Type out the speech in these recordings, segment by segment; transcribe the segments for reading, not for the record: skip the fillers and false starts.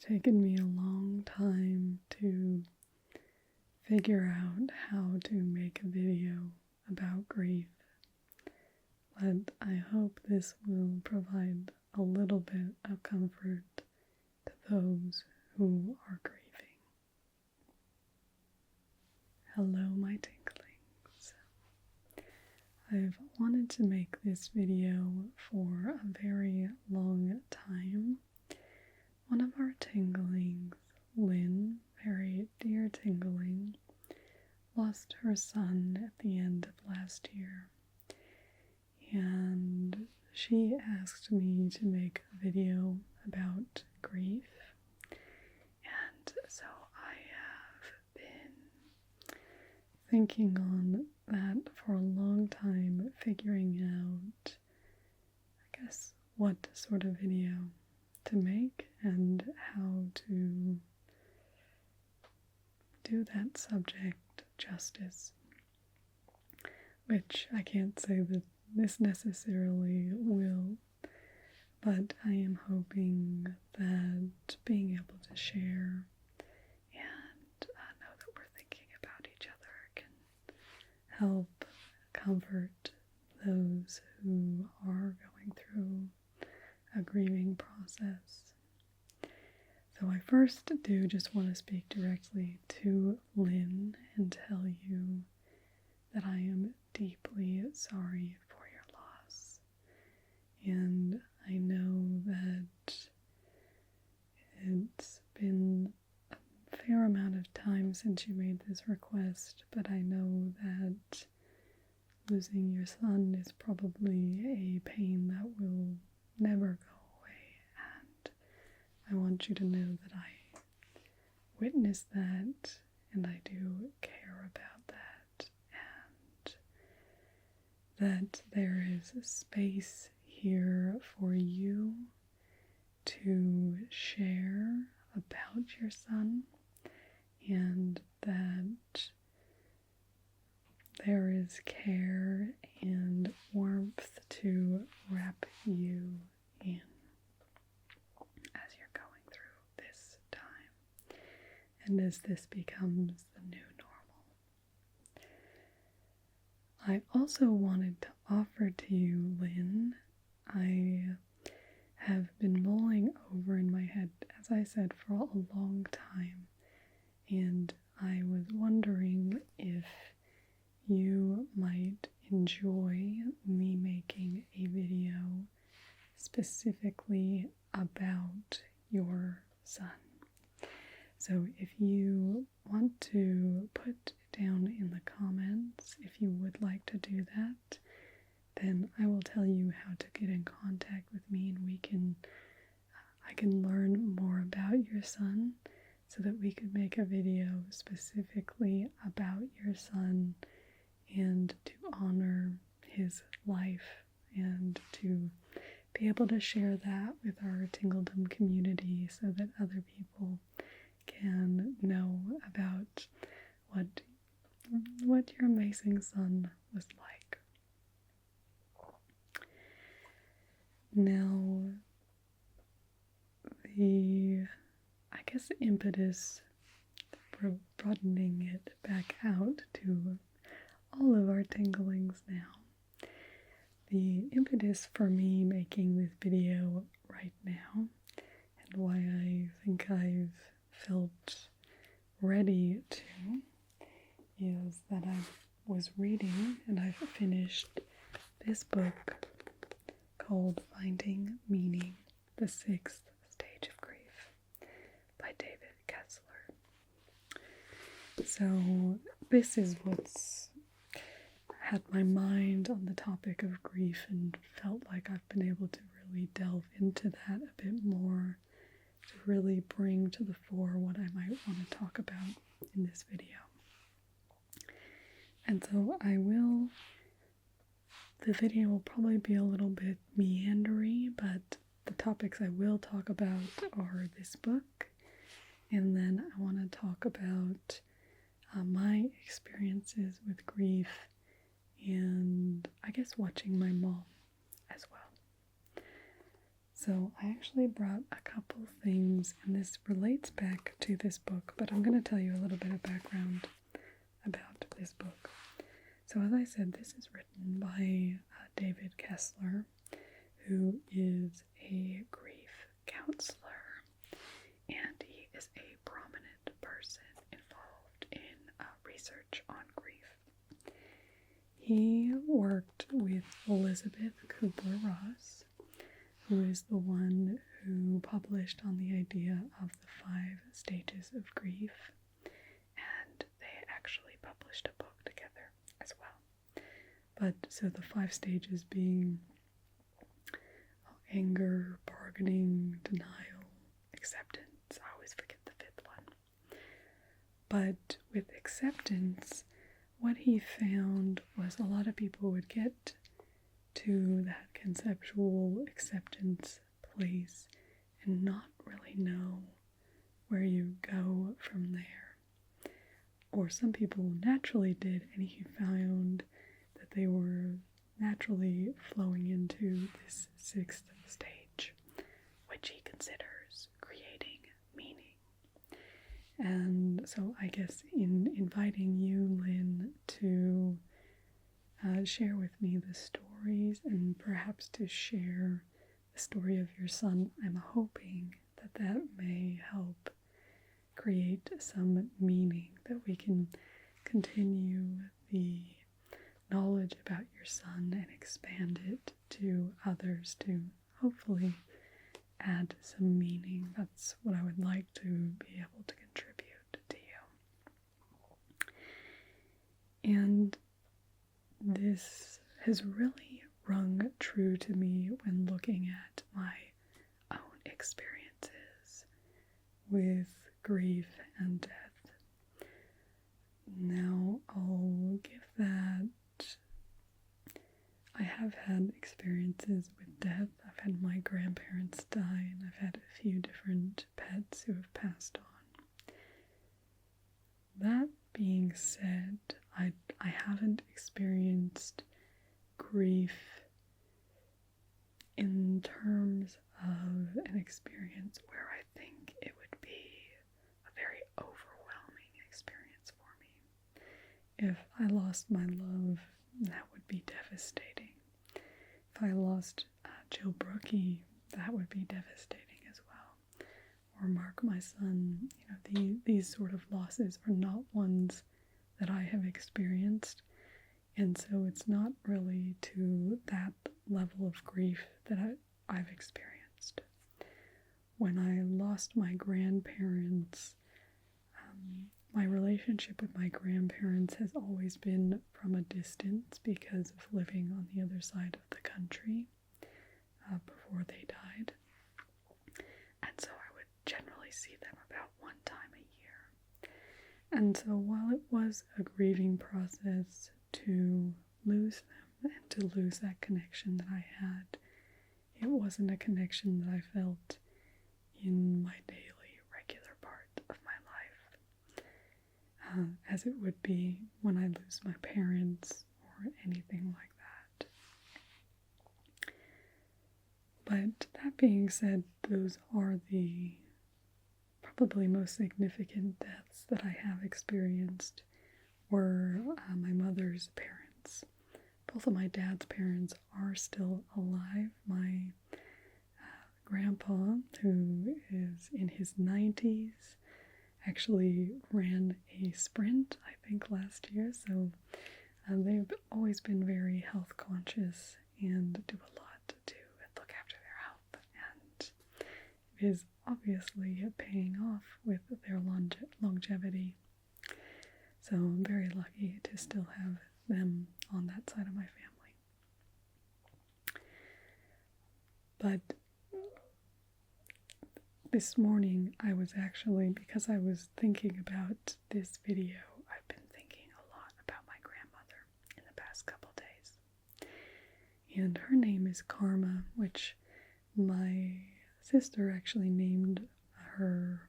taken me a long time to figure out how to make a video about grief, but I hope this will provide a little bit of comfort to those who are grieving. Hello, my tinklings. I've wanted to make this video for a very long time. One of our tinglings, Lynn, very dear tingling, lost her son at the end of last year, and she asked me to make a video about grief, and so I have been thinking on that for a long time, figuring out, I guess, what sort of video to make and how to do that subject justice, which I can't say that this necessarily will, but I am hoping that being able to share and know that we're thinking about each other can help comfort those who are going through a grieving process. So I first do just want to speak directly to Lynn and tell you that I am deeply sorry for your loss. And I know that it's been a fair amount of time since you made this request, but I know that losing your son is probably a pain that will never go away, and I want you to know that I witnessed that and I do care about that, and that there is a space here for you to share about your son, and that there is care and warmth to wrap you in as you're going through this time and as this becomes the new normal. I also wanted to offer to you, Lynn, I have been mulling over in my head, as I said, for a long time, and I was wondering if you might enjoy me making a video specifically about your son. So if you want to put down in the comments if you would like to do that, then I will tell you how to get in contact with me, and I can learn more about your son so that we could make a video specifically about your son and to honor his life and to be able to share that with our Tingledom community so that other people can know about what your amazing son was like. Now, the impetus for broadening it back out to all of our tinglings now, the impetus for me making this video right now, and why I think I've felt ready to, is that I was reading and I've finished this book called Finding Meaning, The Sixth Stage of Grief by David Kessler. So this is what's had my mind on the topic of grief and felt like I've been able to really delve into that a bit more, to really bring to the fore what I might want to talk about in this video. And so the video will probably be a little bit meandery, but the topics I will talk about are this book, and then I want to talk about my experiences with grief and I guess watching my mom as well. So I actually brought a couple things, and this relates back to this book, but I'm going to tell you a little bit of background about this book. So as I said, this is written by David Kessler, who is a grief counselor, and he is a prominent person involved in research on grief. He worked with Elizabeth Kubler-Ross, who is the one who published on the idea of the 5 stages of grief, and they actually published a book together as well. But so the 5 stages being anger, bargaining, denial, acceptance. I always forget the 5th one. But with acceptance, what he found was a lot of people would get to that conceptual acceptance place and not really know where you go from there. Or some people naturally did, and he found that they were naturally flowing into this 6th stage, which he considers creating meaning. And so I guess in inviting you, Lynn, to share with me the stories and perhaps to share the story of your son, I'm hoping that that may help create some meaning, that we can continue the knowledge about your son and expand it to others to hopefully add some meaning. That's what I would like to be able to contribute to you. And this has really rung true to me when looking at my own experiences with grief and death. Now, I'll give that I have had experiences with death. I've had my grandparents die, and I've had a few different pets who have passed on. That being said, I haven't experienced grief in terms of an experience where I think it would be a very overwhelming experience for me. If I lost my love, that would be devastating. If I lost Jill Brookie, that would be devastating as well. Or Mark, my son, these sort of losses are not ones that I have experienced, and so it's not really to that level of grief that I've experienced. When I lost my grandparents, my relationship with my grandparents has always been from a distance because of living on the other side of the country before they died. And so I would generally see them about 1 time a year. And so while it was a grieving process to lose them and to lose that connection that I had, it wasn't a connection that I felt in my daily, regular part of my life, as it would be when I lose my parents or anything like that. But that being said, those are the probably most significant deaths that I have experienced were my mother's parents. Both of my dad's parents are still alive. My grandpa, who is in his 90s, actually ran a sprint, I think, last year. So they've always been very health conscious and do a lot to look after their health. And it is obviously paying off with their longevity. So I'm very lucky to still have them on that side of my family. But this morning I was actually, because I was thinking about this video, I've been thinking a lot about my grandmother in the past couple days. And her name is Karma, which my sister actually named her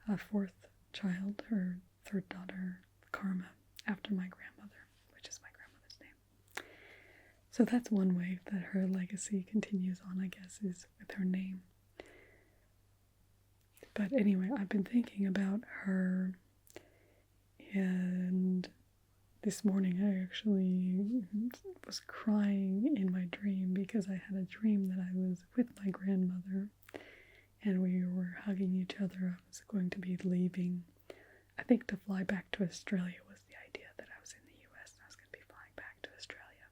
4th child, her 3rd daughter, Karma, after my grandmother, which is my grandmother's name. So that's one way that her legacy continues on, I guess, is with her name. But anyway, I've been thinking about her, and this morning I actually was crying in my dream because I had a dream that I was with my grandmother and we were hugging each other. I was going to be leaving, I think, to fly back to Australia was the idea, that I was in the US and I was going to be flying back to Australia,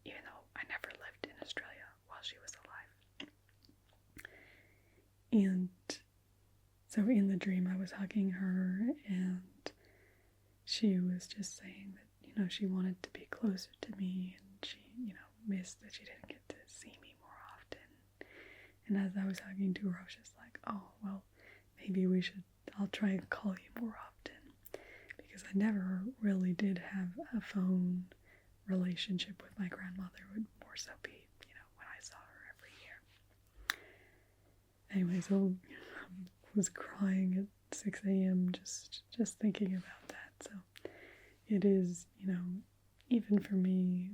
even though I never lived in Australia while she was alive. And so in the dream I was hugging her, and she was just saying that, she wanted to be closer to me, and she, missed that she didn't get to see me more often. And as I was hugging to her, I was just like, oh, well, maybe I'll try and call you more often. Because I never really did have a phone relationship with my grandmother. It would more so be, when I saw her every year. Anyway, so I was crying at 6 a.m. just thinking about that. So it is, even for me,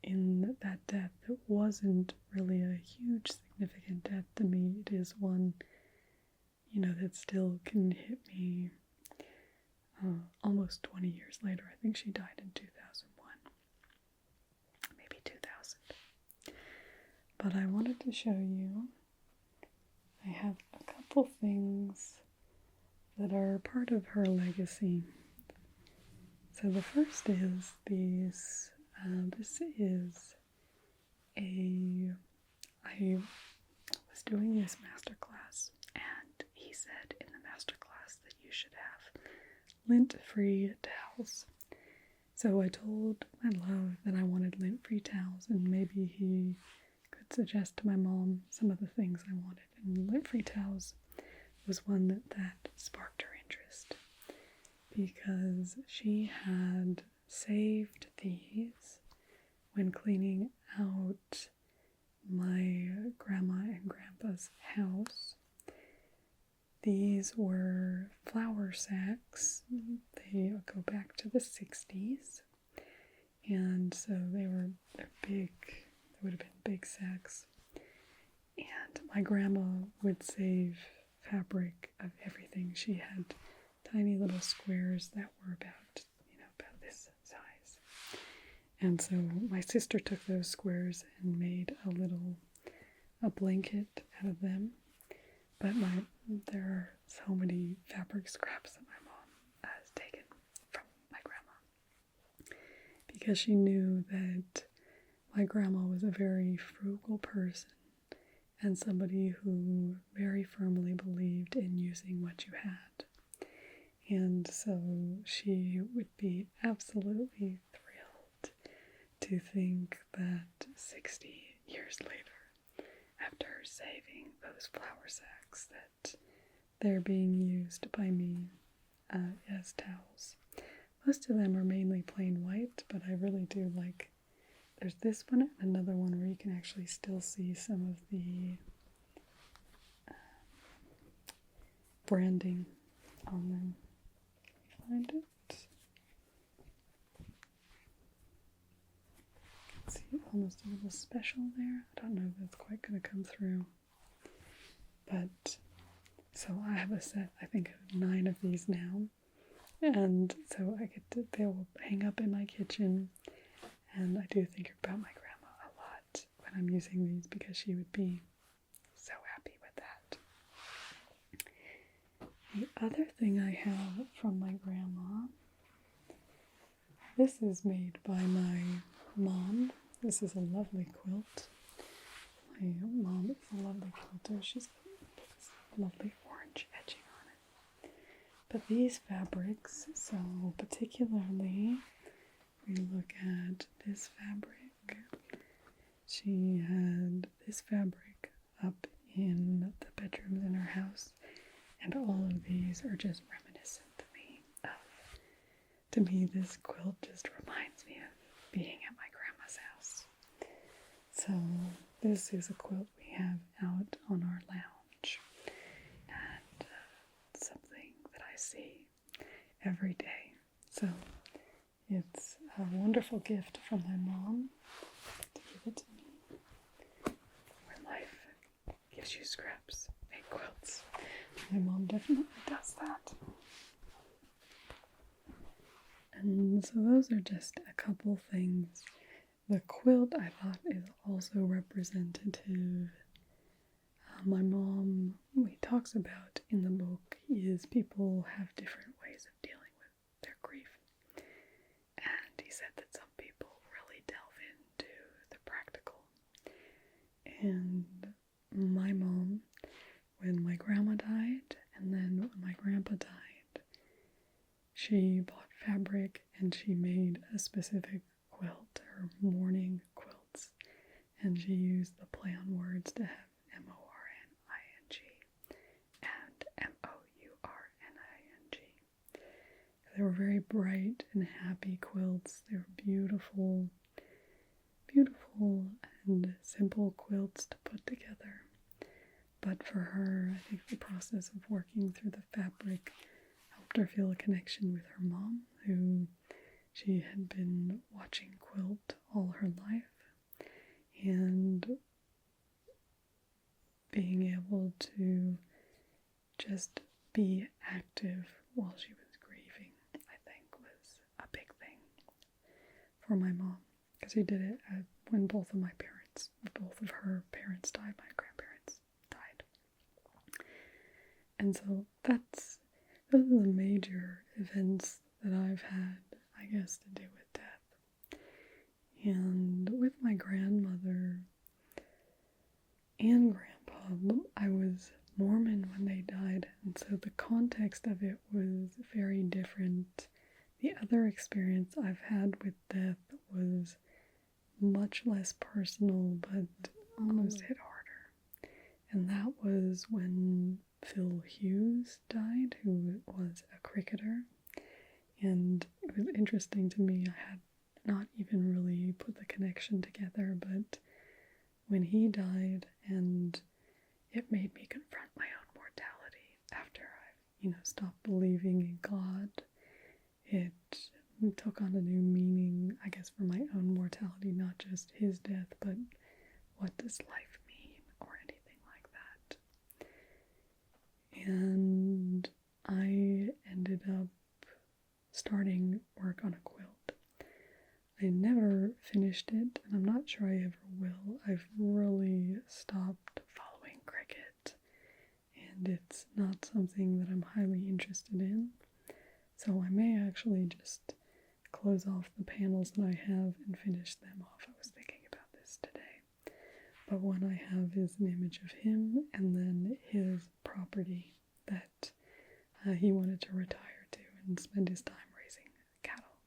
in that death, it wasn't really a huge significant death to me. It is one, that still can hit me almost 20 years later. I think she died in 2001, maybe 2000. But I wanted to show you, I have a couple things that are part of her legacy. So the first is these. This is I was doing this masterclass, and he said in the masterclass that you should have lint-free towels. So I told my love that I wanted lint-free towels, and maybe he could suggest to my mom some of the things I wanted. And lint-free towels was one that sparked her interest, because she had saved these when cleaning out my grandma and grandpa's house. These were flour sacks. They go back to the 60s, and so they're big. They would have been big sacks. And my grandma would save fabric of everything. She had tiny little squares that were about this size. And so my sister took those squares and made a blanket out of them. But there are so many fabric scraps that my mom has taken from my grandma, because she knew that my grandma was a very frugal person and somebody who very firmly believed in using what you had. And so she would be absolutely thrilled to think that 60 years later, after saving those flour sacks, that they're being used by me as towels. Most of them are mainly plain white, but I really do like, there's this one and another one where you can actually still see some of the branding on them. Find it. You can see almost a little special there. I don't know if that's quite going to come through. But, so I have a set, I think, of 9 of these now. And so they will hang up in my kitchen. And I do think about my grandma a lot when I'm using these, because she would be so happy with that. The other thing I have from my grandma, this is made by my mom. This is a lovely quilt. My mom is a lovely quilter. She's got this lovely orange edging on it. But these fabrics, so particularly, we look at this fabric. She had this fabric up in the bedrooms in her house, and all of these are just reminiscent to me, this quilt just reminds me of being at my grandma's house. So this is a quilt we have out on our lounge, and something that I see every day. So it's a wonderful gift from my mom to give it to me. When life gives you scraps, make quilts. My mom definitely does that. And so those are just a couple things. The quilt, I thought, is also representative. My mom, he talks about in the book, is people have different ways of dealing with their grief. And he said that some people really delve into the practical. And my mom, when my grandma died, and then when my grandpa died, she bought fabric and she made a specific quilt, her mourning quilts, and she used the play on words to have M-O-R-N-I-N-G and M-O-U-R-N-I-N-G. They were very bright and happy quilts. They were beautiful, beautiful and simple quilts to put together. But for her, I think the process of working through the fabric helped her feel a connection with her mom, who she had been watching quilt all her life, and being able to just be active while she was grieving, I think, was a big thing for my mom, because she did it when both of her parents died, my grandparents died. And so those are the major events that I've had, I guess, to do with death. And with my grandmother and grandpa, I was Mormon when they died, and so the context of it was very different. The other experience I've had with death was much less personal, but almost hit harder. And that was when Phil Hughes died, who was a cricketer. And it was interesting to me, I had not even really put the connection together, but when he died, and it made me confront my own mortality after I, stopped believing in God. It took on a new meaning, I guess, for my own mortality, not just his death, but what does life mean, or anything like that. And I ended up starting work on a quilt. I never finished it, and I'm not sure I ever will. I've really stopped following cricket, and it's not something that I'm highly interested in. So I may actually just close off the panels that I have and finish them off. I was thinking about this today. But what I have is an image of him and then his property that he wanted to retire to and spend his time raising cattle.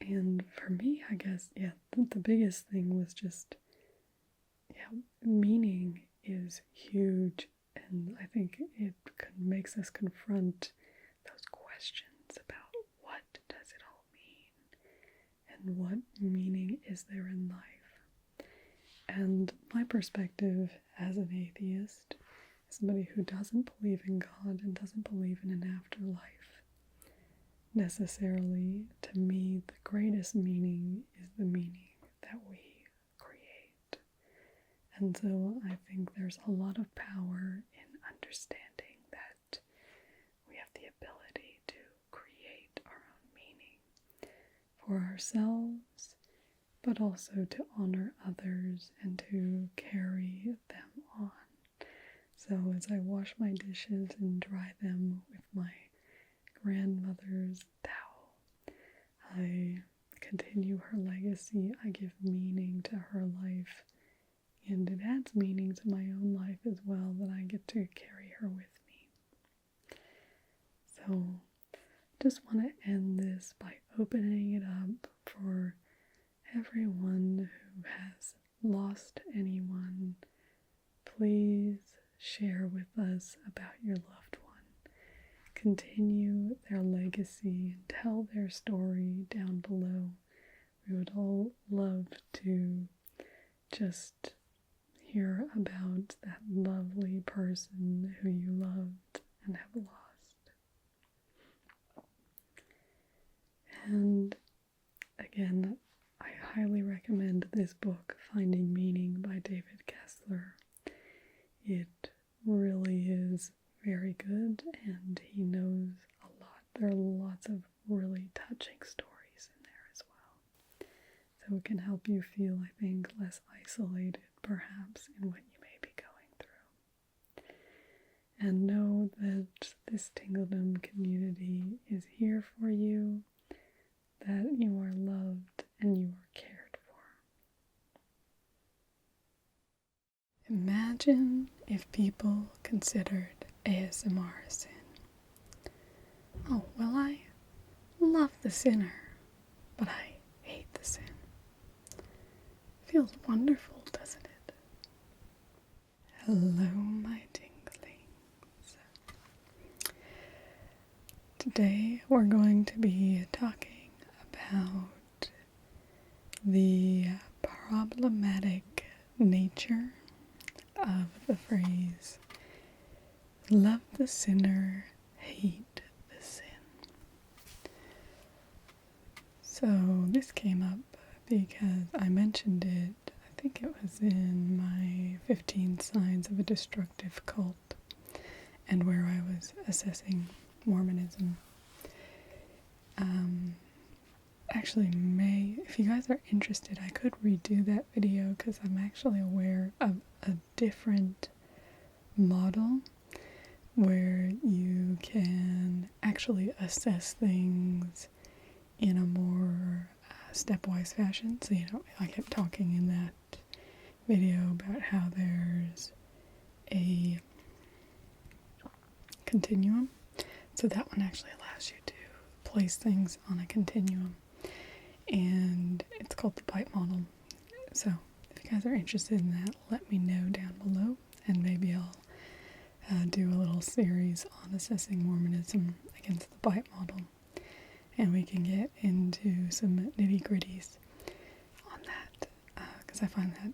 And for me, I guess, the biggest thing was just, meaning is huge. And I think it makes us confront those questions about what does it all mean and what meaning is there in life. And my perspective as an atheist, somebody who doesn't believe in God and doesn't believe in an afterlife, necessarily, to me, the greatest meaning is the meaning that we create. And so I think there's a lot of power in understanding that we have the ability to create our own meaning for ourselves, but also to honor others and to carry them on. So as I wash my dishes and dry them with my grandmother's towel, I continue her legacy. I give meaning to her life. And it adds meaning to my own life as well, that I get to carry her with me. So, just want to end this by opening it up for everyone who has lost anyone. Please share with us about your loved one. Continue their legacy and tell their story down below. We would all love to just hear about that lovely person who you loved and have lost. And again, I highly recommend this book, Finding Meaning by David Kessler. It really is very good, and he knows a lot. There are lots of really touching stories in there as well. So it can help you feel, I think, less isolated, perhaps, in what you may be going through. And know that this Tingledom community is here for you, that you are loved and you are cared for. Imagine if people considered ASMR a sin. Oh, well, I love the sinner, but I hate the sin. Feels wonderful, doesn't it? Hello, my tinglings. Today we're going to be talking about the problematic nature of the phrase, love the sinner, hate the sin. So this came up because I mentioned it, I think it was in my 15 Signs of a Destructive Cult, and where I was assessing Mormonism. Actually, if you guys are interested, I could redo that video because I'm actually aware of a different model where you can actually assess things in a more stepwise fashion. So, I kept talking in that video about how there's a continuum. So that one actually allows you to place things on a continuum. And it's called the bite model. So if you guys are interested in that, let me know down below, and maybe I'll do a little series on assessing Mormonism against the bite model, and we can get into some nitty-gritties on that, because I find that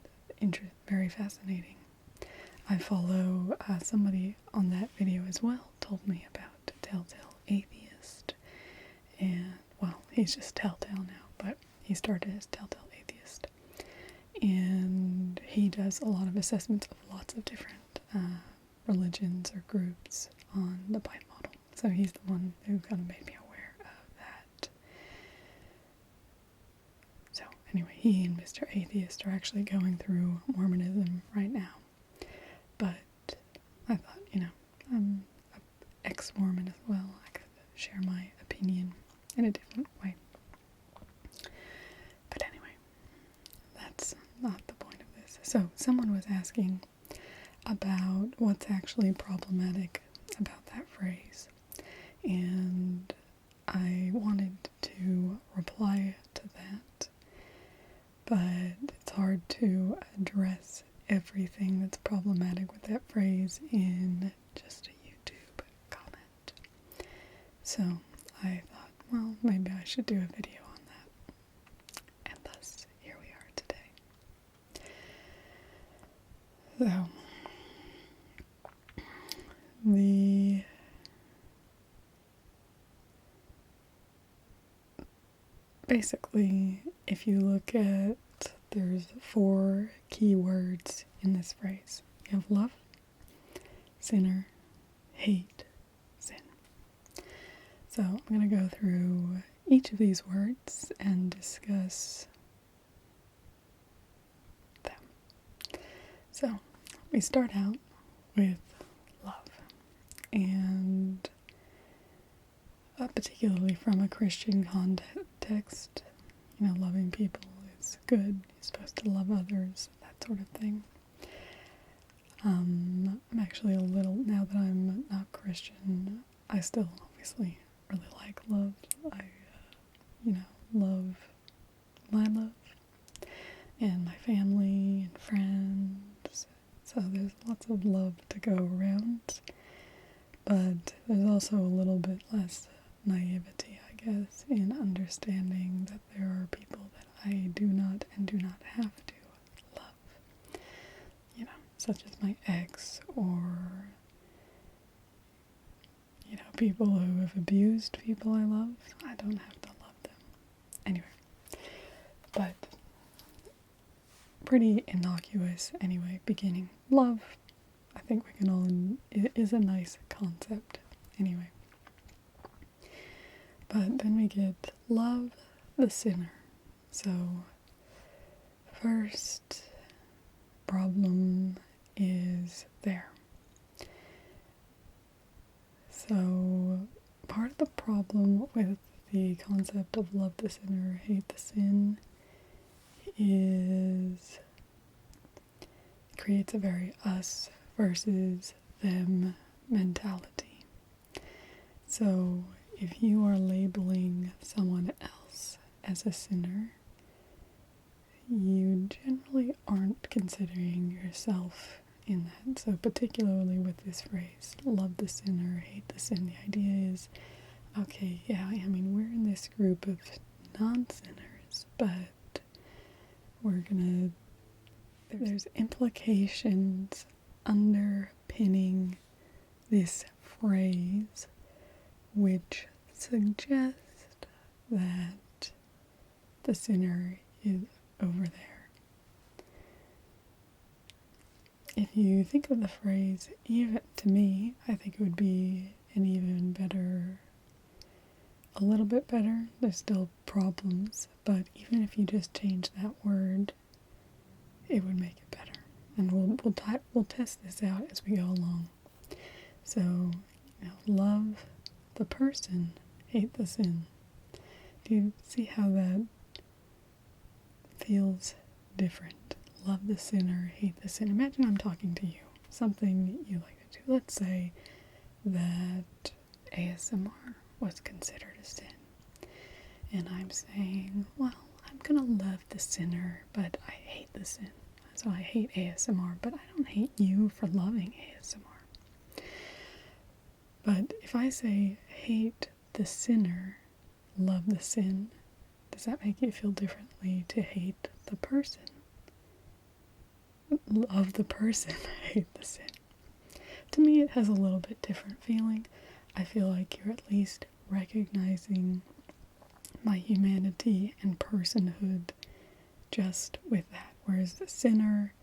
very fascinating. I follow somebody on that video as well, told me about Telltale Atheist, and well, he's just Telltale now, but he started as Telltale Atheist. And he does a lot of assessments of lots of different religions or groups on the bite model. So he's the one who kind of made me aware of that. So anyway, he and Mr. Atheist are actually going through Mormonism right now. But I thought, I'm an ex-Mormon as well. I could share my opinion in a different way. But anyway, that's not the point of this. So someone was asking about what's actually problematic about that phrase, and I wanted to reply to that, but it's hard to address everything that's problematic with that phrase in just a YouTube comment. So I thought, well, maybe I should do a video on that. And thus, here we are today. So, basically, if you look at, there's 4 key words in this phrase. You have love, sinner, hate, sin. So I'm going to go through each of these words and discuss them. So we start out with love, and particularly from a Christian context, loving people is good, you're supposed to love others, that sort of thing. I'm actually now that I'm not Christian, I still obviously really like love. I, love my love and my family and friends. So there's lots of love to go around. But there's also a little bit less naivety, I guess, in understanding that there are people that I do not and do not have to love. Such as my ex, or people who have abused people I love. I don't have to love them. Anyway, but pretty innocuous anyway, beginning. Love, I think we can all, it is a nice concept anyway. But then we get love the sinner. So first problem is there. So part of the problem with the concept of love the sinner, hate the sin is it creates a very us versus them mentality. So if you are labeling someone else as a sinner, you generally aren't considering yourself in that. So particularly with this phrase, love the sinner, hate the sin, the idea is, okay, yeah, I mean, we're in this group of non-sinners, but there's implications underpinning this phrase which suggest that the sinner is over there. If you think of the phrase, even to me, I think it would be an even better, a little bit better. There's still problems, but even if you just change that word, it would make it better. And we'll test this out as we go along. So, love the person, hate the sin. Do you see how that feels different? Love the sinner, hate the sin. Imagine I'm talking to you, something you like to do. Let's say that ASMR was considered a sin. And I'm saying, well, I'm gonna love the sinner, but I hate the sin. So I hate ASMR, but I don't hate you for loving ASMR. But if I say hate the sinner, love the sin, does that make you feel differently to hate the person? Love the person, hate the sin. To me, it has a little bit different feeling. I feel like you're at least recognizing my humanity and personhood just with that. Whereas the sinner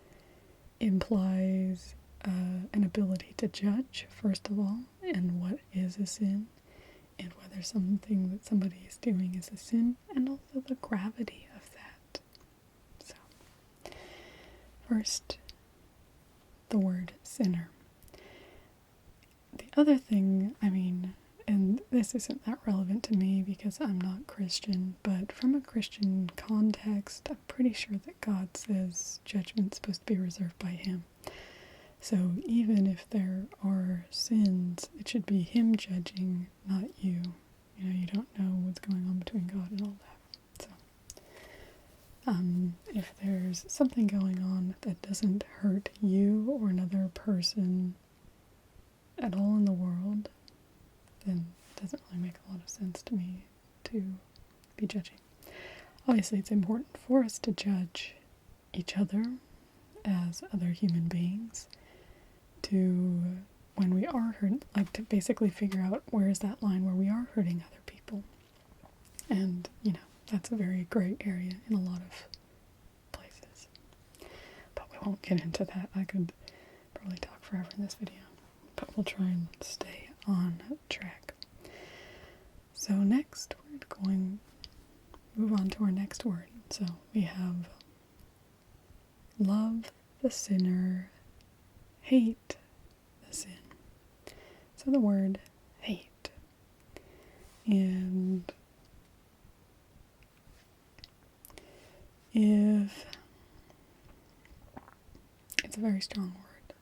implies an ability to judge, first of all, and what is a sin, and whether something that somebody is doing is a sin, and also the gravity of that. So, first, the word sinner. The other thing, and this isn't that relevant to me because I'm not Christian, but from a Christian context, I'm pretty sure that God says judgment's supposed to be reserved by Him. So even if there are sins, it should be Him judging, not you. You don't know what's going on between God and all that. So, if there's something going on that doesn't hurt you or another person at all in the world, then it doesn't really make a lot of sense to me to be judging. Obviously, it's important for us to judge each other as other human beings, to, when we are hurt, like to basically figure out where is that line where we are hurting other people. And, that's a very gray area in a lot of places. But we won't get into that. I could probably talk forever in this video, but we'll try and stay on track. So next, we're going to move on to our next word. So we have love the sinner, hate the sin. So the word hate. And if it's a very strong word,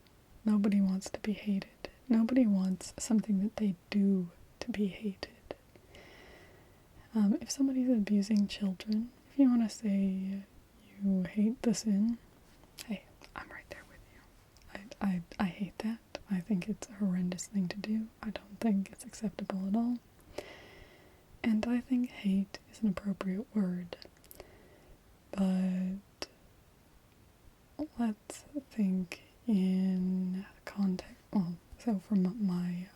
nobody wants to be hated. Nobody wants something that they do to be hated. If somebody's abusing children, if you want to say you hate the sin, hey, I'm right there with you. I hate that. I think it's a horrendous thing to do. I don't think it's acceptable at all. And I think hate is an appropriate word. But let's think in context. Well, so from my,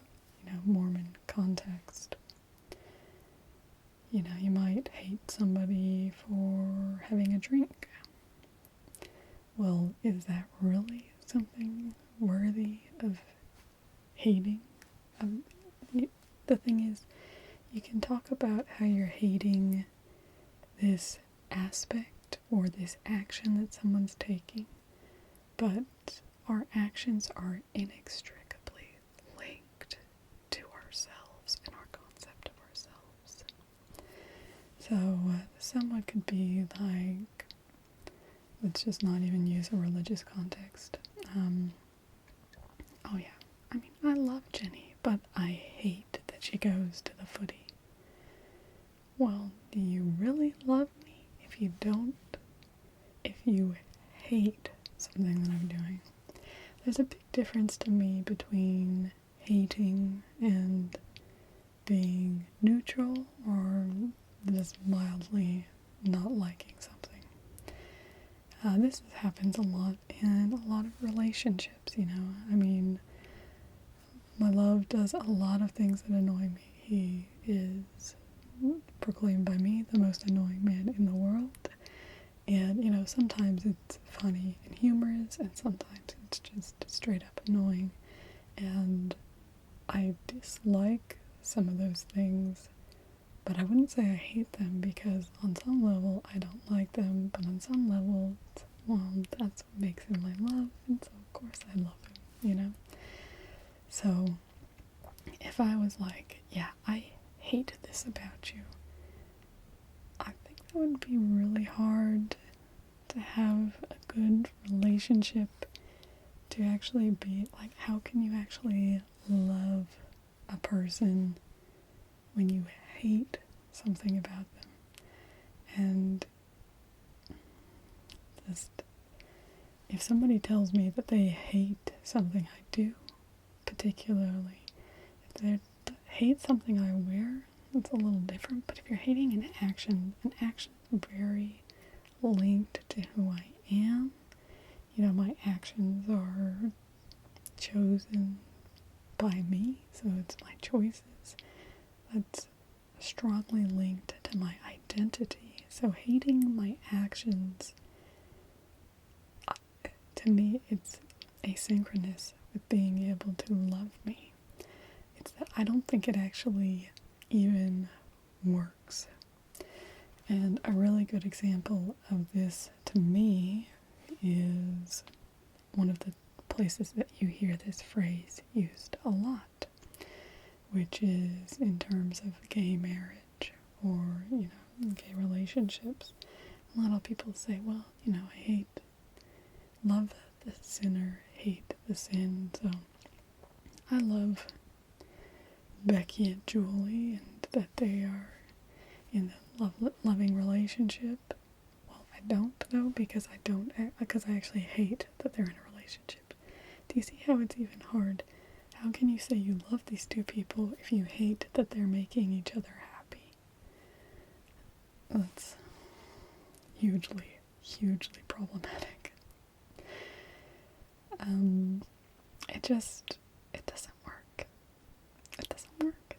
Mormon context, you might hate somebody hating. The thing is, you can talk about how you're hating this aspect or this action that someone's taking, but our actions are inextricably linked to ourselves and our concept of ourselves. So someone could be like, let's just not even use a religious context. Oh yeah, I mean, I love Jenny, but I hate that she goes to the footy. Well, do you really love me if you don't? If you hate something that I'm doing? There's a big difference to me between hating and being neutral or just mildly not liking something. This happens a lot in a lot of relationships, you know. I mean, my love does a lot of things that annoy me. He is proclaimed by me the most annoying man in the world. And, you know, sometimes it's funny and humorous, and sometimes it's just straight up annoying. And I dislike some of those things, but I wouldn't say I hate them, because on some level I don't like them, but on some level, well, that's what makes him my love, and so of course I love him, you know? So, if I was like, yeah, I hate this about you, I think that would be really hard to have a good relationship, to actually be, like, how can you actually love a person when you hate something about them? And just, if somebody tells me that they hate something I do, particularly, if they hate something I wear, it's a little different. But if you're hating an action very linked to who I am, you know, my actions are chosen by me, so it's my choices. That's strongly linked to my identity. So hating my actions, to me, it's asynchronous with being able to love me. It's that I don't think it actually even works. And a really good example of this to me is one of the places that you hear this phrase used a lot, which is in terms of gay marriage or, you know, gay relationships. A lot of people say, well, you know, I love the sinner, hate the sin. So I love Becky and Julie, and that they are in a loving relationship. Well, I don't though, because I actually hate that they're in a relationship. Do you see how it's even hard? How can you say you love these two people if you hate that they're making each other happy? That's hugely, hugely problematic. It doesn't work. It doesn't work.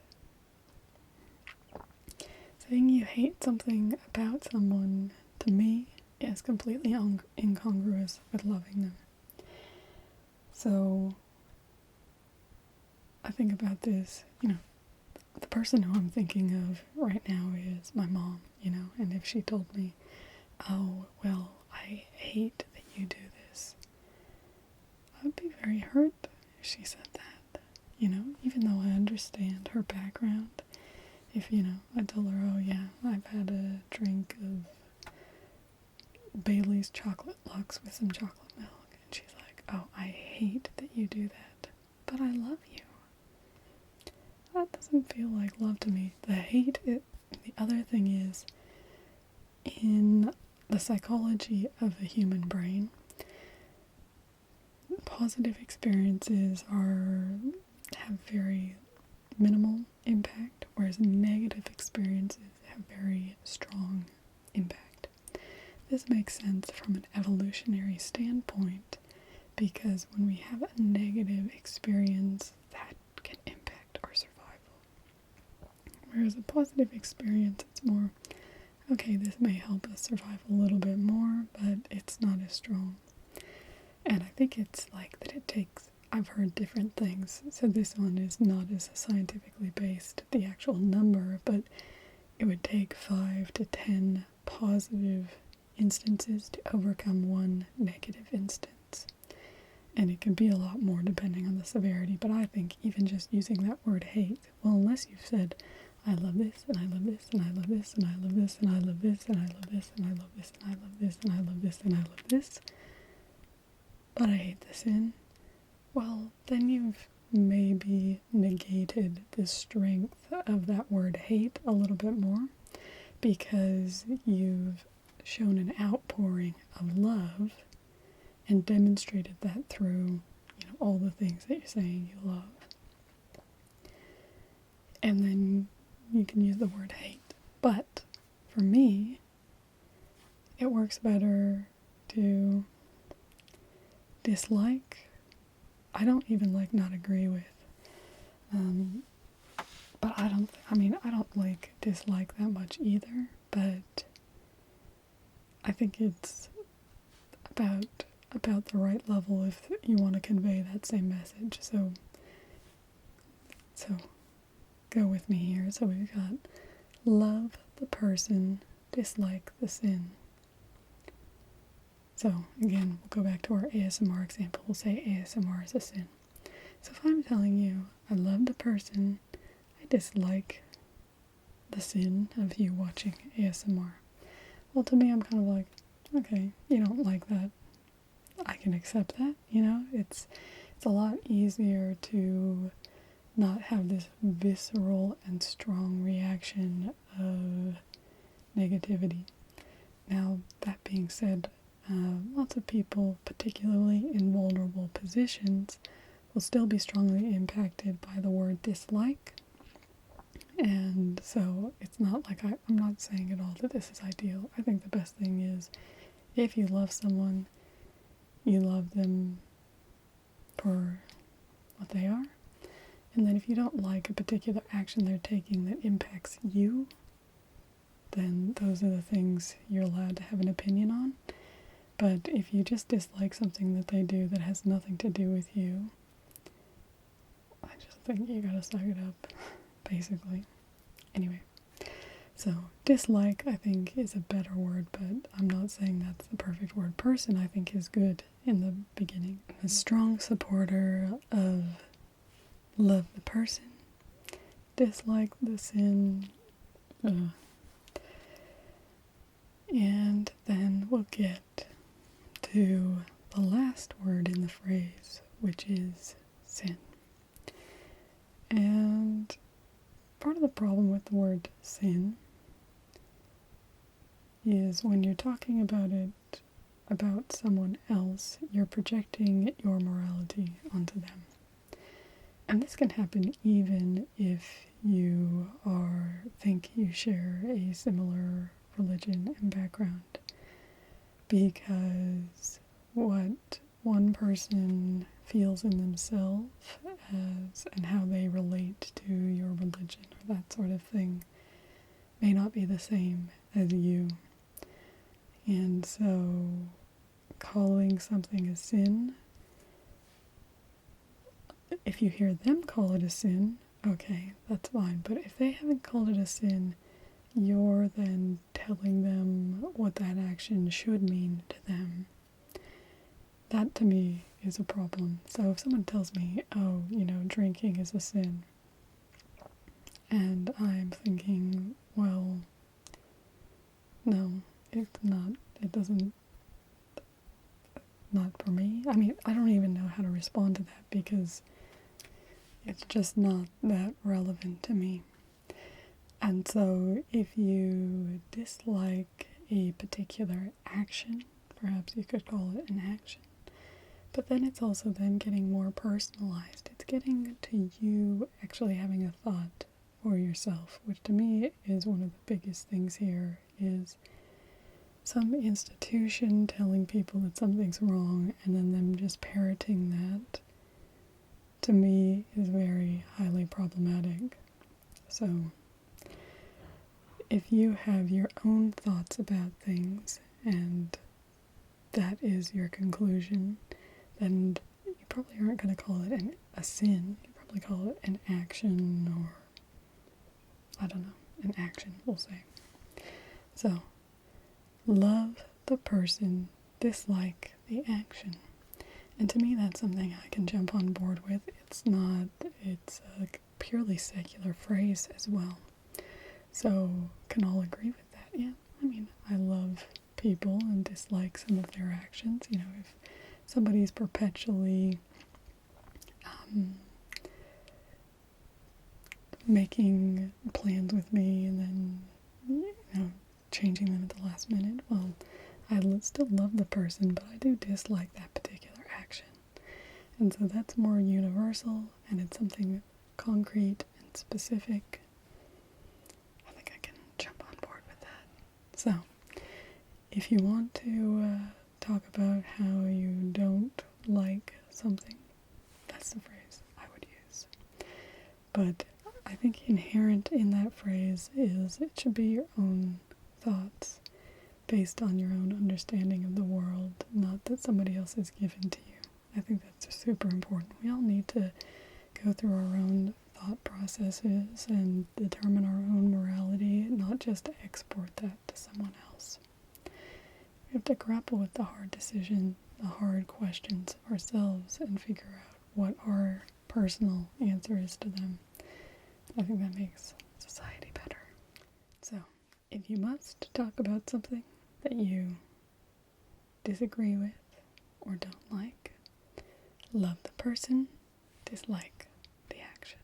Saying you hate something about someone, to me, is completely incongruous with loving them. So, I think about this, you know, the person who I'm thinking of right now is my mom, you know, and if she told me, oh, well, I hate that you do this, I would be very hurt if she said that, you know, even though I understand her background. If, you know, I told her, oh yeah, I've had a drink of Bailey's chocolate Lux with some chocolate milk, and she's like, oh, I hate that you do that, but I love you. That doesn't feel like love to me. The other thing is, in the psychology of the human brain, positive experiences have very minimal impact, whereas negative experiences have very strong impact. This makes sense from an evolutionary standpoint, because when we have a negative experience, that can impact our survival. Whereas a positive experience, it's more, okay, this may help us survive a little bit more, but it's not as strong. And I think it's like that it takes I've heard different things, so this one is not as scientifically based, the actual number, but it would take 5 to 10 positive instances to overcome one negative instance. And it can be a lot more depending on the severity, but I think even just using that word hate, well, unless you've said, I love this, and I love this, and I love this, and I love this, and I love this, and I love this, and I love this, and I love this, and I love this, and I love this, but I hate the sin, well, then you've maybe negated the strength of that word hate a little bit more, because you've shown an outpouring of love and demonstrated that through, all the things that you're saying you love. And then you can use the word hate. But for me, it works better to dislike. I don't even not agree with. But I don't dislike that much either, but I think it's about the right level if you want to convey that same message. So go with me here. So we've got love the person, dislike the sin. So again, we'll go back to our ASMR example. We'll say ASMR is a sin. So if I'm telling you I love the person, I dislike the sin of you watching ASMR. Well, to me, I'm kind of like, okay, you don't like that. I can accept that, It's a lot easier to not have this visceral and strong reaction of negativity. Now, that being said, lots of people, particularly in vulnerable positions, will still be strongly impacted by the word dislike. And so it's not like I'm not saying at all that this is ideal. I think the best thing is if you love someone, you love them for what they are. And then if you don't like a particular action they're taking that impacts you, then those are the things you're allowed to have an opinion on. But if you just dislike something that they do that has nothing to do with you, I just think you gotta suck it up, basically. Anyway, so dislike, I think, is a better word, but I'm not saying that's the perfect word. Person, I think, is good in the beginning. I'm a strong supporter of love the person, dislike the sin, and then we'll get to the last word in the phrase, which is sin. And part of the problem with the word sin is when you're talking about it about someone else, you're projecting your morality onto them. And this can happen even if you think you share a similar religion and background, because what one person feels in themselves as and how they relate to your religion or that sort of thing may not be the same as you. And so calling something a sin, if you hear them call it a sin, okay, that's fine. But if they haven't called it a sin, you're then telling them what that action should mean to them. That to me is a problem. So if someone tells me, oh, drinking is a sin, and I'm thinking, well, no, it's not. It doesn't, not for me. I mean, I don't even know how to respond to that because it's just not that relevant to me. And so if you dislike a particular action, perhaps you could call it an action, but then it's also then getting more personalized. It's getting to you actually having a thought for yourself, which to me is one of the biggest things here, is some institution telling people that something's wrong and then them just parroting that, to me, is very highly problematic. So if you have your own thoughts about things and that is your conclusion, then you probably aren't going to call it a sin. You probably call it an action, or I don't know, an action, we'll say. So, love the person, dislike the action. And to me, that's something I can jump on board with. It's a purely secular phrase as well. So, can all agree with that? Yeah, I mean, I love people and dislike some of their actions. You know, if somebody's perpetually making plans with me and then, you know, changing them at the last minute, well, I still love the person, but I do dislike that particular action. And so that's more universal, and it's something concrete and specific. I think I can jump on board with that. So, if you want to talk about how you don't like something, that's the phrase I would use. But I think inherent in that phrase is it should be your own thoughts based on your own understanding of the world, not that somebody else has given to you. I think that's super important. We all need to go through our own thought processes and determine our own morality, not just to export that to someone else. We have to grapple with the hard decision, the hard questions of ourselves, and figure out what our personal answer is to them. I think that makes society better. So, if you must talk about something that you disagree with or don't like, love the person, dislike the action.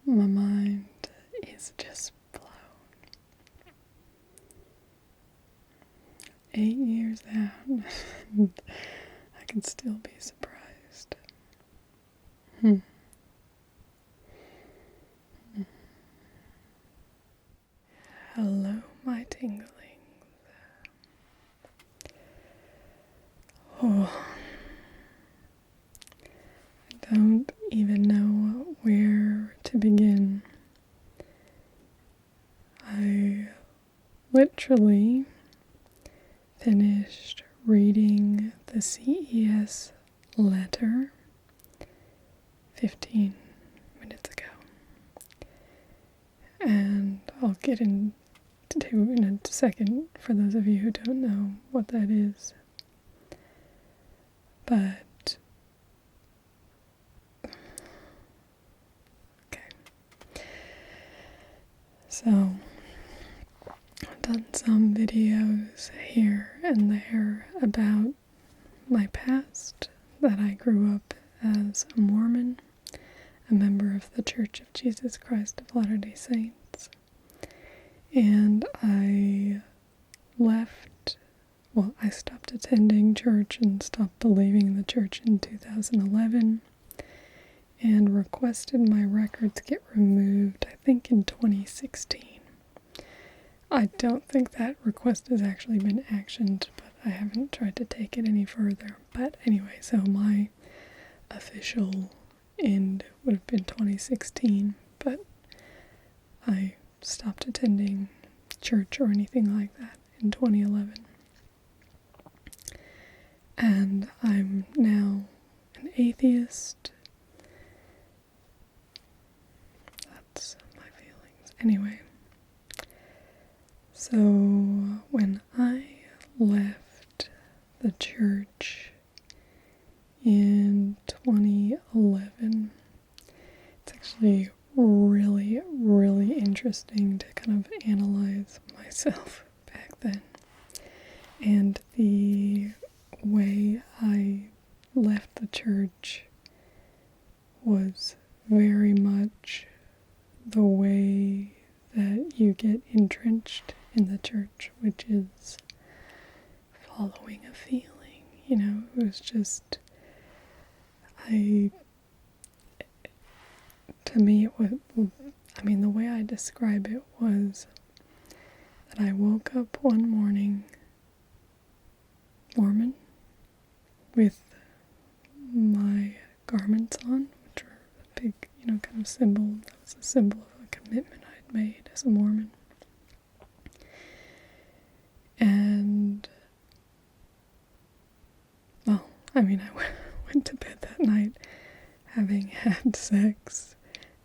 My mind is just blown. 8 years out, and I can still be surprised. Hello, my tinglings. Oh, I don't even know where to begin. I literally finished reading the CES letter 15 minutes ago. And I'll get into in a second for those of you who don't know what that is. But, okay. So, I've done some videos here and there about my past, that I grew up as a Mormon, a member of the Church of Jesus Christ of Latter-day Saints. And I stopped attending church and stopped believing in the church in 2011 and requested my records get removed, I think in 2016. I don't think that request has actually been actioned, but I haven't tried to take it any further. But anyway, so my official end would have been 2016, but I stopped attending church or anything like that in 2011. And I'm now an atheist. That's my feelings. Anyway, so when I left the church in 2011, it's actually really, really interesting to kind of analyze myself back then. And the way I left the church was very much the way that you get entrenched in the church, which is following a feeling. You know, it was just, the way I describe it was that I woke up one morning Mormon with my garments on, which were a big, kind of symbol. That was a symbol of a commitment I'd made as a Mormon. And, well, I mean, I went to bed that night having had sex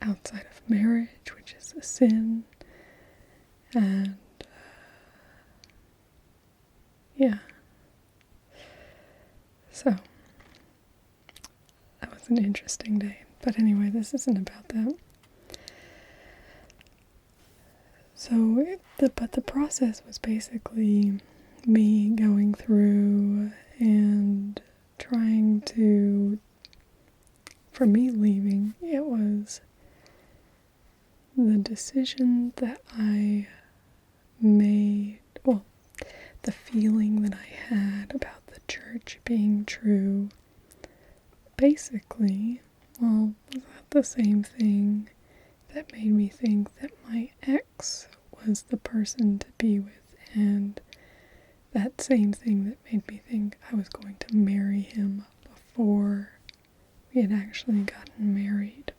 outside of marriage, which is a sin. And, yeah. So, that was an interesting day. But anyway, this isn't about that. So, but the process was basically me going through and trying to, for me leaving, it was the decision that I made, well, the feeling that I had about the church being true, basically, well, was that the same thing that made me think that my ex was the person to be with, and that same thing that made me think I was going to marry him before we had actually gotten married,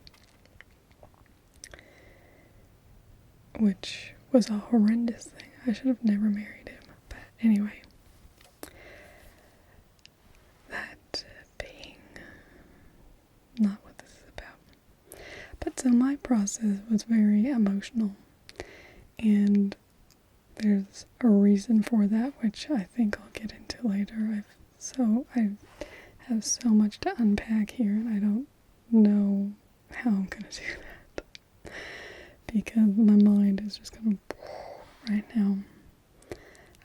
which was a horrendous thing. I should have never married him, but anyway, that being not what this is about. But so my process was very emotional, and there's a reason for that, which I think I'll get into later. I have so much to unpack here, and I don't know how I'm going to do that, because my mind is just going to right now.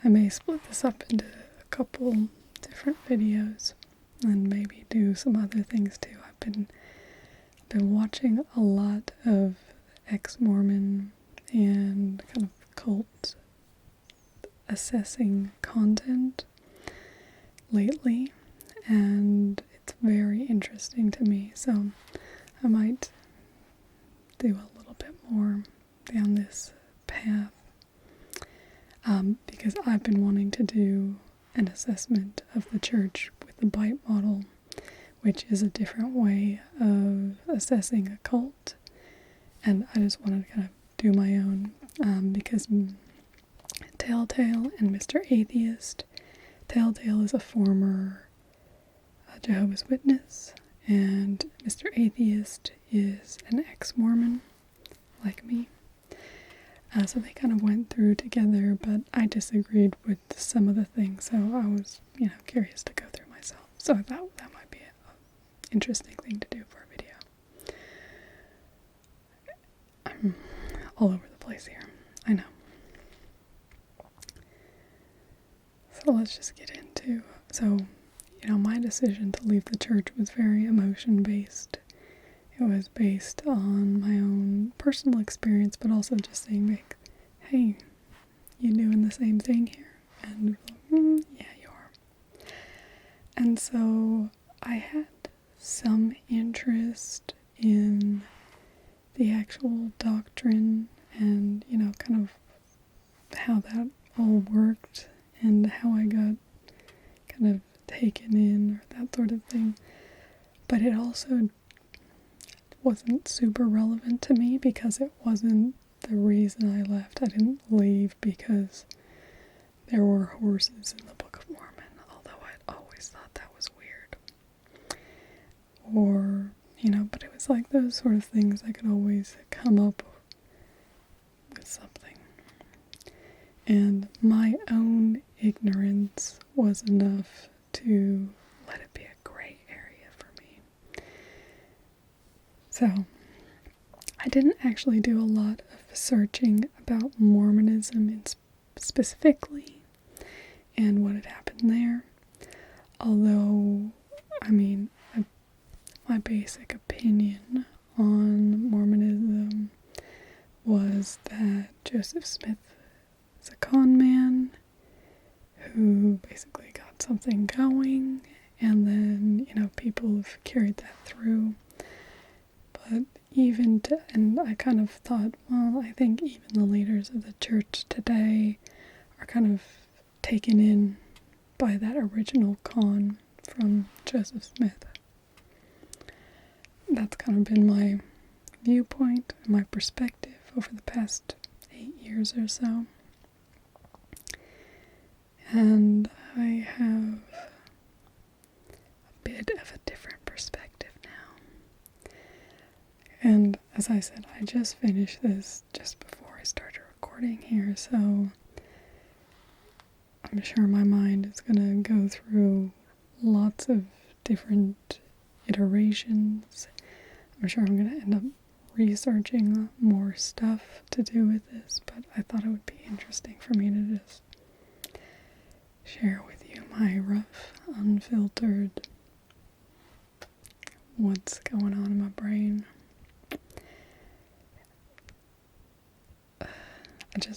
I may split this up into a couple different videos, and maybe do some other things too. I've been watching a lot of ex-Mormon and kind of cult assessing content lately, and it's very interesting to me, so I might do a little bit more down this path, because I've been wanting to do an assessment of the church with the bite model, which is a different way of assessing a cult, and I just wanted to kind of do my own, because Telltale and Mr. Atheist, Telltale is a former Jehovah's Witness, and Mr. Atheist is an ex-Mormon, like me. So they kind of went through together, but I disagreed with some of the things, so I was, curious to go through myself. So I thought that might be an interesting thing to do for a video. I'm all over the place here, I know. So let's just get into, my decision to leave the church was very emotion-based. It was based on my own personal experience, but also just saying, like, hey, you doing the same thing here? And, yeah, you are. And so I had some interest in the actual doctrine and, kind of how that all worked and how I got kind of taken in, or that sort of thing. But it also wasn't super relevant to me because it wasn't the reason I left. I didn't leave because there were horses in the Book of Mormon, although I'd always thought that was weird. Or, but it was like those sort of things I could always come up with something. And my own ignorance was enough to let it be a gray area for me. So, I didn't actually do a lot of searching about Mormonism specifically and what had happened there. Although, my basic opinion on Mormonism was that Joseph Smith is a con man who basically got something going, and then, people have carried that through. But and I kind of thought, well, I think even the leaders of the church today are kind of taken in by that original con from Joseph Smith. That's kind of been my viewpoint, my perspective over the past 8 years or so. And I have a bit of a different perspective now. And as I said, I just finished this just before I started recording here, so I'm sure my mind is going to go through lots of different iterations. I'm sure I'm going to end up researching more stuff to do with this, but I thought it would be interesting for me to just share with you my rough, unfiltered, what's going on in my brain.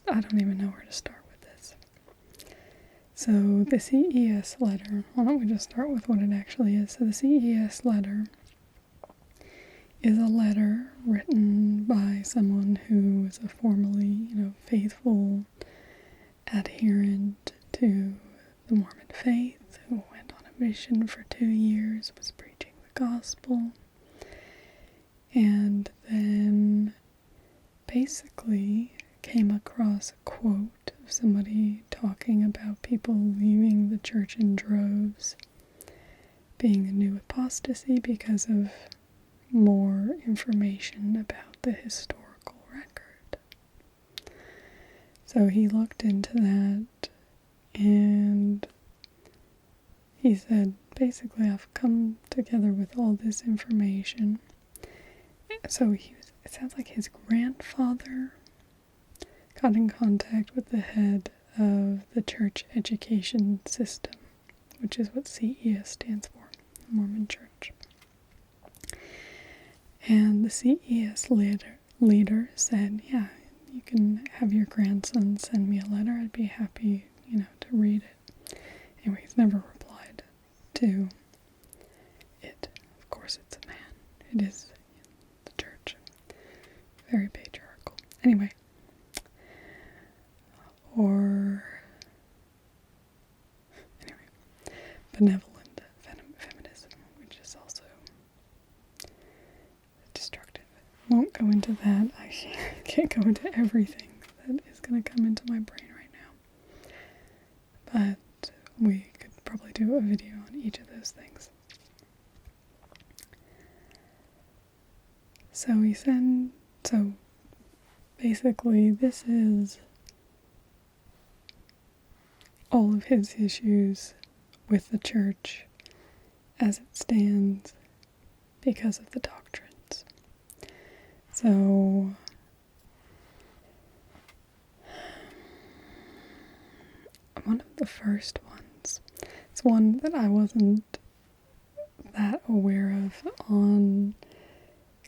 I don't even know where to start with this. So the CES letter, why don't we just start with what it actually is? So the CES letter is a letter written by someone who is a formerly, faithful adherent to the Mormon faith, who went on a mission for 2 years, was preaching the gospel, and then basically came across a quote of somebody talking about people leaving the church in droves being a new apostasy because of more information about the historical record. So he looked into that, and he said, basically, I've come together with all this information. So it sounds like his grandfather got in contact with the head of the church education system, which is what CES stands for, Mormon Church. And the CES leader said, yeah, you can have your grandson send me a letter. I'd be happy, to read it. Anyway, he's never replied to it. Of course, it's a man. It is the church. Very patriarchal. Anyway. Benevolent feminism, which is also destructive. Won't go into that. I can't go into everything that is going to come into my brain right now. But we could probably do a video on each of those things. So basically this is all of his issues with the church as it stands because of the doctrines. So one of the first ones, it's one that I wasn't that aware of on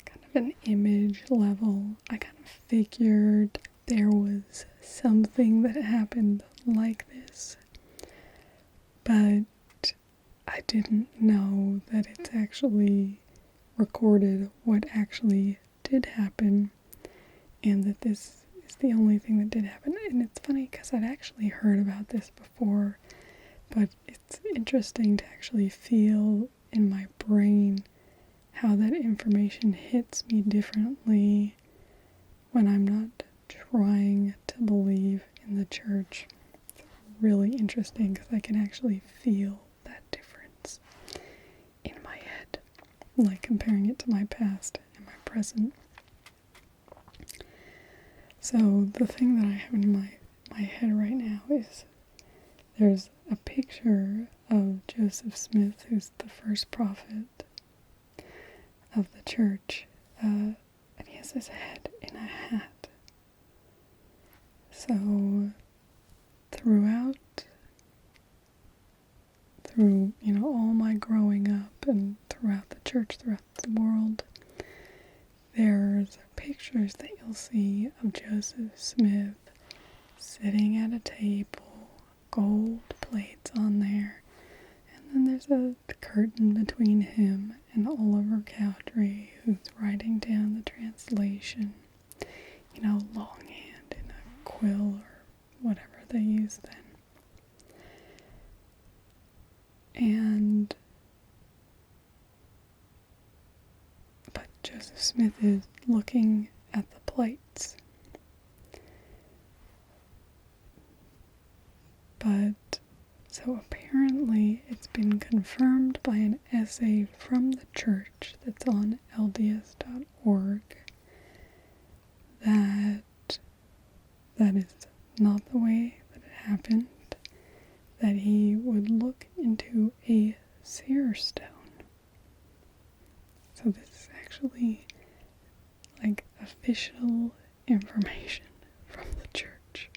kind of an image level. I kind of figured there was something that happened like this, but I didn't know that it's actually recorded what actually did happen, and that this is the only thing that did happen. And it's funny because I'd actually heard about this before, but it's interesting to actually feel in my brain how that information hits me differently when I'm not trying to believe in the church. It's really interesting because I can actually feel that difference in my head, like comparing it to my past and my present. So the thing that I have in my head right now is there's a picture of Joseph Smith, who's the first prophet of the church, and he has his head in a hat. So through all my growing up and throughout the church, throughout the world, there's pictures that you'll see of Joseph Smith sitting at a table, gold plates on there, and then there's a curtain between him and Oliver Cowdery, who's writing down the translation, longhand in a quill or whatever they use then. But Joseph Smith is looking at the plates, But so apparently it's been confirmed by an essay from the church that's on lds.org that that is not the way that it happened, that he would look into a seer stone. So this is actually like official information from the church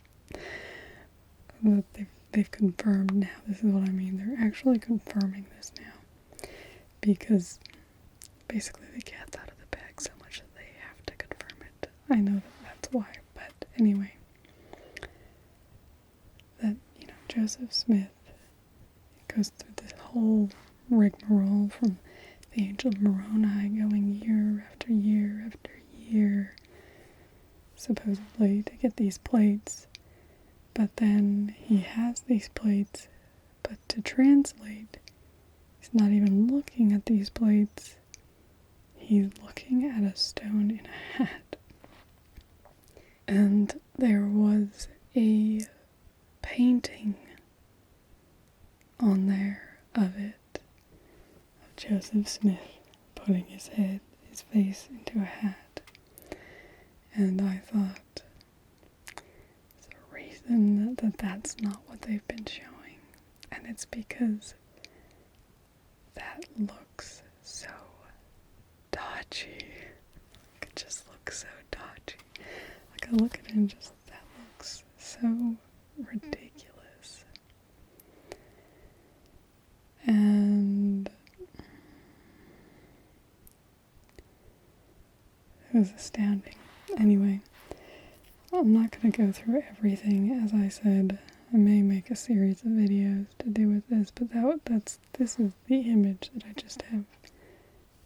that they've confirmed now. This is what I mean. They're actually confirming this now because basically the cat's out of the bag so much that they have to confirm it. I know that that's why, but anyway, that, Joseph Smith goes through this whole rigmarole from the Angel of Moroni going year after year after year, supposedly, to get these plates. But then he has these plates, but to translate, he's not even looking at these plates. He's looking at a stone in a hat. And there was a painting on there of it, of Joseph Smith putting his face into a hat. And I thought, there's a reason that that's not what they've been showing. And it's because that looks so dodgy. It just looks so dodgy. Like I look at it and just, that looks so ridiculous. And it was astounding. Anyway, I'm not going to go through everything. As I said, I may make a series of videos to do with this, but this is the image that I just have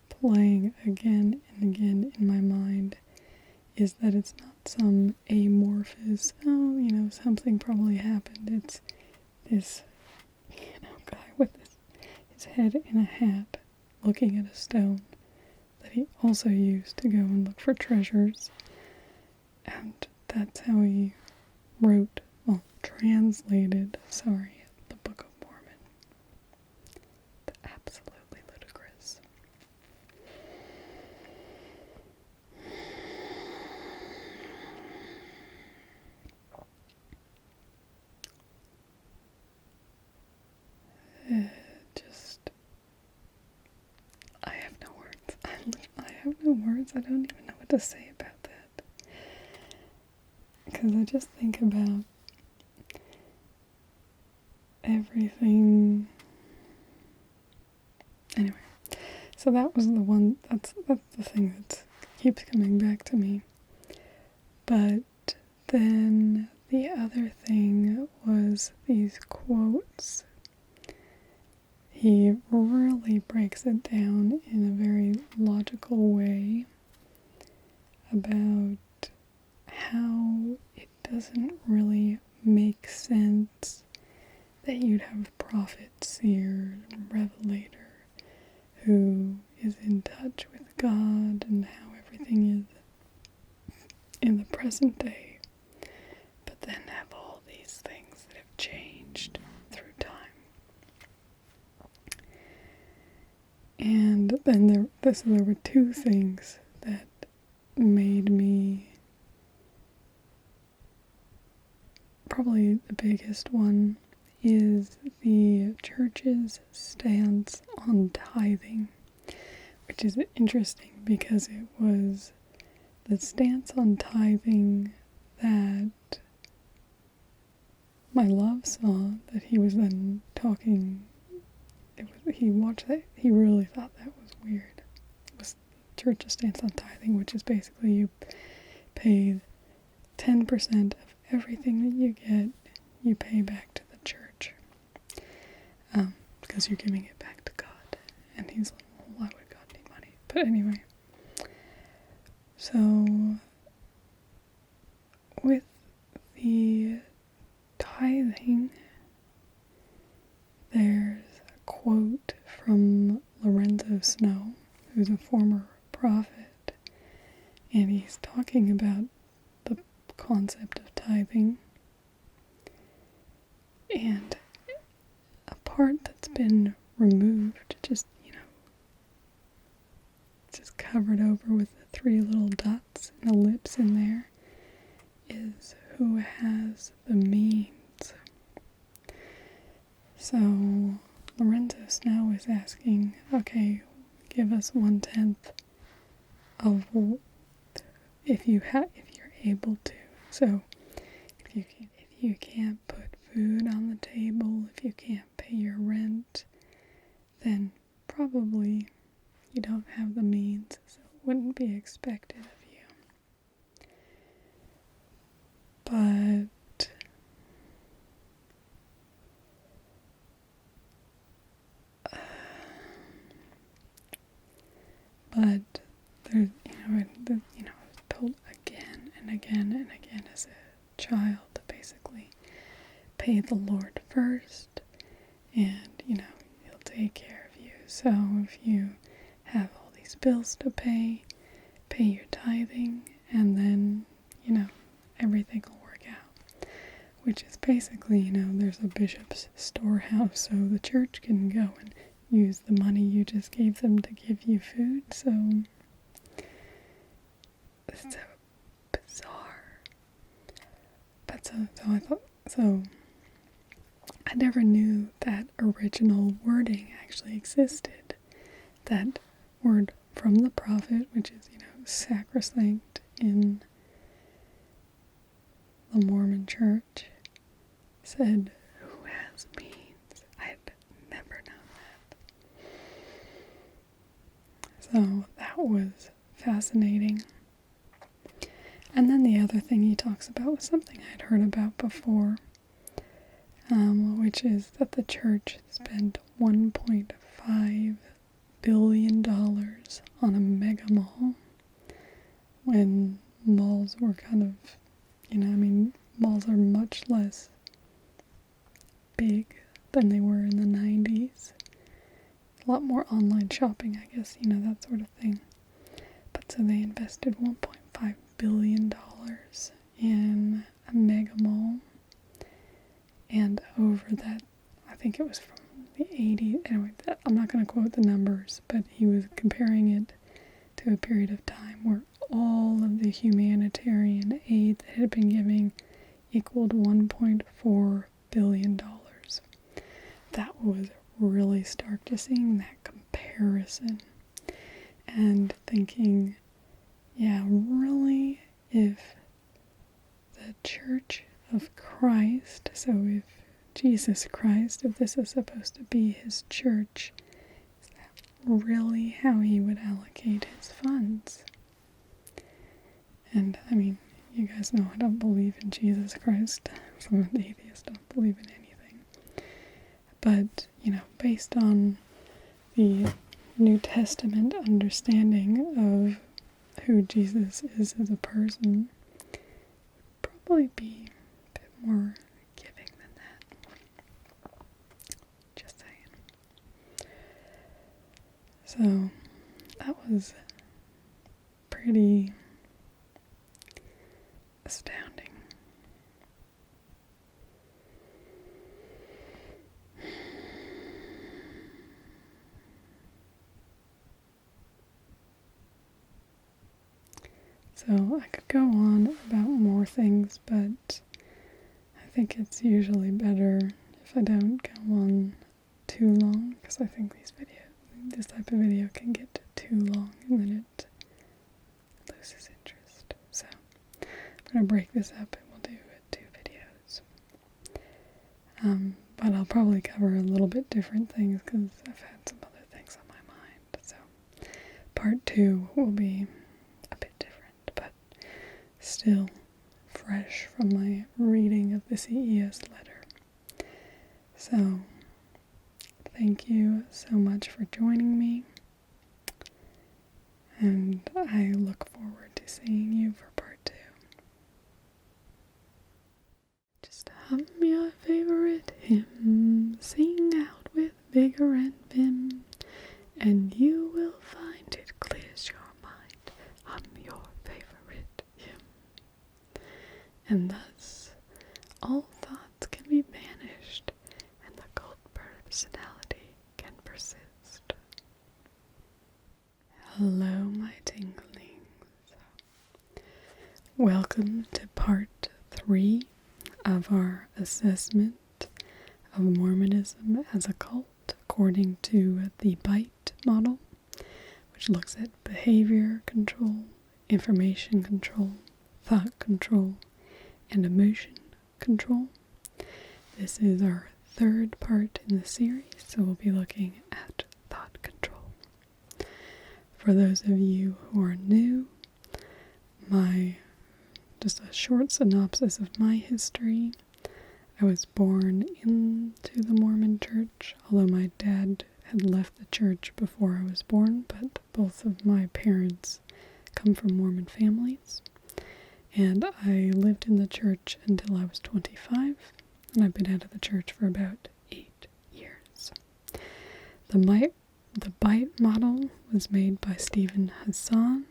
playing again and again in my mind, is that it's not some amorphous, something probably happened. It's this, guy with his head in a hat looking at a stone that he also used to go and look for treasures. And that's how he translated, the Book of Mormon. Absolutely ludicrous. I have no words. I have no words. I don't even know what to say about that. Because I just think about everything. Anyway, so that was the one, that's the thing that keeps coming back to me. But then the other thing was these quotes. He really breaks it down in a very logical way about how it doesn't really make sense that you'd have a prophet, seer, and revelator who is in touch with God and how everything is in the present day, but then have all these things that have changed through time. And then there were two things that made me, probably the biggest one is the church's stance on tithing, which is interesting because it was the stance on tithing that my love saw, that he was then talking. He watched that, he really thought that was weird. It was church's stance on tithing, which is basically you pay 10% of everything that you get, you pay back to the church. Because you're giving it back to God. And he's like, well, why would God need money? But anyway. So, with the tithing, there's a quote from Lorenzo Snow, who's a former prophet, and he's talking about the concept of tithing. and a part that's been removed, just covered over with the 3 little dots and ellipse in there, is who has the means. So Lorenzo's now is asking, okay, give us 1/10 of if you're able to. So if you can't put food on the table, if you can't pay your rent, then probably you don't have the means, so it wouldn't be expected of you. But there's, I was told again and again and again as a child to basically pay the Lord first, and He'll take care of you. So if you have all these bills to pay your tithing, and then everything will work out. Which is basically, there's a bishop's storehouse, so the church can go and use the money you just gave them to give you food. So it's so bizarre. But I never knew that original wording actually existed. That word from the prophet, which is, sacrosanct in the Mormon church, said, who has means. I'd never known that. So that was fascinating. And then the other thing he talks about was something I'd heard about before, which is that the church spent $1.5 billion on a mega mall, when malls were kind of, malls are much less big than they were in the 90s. A lot more online shopping, I guess, that sort of thing. But so they invested $1.5 billion in a mega mall. And over that, I think it was from the 80s, anyway, I'm not going to quote the numbers, but he was comparing it to a period of time where all of the humanitarian aid that had been given equaled $1.4 billion. That was really stark, just seeing that comparison and thinking, yeah, really, if the Church of Christ, so if Jesus Christ, if this is supposed to be his church, is that really how he would allocate his funds? And, you guys know I don't believe in Jesus Christ. Some of the atheists don't believe in anything. But, based on the New Testament understanding of who Jesus is as a person, would probably be a bit more giving than that. Just saying. So, that was pretty astounding. So I could go on about more things, but I think it's usually better if I don't go on too long, because I think this type of video can get too long and then it loses interest. So I'm going to break this up and we'll do 2 videos. But I'll probably cover a little bit different things because I've had some other things on my mind. So part 2 will be a bit different, but still fresh from my reading of the CES letter. So thank you so much for joining me, and I look forward to seeing you for part 2. Just hum your favorite hymn, sing out with vigor and vim, and you will find it clears your mind. Hum your favorite hymn. And thus all thoughts can be banished welcome to part 3 of our assessment of Mormonism as a cult according to the BITE model, which looks at behavior control, information control, thought control, and emotion control. This is our third part in the series, so we'll be looking at thought control. For those of you who are new, just a short synopsis of my history. I was born into the Mormon church, although my dad had left the church before I was born, but both of my parents come from Mormon families. And I lived in the church until I was 25, and I've been out of the church for about 8 years. The BITE model was made by Stephen Hassan,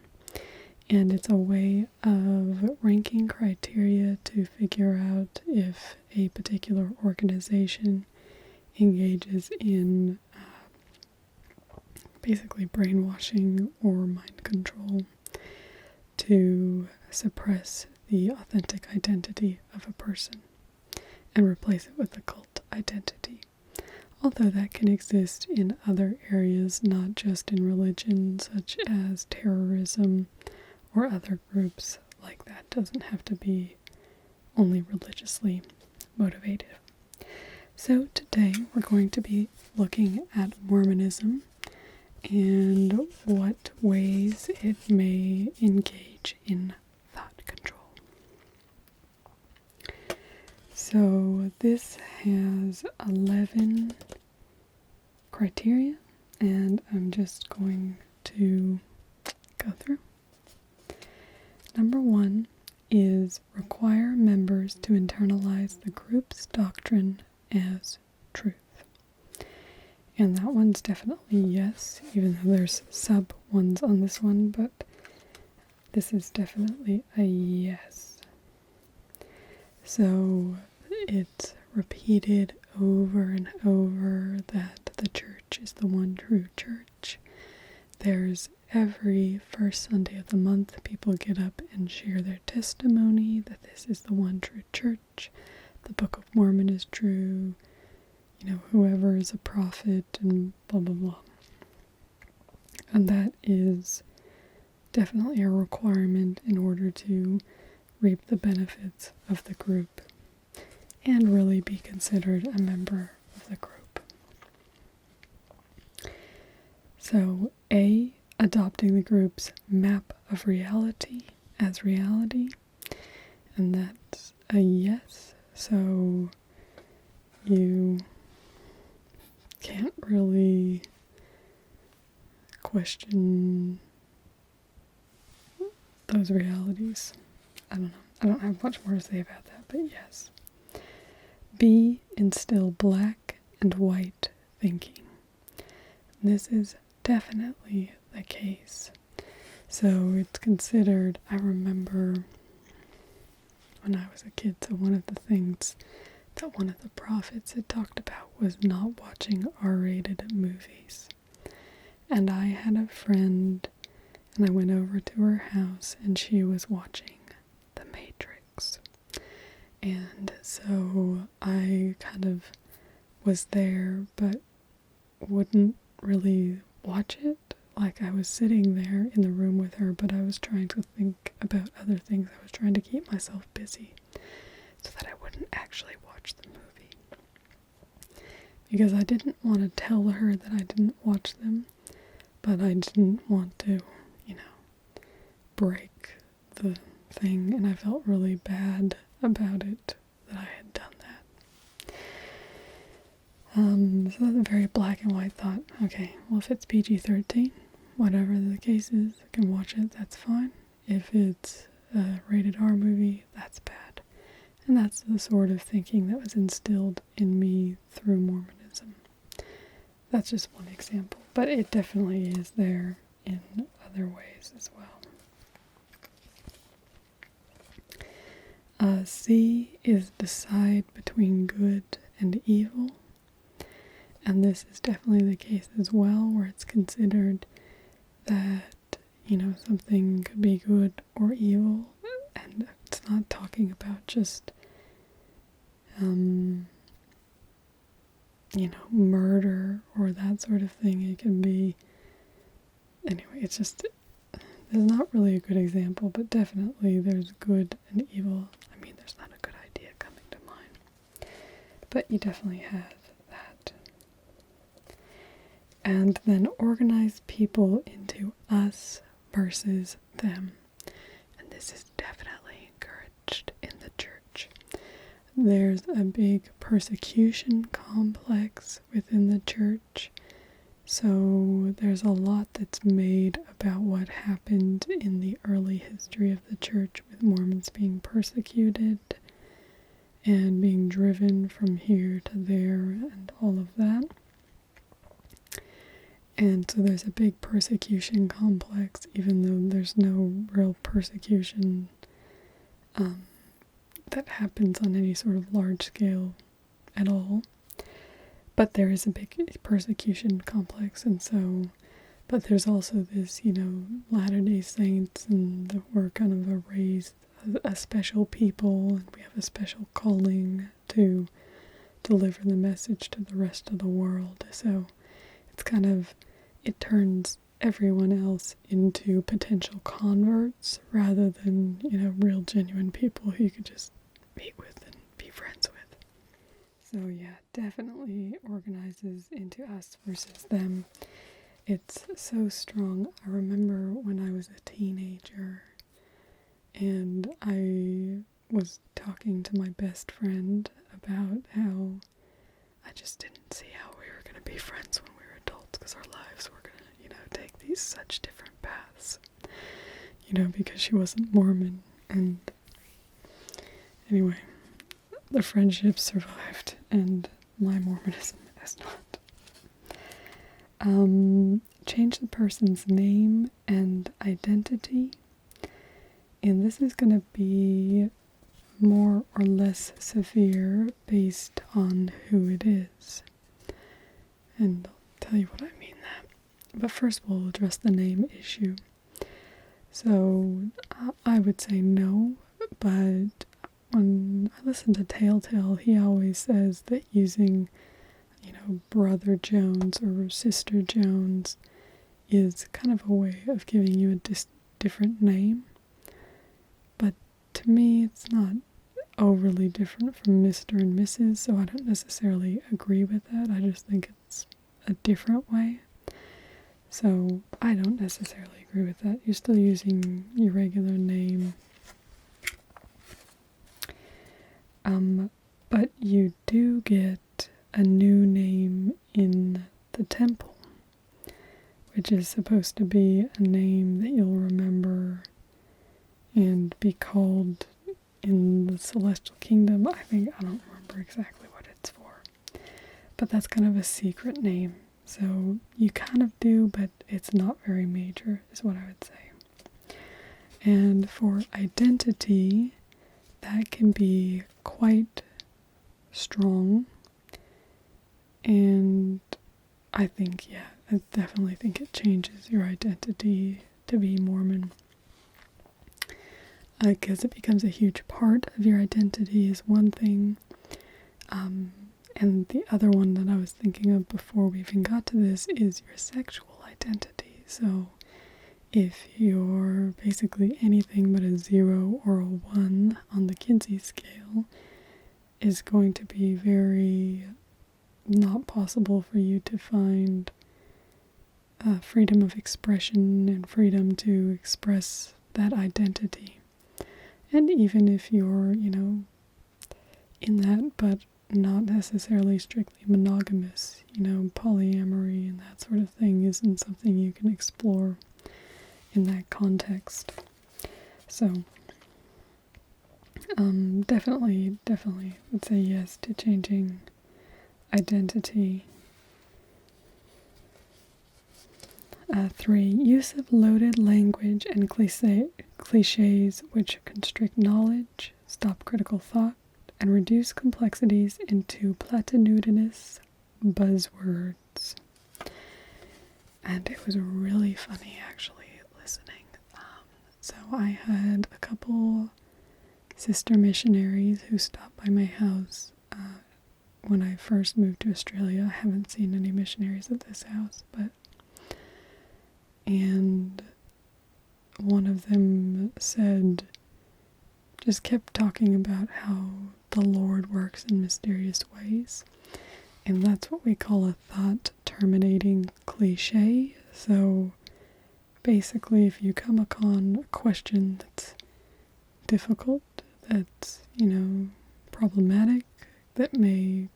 and it's a way of ranking criteria to figure out if a particular organization engages in basically brainwashing or mind control to suppress the authentic identity of a person and replace it with a cult identity. Although that can exist in other areas, not just in religion, such as terrorism or other groups like that. Doesn't have to be only religiously motivated. So today we're going to be looking at Mormonism and what ways it may engage in thought control. So this has 11 criteria, and I'm just going to go through. Number 1 is require members to internalize the group's doctrine as truth. And that one's definitely yes, even though there's sub ones on this one, but this is definitely a yes. So it's repeated over and over that the church is the one true church. There's every first Sunday of the month, people get up and share their testimony that this is the one true church. The Book of Mormon is true. Whoever is a prophet and blah, blah, blah. And that is definitely a requirement in order to reap the benefits of the group and really be considered a member of the group. So, A, adopting the group's map of reality as reality, and that's a yes. So you can't really question those realities. I don't know. I don't have much more to say about that, but yes. B, instill black and white thinking. This is definitely the case. So it's considered, I remember when I was a kid, so one of the things that one of the prophets had talked about was not watching R-rated movies. And I had a friend, and I went over to her house, and she was watching The Matrix. And so I kind of was there, but wouldn't really watch it. Like, I was sitting there in the room with her, but I was trying to think about other things. I was trying to keep myself busy so that I wouldn't actually watch the movie. Because I didn't want to tell her that I didn't watch them, but I didn't want to, break the thing, and I felt really bad about it that I had done that. So that's a very black and white thought. Okay, well, if it's PG-13, whatever the case is, I can watch it, that's fine. If it's a rated R movie, that's bad. And that's the sort of thinking that was instilled in me through Mormonism. That's just one example, but it definitely is there in other ways as well. C is decide between good and evil. And this is definitely the case as well, where it's considered that, something could be good or evil. and it's not talking about just, murder or that sort of thing. It can be, anyway, it's just, there's not really a good example, but definitely there's good and evil. I mean, there's not a good idea coming to mind, but you definitely have that. And then organize people into us versus them. And this is definitely encouraged in the church. There's a big persecution complex within the church. So there's a lot that's made about what happened in the early history of the church, with Mormons being persecuted and being driven from here to there and all of that. And so there's a big persecution complex, even though there's no real persecution that happens on any sort of large scale at all. But there is a big persecution complex, and so, but there's also this, Latter-day Saints, and we're kind of a special people, and we have a special calling to deliver the message to the rest of the world. So it's kind of, it turns everyone else into potential converts rather than, real genuine people who you could just meet with and be friends with. So yeah, definitely organizes into us versus them. It's so strong. I remember when I was a teenager and I was talking to my best friend about how I just didn't see how we were going to be friends when we were adults, because our lives were going to, take these such different paths, because she wasn't Mormon. And anyway, the friendship survived, and my Mormonism has not. Change the person's name and identity. And this is going to be more or less severe based on who it is. And I'll tell you what I mean that. But first we'll address the name issue. So I would say no, but when I listen to Telltale, he always says that using, Brother Jones or Sister Jones is kind of a way of giving you a different name. But to me, it's not overly different from Mr. and Mrs., so I don't necessarily agree with that. I just think it's a different way. So I don't necessarily agree with that. You're still using your regular name. But you do get a new name in the temple, which is supposed to be a name that you'll remember and be called in the celestial kingdom. I don't remember exactly what it's for, but that's kind of a secret name. So you kind of do, but it's not very major, is what I would say. And for identity, that can be quite strong. And I definitely think it changes your identity to be Mormon. Because it becomes a huge part of your identity is one thing. And the other one that I was thinking of before we even got to this is your sexual identity. So if you're basically anything but a 0 or a 1 on the Kinsey scale, is going to be very not possible for you to find freedom of expression and freedom to express that identity. And even if you're, in that, but not necessarily strictly monogamous, polyamory and that sort of thing isn't something you can explore in that context. So, definitely would say yes to changing identity. 3, use of loaded language and cliches which constrict knowledge, stop critical thought, and reduce complexities into platitudinous buzzwords. And it was really funny, actually, listening. So I had a couple sister missionaries who stopped by my house when I first moved to Australia. I haven't seen any missionaries at this house, and one of them just kept talking about how the Lord works in mysterious ways. And that's what we call a thought-terminating cliche. So basically, if you come upon a question that's difficult, that's, problematic, that may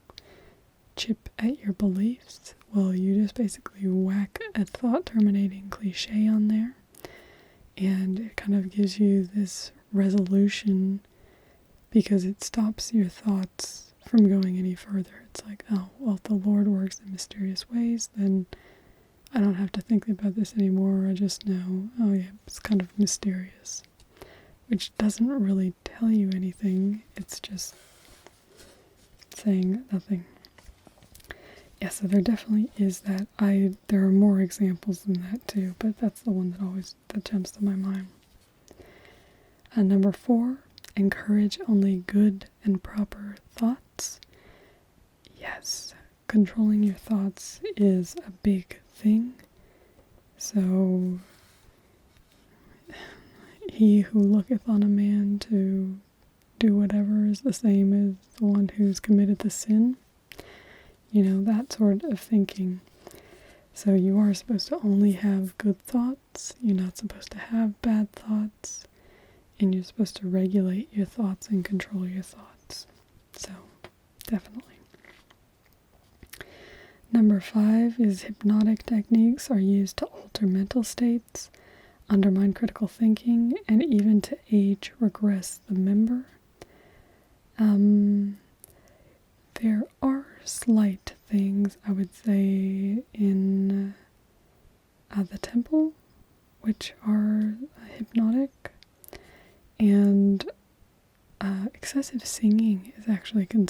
chip at your beliefs, well, you just basically whack a thought-terminating cliche on there, and it kind of gives you this resolution because it stops your thoughts from going any further. It's like, oh, well, if the Lord works in mysterious ways, then I don't have to think about this anymore. I just know, oh yeah, it's kind of mysterious. Which doesn't really tell you anything. It's just saying nothing. Yeah, so there definitely is that. There are more examples than that too, but that's the one that jumps to my mind. Number 4, encourage only good and proper thoughts. Yes, controlling your thoughts is a big thing. So, he who looketh on a man to do whatever is the same as the one who's committed the sin. That sort of thinking. So you are supposed to only have good thoughts. You're not supposed to have bad thoughts. And you're supposed to regulate your thoughts and control your thoughts. So, definitely. Number 5 is hypnotic techniques are used to alter mental states, undermine critical thinking, and even to age regress the member. There are slight things, I would say, in the temple, which are hypnotic, and excessive singing is actually can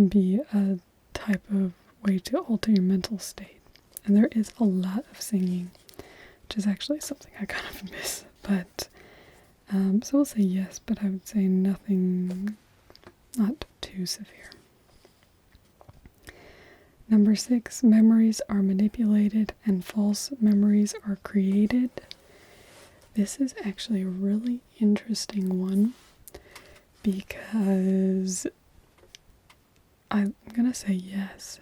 be a type of way to alter your mental state. And there is a lot of singing, which is actually something I kind of miss. But, so we'll say yes, but I would say nothing, not too severe. Number 6, memories are manipulated and false memories are created. This is actually a really interesting one because I'm going to say yes.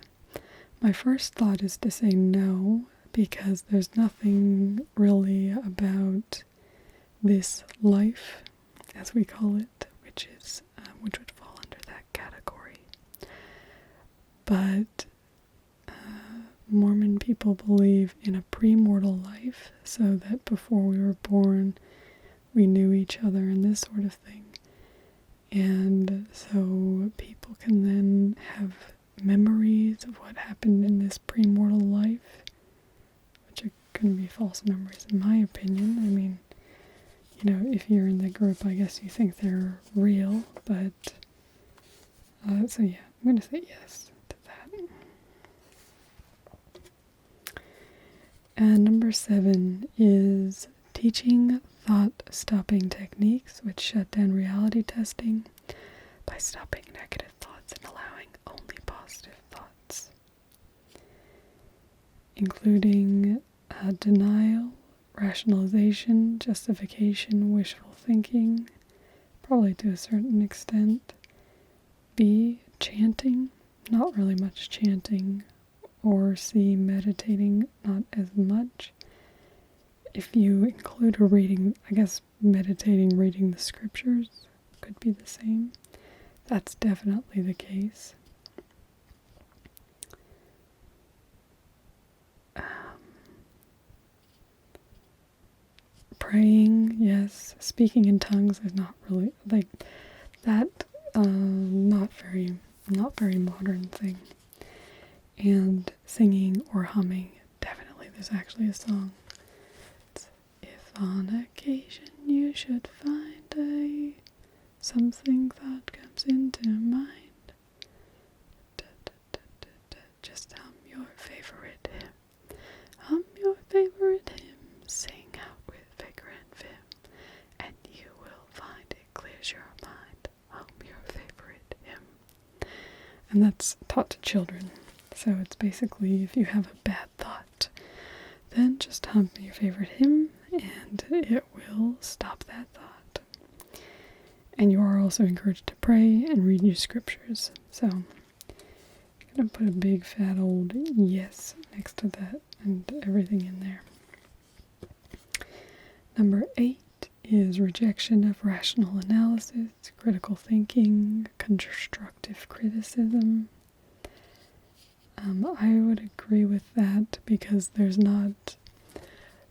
My first thought is to say no because there's nothing really about this life, as we call it, which would fall under that category. But Mormon people believe in a premortal life, so that before we were born, we knew each other and this sort of thing. And so people can then have memories of what happened in this premortal life, which are going to be false memories in my opinion. I mean, if you're in the group, I guess you think they're real, but, so yeah, I'm going to say yes to that. And number 7 is teaching thought-stopping techniques, which shut down reality testing by stopping negative thoughts and allowing only positive thoughts, including denial, rationalization, justification, wishful thinking, probably to a certain extent. B, chanting, not really much chanting, or C, meditating, not as much. If you include a reading, I guess meditating, reading the scriptures could be the same. That's definitely the case. Praying, yes. Speaking in tongues is not really like that. Not very modern thing. And singing or humming, definitely. There's actually a song. It's, if on occasion you should find something that comes into mind, just hum your favorite hymn. Hum your favorite hymn. Sing out with vigor and vim, and you will find it clear. and that's taught to children. So it's basically, if you have a bad thought, then just hum your favorite hymn and it will stop that thought. And you are also encouraged to pray and read your scriptures. So I'm going to put a big fat old yes next to that and everything in there. Number 8 is rejection of rational analysis, critical thinking, constructive criticism. I would agree with that because there's not.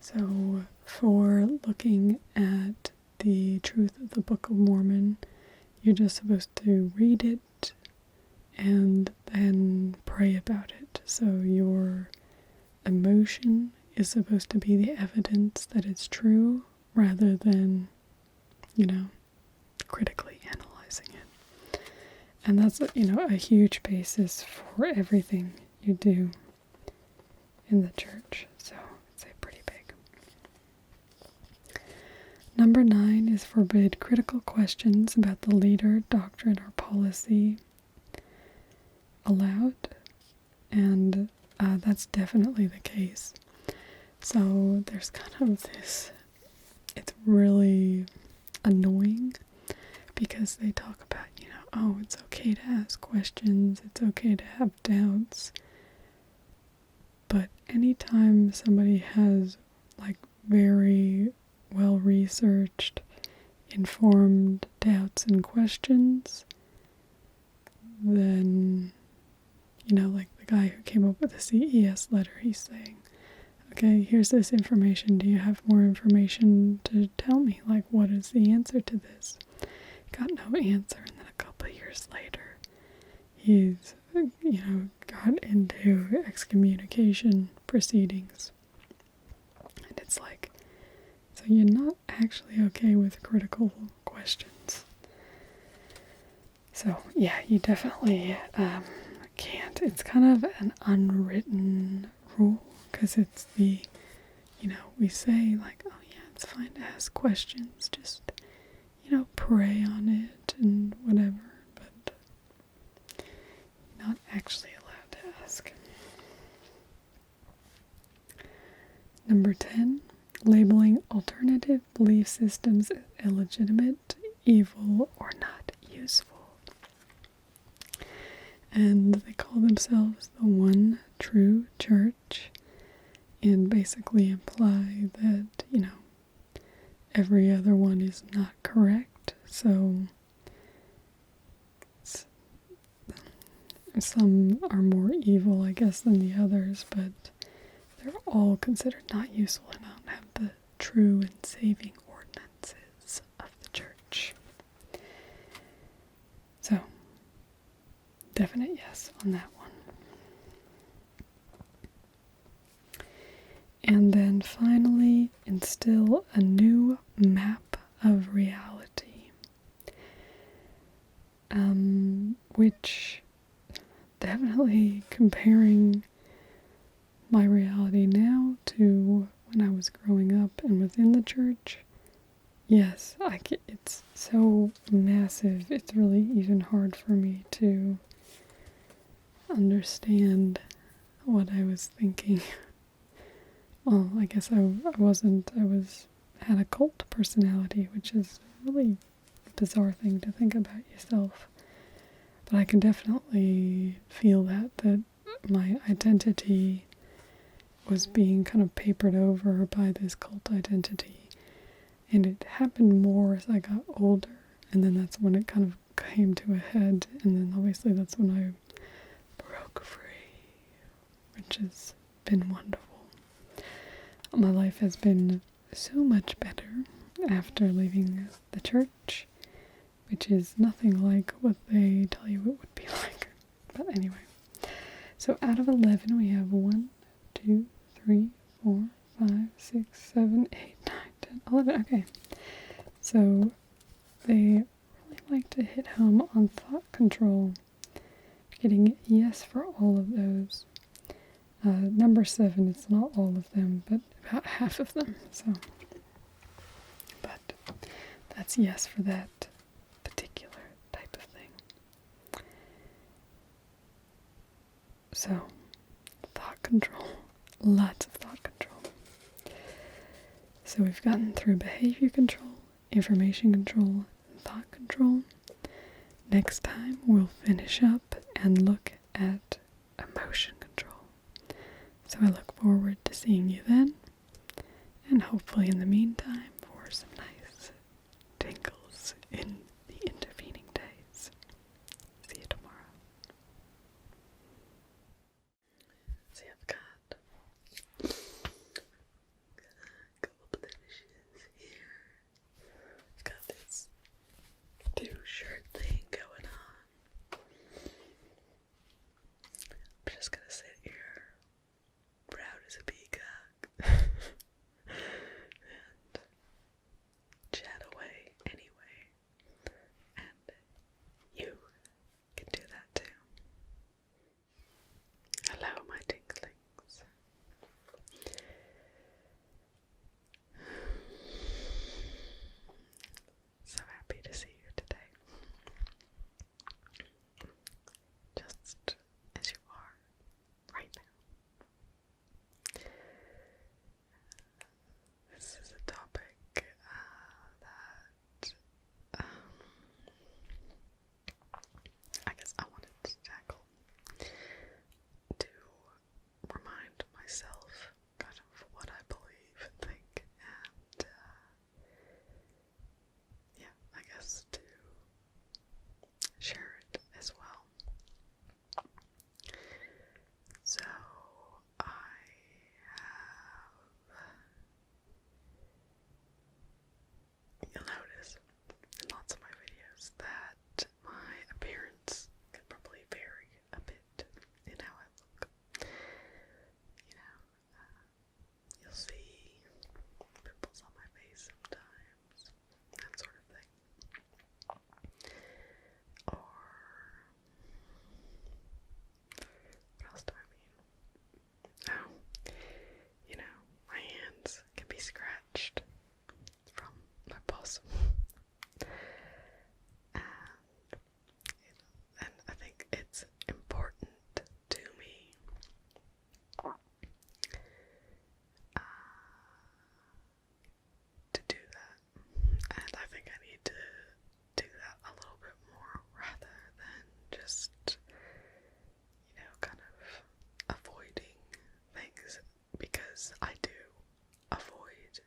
So for looking at the truth of the Book of Mormon, you're just supposed to read it and then pray about it. So your emotion is supposed to be the evidence that it's true rather than, critically analyzing it. And that's, a huge basis for everything you do in the church. So it's pretty big. Number 9 is forbid critical questions about the leader, doctrine, or policy allowed. And that's definitely the case. So there's kind of this, it's really annoying because they talk about, it's okay to ask questions, it's okay to have doubts. But anytime somebody has very well-researched, informed doubts and questions, then, like the guy who came up with the CES letter, he's saying, okay, here's this information. Do you have more information to tell me? What is the answer to this? Got no answer, and then a couple of years later, he's, got into excommunication proceedings. And it's so you're not actually okay with critical questions. So, yeah, you definitely can't. It's kind of an unwritten rule. Because it's we say oh yeah, it's fine to ask questions, just, pray on it and whatever, but you're not actually allowed to ask. Number 10, labeling alternative belief systems as illegitimate, evil, or not useful. And they call themselves the One True Church. And basically imply that, every other one is not correct. So some are more evil, I guess, than the others, but they're all considered not useful and don't have the true and saving ordinances of the church. So, definite yes on that one. And then finally, instill a new map of reality, which definitely comparing my reality now to when I was growing up and within the church, yes, it's so massive, it's really even hard for me to understand what I was thinking. Well, I guess I had a cult personality, which is a really bizarre thing to think about yourself. But I can definitely feel that my identity was being kind of papered over by this cult identity. And it happened more as I got older, and then that's when it kind of came to a head, and then obviously that's when I broke free, which has been wonderful. My life has been so much better after leaving the church, which is nothing like what they tell you it would be like. But anyway, so out of 11 we have 1, 2, 3, 4, 5, 6, 7, 8, 9, 10, 11. Okay, so they really like to hit home on thought control, getting yes for all of those. Number 7, it's not all of them, but about half of them. So, but that's yes for that particular type of thing. So, thought control. Lots of thought control. So we've gotten through behavior control, information control, and thought control. Next time we'll finish up and look at emotion control. So I look forward to seeing you then, and hopefully in the meantime for some nice tingles in the intervening days. See you tomorrow. See, I've got a couple blemishes here. I've got this two-shirt thing going on. I'm just gonna sit here, proud as a peacock, and chat away anyway. And you can do that too. Hello, my tinklings. So happy to see you today. Just as you are right now. This is a topic that I guess I wanted to tackle to remind myself kind of what I believe and think, and yeah, I guess to share it as well. So I have, you'll notice in lots of my videos that my appearance can probably vary a bit in how I look. You know, you'll see pimples on my face sometimes, that sort of thing. Or, what else do I mean? Oh, you know, my hands can be scratched from my possum. And I think it's important to me to do that. And I think I need to do that a little bit more rather than just, you know, kind of avoiding things, because I do avoid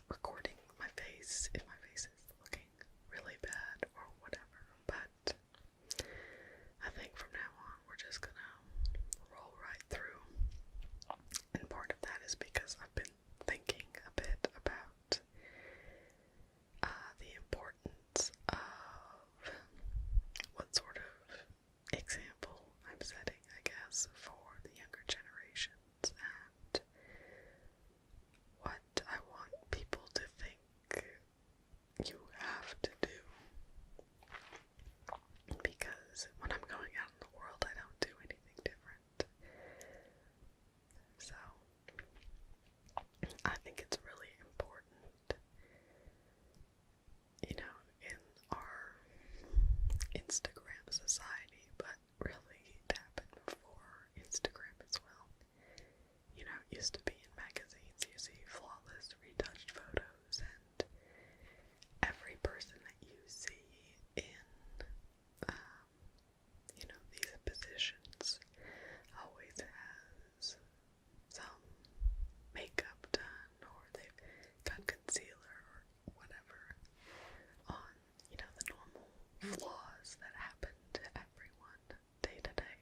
recording my face if my face is looking really bad or whatever. But I think from now on we're just gonna roll right through. And part of that is because I've been thinking a bit about the importance of what sort of example I'm setting, I guess, for the younger generations, and what I want people to think you have to do. Because when I'm going out in the world, I don't do anything different. So I think it's really important, you know, in our Instagram society, but really it happened before Instagram as well. You know, it used to be in magazines, you see flawless, retouched photos, and every person that you see in, you know, these positions always has some makeup done, or they've got concealer or whatever on, you know, the normal flaws that happen to everyone day to day.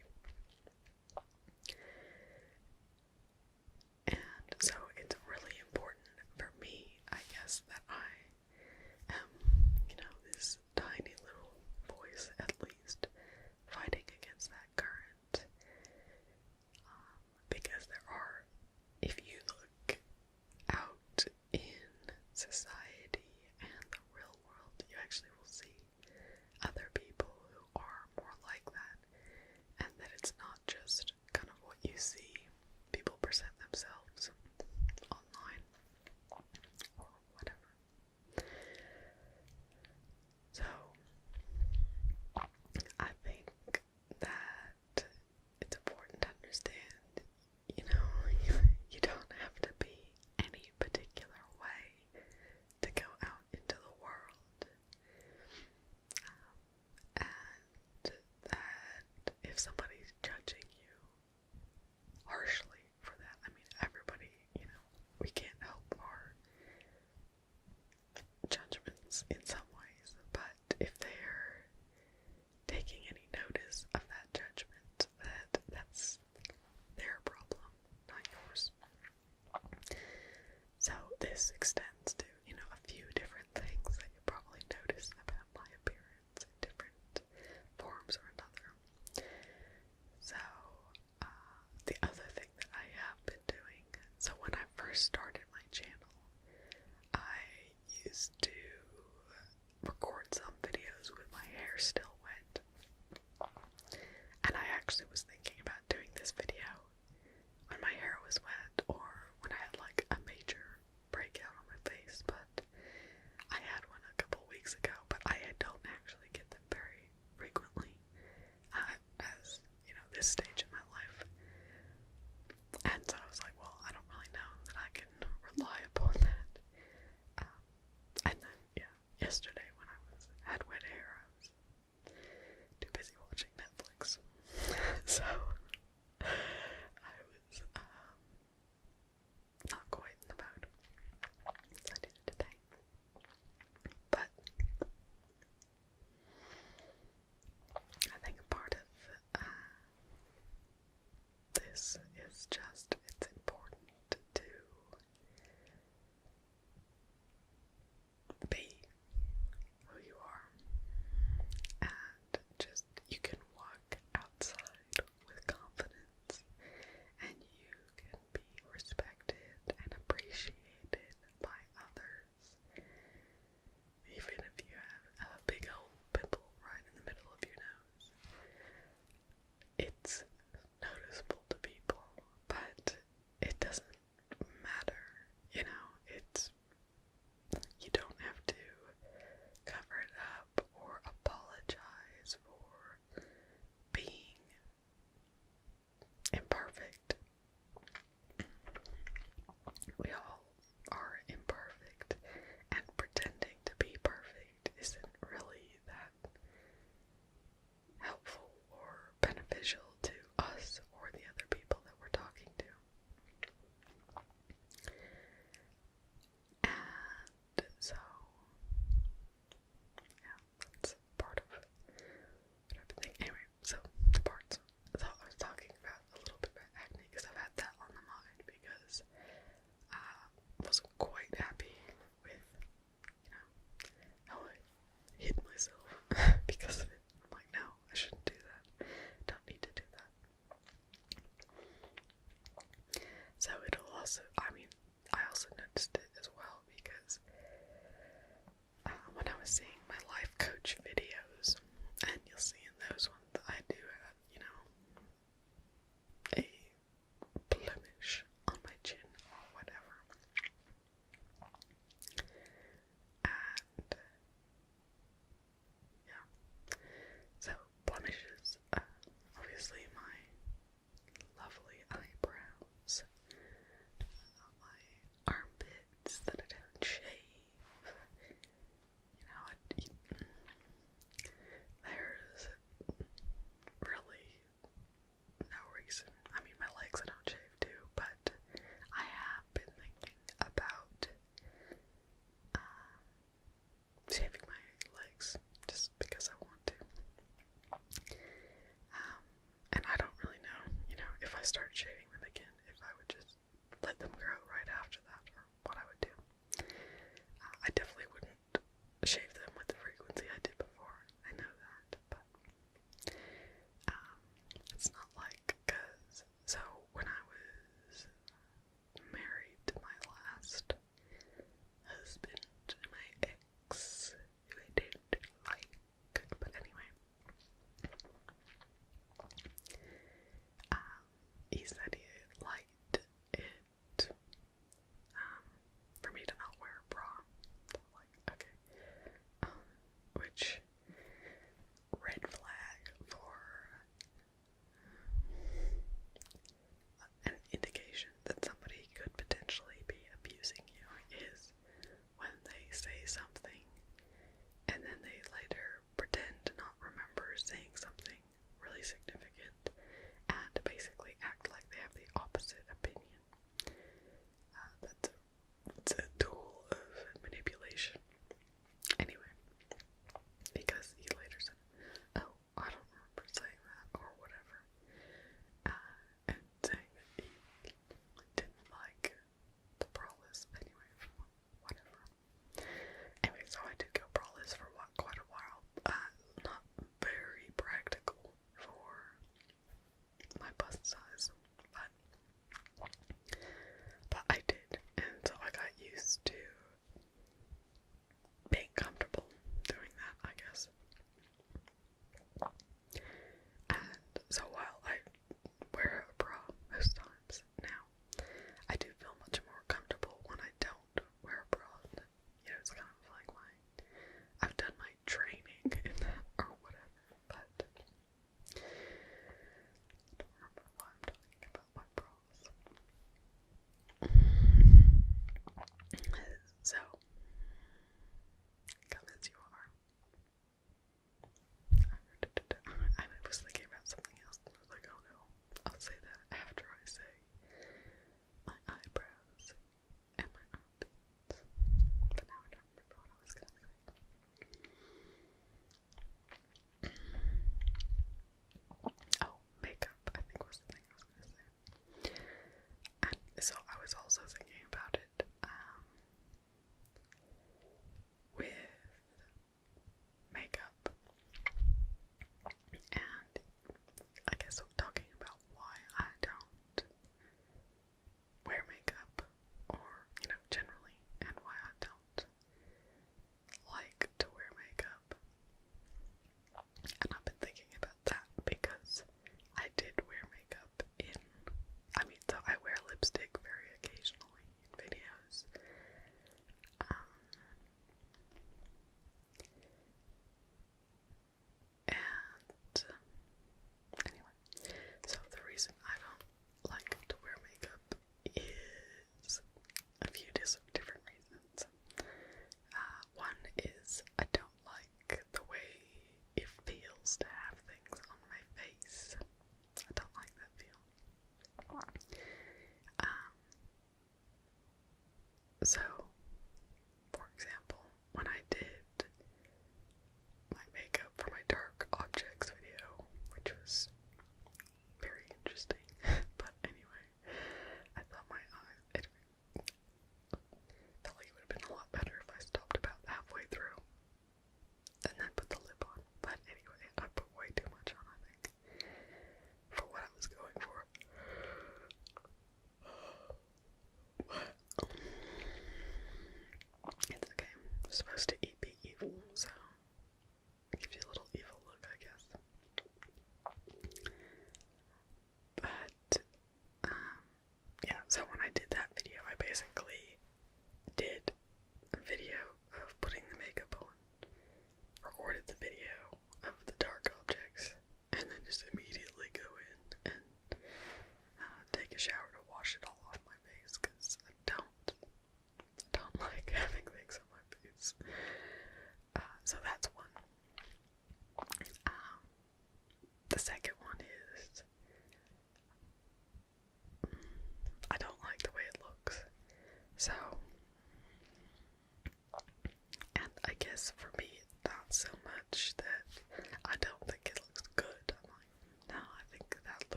And if somebody's judging you harshly for that, I mean, everybody, we can't help our judgments in some ways, but if they're taking any notice of that judgment, that's their problem, not yours. So this extends to, a few different things that you probably notice about my appearance in different forms or another. So, the other thing that I have been doing, so when I first started my channel, I used to record some videos with my hair still wet. And I actually was thinking about doing this video when my hair was wet or when I had like a major breakout on my face, but I had one a couple weeks ago, but I don't actually get them very frequently as, this stage in my life. And so I was like, well, I don't really know that I can rely upon that. And then, yesterday when I had wet hair, I was too busy watching Netflix. So I was not quite in the mood. So I did it today. But I think a part of this is just, it's important to be who you are, and just, you can walk outside with confidence, and you can be respected and appreciated by others, even if you have a big old pimple right in the middle of your nose. It's noticeable to people, but it doesn't matter, it's, you don't have to cover it up or apologize for being imperfect. We all are imperfect, and pretending to be perfect isn't really that helpful or beneficial to us or the other people that we're talking to. And so, that's part of what I've been thinking. Anyway, so the parts. So I was talking about a little bit about acne because I've had that on the mind because I wasn't quite happy with, how I hid myself because of it. I'm like, no, I shouldn't do that. Don't need to do that. So it'll also, I also noticed it as well because when I was seeing my life coach videos, and you'll see in those ones that I do have, a blemish on my chin or whatever. And so blemishes, obviously my lovely eyebrows, my armpits that I don't shave, there's really no reason. My legs I don't shave too, but I have been thinking about shaving my legs just because I want to. And I don't really know, if I start shaving them again, if I would just let them grow right after that, or what I would do. I definitely wouldn't shave them with the frequency I did before. I know that, but it's not like, so when I was married to my last husband, my ex, who I didn't like, but anyway, he said he liked it, for me to not wear a bra. So okay, which, red flag for an indication that somebody could potentially be abusing you is when they say something and then they later pretend to not remember saying something really significant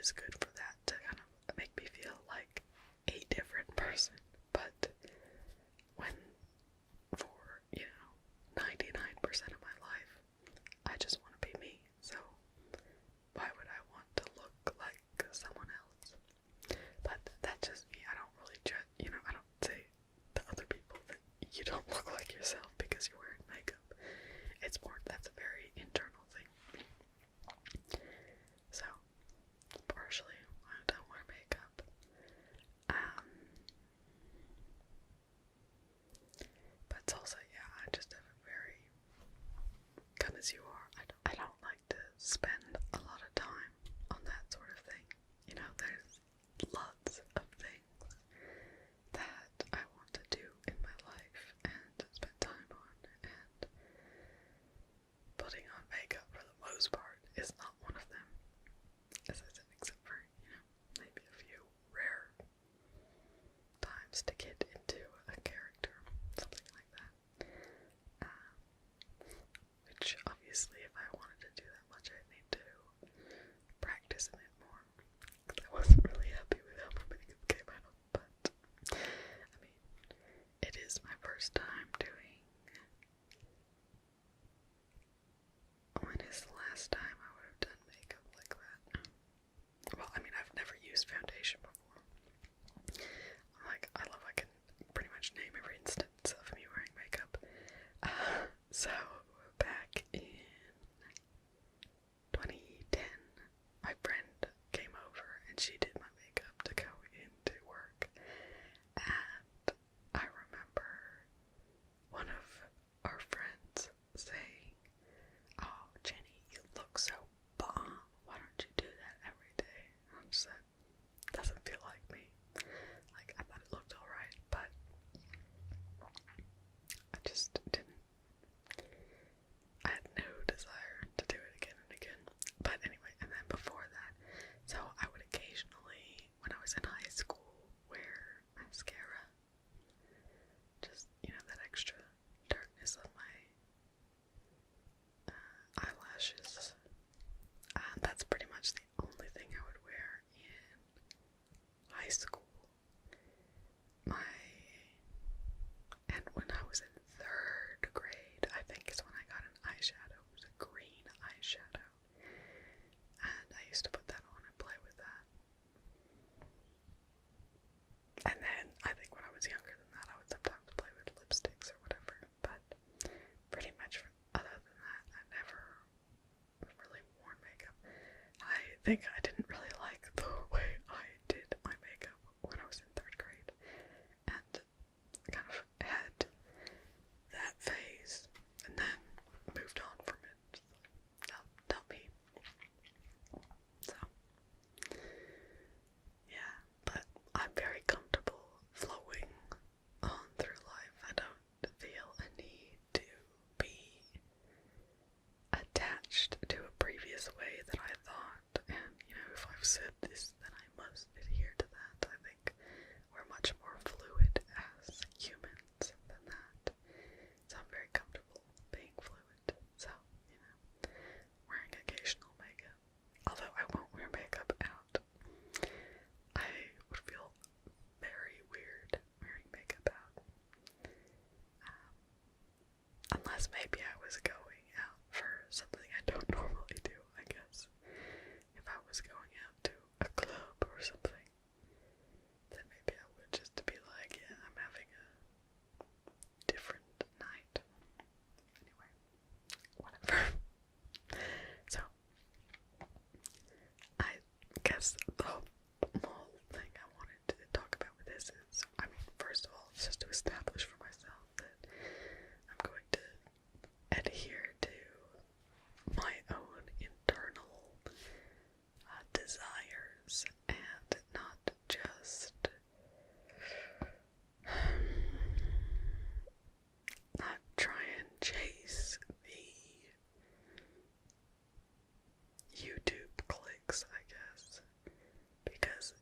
is good for that, to kind of make me feel like a different person. But when, for, 99% of my life, I just want to be me, so why would I want to look like someone else? But that's just me. I don't really judge, I don't say to other people that you don't look like yourself because you're wearing makeup. It's more, that's a very internal thing. So, partially, I don't wear makeup. But it's also, I just have a very, come as you are. I don't like to spend a lot of time on that sort of thing. There's lots of things that I want to do in my life and spend time on, and putting on makeup for the most part is not one of them, as I said, except for, maybe a few rare times to get into a character, something like that. Which obviously, if I wanted to do that much, I'd need to practice in it more, because I wasn't really happy with how my makeup came out. But I mean, it is my first time doing. When is the last time I would have done makeup like that? Well, I mean, I've never used foundation before. I love, I can pretty much name every instance of me wearing makeup. So, back in 2010, my friend came over and she did my makeup to go into work. And I remember one of our friends saying, "Oh, Jenny, you look so bomb. Why don't you do that every day?" And I just said, "Doesn't feel like me." I thought it looked alright, but I just didn't. I had no desire to do it again and again. But anyway, and then before that, so I would occasionally, when I was in high school, wear mascara. Just, that extra darkness on my eyelashes. And that's pretty much the only thing I would wear in high school. And when I was in 3rd grade, I think is when I got an eyeshadow. It was a green eyeshadow. And I used to put that on and play with that. And then, I think when I was younger than that, I would sometimes play with lipsticks or whatever. But pretty much other than that, I never really worn makeup. I think I didn't really like the way I did my makeup when I was in 3rd grade. And kind of had that phase and then moved on from it. Not me. So, yeah, but I'm very comfortable flowing on through life. I don't feel a need to be attached to a previous way that I thought, and if I've said this, then I must adhere to that. I think we're much more fluid as humans than that, so I'm very comfortable being fluid. So, wearing occasional makeup, although I won't wear makeup out. I would feel very weird wearing makeup out. Unless maybe I was going out for something I don't normally do, I guess. If I was going out to a club or something, then maybe I would, just to be like, yeah, I'm having a different night. Anyway, whatever. So, I guess the whole thing I wanted to talk about with this is, first of all, it's just to establish for myself that I'm going to adhere to my own internal desires and not just not try and chase the YouTube clicks, I guess, because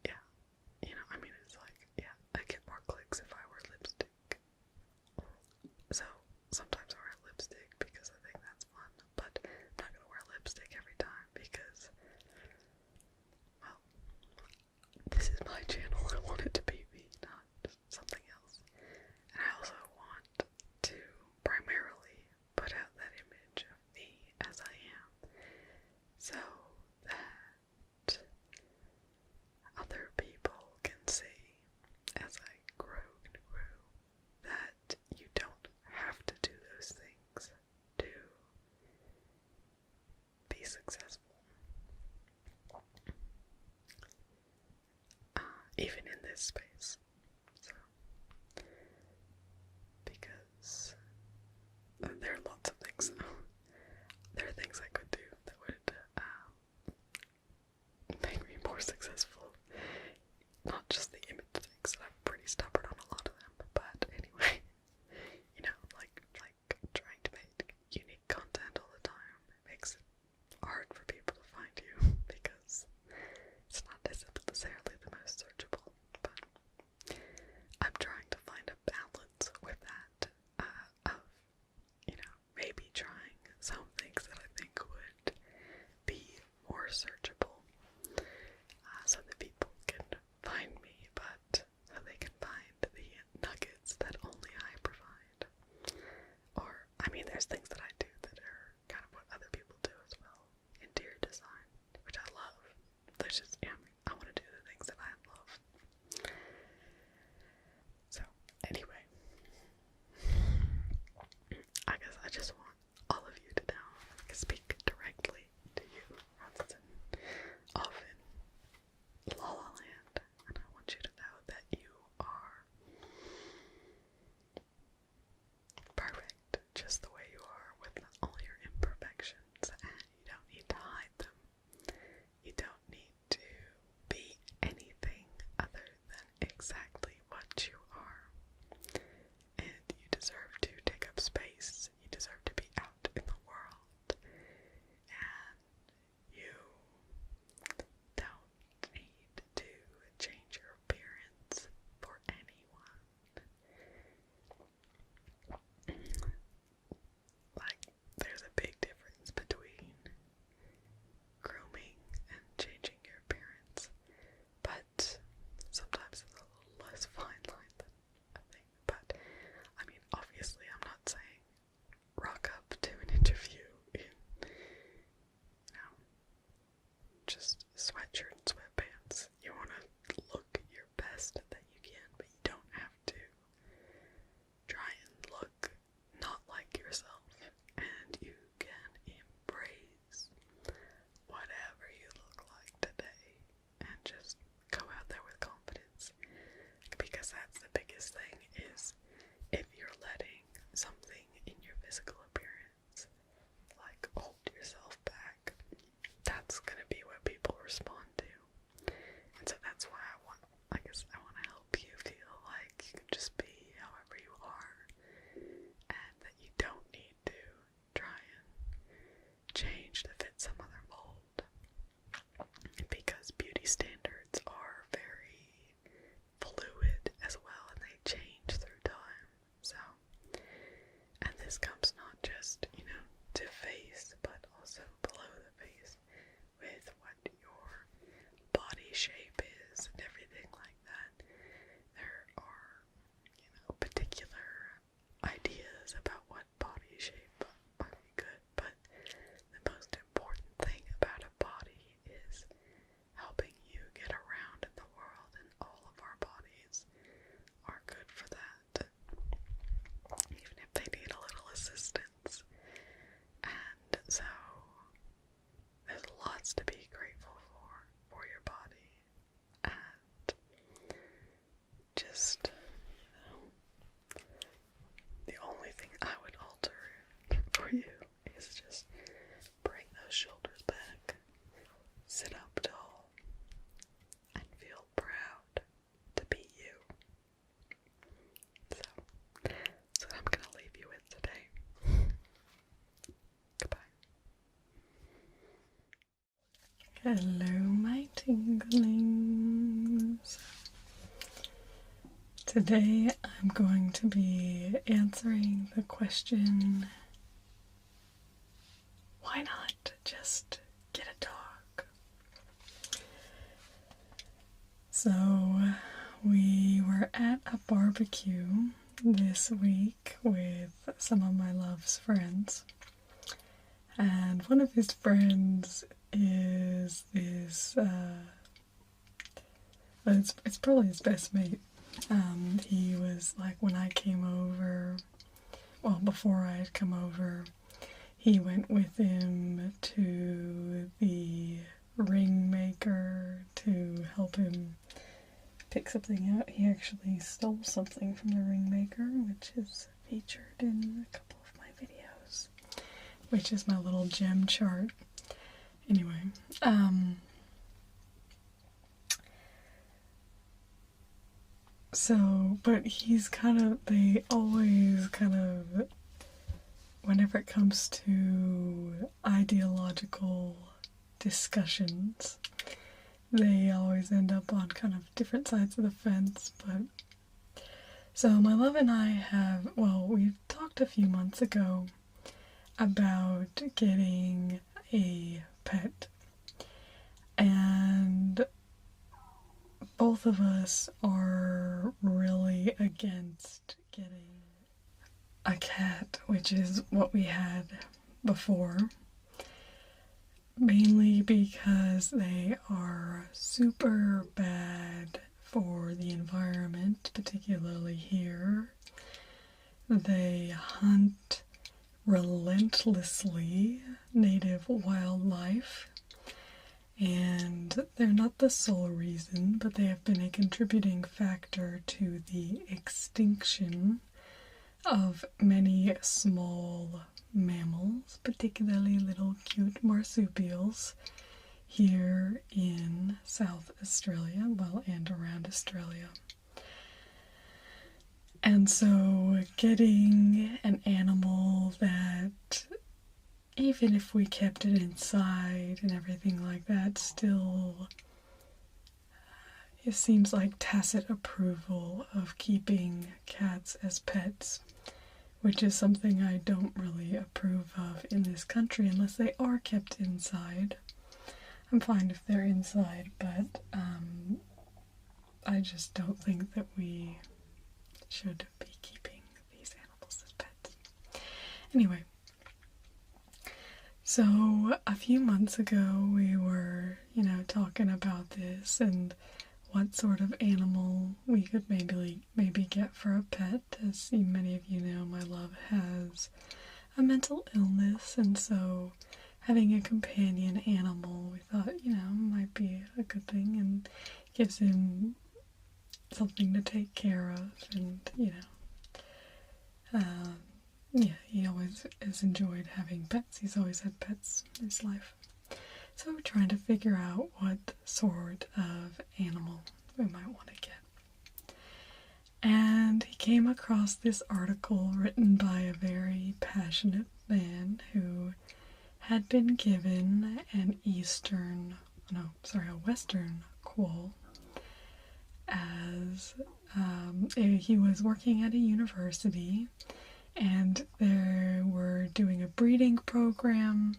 it's like, I get more clicks if I wear lipstick space. So, because there are lots of things. There are things I could do that would make me more successful. Not just the image things. I'm pretty stubborn on a lot of them. But anyway, like trying to make unique content all the time makes it hard for people to find you because it's not necessarily the most searchable. But I'm trying to find a balance with that of, maybe trying some things that I think would be more searchable so that people can find me, but so they can find the nuggets that only I provide. Or, there's things that I do that are kind of what other people do as well. Interior design, which I love. There's just, I want to do the things that I love. So, anyway. I guess I just want all of you to know, speak directly to you rather than off in La La Land. And I want you to know that you are perfect just the way you are with all your imperfections, and you don't need to hide them. You don't need to be anything other than exactly what you are. And you deserve to take up space. You deserve to be out in the world. And you don't need to change your appearance for anyone. Like, there's a big difference between grooming and changing your appearance, but sometimes it's a little less fine line than I think. But, obviously I'm not saying rock up to an interview in, just sweatshirt and sweatpants. You want to look your best that you can, but you don't have to try and look not like yourself, and you can embrace whatever you look like today and just go out there with confidence, because that's the biggest thing. Is if you're letting something in your physical appearance like hold yourself back, that's gonna be what people respond to. And so that's why I want to help you feel like you can just be however you are, and that you don't need to try and change to fit some other mold, because beauty standards are very fluid as well, and they change through time. So, and this comes not just, to face, but also below the face, with what your body shape is and everything like that. There are, particular ideas about what body shape might be good, but the most important thing about a body is helping you get around in the world, and all of our bodies are good for that, even if they need a little assistance. And so there's lots to be grateful for your body, and just, the only thing I would alter for you is just bring those shoulders back, sit up tall, and feel proud to be you. So, that's what I'm going to leave you with today. Goodbye. Hello, my tinglings. Today I'm going to be answering the question, why not just get a dog? So we were at a barbecue this week with some of my love's friends, and one of his friends is this, it's probably his best mate. He was like, when I came over, well, before I had come over, he went with him to the ring maker to help him pick something out. He actually stole something from the ring maker, which is featured in a couple of my videos, which is my little gem chart. Anyway, so, but he's they always whenever it comes to ideological discussions, they always end up on kind of different sides of the fence. But so my love and I we talked a few months ago about getting a pet, and both of us are really against getting a cat, which is what we had before, mainly because they are super bad for the environment, particularly here. They hunt relentlessly native wildlife, and they're not the sole reason, but they have been a contributing factor to the extinction of many small mammals, particularly little cute marsupials here in South Australia, and around Australia. And so getting an animal that, even if we kept it inside and everything like that, still it seems like tacit approval of keeping cats as pets, which is something I don't really approve of in this country unless they are kept inside. I'm fine if they're inside, but I just don't think that we should be keeping these animals as pets. Anyway, so a few months ago we were, talking about this and what sort of animal we could maybe get for a pet. As many of you know, my love has a mental illness, and so having a companion animal, we thought, might be a good thing, and gives him something to take care of, and, he always has enjoyed having pets. He's always had pets in his life. So we're trying to figure out what sort of animal we might want to get. And he came across this article written by a very passionate man who had been given a Western quoll as he was working at a university, and they were doing a breeding program,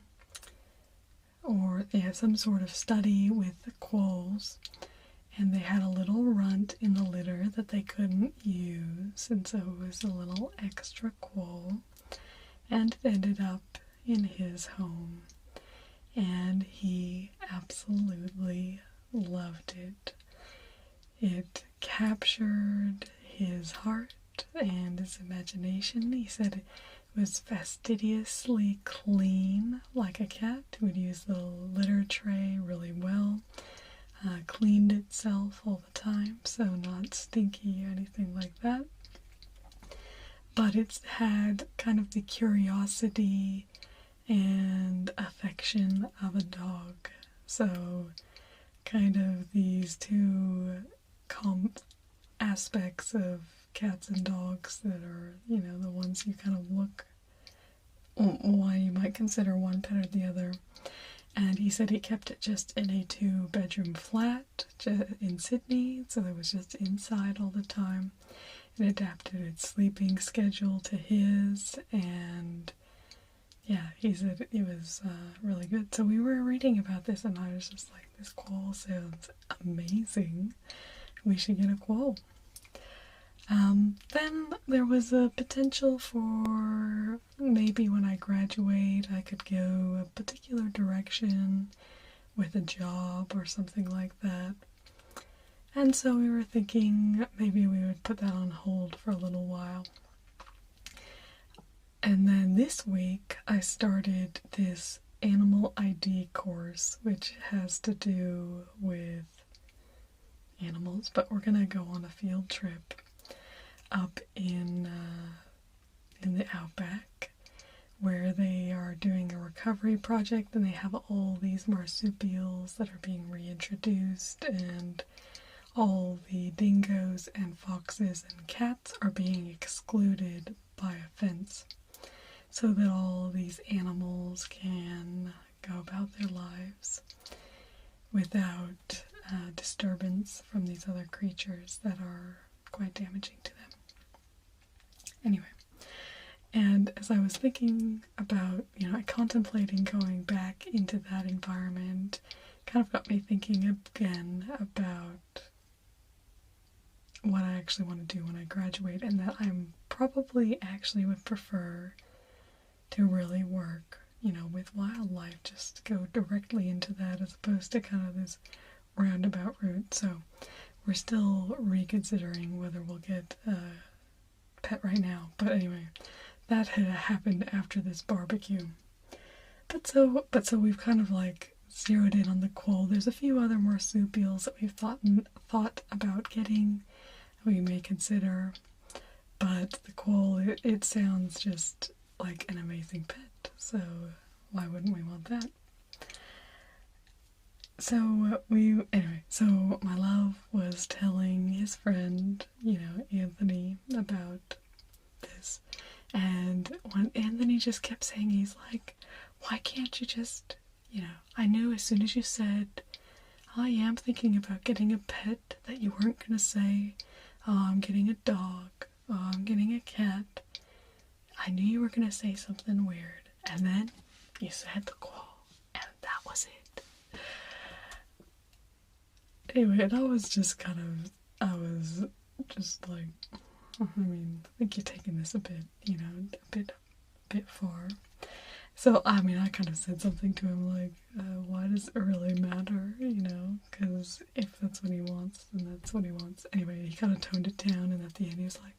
or they had some sort of study with the quolls, and they had a little runt in the litter that they couldn't use, and so it was a little extra quoll, and it ended up in his home, and he absolutely loved it. It captured his heart and his imagination. He said it was fastidiously clean, like a cat. It would use the litter tray really well, cleaned itself all the time, so not stinky or anything like that. But it's had kind of the curiosity and affection of a dog. So kind of these two aspects of cats and dogs that are, the ones you kind of look why you might consider one pet or the other. And he said he kept it just in a 2-bedroom flat in Sydney, so it was just inside all the time. It adapted its sleeping schedule to his, and yeah, he said it was really good. So we were reading about this, and I was just like, this quoll sounds amazing. We should get a quoll. Then there was a potential for maybe when I graduate I could go a particular direction with a job or something like that. And so we were thinking maybe we would put that on hold for a little while. And then this week I started this animal ID course, which has to do with animals, but we're gonna go on a field trip up in the outback, where they are doing a recovery project, and they have all these marsupials that are being reintroduced, and all the dingoes and foxes and cats are being excluded by a fence, so that all these animals can go about their lives without disturbance from these other creatures that are quite damaging to them. Anyway, and as I was thinking about, contemplating going back into that environment, kind of got me thinking again about what I actually want to do when I graduate, and that I'm probably actually would prefer to really work, with wildlife, just go directly into that as opposed to kind of this roundabout route. So we're still reconsidering whether we'll get a pet right now. But anyway, that had happened after this barbecue. But so we've kind of like zeroed in on the quoll. There's a few other marsupials that we've thought about getting, we may consider, but the quoll, it sounds just like an amazing pet, so why wouldn't we want that? So my love was telling his friend, Anthony, about this, and when Anthony just kept saying, he's like, why can't you just, I knew as soon as you said, I am thinking about getting a pet, that you weren't going to say, oh, I'm getting a dog, oh, I'm getting a cat. I knew you were going to say something weird, and then you said the quoll, and that was it. Anyway, and I was just like, I think you're taking this a bit far. So, I kind of said something to him like, why does it really matter, because if that's what he wants, then that's what he wants. Anyway, he kind of toned it down, and at the end he was like,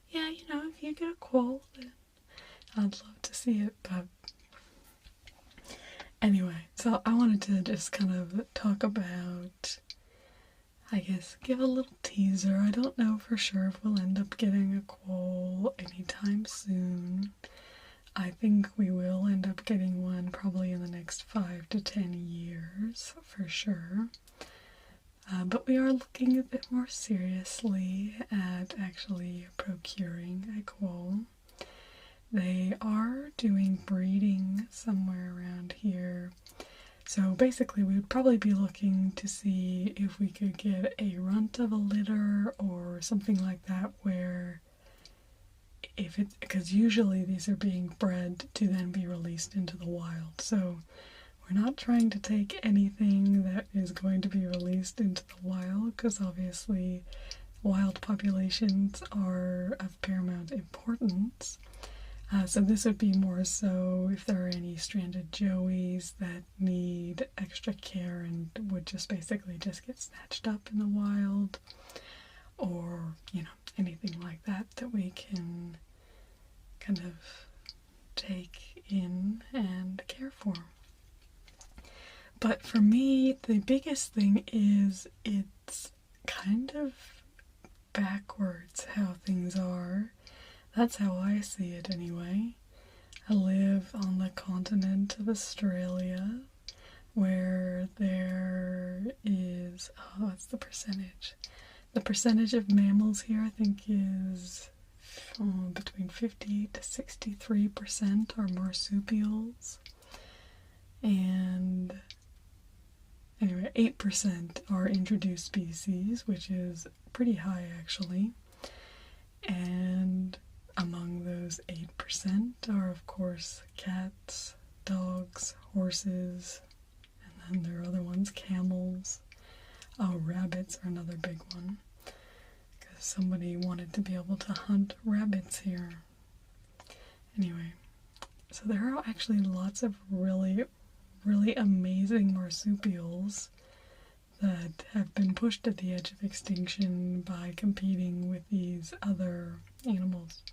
yeah, if you get a quoll, then I'd love to see it, but anyway, so I wanted to just kind of talk about, I guess, give a little teaser. I don't know for sure if we'll end up getting a quoll anytime soon. I think we will end up getting one probably in the next 5 to 10 years, for sure. But we are looking a bit more seriously at actually procuring a quoll. They are doing breeding somewhere around here. So basically we would probably be looking to see if we could get a runt of a litter or something like that, where because usually these are being bred to then be released into the wild. So we're not trying to take anything that is going to be released into the wild, because obviously wild populations are of paramount importance. So this would be more so if there are any stranded joeys that need extra care and would just basically just get snatched up in the wild, or, anything like that we can kind of take in and care for. But for me, the biggest thing is it's kind of backwards how things are. That's how I see it anyway. I live on the continent of Australia, where there is, what's the percentage? The percentage of mammals here, I think, is between 50 to 63% are marsupials. And anyway, 8% are introduced species, which is pretty high actually. And among those 8% are, of course, cats, dogs, horses, and then there are other ones, camels. Oh, rabbits are another big one, because somebody wanted to be able to hunt rabbits here. Anyway, so there are actually lots of really, really amazing marsupials that have been pushed to the edge of extinction by competing with these other animals.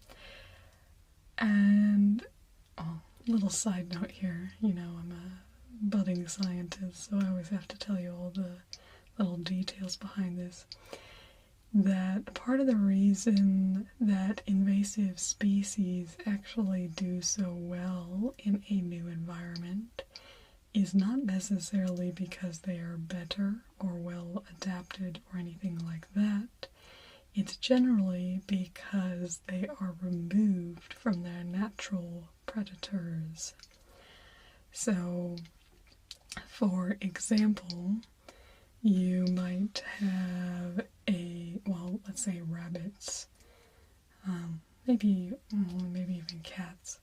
And, little side note here, I'm a budding scientist, so I always have to tell you all the little details behind this, that part of the reason that invasive species actually do so well in a new environment is not necessarily because they are better or well adapted or anything like that. It's generally because they are removed from their natural predators. So, for example, you might have let's say rabbits, maybe even cats.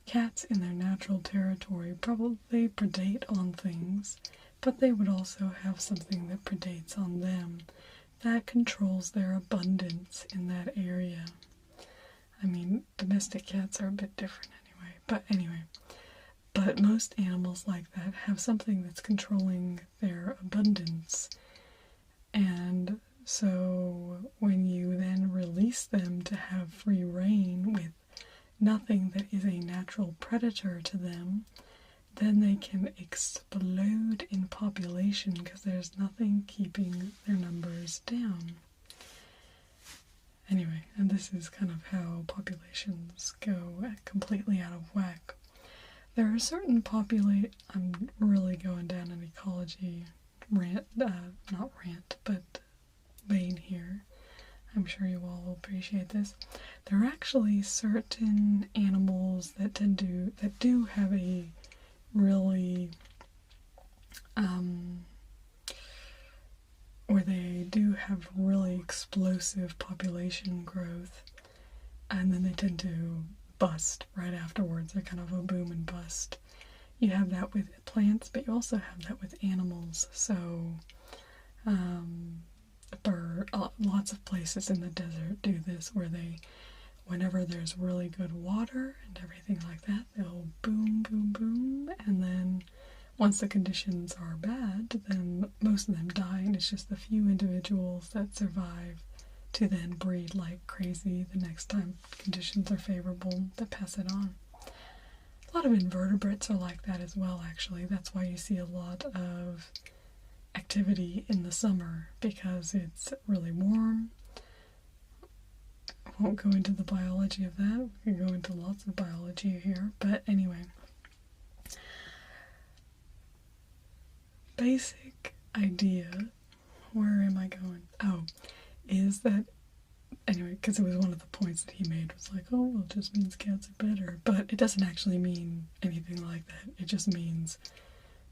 Cats in their natural territory probably predate on things, but they would also have something that predates on them that controls their abundance in that area. I mean, domestic cats are a bit different anyway. But most animals like that have something that's controlling their abundance. And so when you then release them to have free reign with nothing that is a natural predator to them, then they can explode in population because there's nothing keeping their numbers down. Anyway, and this is kind of how populations go completely out of whack. There are certain I'm really going down an ecology vein here. I'm sure you all will appreciate this. There are actually certain animals that do have a really, where they do have really explosive population growth, and then they tend to bust right afterwards. They're kind of a boom and bust. You have that with plants, but you also have that with animals. So, lots of places in the desert do this, where whenever there's really good water and everything like that, they'll boom, boom, boom, and then once the conditions are bad, then most of them die, and it's just the few individuals that survive to then breed like crazy the next time conditions are favorable that pass it on. A lot of invertebrates are like that as well, actually. That's why you see a lot of activity in the summer, because it's really warm. I won't go into the biology of that. We can go into lots of biology here, but anyway. Basic idea, where am I going? Oh, is that, anyway, because it was one of the points that he made, was like, oh, well, it just means cats are better. But it doesn't actually mean anything like that. It just means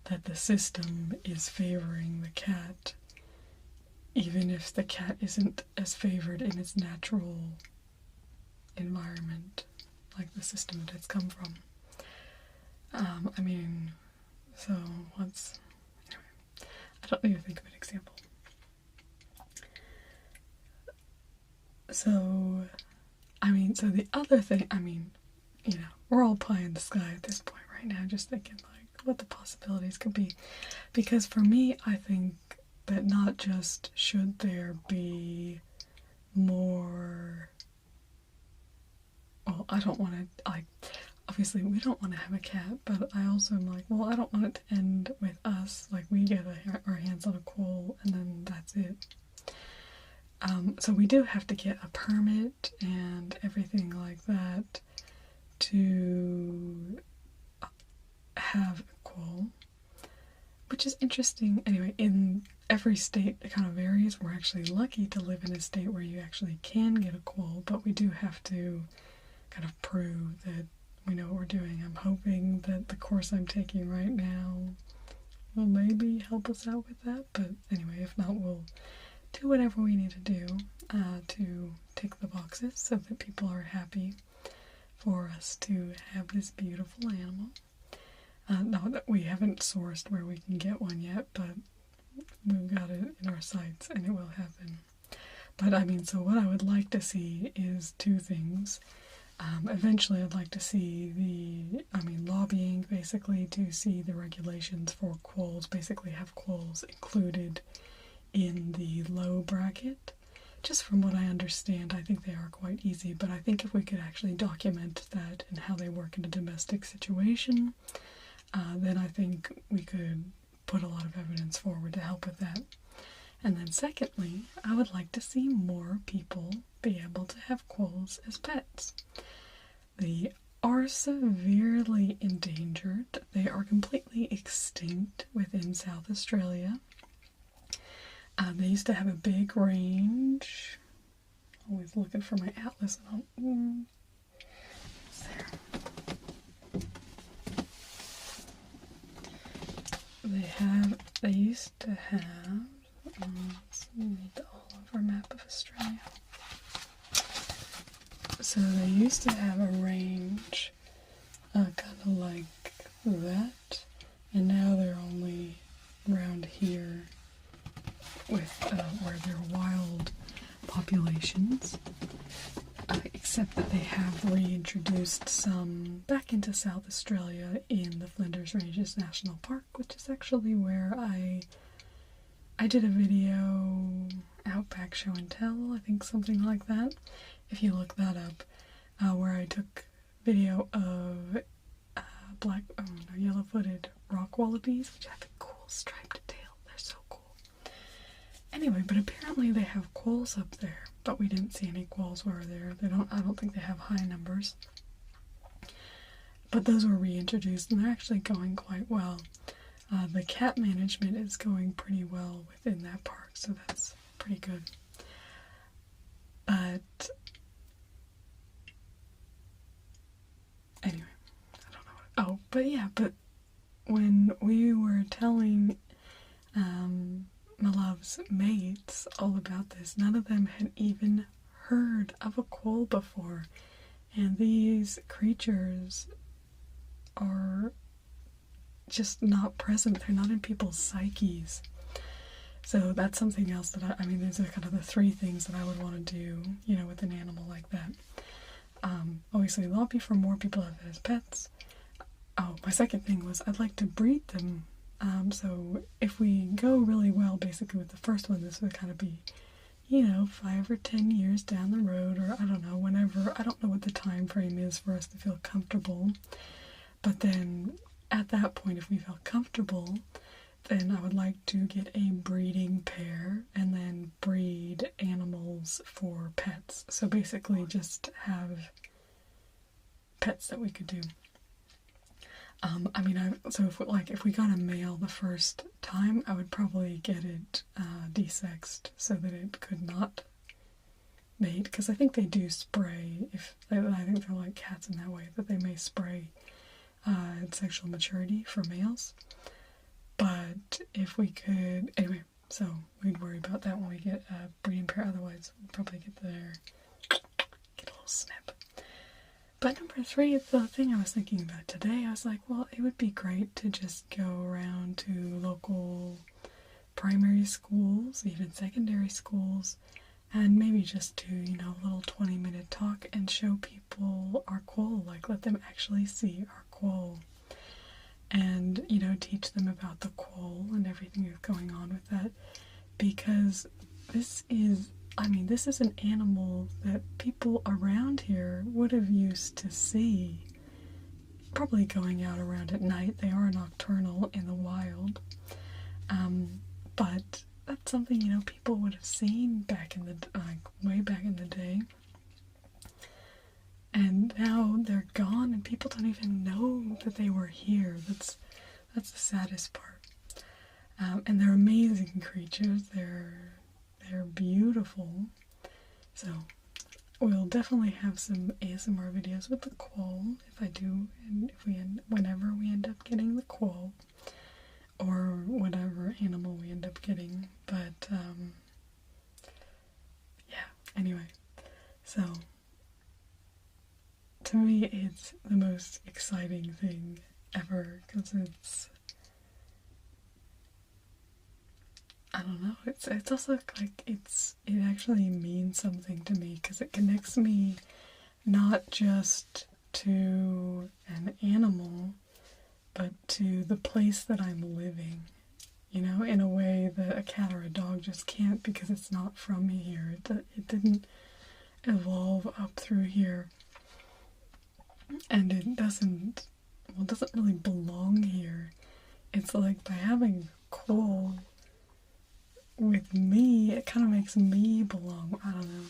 that the system is favoring the cat, even if the cat isn't as favored in its natural environment, like the system that it's come from. I don't even think of an example. So the other thing, we're all pie in the sky at this point right now, just thinking like what the possibilities could be. Because for me, I think that not just should there be more, well, I don't want to, obviously we don't want to have a cat, but I also am like, well, I don't want it to end with us, like we get our hands on a quoll and then that's it. So we do have to get a permit and everything like that to have a quoll, which is interesting. Anyway, in every state it kind of varies. We're actually lucky to live in a state where you actually can get a quoll, but we do have to kind of prove that we know what we're doing. I'm hoping that the course I'm taking right now will maybe help us out with that, but anyway, if not, we'll do whatever we need to do to tick the boxes so that people are happy for us to have this beautiful animal. Not that we haven't sourced where we can get one yet, but we've got it in our sights and it will happen. But so what I would like to see is two things. Eventually I'd like to see lobbying basically to see the regulations for quolls, basically have quolls included in the low bracket. Just from what I understand, I think they are quite easy, but I think if we could actually document that and how they work in a domestic situation, then I think we could put a lot of evidence forward to help with that. And then secondly, I would like to see more people be able to have quolls as pets. They are severely endangered. They are completely extinct within South Australia. They used to have a big range. Always looking for my atlas. There. They used to have, let's need the all-over map of Australia. So they used to have a range kind of like that, and now they're only around here with where they're wild populations, except that they have reintroduced some back into South Australia in the Flinders Ranges National Park, which is actually where I did a video, Outback Show and Tell, I think something like that, if you look that up, where I took video of yellow-footed rock wallabies, which have a cool striped tail. They're so cool. Anyway, but apparently they have quolls up there, but we didn't see any quolls where they're. I don't think they have high numbers. But those were reintroduced, and they're actually going quite well. The cat management is going pretty well within that park, so that's pretty good. But anyway, I don't know what. But when we were telling my love's mates all about this, none of them had even heard of a quoll before, and these creatures are just not present. They're not in people's psyches. So that's something else that I mean, these are kind of the three things that I would want to do, with an animal like that. Obviously, lobby for more people to have it as pets. Oh, my second thing was I'd like to breed them. So if we go really well, basically with the first one, this would kind of be, 5 or 10 years down the road, or I don't know, whenever. I don't know what the time frame is for us to feel comfortable. But then at that point, if we feel comfortable, then I would like to get a breeding pair and then breed animals for pets. So basically just have pets that we could do. If we got a male the first time, I would probably get it desexed so that it could not mate, because I think they do spray. I think they're like cats in that way, that they may spray at sexual maturity for males. But if we could, anyway, so we'd worry about that when we get a breeding pair. Otherwise, we'd probably get a little snip. But number 3, the thing I was thinking about today, I was like, well, it would be great to just go around to local primary schools, even secondary schools, and maybe just do, a little 20-minute talk and show people our quoll, like let them actually see our quoll. And, teach them about the quoll and everything that's going on with that. Because this is an animal that people around here would have used to see. Probably going out around at night. They are nocturnal in the wild. But that's something, people would have seen back in way back in the day. And now they're gone and people don't even know that they were here. That's the saddest part. And they're amazing creatures. They're beautiful. So we'll definitely have some ASMR videos with the quoll if I do, and whenever we end up getting the quoll, or whatever animal we end up getting. But anyway, so to me it's the most exciting thing ever, because I don't know, it's also like it actually means something to me, because it connects me not just to an animal, but to the place that I'm living, in a way that a cat or a dog just can't, because it's not from here. It didn't evolve up through here, and it doesn't really belong here. It's like by having quoll, with me, it kind of makes me belong. I don't know.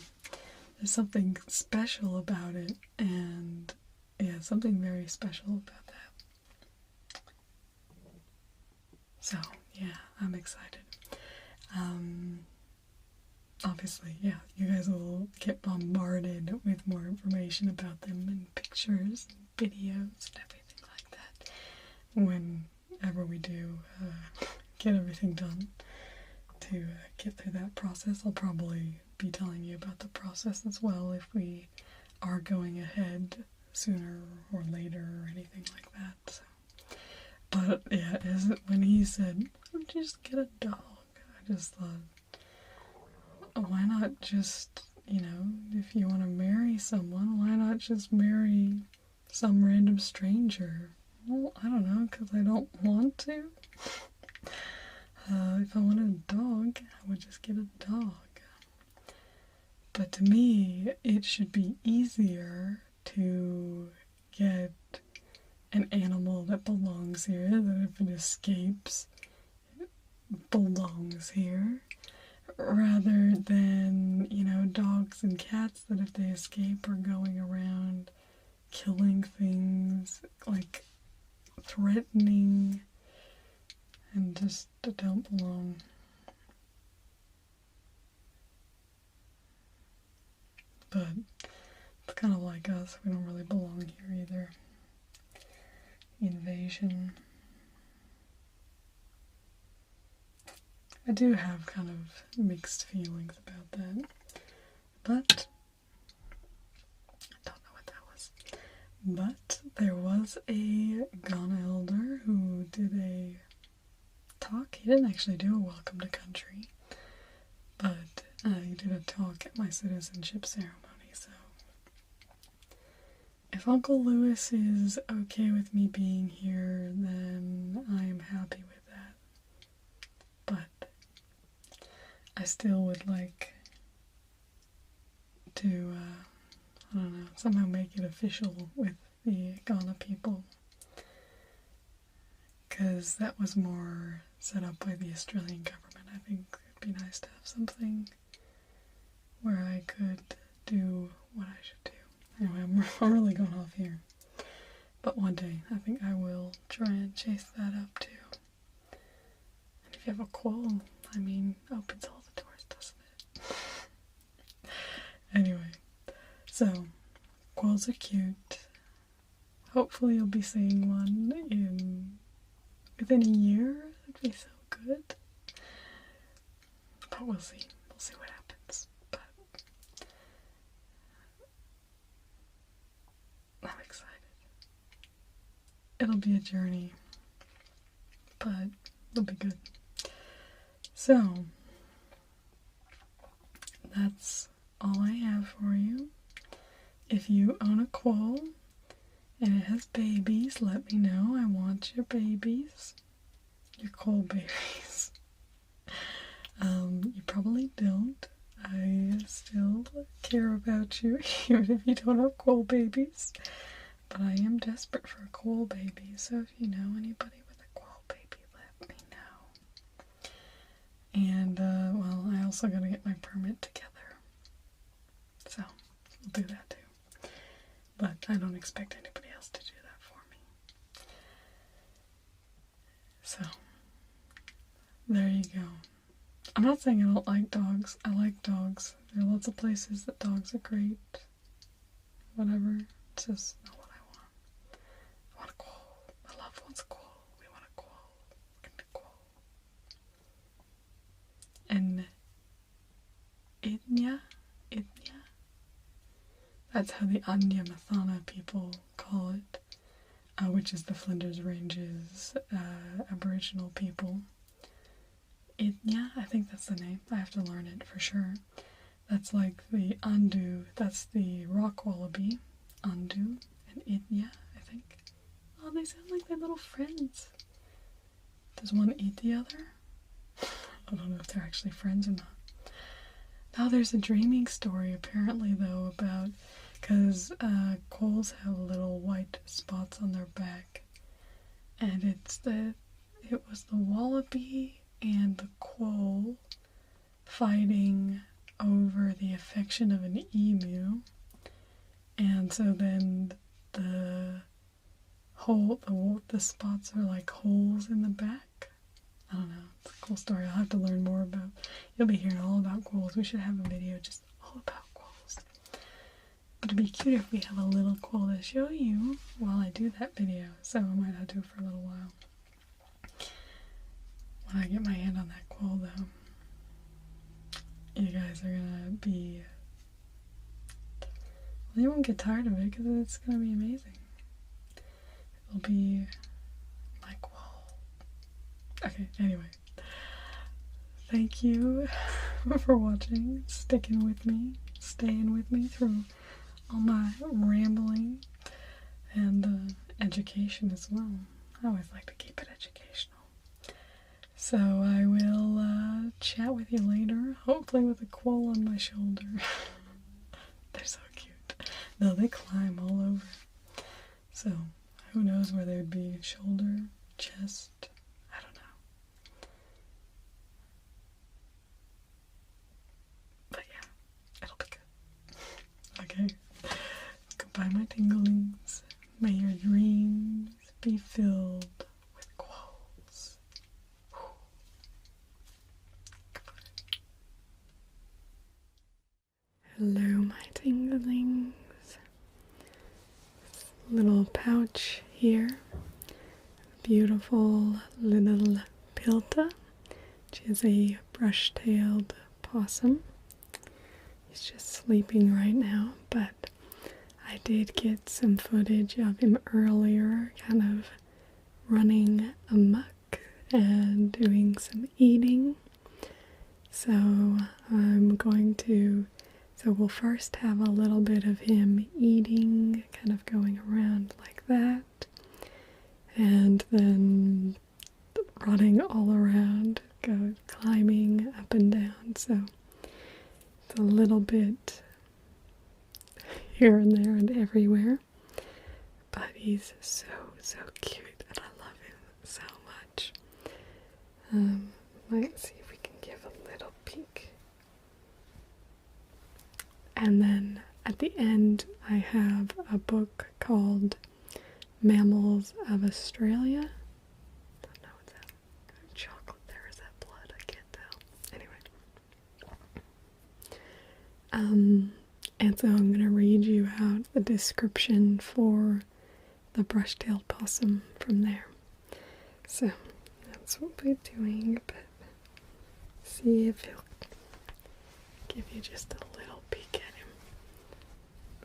There's something special about it, and yeah, something very special about that. So, yeah, I'm excited. Obviously, yeah, you guys will get bombarded with more information about them and pictures and videos and everything like that whenever we do get everything done to get through that process. I'll probably be telling you about the process as well if we are going ahead sooner or later or anything like that. So. But yeah, when he said, "Why don't you just get a dog?" I just thought, why not just, if you want to marry someone, why not just marry some random stranger? Well, I don't know, because I don't want to. If I wanted a dog, I would just get a dog. But to me, it should be easier to get an animal that belongs here, that if it escapes, it belongs here. Rather than, dogs and cats that if they escape are going around killing things, like threatening, and just don't belong. But it's kind of like us, we don't really belong here either. Invasion. I do have kind of mixed feelings about that, but I don't know what that was. But there was a Ghana elder who did a talk. He didn't actually do a welcome to country, but he did a talk at my citizenship ceremony, so if Uncle Lewis is okay with me being here, then I am happy with that. But I still would like to, I don't know, somehow make it official with the Ghana people. Because that was more set up by the Australian government. I think it'd be nice to have something where I could do what I should do. Anyway, I'm really going off here. But one day, I think I will try and chase that up too. And if you have a quoll, opens all the doors, doesn't it? Anyway, so, quolls are cute. Hopefully you'll be seeing one within a year. That'd be so good. But we'll see. We'll see what happens. But I'm excited. It'll be a journey, but it'll be good. So, that's all I have for you. If you own a quoll and it has babies, let me know. I want your babies. Your quoll babies. You probably don't. I still care about you, even if you don't have quoll babies. But I am desperate for a quoll baby, so if you know anybody with a quoll baby, let me know. And, I also gotta get my permit together. So, we'll do that too. But I don't expect anybody else to do that for me. So, there you go. I'm not saying I don't like dogs. I like dogs. There are lots of places that dogs are great. Whatever. It's just not what I want. I want a quoll. My loved one's a quoll. We want a quoll. We're gonna quoll. And Idnya? That's how the Anya Mathana people call it, which is the Flinders Ranges Aboriginal people. Idnya, I think that's the name. I have to learn it for sure. That's like the Andu, that's the rock wallaby, Andu, and Idnya, I think. Oh, they sound like they're little friends. Does one eat the other? I don't know if they're actually friends or not. Now there's a dreaming story apparently though about, because quolls have little white spots on their back, and it was the wallaby and the quoll fighting over the affection of an emu, and so then the spots are like holes in the back. I don't know, it's a cool story. I'll have to learn more about. You'll be hearing all about quolls. We should have a video just all about quolls. But it'd be cute if we have a little quoll to show you while I do that video, so I might have to do it for a little while. When I get my hand on that quoll though, you guys are gonna be, well, you won't get tired of it because it's gonna be amazing. It'll be my quoll. Okay, anyway. Thank you for watching, sticking with me, staying with me through all my rambling and education as well. I always like to keep it educational. So I will chat with you later, hopefully with a quoll on my shoulder. They're so cute. No, they climb all over. So who knows where they'd be? Shoulder, chest, I don't know. But yeah, it'll be good. Okay. Goodbye, my tinglings. May your dreams be filled with quolls. Goodbye. Hello, my tinglings. Little pouch here. Beautiful little pilta, which is a brush-tailed possum. He's just sleeping right now, but I did get some footage of him earlier, kind of running amok and doing some eating. So we'll first have a little bit of him eating, kind of going around like that, and then running all around, climbing up and down. So it's a little bit here and there and everywhere, but he's so cute and I love him so much. Let's see if we can give a little peek. And then at the end I have a book called Mammals of Australia. Don't know what's that. Chocolate there, is that blood? I can't tell. Anyway. And so I'm going to read you out the description for the brush-tailed possum from there. So that's what we're doing, but see if he'll give you just a little peek at him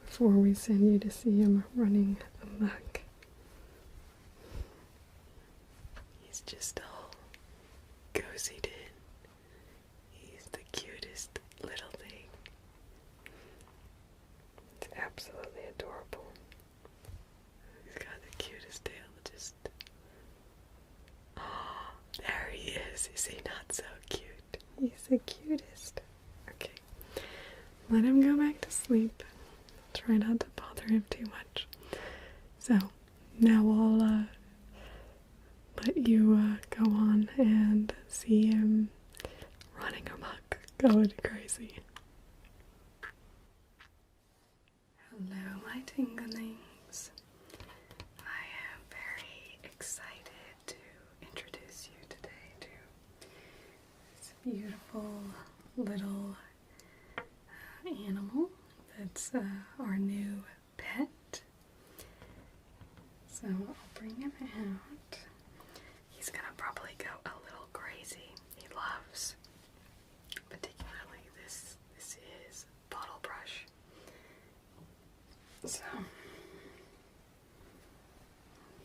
before we send you to see him running amok. He's just all cozied in. He's the cutest little thing. It's absolutely adorable. He's got the cutest tail, just... Oh, there he is. Is he not so cute? He's the cutest. Okay. Let him go back to sleep. I'll try not to bother him too much. So, now I'll let you go on and see him running amok, going crazy. Hello, my tinglings. I am very excited to introduce you today to this beautiful little animal that's our new pet. So I'll bring him out. He's gonna probably go a little crazy. He loves, particularly this is bottle brush. So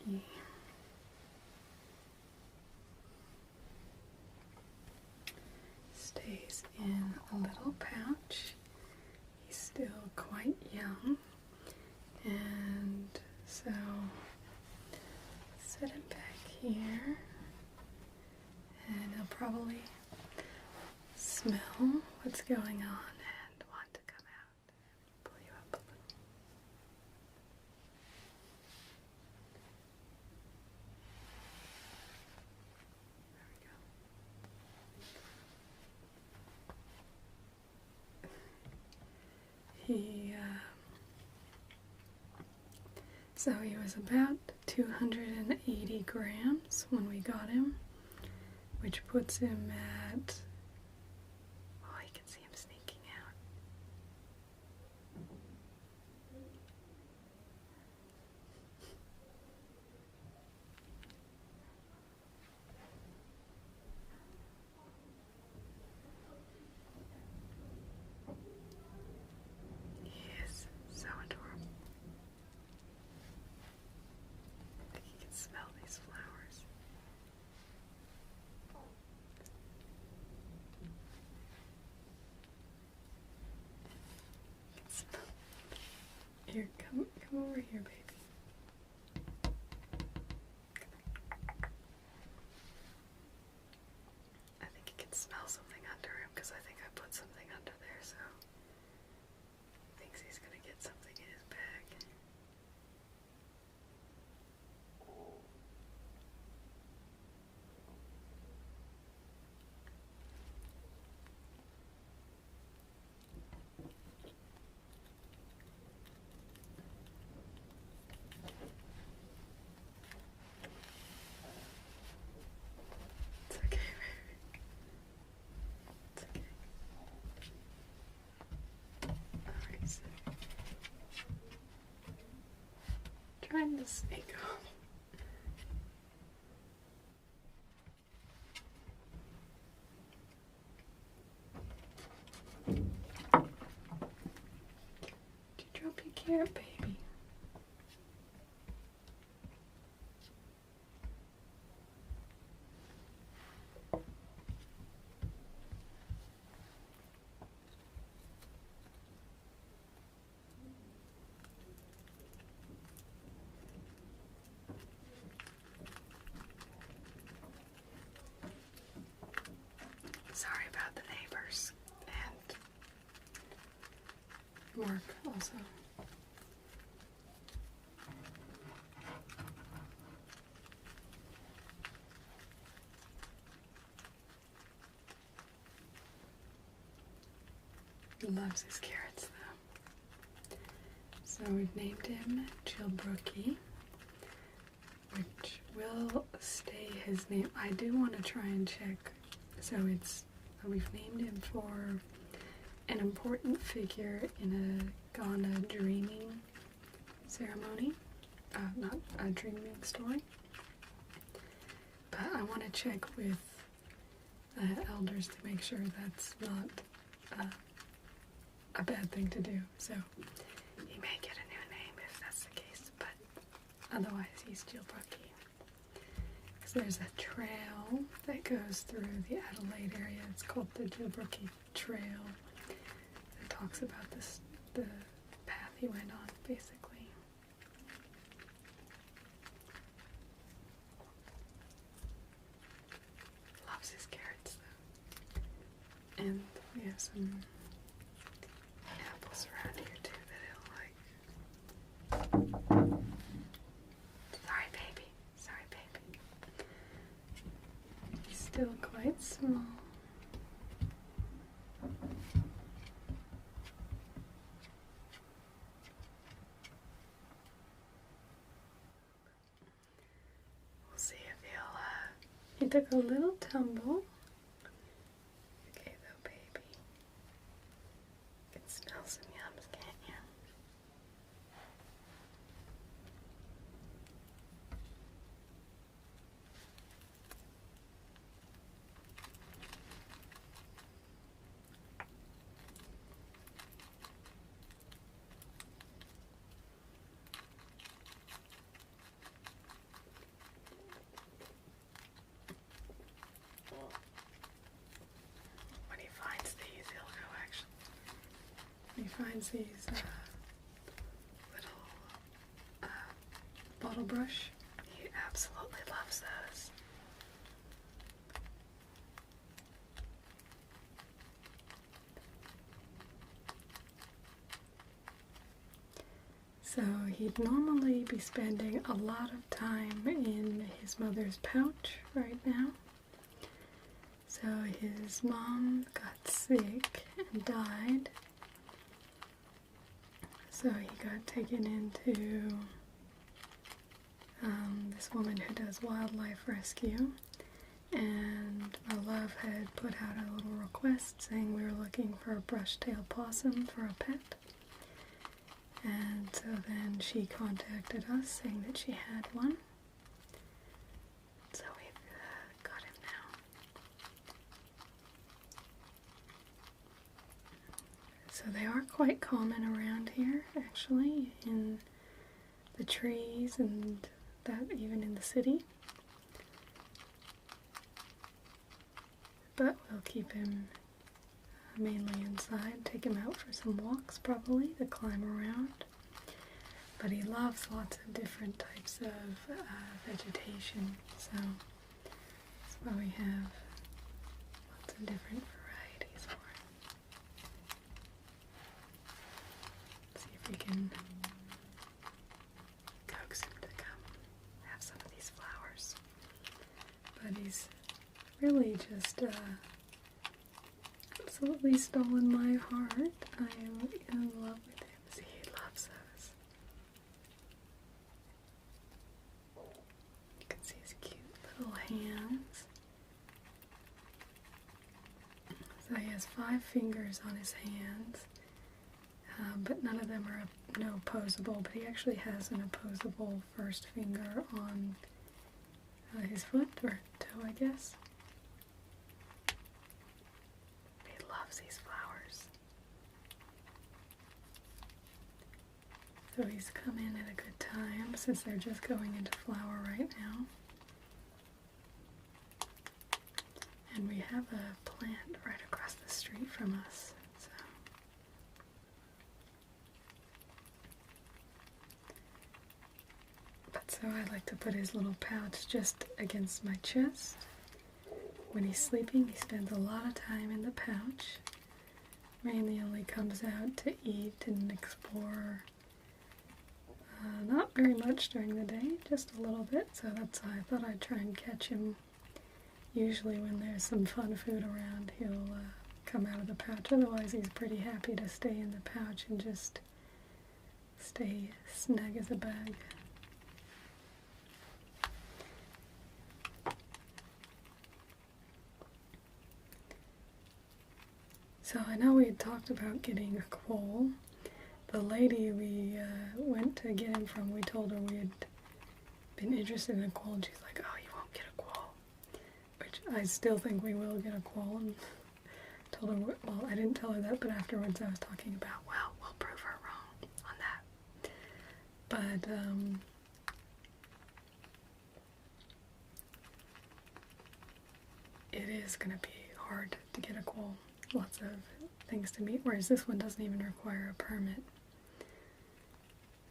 he stays in a little pouch. He's still quite young, and so set him back here, and he'll probably smell what's going on and want to come out. Pull you up a little. There we go. So he was about 280 grams when we got him, which puts him at, oh, you can see him sneaking out. He is so adorable. I think you can smell these flowers. You can smell. Here, come over here, baby. I think you can smell something under him because I think I put something under there, so he thinks he's gonna get something in his bag. It's okay, baby. It's okay. Alright, so trying to sneak off. Did you drop your carrot, baby? Sorry about the neighbors and Mark also. He loves his carrots though. So we've named him Chilbrookie, which will stay his name. I do want to try and check. So we've named him for an important figure in a Ghana dreaming ceremony, not a dreaming story. But I want to check with the elders to make sure that's not a bad thing to do. So he may get a new name if that's the case, but otherwise he's Chilbrookie. Because there's a trail that goes through the Adelaide area. It's called the Chilbrookie Trail. It talks about the path he went on, basically. Loves his carrots, though. And we have some apples around here, too, that he'll like. Sorry, baby. Sorry, baby. He's still quite small. We'll see if he took a little tumble. Okay, though, baby. You can smell some yums, can't you? When he finds these, he'll go actually. When he finds these little bottle brush, he absolutely loves those. So he'd normally be spending a lot of time in his mother's pouch right now. So his mom got sick and died. So he got taken into this woman who does wildlife rescue, and my love had put out a little request saying we were looking for a brush-tailed possum for a pet. And so then she contacted us saying that she had one. So we've got him now. So they are quite common around here, actually, in the trees and that even in the city. But we'll keep him mainly inside, take him out for some walks probably to climb around. But he loves lots of different types of vegetation, so that's why we have lots of different varieties for him. Let's see if we can coax him to come have some of these flowers. But he's really just absolutely stolen my heart. I am in love with him. See, he loves those. You can see his cute little hands. So he has 5 fingers on his hands, but none of them are opposable, but he actually has an opposable first finger on his foot, or toe, I guess. These flowers. So he's come in at a good time since they're just going into flower right now. And we have a plant right across the street from us. So I like to put his little pouch just against my chest. When he's sleeping, he spends a lot of time in the pouch. Mainly only comes out to eat and explore. Not very much during the day, just a little bit, so that's why I thought I'd try and catch him. Usually when there's some fun food around, he'll come out of the pouch. Otherwise, he's pretty happy to stay in the pouch and just stay snug as a bug. So I know we had talked about getting a quoll. The lady we went to get him from, we told her we had been interested in a quoll, and she's like, oh, you won't get a quoll. Which I still think we will get a quoll, and told her, well, I didn't tell her that, but afterwards I was talking about, well, we'll prove her wrong on that. But, it is going to be hard to get a quoll. Lots of things to meet, whereas this one doesn't even require a permit.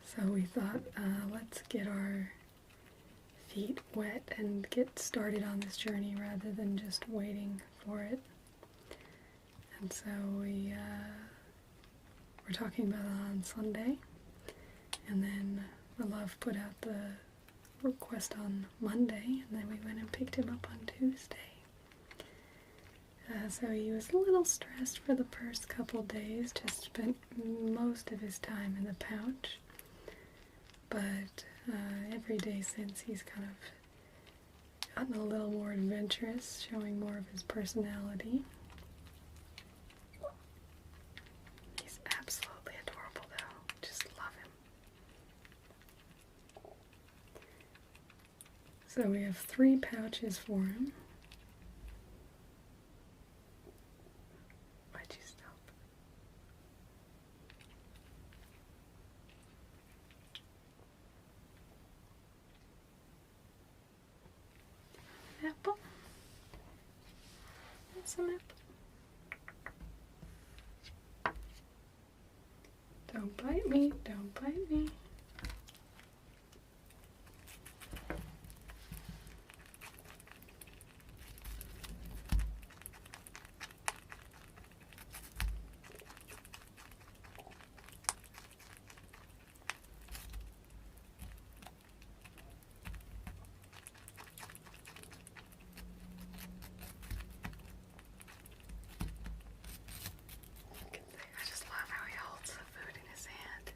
So we thought, let's get our feet wet and get started on this journey rather than just waiting for it. And so we're talking about it on Sunday, and then my love put out the request on Monday, and then we went and picked him up on Tuesday. So he was a little stressed for the first couple days, just spent most of his time in the pouch. But every day since, he's kind of gotten a little more adventurous, showing more of his personality. He's absolutely adorable though, just love him. So we have 3 pouches for him. Apple. That's an apple. Don't bite me, don't bite me. I just love how he holds the food in his hand.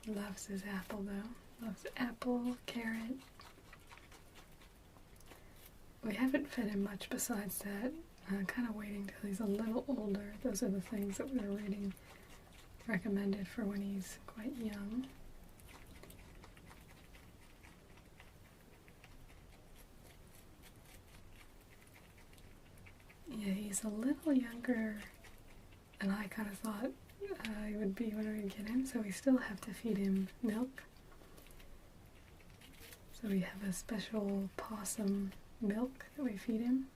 Loves his apple though. Loves apple, carrot. We haven't fed him much besides that. Kind of waiting till he's a little older. Those are the things that we were reading recommended for when he's quite young. Yeah, he's a little younger than I kind of thought he would be when we get him, so we still have to feed him milk. So we have a special possum milk that we feed him.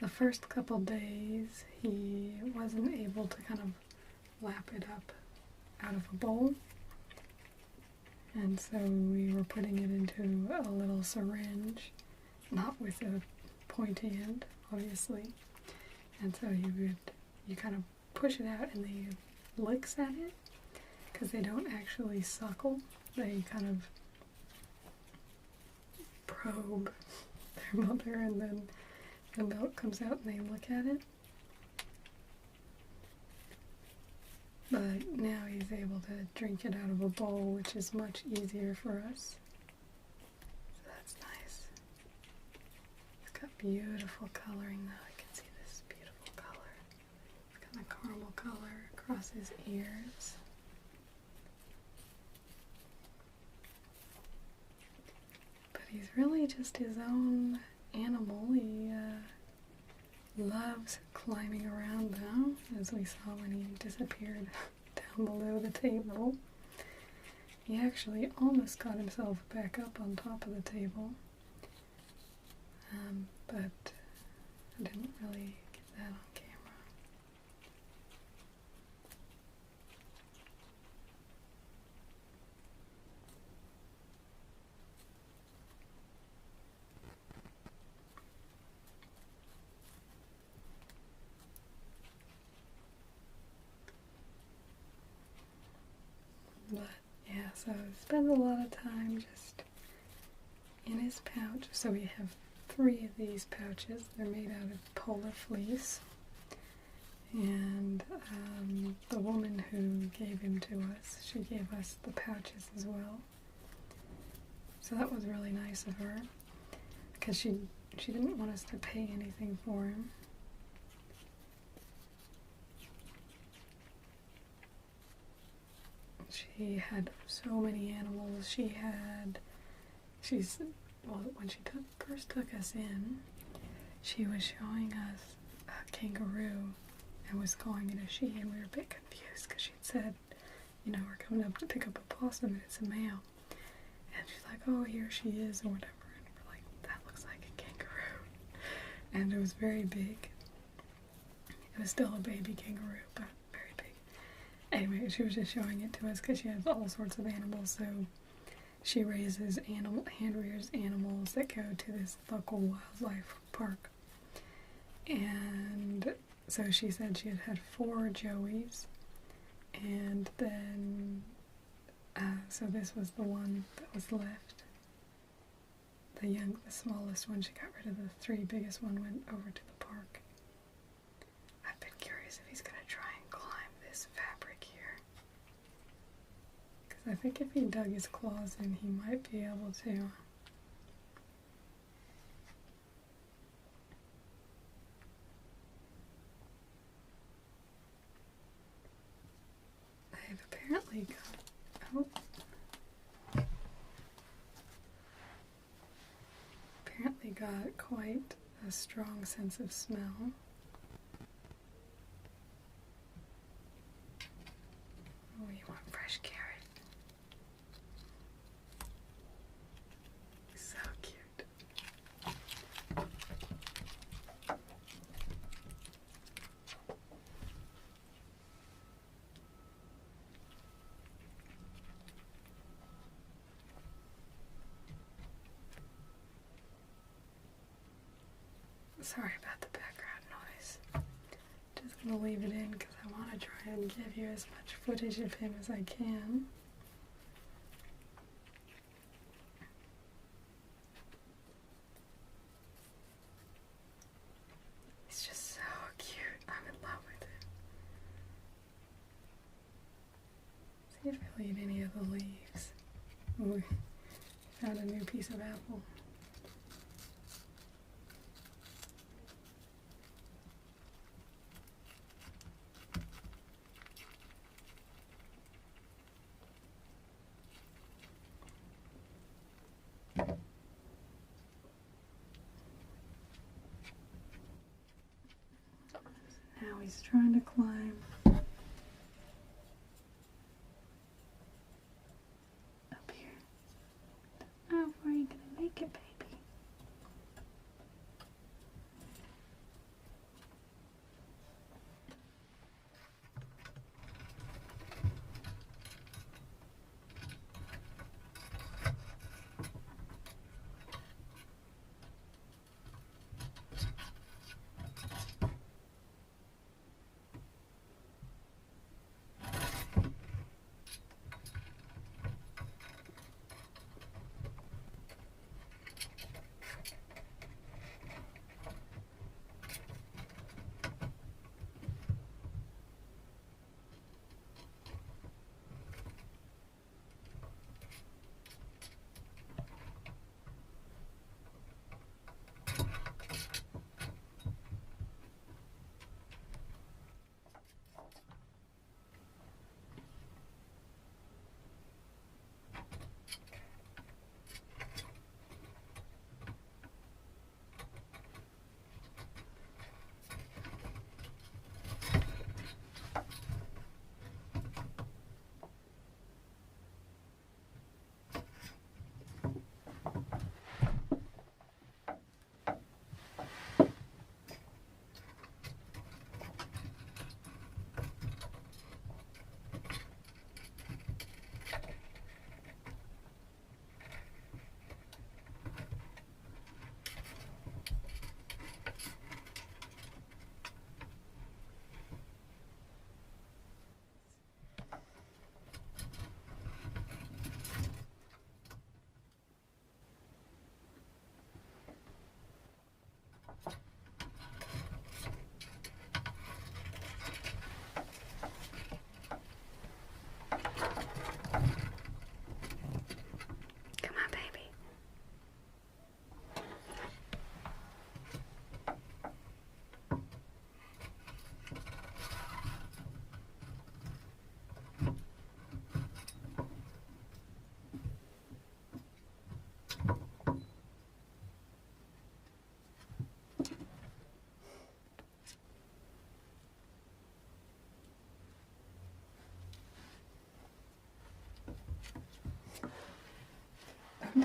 The first couple days he wasn't able to kind of lap it up out of a bowl, and so we were putting it into a little syringe, not with a pointy end, obviously, and so you kind of push it out and he licks at it, because they don't actually suckle, they kind of probe their mother, and then the milk comes out and they look at it. But now he's able to drink it out of a bowl, which is much easier for us. So that's nice. It's got beautiful coloring though. I can see this beautiful color. It's got a caramel color across his ears. But he's really just his own animal. He loves climbing around them, as we saw when he disappeared down below the table. He actually almost got himself back up on top of the table, but I didn't really get that on camera. But yeah, so spends a lot of time just in his pouch. So we have 3 of these pouches. They're made out of polar fleece. And the woman who gave him to us, she gave us the pouches as well. So that was really nice of her, because she didn't want us to pay anything for him. She had so many animals. When she first took us in, she was showing us a kangaroo and was calling it a she, and we were a bit confused because she'd said, we're coming up to pick up a possum and it's a male. And she's like, oh, here she is, or whatever. And we're like, that looks like a kangaroo. And it was very big. It was still a baby kangaroo, but very big. Anyway, she was just showing it to us because she has all sorts of animals, so she raises hand-rears animals that go to this local wildlife park. And so she said she had 4 joeys, and then, so this was the one that was left. The smallest one, she got rid of. The 3 biggest one went over to the park. I've been curious if he's going to try and climb this fabric here, because I think if he dug his claws in, he might be able to. They've apparently got quite a strong sense of smell. Oh, you want fresh carrot? So cute. Sorry about the background noise. Just gonna leave it in because I want to try and give you as much footage of him as I can. He's just so cute. I'm in love with him. If I'll eat any of the leaves. Ooh, found a new piece of apple. Now he's trying to climb up here. How far are you gonna make it, baby?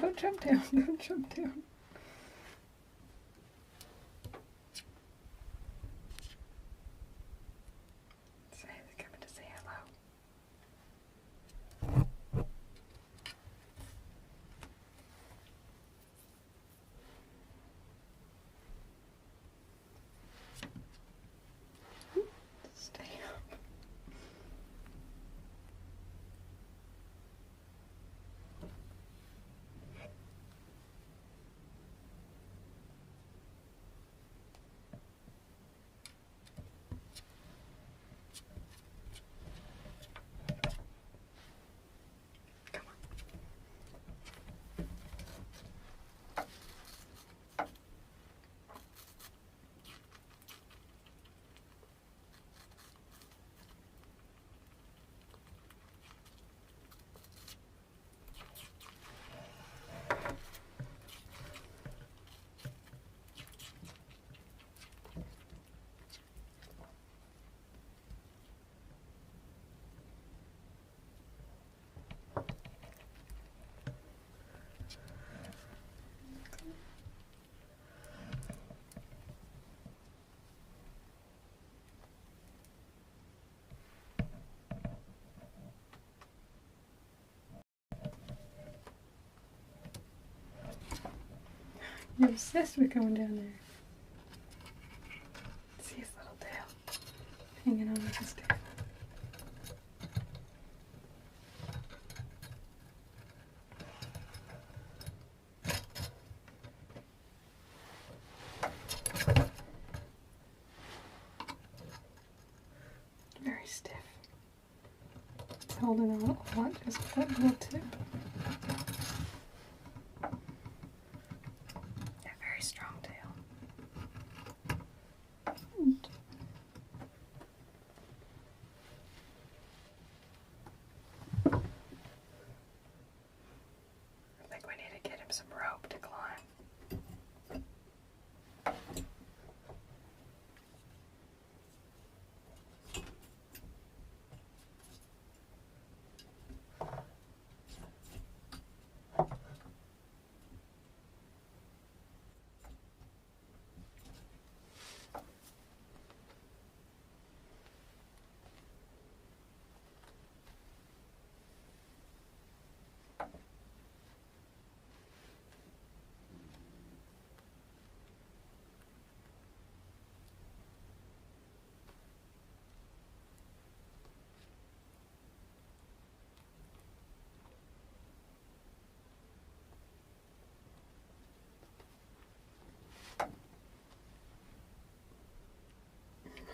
Don't jump down, don't jump down. Say they're coming to say hello. Stay up. You're obsessed with going down there. See his little tail hanging on with his tail. Very stiff. So holding on a lot just with that little tip. A very strong tail. I think we need to get him some rope to climb.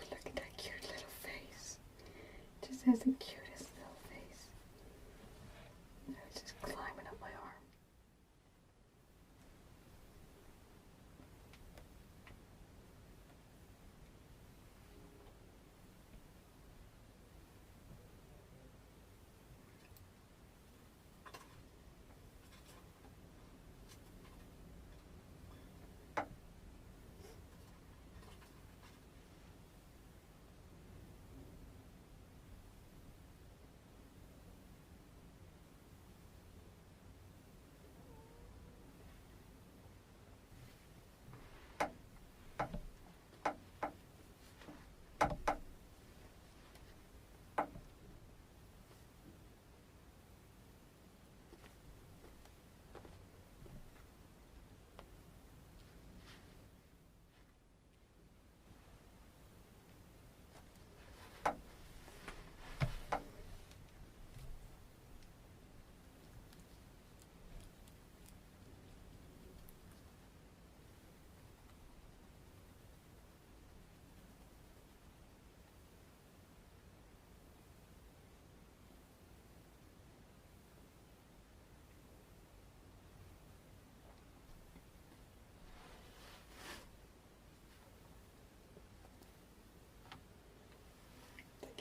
Look at that cute little face. Just has the cutest little face. Now it's just climbing up my arm.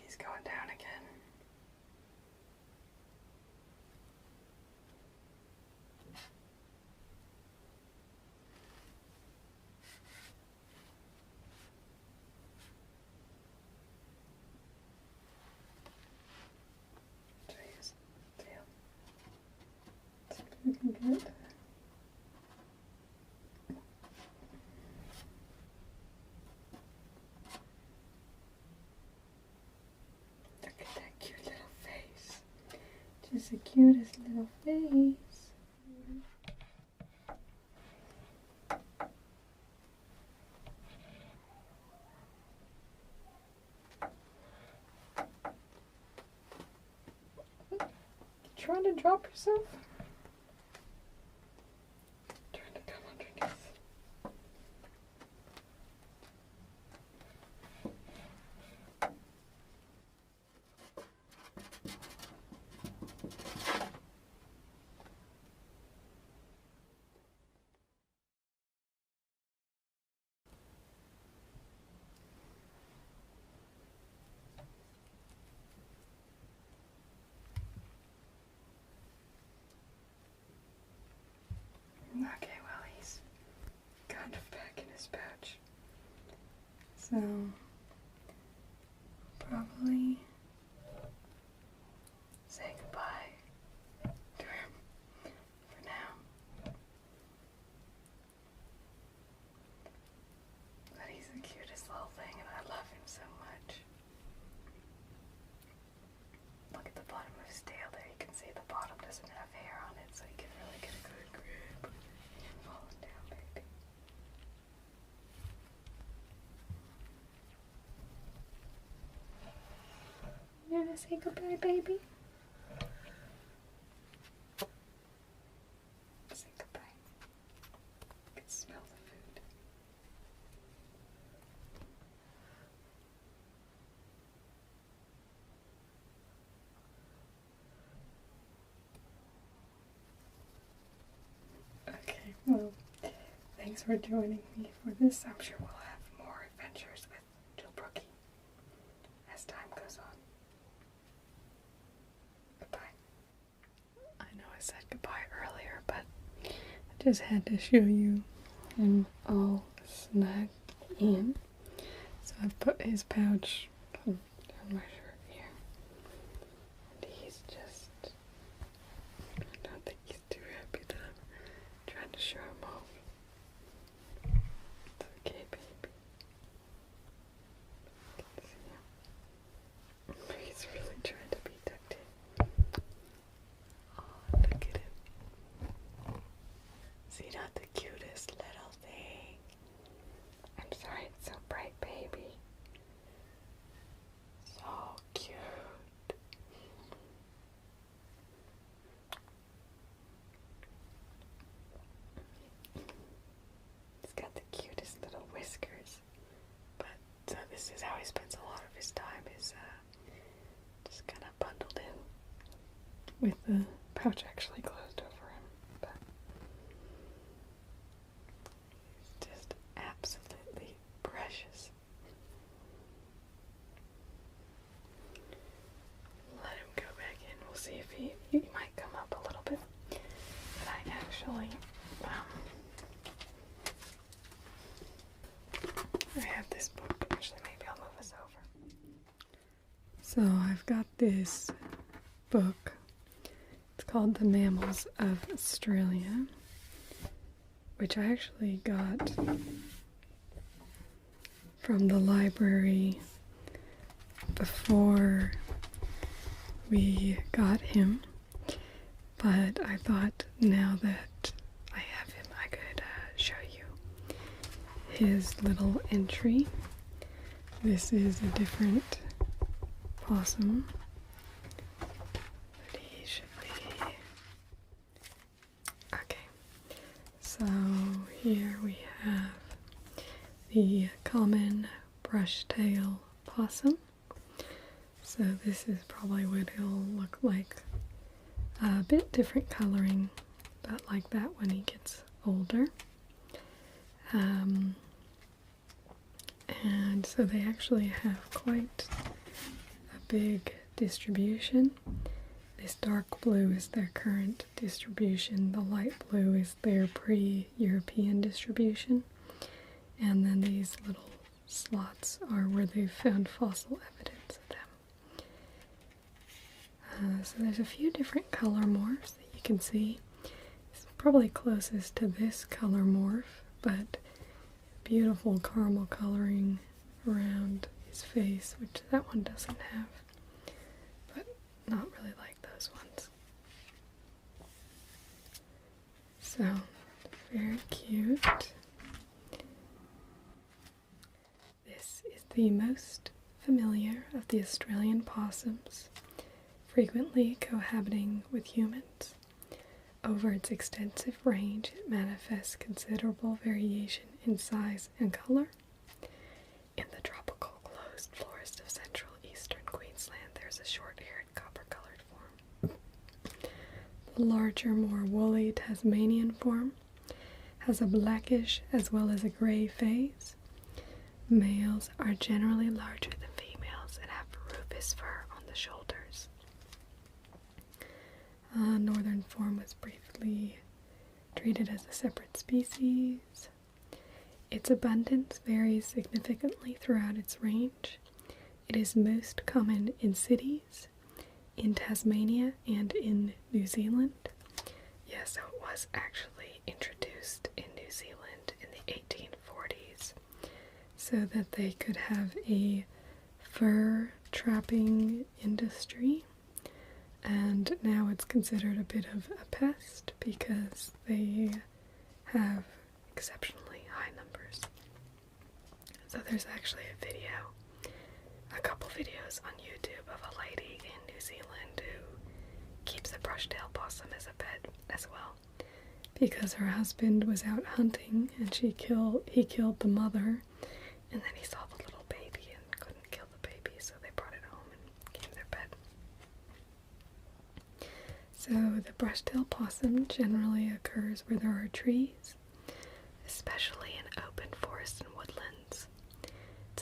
He's going down again. Jeez, tail. It's looking good. Just the cutest little face. You trying to drop yourself? Trying to come underneath. Okay, well, he's kind of back in his pouch. So, probably Say goodbye to him for now. But he's the cutest little thing, and I love him so much. Look at the bottom of his tail there. You can see the bottom doesn't have hair on it, so you can really get a good grip. You're falling down, baby. you gonna say goodbye, baby? Say goodbye. You can smell the food. Thanks for joining me for this. I'm sure we'll have more adventures with Jill Brookie as time goes on. Goodbye. I know I said goodbye earlier, but I just had to show you him all snug in. So I've put his pouch down my shirt here. And he's just, I don't think he's too happy that I'm trying to show him off. It's okay, baby. He's really trying to be tucked in. Oh, look at him. Is he not the cutest little thing? I'm sorry it's so bright, baby. So cute. He's got the cutest little whiskers. But so this is how he spends a lot of his time, is just kind of bundled in with the pouch actually closed over him. But he's just absolutely precious. Let him go back in. We'll see if he might come up a little bit. But I actually, I have this book. Actually, maybe I'll move this over. So I've got this book. It's called The Mammals of Australia, which I actually got from the library before we got him. But I thought now that I have him, I could show you his little entry. This is a different possum, but he should be okay. So here we have the common brush-tail possum. So this is probably what he'll look like. A bit different coloring, but like that when he gets older. And so they actually have quite a big distribution. This dark blue is their current distribution. The light blue is their pre-European distribution. And then these little slots are where they've found fossil evidence of them. So there's a few different color morphs that you can see. It's probably closest to this color morph, but beautiful caramel coloring around his face, which that one doesn't have, but not really like those ones. So, very cute. This is the most familiar of the Australian possums, frequently cohabiting with humans. Over its extensive range, it manifests considerable variation in size and color. In the tropical closed forest of central eastern Queensland, there's a short-haired copper-colored form. The larger, more woolly Tasmanian form has a blackish as well as a grey phase. Males are generally larger than females and have rufous fur on the shoulders. Northern form was briefly treated as a separate species. Its abundance varies significantly throughout its range. It is most common in cities, in Tasmania, and in New Zealand. Yeah, so it was actually introduced in New Zealand in the 1840s so that they could have a fur trapping industry. And now it's considered a bit of a pest because they have exceptionally high numbers. So there's actually a couple videos on YouTube of a lady in New Zealand who keeps a brush-tailed possum as a pet as well, because her husband was out hunting and he killed the mother, and then he saw the little baby and couldn't kill the baby, so they brought it home and became their pet. So the brush-tailed possum generally occurs where there are trees, especially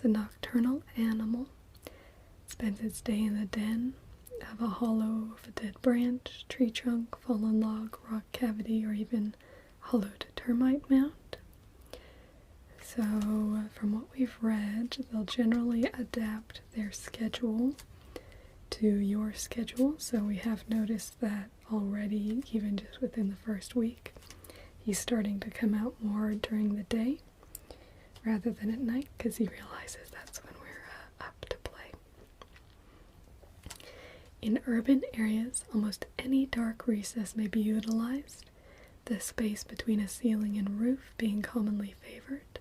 It's a nocturnal animal. It spends its day in the den of a hollow of a dead branch, tree trunk, fallen log, rock cavity, or even hollowed termite mound. So, from what we've read, they'll generally adapt their schedule to your schedule. So we have noticed that already, even just within the first week, he's starting to come out more during the day rather than at night, because he realizes that's when we're up to play. In urban areas, almost any dark recess may be utilized, the space between a ceiling and roof being commonly favored.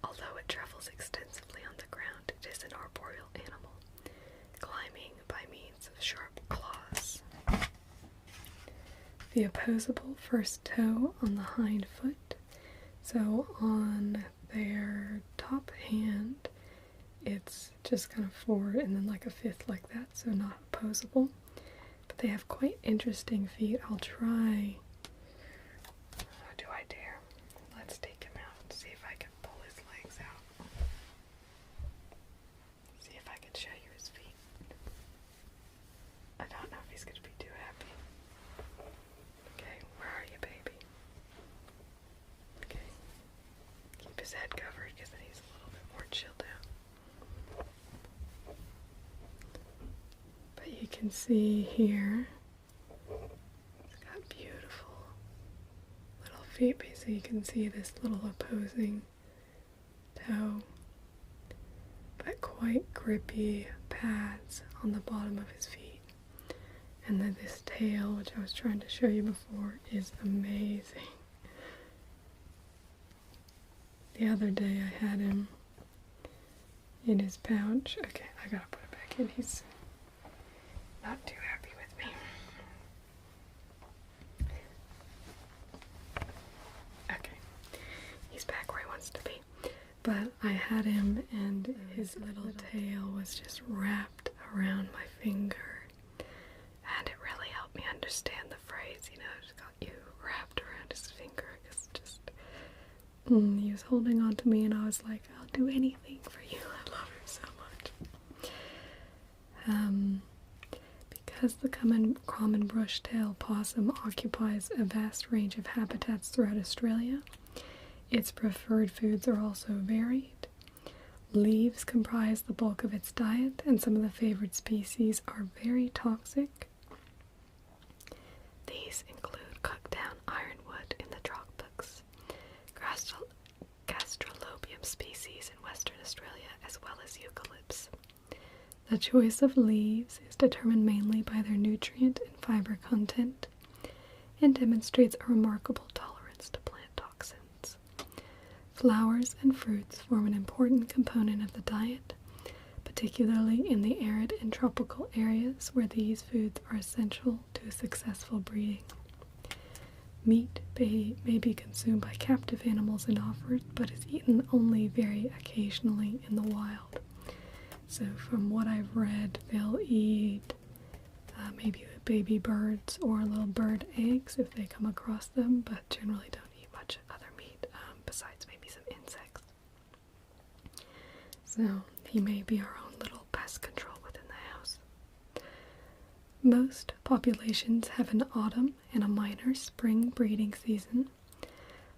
Although it travels extensively on the ground, it is an arboreal animal, climbing by means of sharp claws. The opposable first toe on the hind foot. So on their top hand, it's just kind of forward and then like a fifth like that, so not opposable. But they have quite interesting feet. I'll try. Do I dare? Let's take him out and see if I can pull his legs out. See if I can show you his feet. I don't know if he's going to be too happy. Okay, where are you, baby? Okay. Keep his head covered because then he's a little bit more chilled out. But you can see here, it's got beautiful little feet, so you can see this little opposing toe, but quite grippy pads on the bottom of his feet. And then this tail, which I was trying to show you before, is amazing. The other day I had him in his pouch. Okay, I gotta put it back in. He's not too happy with me. Okay, he's back where he wants to be. But I had him and his little tail was just wrapped around my finger. And it really helped me understand the phrase, just got you wrapped around his finger. It's just, he was holding on to me and I was like, I'll do anything for you. I love him so much. Because the common brush-tailed possum occupies a vast range of habitats throughout Australia, its preferred foods are also varied. Leaves comprise the bulk of its diet, and some of the favored species are very toxic. These include cooked-down ironwood in the tropics, gastrolobium species in Western Australia, as well as eucalypts. The choice of leaves is determined mainly by their nutrient and fiber content and demonstrates a remarkable tolerance to plant toxins. Flowers and fruits form an important component of the diet, particularly in the arid and tropical areas where these foods are essential to successful breeding. Meat may be consumed by captive animals and offered, but is eaten only very occasionally in the wild. So from what I've read, they'll eat maybe baby birds or little bird eggs if they come across them, but generally don't eat much other meat besides maybe some insects. So he may be our own little pest control within the house. Most populations have an autumn and a minor spring breeding season,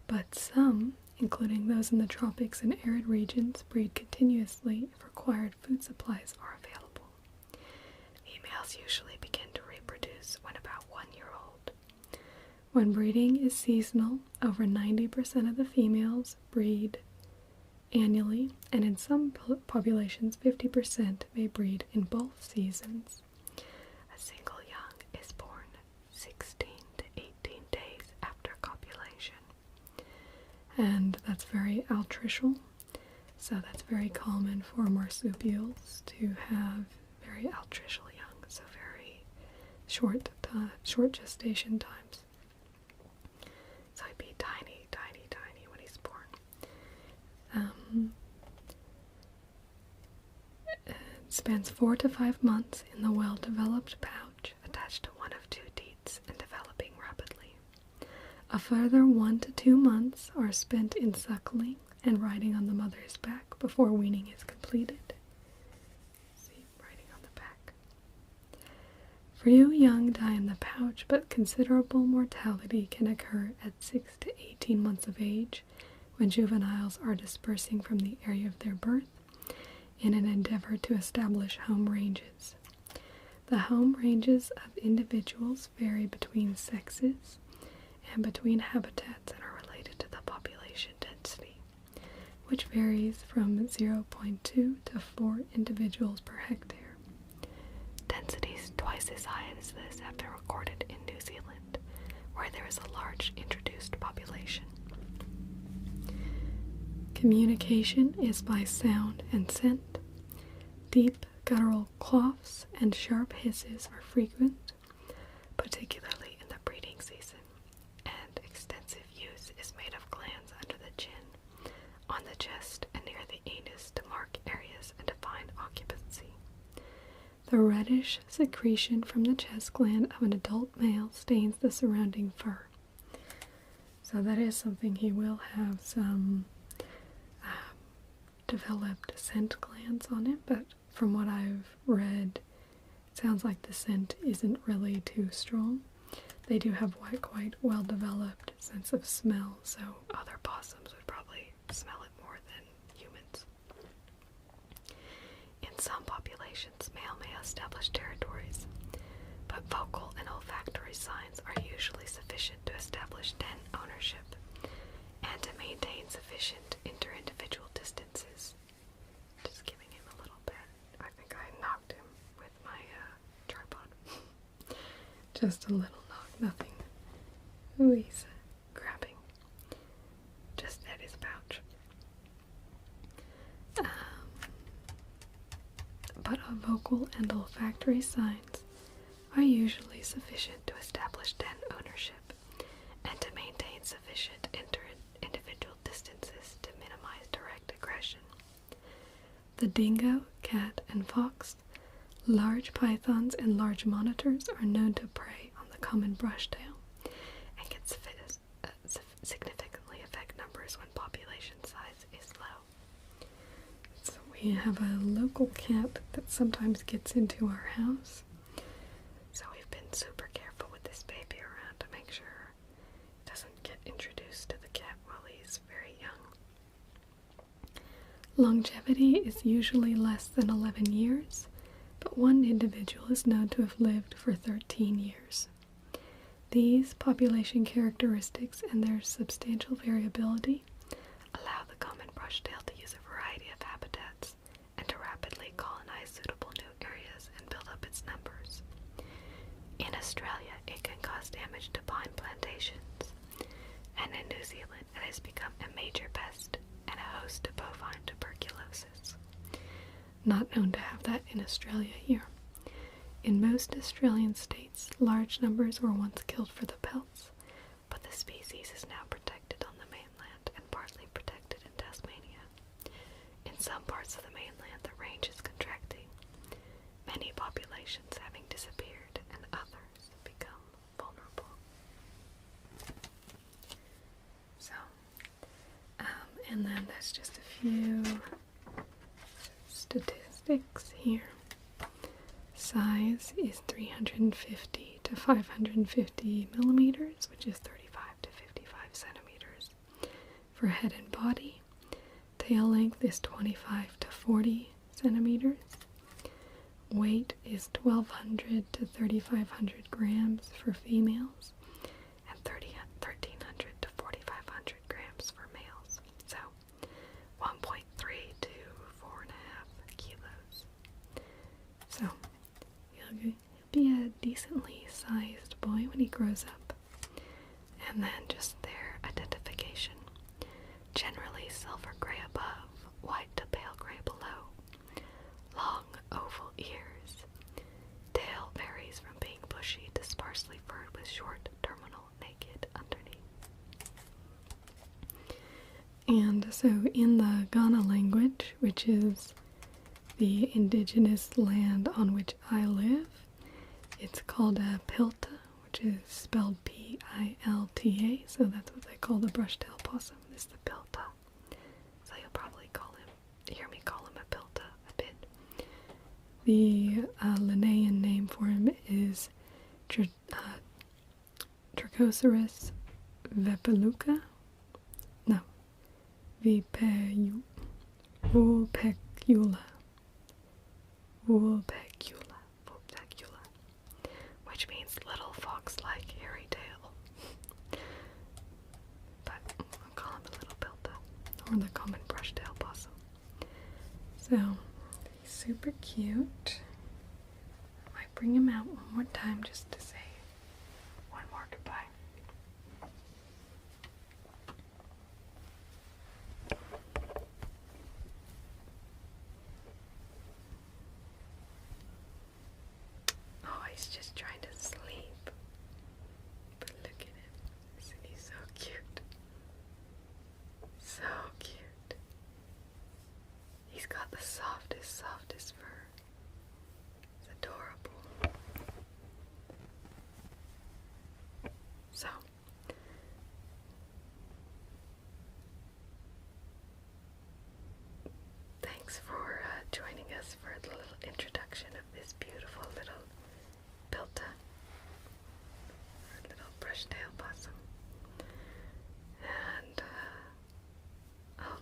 but some, including those in the tropics and arid regions, breed continuously if required food supplies are available. Females usually begin to reproduce when about 1 year old. When breeding is seasonal, over 90% of the females breed annually, and in some populations 50% may breed in both seasons. A single young is born 16 to 18 days after copulation. And that's very altricial, so that's very common for marsupials to have very altricial young, so very short gestation times. So he'd be tiny, tiny, tiny when he's born. It spends 4 to 5 months in the well-developed pouch attached to one of 2 teats and developing rapidly. A further 1 to 2 months are spent in suckling and riding on the mother's back before weaning is complete. depleted. See, writing on the back. Few young die in the pouch, but considerable mortality can occur at 6 to 18 months of age when juveniles are dispersing from the area of their birth in an endeavor to establish home ranges. The home ranges of individuals vary between sexes and between habitats and are related to the population density, which varies from 0.2 to 4 individuals per hectare. Densities twice as high as this have been recorded in New Zealand, where there is a large introduced population. Communication is by sound and scent. Deep guttural coughs and sharp hisses are frequent, particularly in the breeding season, and extensive use is made of glands under the chin, on the chest, and near the anus to mark areas and define occupancy. The reddish secretion from the chest gland of an adult male stains the surrounding fur. So that is something. He will have some developed scent glands on it, but from what I've read, it sounds like the scent isn't really too strong. They do have quite well-developed sense of smell, so other possums would probably smell it more than humans. In some populations, male may establish territories, but vocal and olfactory signs are usually sufficient to establish den ownership and to maintain sufficient inter-individual distances. Just giving him a little bit. I think I knocked him with my tripod. Just a little knock, nothing. Ooh, he's grabbing just at his pouch. But vocal and olfactory signs are usually sufficient to establish den ownership and to maintain sufficient inter-individual distances to minimize direct aggression. The dingo, cat, and fox, large pythons, and large monitors are known to prey on the common brushtail and can significantly affect numbers when population size is low. So we have a local cat that sometimes gets into our house. So we've been super careful with this baby around to make sure it doesn't get introduced to the cat while he's very young. Longevity is usually less than 11 years, but one individual is known to have lived for 13 years. These population characteristics and their substantial variability allow the common brushtail to use a variety of habitats and to rapidly colonize suitable new areas and build up its numbers. In Australia, it can cause damage to pine plantations, and in New Zealand, it has become a major pest and a host to bovine tuberculosis. Not known to have that in Australia here. In most Australian states, large numbers were once killed for the pelts, but the species is now protected on the mainland and partly protected in Tasmania. In some parts of the mainland, the range is contracting, many populations having disappeared and others become vulnerable. So, and then there's just a few statistics here. Size is 350 to 550 millimeters, which is 35 to 55 centimeters for head and body. Tail length is 25 to 40 centimeters. Weight is 1,200 to 3,500 grams for females and 1,300 to 4,500 grams for males. So 1.3 to 4.5 kilos. So he'll be a decently sized boy when he grows up. And then just their identification. Generally silver gray above, white to pale gray below. Long oval ears. Tail varies from being bushy to sparsely furred with short terminal naked underneath. And so in the Ghana language, which is the indigenous land on which I live, it's called a pilta, which is spelled P-I-L-T-A, so that's what they call the brushtail possum, is the pilta. So you'll probably hear me call him a pilta The Linnaean name for him is Trichoceros vepeluca? No, Vulpecula. Vulpecula. Which means little fox-like hairy tail. But I'll call him a little bilta, or the common brush-tail possum. So, he's super cute. I might bring him out one more time just to say one more goodbye. Oh, he's just trying to sleep. But look at him. Isn't he so cute? So cute. He's got the softest fur. It's adorable. So, thanks for joining us for the little introduction of this beautiful little bilta, or little brush-tail possum. And I'll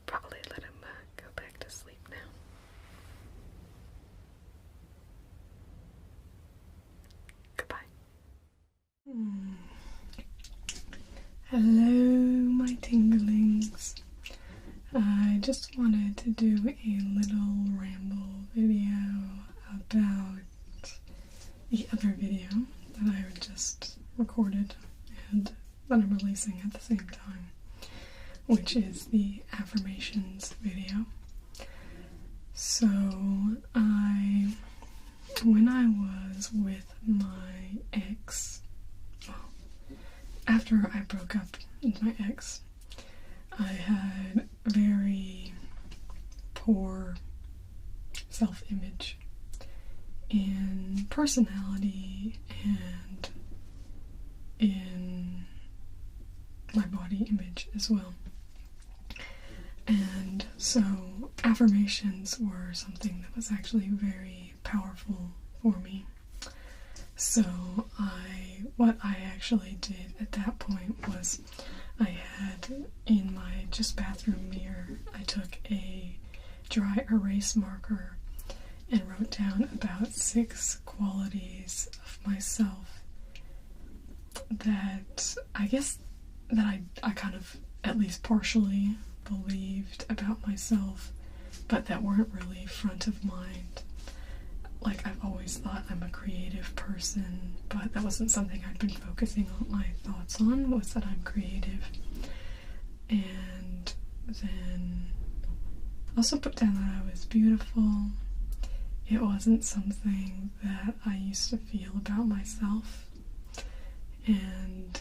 probably let him go back to sleep now. Goodbye. Hello, my tinglings. I just wanted to do a little ramble video about the other video that I just recorded and that I'm releasing at the same time, which is the affirmations video. So when I was with my ex, well, after I broke up with my ex, I had very poor self-image in personality and in my body image as well. And so affirmations were something that was actually very powerful for me. So what I actually did at that point was I had in my just bathroom mirror, I took a dry erase marker and wrote down about 6 qualities of myself that I guess that I kind of at least partially believed about myself, but that weren't really front of mind. Like, I've always thought I'm a creative person, but that wasn't something I'd been focusing on my thoughts on, was that I'm creative. And then also put down that I was beautiful. It wasn't something that I used to feel about myself. And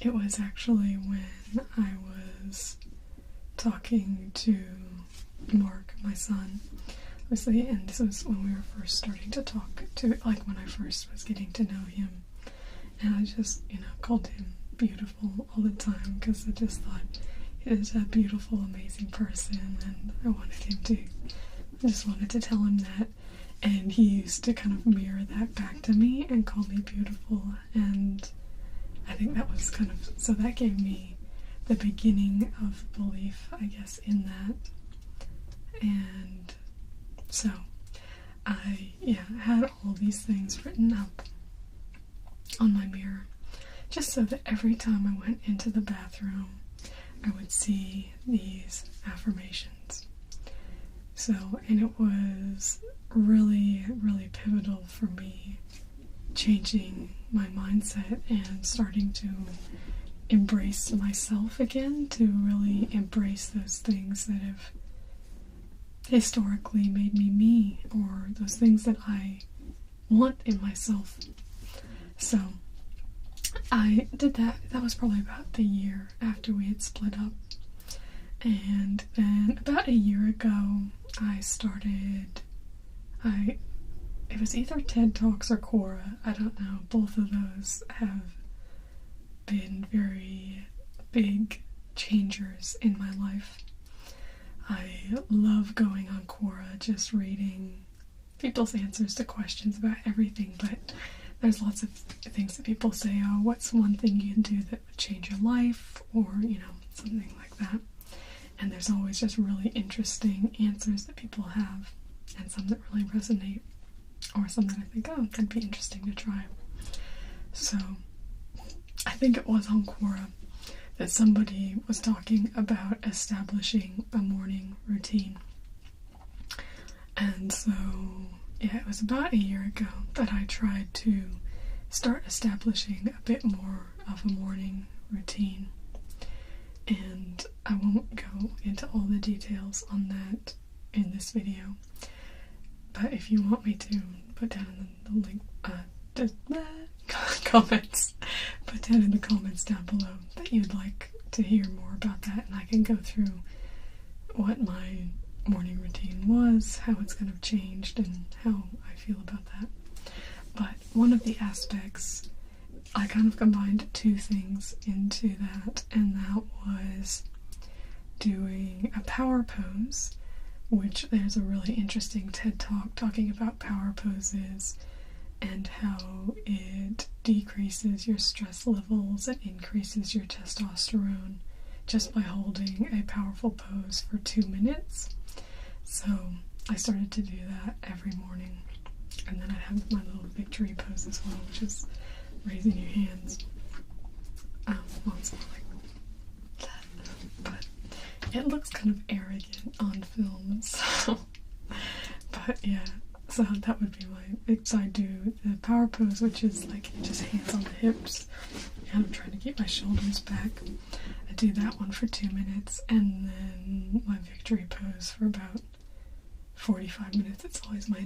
it was actually when I was talking to Mark, my son, obviously, and this was when we were first starting to talk, like when I first was getting to know him, and I just, called him beautiful all the time, because I just thought he was a beautiful, amazing person, and I just wanted to tell him that, and he used to kind of mirror that back to me and call me beautiful, and I think that was so that gave me the beginning of belief, I guess, in that. And so I had all these things written up on my mirror, just so that every time I went into the bathroom, I would see these affirmations. So, and it was really, really pivotal for me, changing my mindset and starting to embrace myself again, to really embrace those things that have historically made me, or those things that I want in myself. So I did that. That was probably about the year after we had split up. And then about a year ago, I started, it was either TED Talks or Quora, I don't know. Both of those have been very big changers in my life. I love going on Quora, just reading people's answers to questions about everything, but there's lots of things that people say, oh, what's one thing you can do that would change your life, or, something like that. And there's always just really interesting answers that people have, and some that really resonate, or some that I think, oh, that'd be interesting to try. So, I think it was on Quora that somebody was talking about establishing a morning routine. And so, yeah, it was about a year ago that I tried to start establishing a bit more of a morning routine. And I won't go into all the details on that in this video. But if you want me to, put down in the link, comments, put down in the comments down below that you'd like to hear more about that, and I can go through what my morning routine was, how it's kind of changed, and how I feel about that. But one of the aspects, I kind of combined two things into that, and that was doing a power pose, which there's a really interesting TED Talk talking about power poses and how it decreases your stress levels and increases your testosterone just by holding a powerful pose for 2 minutes. So I started to do that every morning. And then I have my little victory pose as well, which is raising your hands. Once like that. But it looks kind of arrogant on film, so. But yeah, so that would be so I do the power pose, which is like just hands on the hips, and I'm trying to keep my shoulders back. I do that one for 2 minutes, and then my victory pose for about 45 minutes. It's always my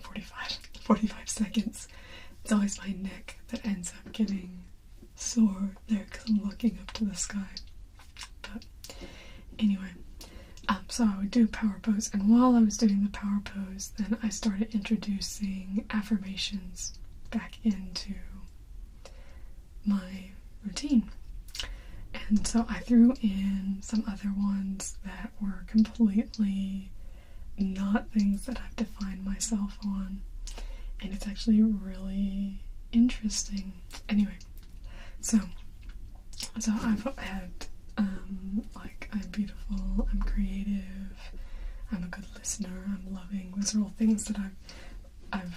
45 seconds. It's always my neck that ends up getting sore there because I'm looking up to the sky. But anyway, so I would do a power pose, and while I was doing the power pose, then I started introducing affirmations back into my routine. And so I threw in some other ones that were completely not things that I've defined myself on, and it's actually really interesting. Anyway, so I've had like, I'm beautiful, I'm creative, I'm a good listener, I'm loving. Those are all things that I'm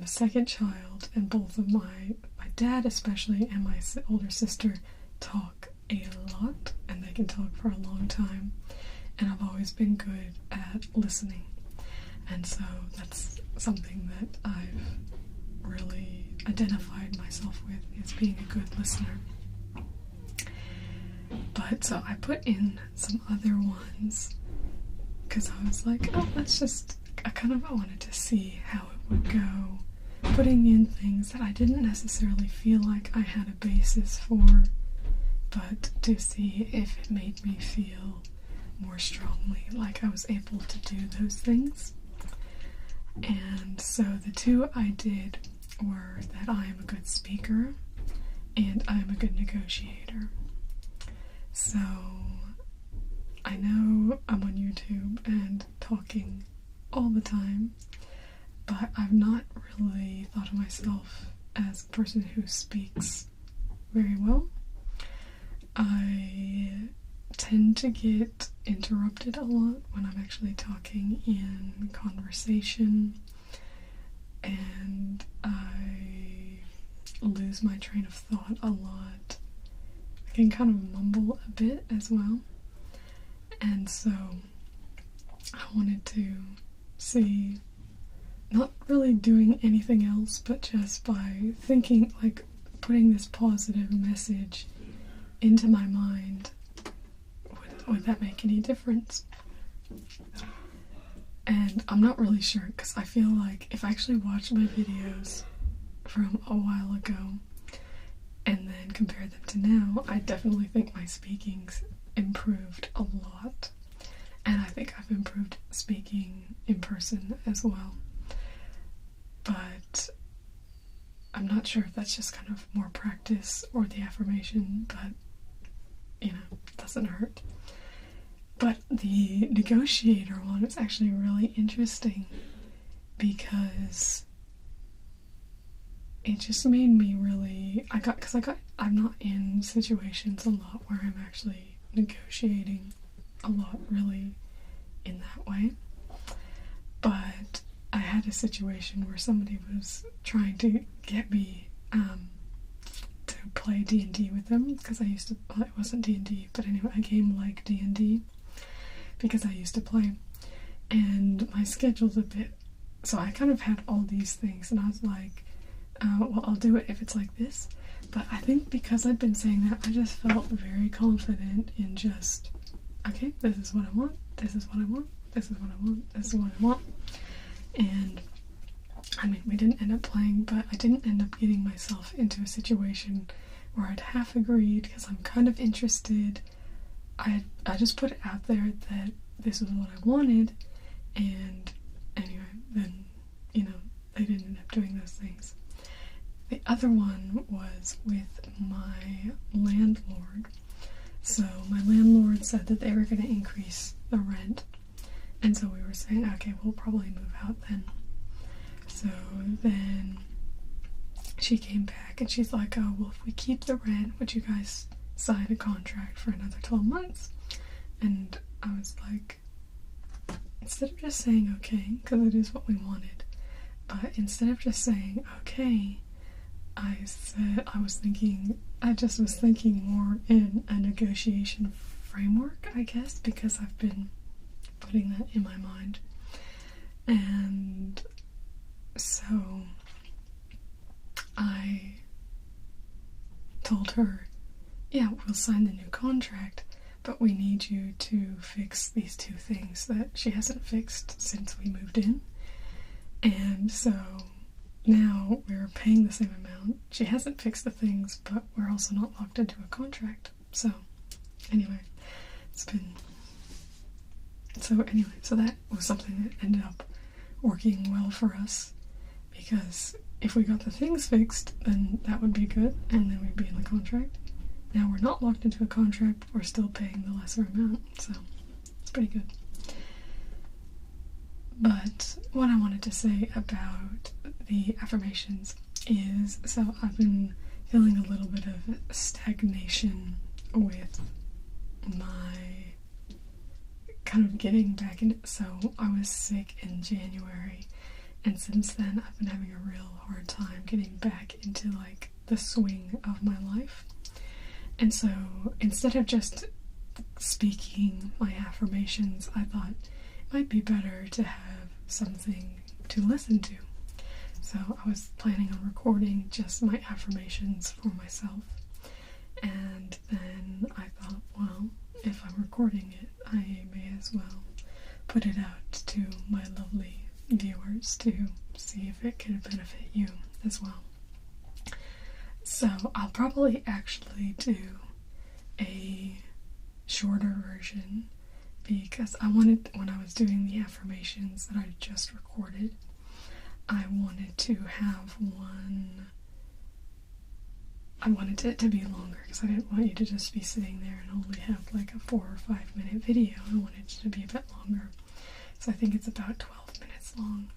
a second child, and both of my dad especially and my older sister talk a lot, and they can talk for a long time, and I've always been good at listening, and so that's something that I've really identified myself with, is being a good listener. But so I put in some other ones because I was like, oh, I wanted to see how it would go, putting in things that I didn't necessarily feel like I had a basis for, but to see if it made me feel more strongly like I was able to do those things. And so the two I did were that I am a good speaker and I am a good negotiator. So I know I'm on YouTube and talking all the time, but I've not really thought of myself as a person who speaks very well. I tend to get interrupted a lot when I'm actually talking in conversation, and I lose my train of thought a lot. I can kind of mumble a bit as well, and so I wanted to see, not really doing anything else, but just by thinking, like, putting this positive message into my mind, would that make any difference? And I'm not really sure, because I feel like if I actually watched my videos from a while ago and then compare them to now, I definitely think my speaking's improved a lot. And I think I've improved speaking in person as well. But I'm not sure if that's just kind of more practice or the affirmation, but, you know, it doesn't hurt. But the negotiator one is actually really interesting because it just made me really, I'm not in situations a lot where I'm actually negotiating a lot really in that way. But I had a situation where somebody was trying to get me to play D&D with them, because I used to, well, it wasn't D&D, but anyway, a game like D&D, because I used to play, and my schedule's a bit, so I kind of had all these things, and I was like, well, I'll do it if it's like this. But I think because I'd been saying that, I just felt very confident in just, okay, this is what I want, this is what I want, this is what I want, this is what I want. And I mean, we didn't end up playing, but I didn't end up getting myself into a situation where I'd half agreed because I'm kind of interested. I just put it out there that this was what I wanted, and anyway, then, you know, they didn't end up doing those things. The other one was with my landlord. So my landlord said that they were going to increase the rent, and so we were saying, okay, we'll probably move out then. So then she came back and she's like, oh, well, if we keep the rent, would you guys sign a contract for another 12 months? And I was like, instead of just saying okay, because it is what we wanted, but instead of just saying okay, I was thinking more in a negotiation framework, I guess, because I've been putting that in my mind. And so I told her, yeah, we'll sign the new contract, but we need you to fix these two things that she hasn't fixed since we moved in. And so now we're paying the same amount. She hasn't fixed the things, but we're also not locked into a contract. So anyway, so that was something that ended up working well for us, because if we got the things fixed, then that would be good, and then we'd be in the contract. Now we're not locked into a contract, but we're still paying the lesser amount, so it's pretty good. But what I wanted to say about the affirmations is, so I've been feeling a little bit of stagnation with my kind of getting back into, so I was sick in January, and since then I've been having a real hard time getting back into like the swing of my life. And so instead of just speaking my affirmations, I thought it might be better to have something to listen to. So I was planning on recording just my affirmations for myself, and then I thought, well, if I'm recording it, I may as well put it out to my lovely viewers to see if it could benefit you as well. So I'll probably actually do a shorter version, because I wanted, when I was doing the affirmations that I just recorded, I wanted to have one, I wanted it to be longer, because I didn't want you to just be sitting there and only have like a 4 or 5 minute video. I wanted it to be a bit longer. So I think it's about 12 minutes long,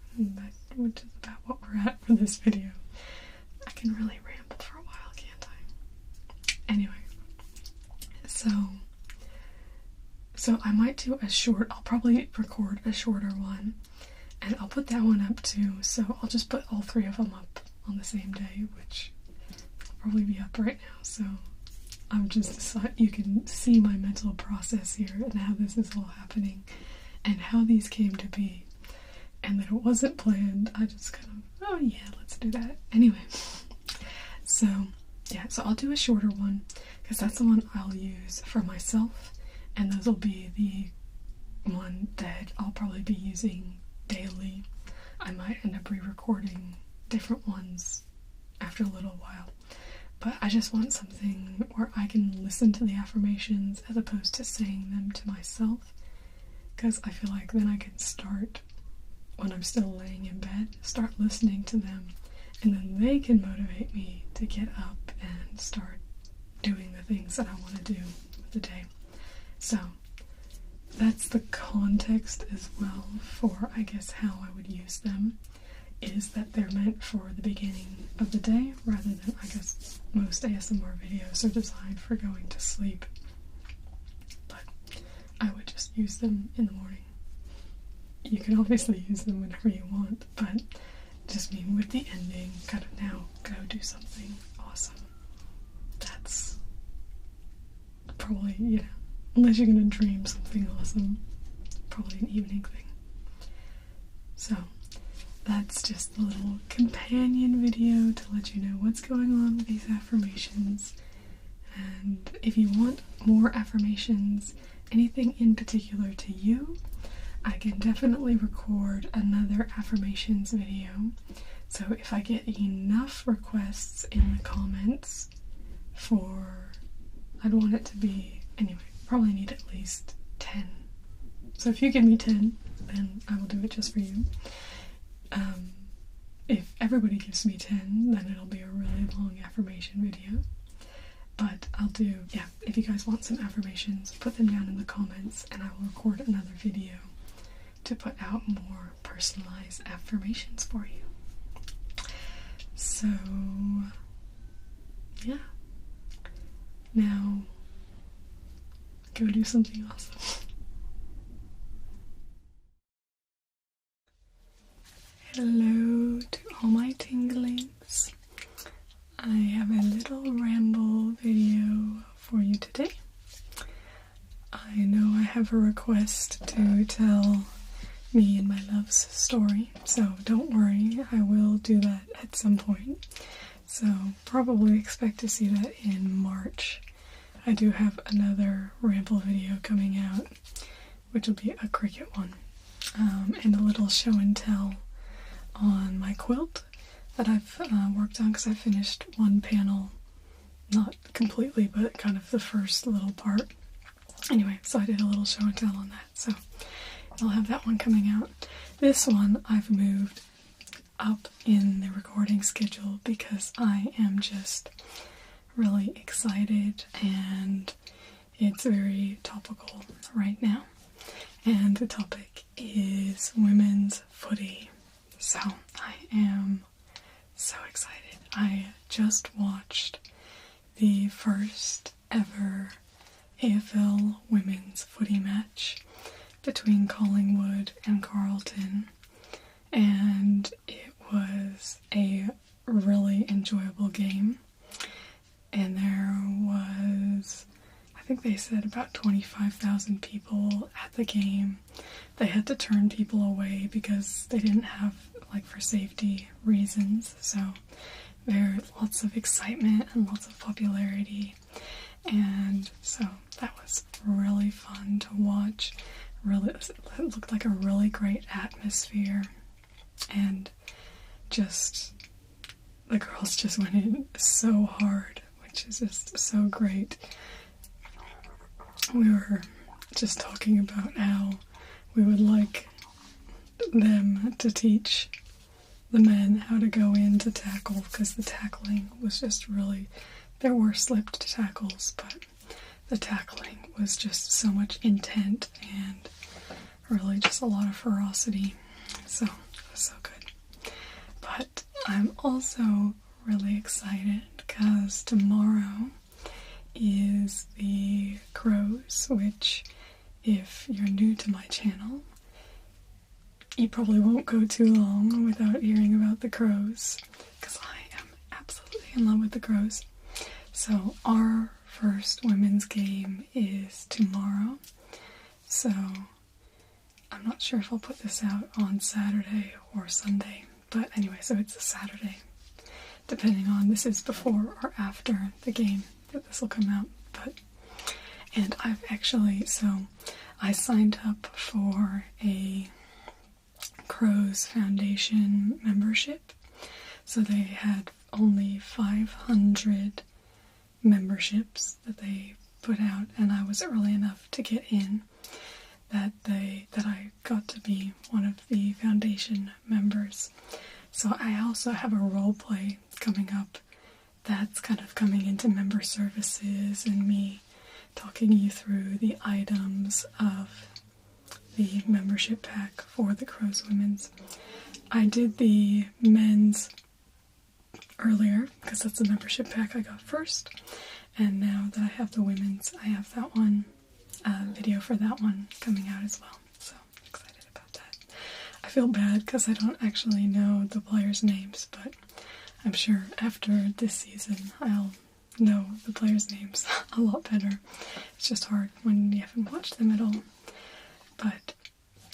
which is about what we're at for this video. I can really ramble for a while, can't I? Anyway, so I might do I'll probably record a shorter one, and I'll put that one up too, so I'll just put all 3 of them up on the same day, which will probably be up right now, so I'm just deciding, you can see my mental process here and how this is all happening and how these came to be, and that it wasn't planned. I just kind of, oh yeah, let's do that. Anyway, so yeah, so I'll do a shorter one, because that's the one I'll use for myself, and those will be the one that I'll probably be using daily. I might end up re-recording different ones after a little while, but I just want something where I can listen to the affirmations as opposed to saying them to myself, because I feel like then I can start, when I'm still laying in bed, start listening to them, and then they can motivate me to get up and start doing the things that I want to do with the day. So that's the context as well for, I guess, how I would use them, is that they're meant for the beginning of the day rather than, I guess, most ASMR videos are designed for going to sleep. But I would just use them in the morning. You can obviously use them whenever you want, but just mean with the ending, kind of now go do something awesome. That's probably, you know, unless you're gonna dream something awesome, probably an evening thing. So that's just a little companion video to let you know what's going on with these affirmations. And if you want more affirmations, anything in particular to you, I can definitely record another affirmations video. So if I get enough requests in the comments I'd want it to be, anyway, probably need at least 10. So if you give me 10, then I will do it just for you. If everybody gives me 10, then it'll be a really long affirmation video. But I'll do, yeah, if you guys want some affirmations, put them down in the comments and I will record another video to put out more personalized affirmations for you. So, yeah. Now, go do something awesome. Hello to all my tinglings. I have a little ramble video for you today. I know I have a request to tell me and my love's story, so don't worry, I will do that at some point. So probably expect to see that in March. I do have another ramble video coming out, which will be a cricket one, and a little show and tell on my quilt that I've worked on because I finished one panel, not completely, but kind of the first little part. Anyway, so I did a little show and tell on that, so I'll have that one coming out. This one I've moved up in the recording schedule because I am just really excited and it's very topical right now. And the topic is women's footy. So I am so excited. I just watched the first ever AFL women's footy match between Collingwood and Carlton, and it was a really enjoyable game. And there was, I think they said about 25,000 people at the game. They had to turn people away because they didn't have, like, for safety reasons. So there was lots of excitement and lots of popularity. And so that was really fun to watch. Really, it looked like a really great atmosphere. And just, the girls just went in so hard, which is just so great. We were just talking about how we would like them to teach the men how to go in to tackle, because the tackling was just really, there were slipped tackles, but the tackling was just so much intent and really just a lot of ferocity. So it was so good. But I'm also really excited because tomorrow is the Crows, which, if you're new to my channel, you probably won't go too long without hearing about the Crows, because I am absolutely in love with the Crows. So our first women's game is tomorrow, so I'm not sure if I'll put this out on Saturday or Sunday, but anyway, so it's a Saturday, depending on, this is before or after the game that this will come out. And I've actually, so I signed up for a Crows Foundation membership. So they had only 500 memberships that they put out, and I was early enough to get in that I got to be one of the foundation members. So I also have a role play coming up that's kind of coming into member services and me talking you through the items of the membership pack for the Crows Women's. I did the men's earlier because that's the membership pack I got first, and now that I have the women's, I have that one video for that one coming out as well. So I'm excited about that. I feel bad because I don't actually know the players' names, but I'm sure after this season I'll know the players' names a lot better. It's just hard when you haven't watched them at all. But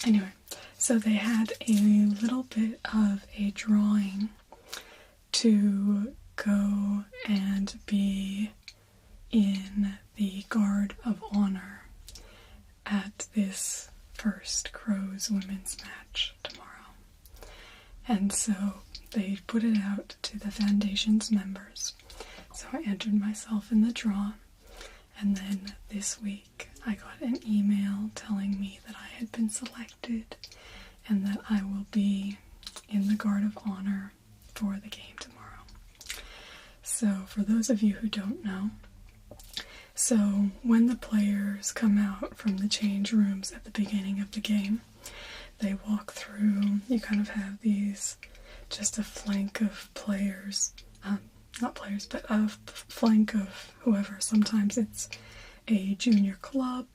anyway, so they had a little bit of a drawing to go and be in the Guard of Honor at this first Crows Women's match tomorrow. And so they put it out to the Foundation's members. So I entered myself in the draw, and then this week I got an email telling me that I had been selected and that I will be in the Guard of Honor for the game tomorrow. So for those of you who don't know, so when the players come out from the change rooms at the beginning of the game, they walk through, you kind of have these, just a flank of players, not players, but a flank of whoever. Sometimes it's a junior club,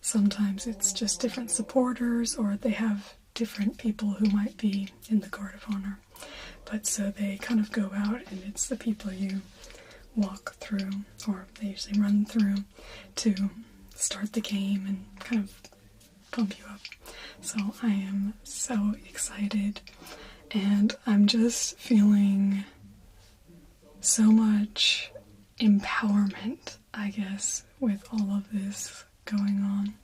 sometimes it's just different supporters, or they have different people who might be in the Guard of Honor. But so they kind of go out, and it's the people you walk through, or they usually run through, to start the game and kind of pump you up. So I am so excited, and I'm just feeling so much empowerment, I guess, with all of this going on.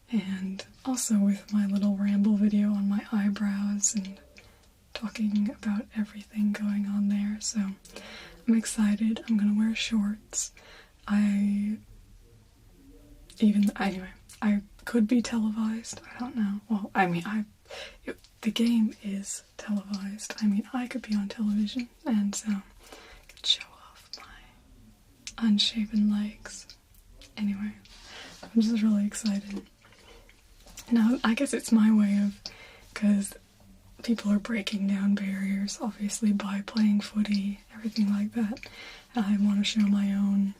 And also with my little ramble video on my eyebrows and talking about everything going on there. So I'm excited. I'm gonna wear shorts. I could be televised. I don't know. Well, I mean, the game is televised. I mean, I could be on television, and so I could show off my unshaven legs. Anyway, I'm just really excited. Now, I guess it's my way of, because people are breaking down barriers, obviously, by playing footy, everything like that. And I want to show my own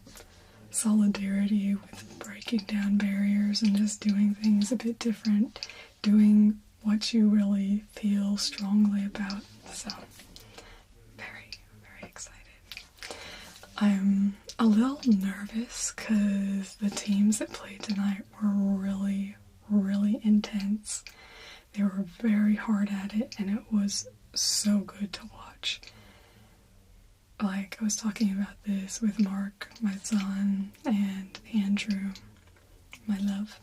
solidarity with breaking down barriers and just doing things a bit different, doing what you really feel strongly about. So, very, very excited. I'm a little nervous because the teams that played tonight were really, really intense. They were very hard at it, and it was so good to watch. Like, I was talking about this with Mark, my son, and Andrew, my love,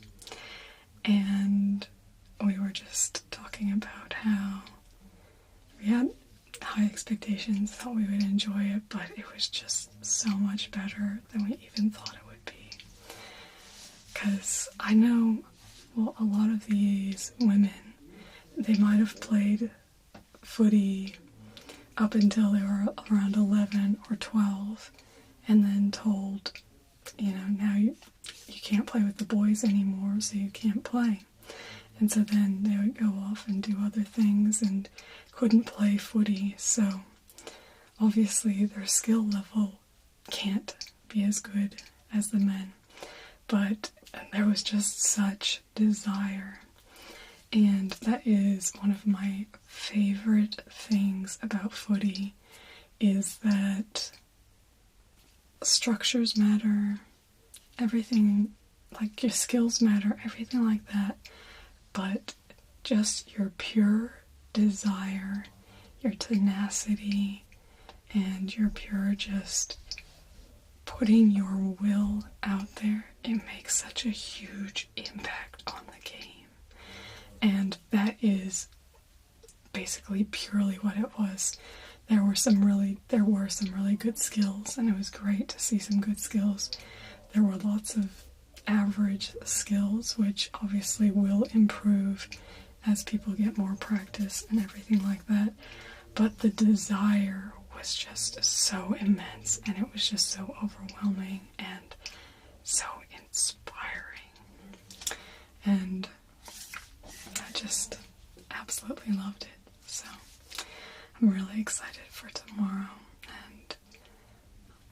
and we were just talking about how we had high expectations, thought we would enjoy it, but it was just so much better than we even thought it would be. Because I know, well, a lot of these women, they might have played footy up until they were around 11 or 12, and then told, now you can't play with the boys anymore, so you can't play. And so then they would go off and do other things and couldn't play footy, so obviously their skill level can't be as good as the men. But there was just such desire. And that is one of my favorite things about footy, is that structures matter, everything, like your skills matter, everything like that, but just your pure desire, your tenacity, and your pure just putting your will out there, it makes such a huge impact on the game. And that is basically purely what it was. There were some really good skills, and it was great to see some good skills. There were lots of average skills, which obviously will improve as people get more practice and everything like that. But the desire was just so immense, and it was just so overwhelming and so inspiring. And just absolutely loved it. So I'm really excited for tomorrow, and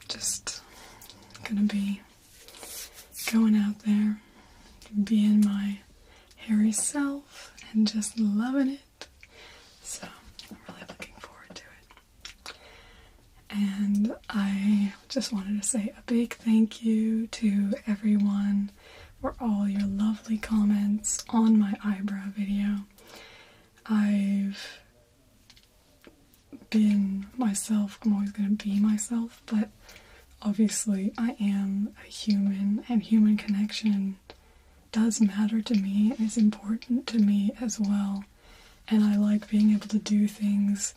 just gonna be going out there, being my hairy self, and just loving it. So I'm really looking forward to it. And I just wanted to say a big thank you to everyone for all your lovely comments on my eyebrow video. I've been myself. I'm always going to be myself, but obviously I am a human, and human connection does matter to me and is important to me as well. And I like being able to do things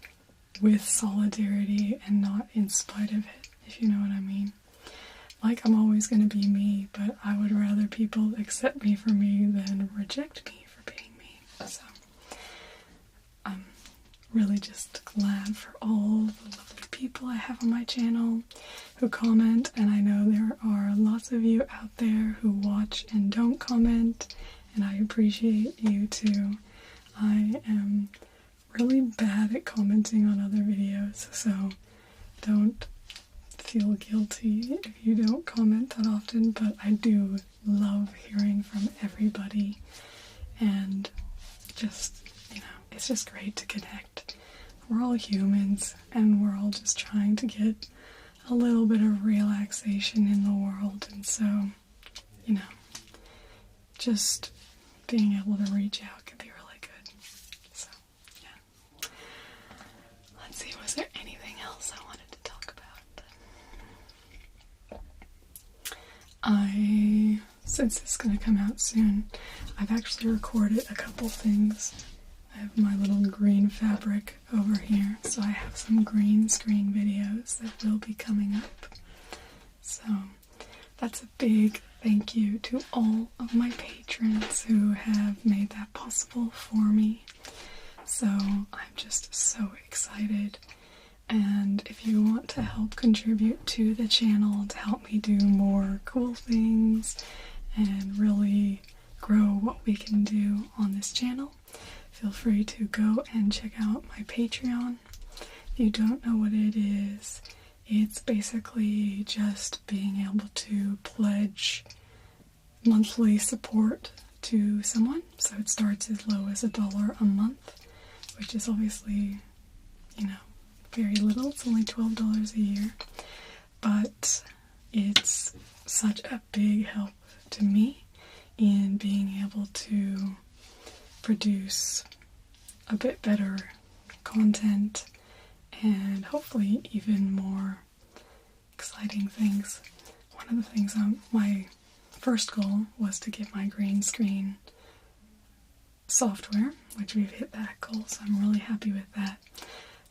with solidarity and not in spite of it, if you know what I mean. Like, I'm always going to be me, but I would rather people accept me for me than reject me for being me. So I'm really just glad for all the lovely people I have on my channel who comment, and I know there are lots of you out there who watch and don't comment, and I appreciate you too. I am really bad at commenting on other videos, so don't feel guilty if you don't comment that often, but I do love hearing from everybody, and just, it's just great to connect. We're all humans, and we're all just trying to get a little bit of relaxation in the world, and so, just being able to reach out can be really good. So, yeah. Let's see, was there anything else I wanted to talk about? Since it's going to come out soon, I've actually recorded a couple things. I have my little green fabric over here, so I have some green screen videos that will be coming up. So that's a big thank you to all of my patrons who have made that possible for me. So I'm just so excited. And if you want to help contribute to the channel to help me do more cool things and really grow what we can do on this channel, feel free to go and check out my Patreon. If you don't know what it is, it's basically just being able to pledge monthly support to someone. So it starts as low as $1 a month, which is obviously, very little. It's only $12 a year, but it's such a big help to me in being able to produce a bit better content and hopefully even more exciting things. One of the things my first goal was to get my green screen software, which we've hit that goal, so I'm really happy with that.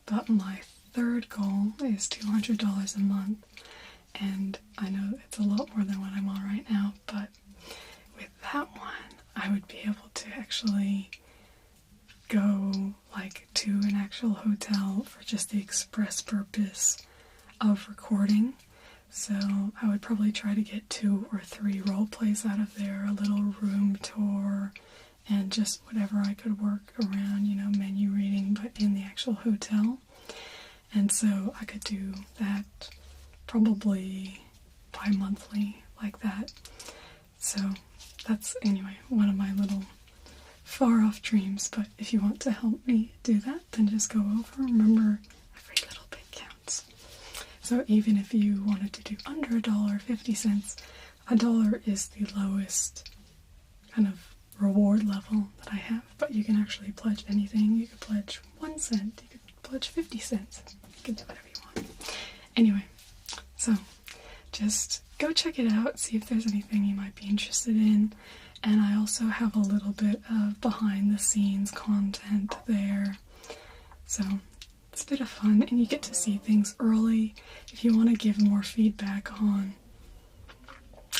But my third goal is $200 a month, and I know it's a lot more than what I'm on right now, but with that one, I would be able to actually go to an actual hotel for just the express purpose of recording. So I would probably try to get 2 or 3 role plays out of there, a little room tour, and just whatever I could work around, menu reading, but in the actual hotel. And so I could do that probably bi-monthly, like that. So that's, anyway, one of my little far-off dreams. But if you want to help me do that, then just go over. Remember, every little bit counts. So even if you wanted to do under $1, 50 cents, $1 is the lowest kind of reward level that I have. But you can actually pledge anything. You could pledge 1 cent. You could pledge 50 cents. You can do whatever you want. Anyway, so just go check it out, see if there's anything you might be interested in. And I also have a little bit of behind the scenes content there. So it's a bit of fun, and you get to see things early if you want to give more feedback on,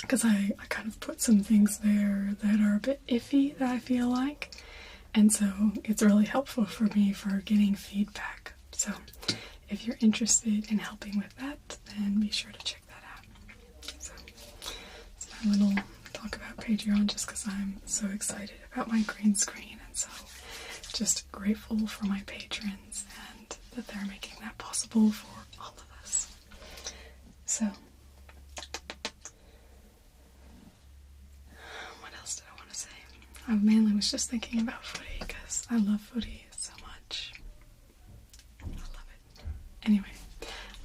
because I kind of put some things there that are a bit iffy that I feel like, and so it's really helpful for me for getting feedback. So if you're interested in helping with that, then be sure to check that out. So it's my little talk about Patreon, just because I'm so excited about my green screen, and so just grateful for my patrons and that they're making that possible for all of us. So, what else did I want to say? I mainly was just thinking about footy because I love footy so much. I love it. Anyway,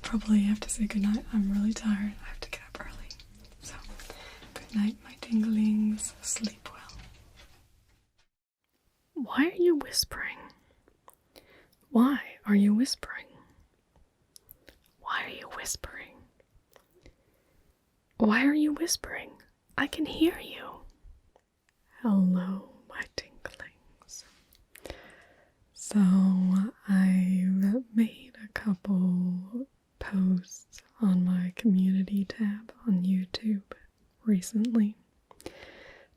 probably have to say goodnight. I'm really tired. I have to get up early. So, good night, my tinglings. Sleep well. Why are you whispering? Why are you whispering? Why are you whispering? Why are you whispering? I can hear you. Hello, my tinklings. So, I've made a couple posts on my community tab on YouTube recently,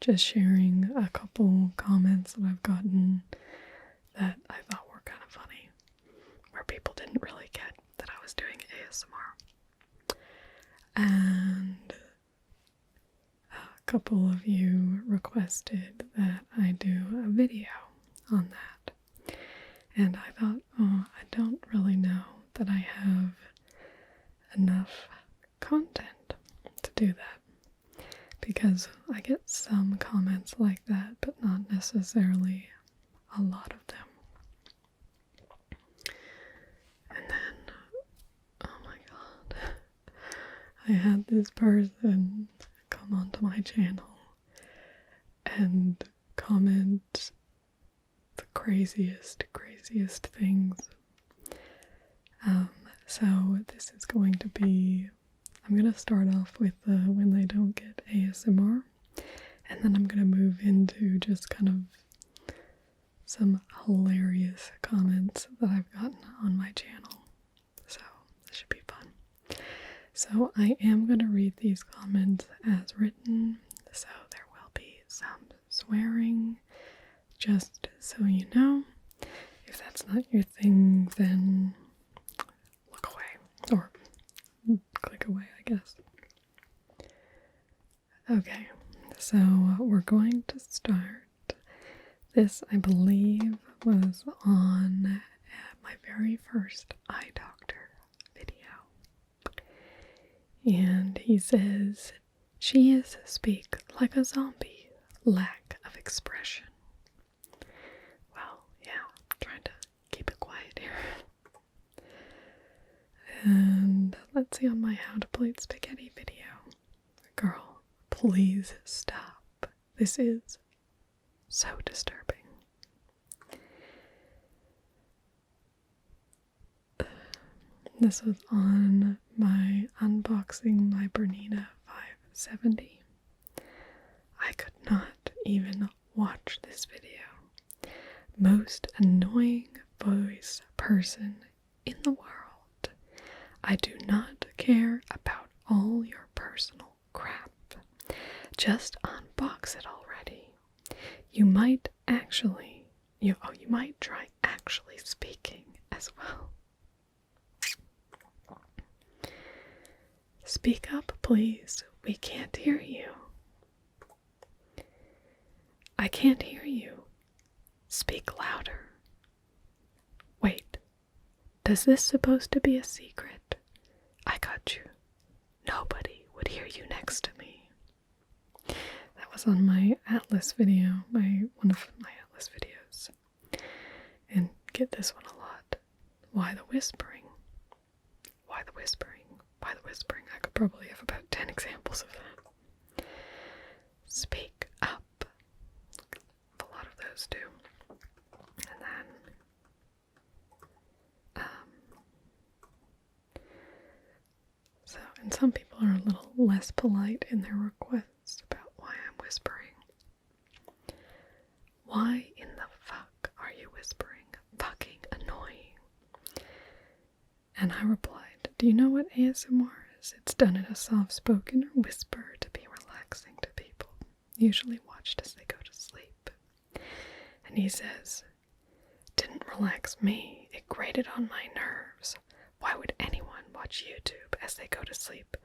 just sharing a couple comments that I've gotten that I thought were kind of funny, where people didn't really get that I was doing ASMR. And a couple of you requested that I do a video on that. And I thought, oh, I don't really know that I have enough content to do that, because I get some comments like that, but not necessarily a lot of them. And then, oh my god, I had this person come onto my channel and comment the craziest things. So this is going to be, I'm going to start off with when they don't get ASMR, and then I'm going to move into just kind of some hilarious comments that I've gotten on my channel. So this should be fun. So I am going to read these comments as written, so there will be some swearing, just so you know. If that's not your thing, then look away, or click away, I guess. Okay, so we're going to start. This, I believe, was on my very first eye doctor video. And he says, she is speak like a zombie, lack of expression. Well, yeah, I'm trying to keep it quiet here. And let's see, on my how to plate spaghetti video. Girl, please stop. This is so disturbing. This was on my unboxing my Bernina 570. I could not even watch this video. Most annoying voice person in the world. I do not care about all your personal crap. Just unbox it already. You might actually, you might try actually speaking as well. Speak up, please. We can't hear you. I can't hear you. Speak louder. Wait, does this supposed to be a secret? I got you. Nobody would hear you next to me. That was on my Atlas video, one of my Atlas videos. And get this one a lot. Why the whispering? Why the whispering? Why the whispering? I could probably have about 10 examples of that. Speak up. A lot of those too. And then, and some people are a little less polite in their requests about why I'm whispering. Why in the fuck are you whispering? Fucking annoying. And I replied, do you know what ASMR is? It's done in a soft-spoken or whisper to be relaxing to people, usually watched as they go to sleep. And he says, didn't relax me, it grated on my nerves. Why would anyone watch YouTube as they go to sleep?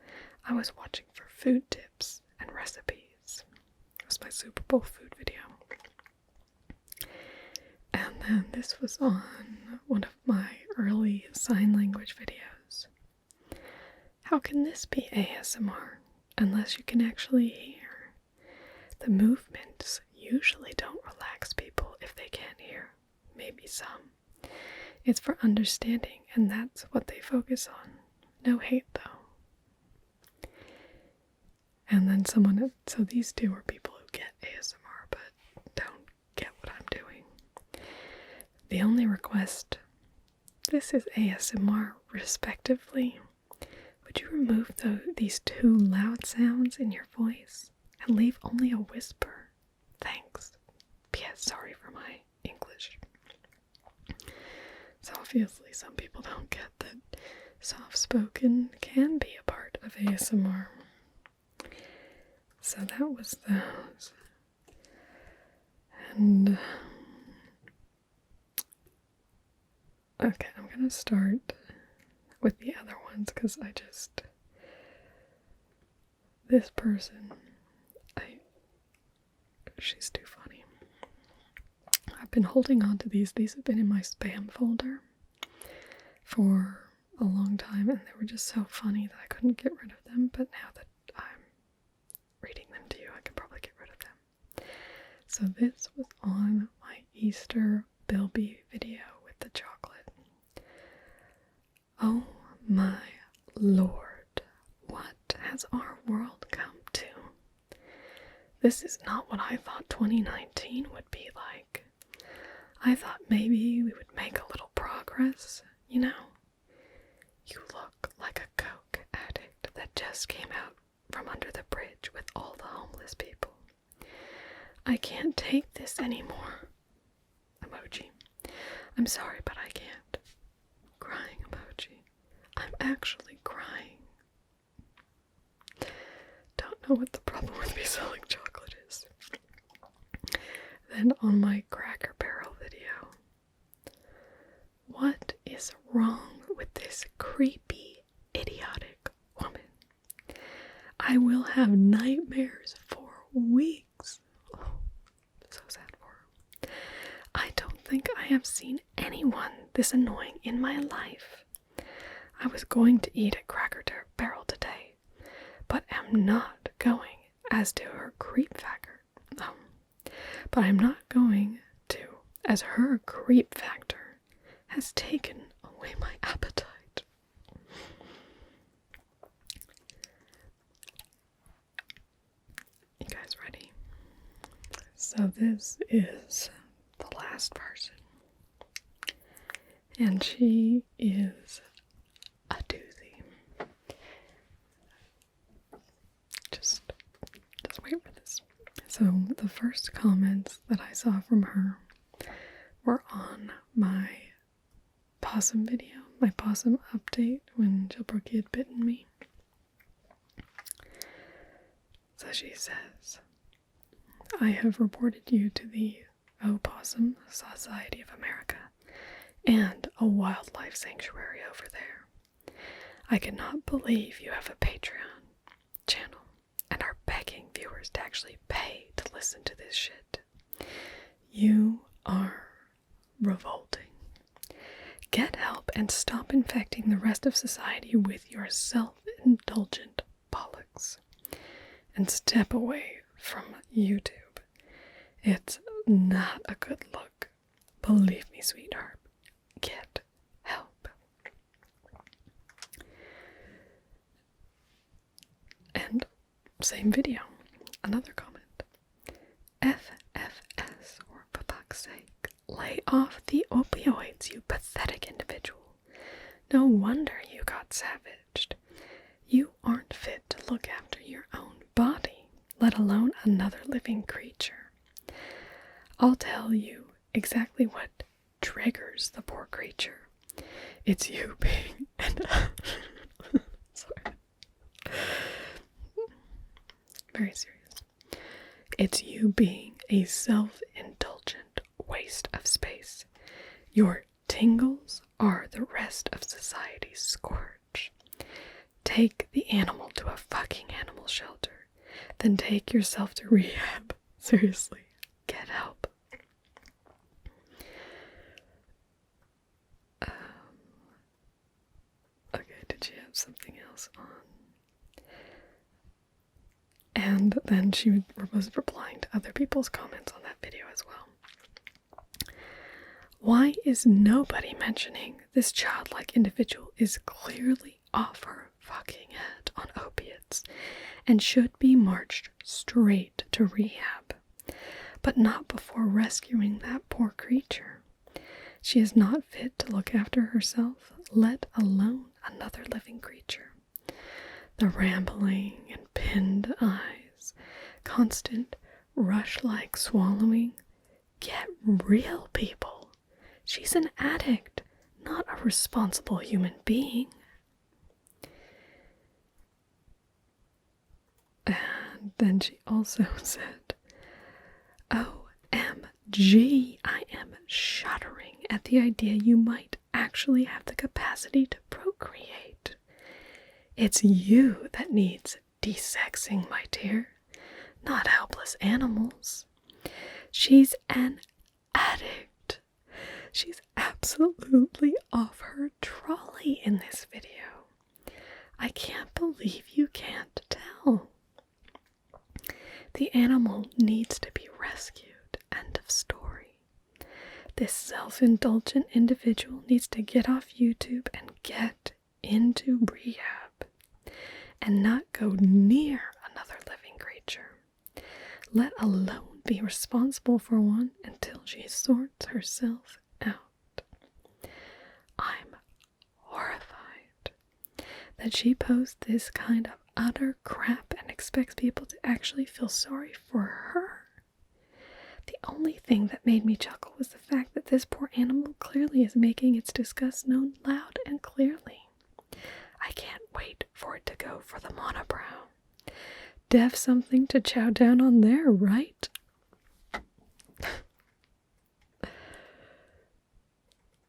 I was watching for food tips and recipes. It was my Super Bowl food video. And then this was on one of my early sign language videos. How can this be ASMR unless you can actually hear? The movements usually don't relax people if they can't hear. Maybe some. It's for understanding, and that's what they focus on. No hate, though. And then so these two are people who get ASMR, but don't get what I'm doing. The only request, this is ASMR, respectively. Would you remove these two loud sounds in your voice and leave only a whisper? Thanks. P.S. Sorry for my English. So obviously some people don't get that soft-spoken can be a part of ASMR. So that was those. And okay, I'm gonna start with the other ones because this person, she's too funny. I've been holding on to these. These have been in my spam folder for a long time, and they were just so funny that I couldn't get rid of them, but now that I'm reading them to you, I can probably get rid of them. So this was on my Easter Bilby video with the chocolate. Oh my Lord, what has our world come to? This is not what I thought 2019 would be like. I thought maybe we would make a little progress, you know? You look like a coke addict that just came out from under the bridge with all the homeless people. I can't take this anymore. Emoji. I'm sorry, but I can't. Crying emoji. I'm actually crying. Don't know what the problem with me selling chocolate is. Then on my Cracker Barrel video. What is wrong with this creepy, idiotic woman? I will have nightmares for weeks. Oh, so sad for her. I don't think I have seen anyone this annoying in my life. I was going to eat at Cracker Barrel today, but am not going, as to her creep factor. But I'm not going to, as her creep factor has taken away my appetite. You guys ready? So this is the last person. And she is a doozy. Just wait for this. So the first comments that I saw from her were on my possum video, my possum update when Jailbrookie had bitten me. So she says, I have reported you to the Opossum Society of America and a wildlife sanctuary over there. I cannot believe you have a Patreon channel and are begging viewers to actually pay to listen to this shit. You are revolting. Get help and stop infecting the rest of society with your self-indulgent bollocks. And step away from YouTube. It's not a good look. Believe me, sweetheart. Get help. And same video. Another comment. FFS, or for fuck's sake. Lay off the opioids, you pathetic individual. No wonder you got savaged. You aren't fit to look after your own body, let alone another living creature. I'll tell you exactly what triggers the poor creature. It's you being sorry. Very serious. It's you being a self-indulgent waste of space. Your tingles are the rest of society's scourge. Take the animal to a fucking animal shelter. Then take yourself to rehab. Seriously, get help. have something else on. And then she was replying to other people's comments on that video as well. Why is nobody mentioning this childlike individual is clearly off her fucking head on opiates and should be marched straight to rehab, but not before rescuing that poor creature? She is not fit to look after herself, let alone another living creature. The rambling and pinned eyes, constant rush-like swallowing. Get real, people. She's an addict, not a responsible human being. And then she also said, OMG, I am shuddering at the idea you might actually have the capacity to procreate. It's you that needs desexing, my dear, not helpless animals. She's an addict. She's absolutely off her trolley in this video. I can't believe you can't tell. The animal needs to be rescued. End of story. This self-indulgent individual needs to get off YouTube and get into rehab and not go near another living creature, let alone be responsible for one until she sorts herself out. I'm horrified that she posts this kind of utter crap and expects people to actually feel sorry for her. The only thing that made me chuckle was the fact that this poor animal clearly is making its disgust known loud and clearly. I can't wait for it to go for the monobrow. Def something to chow down on there, right?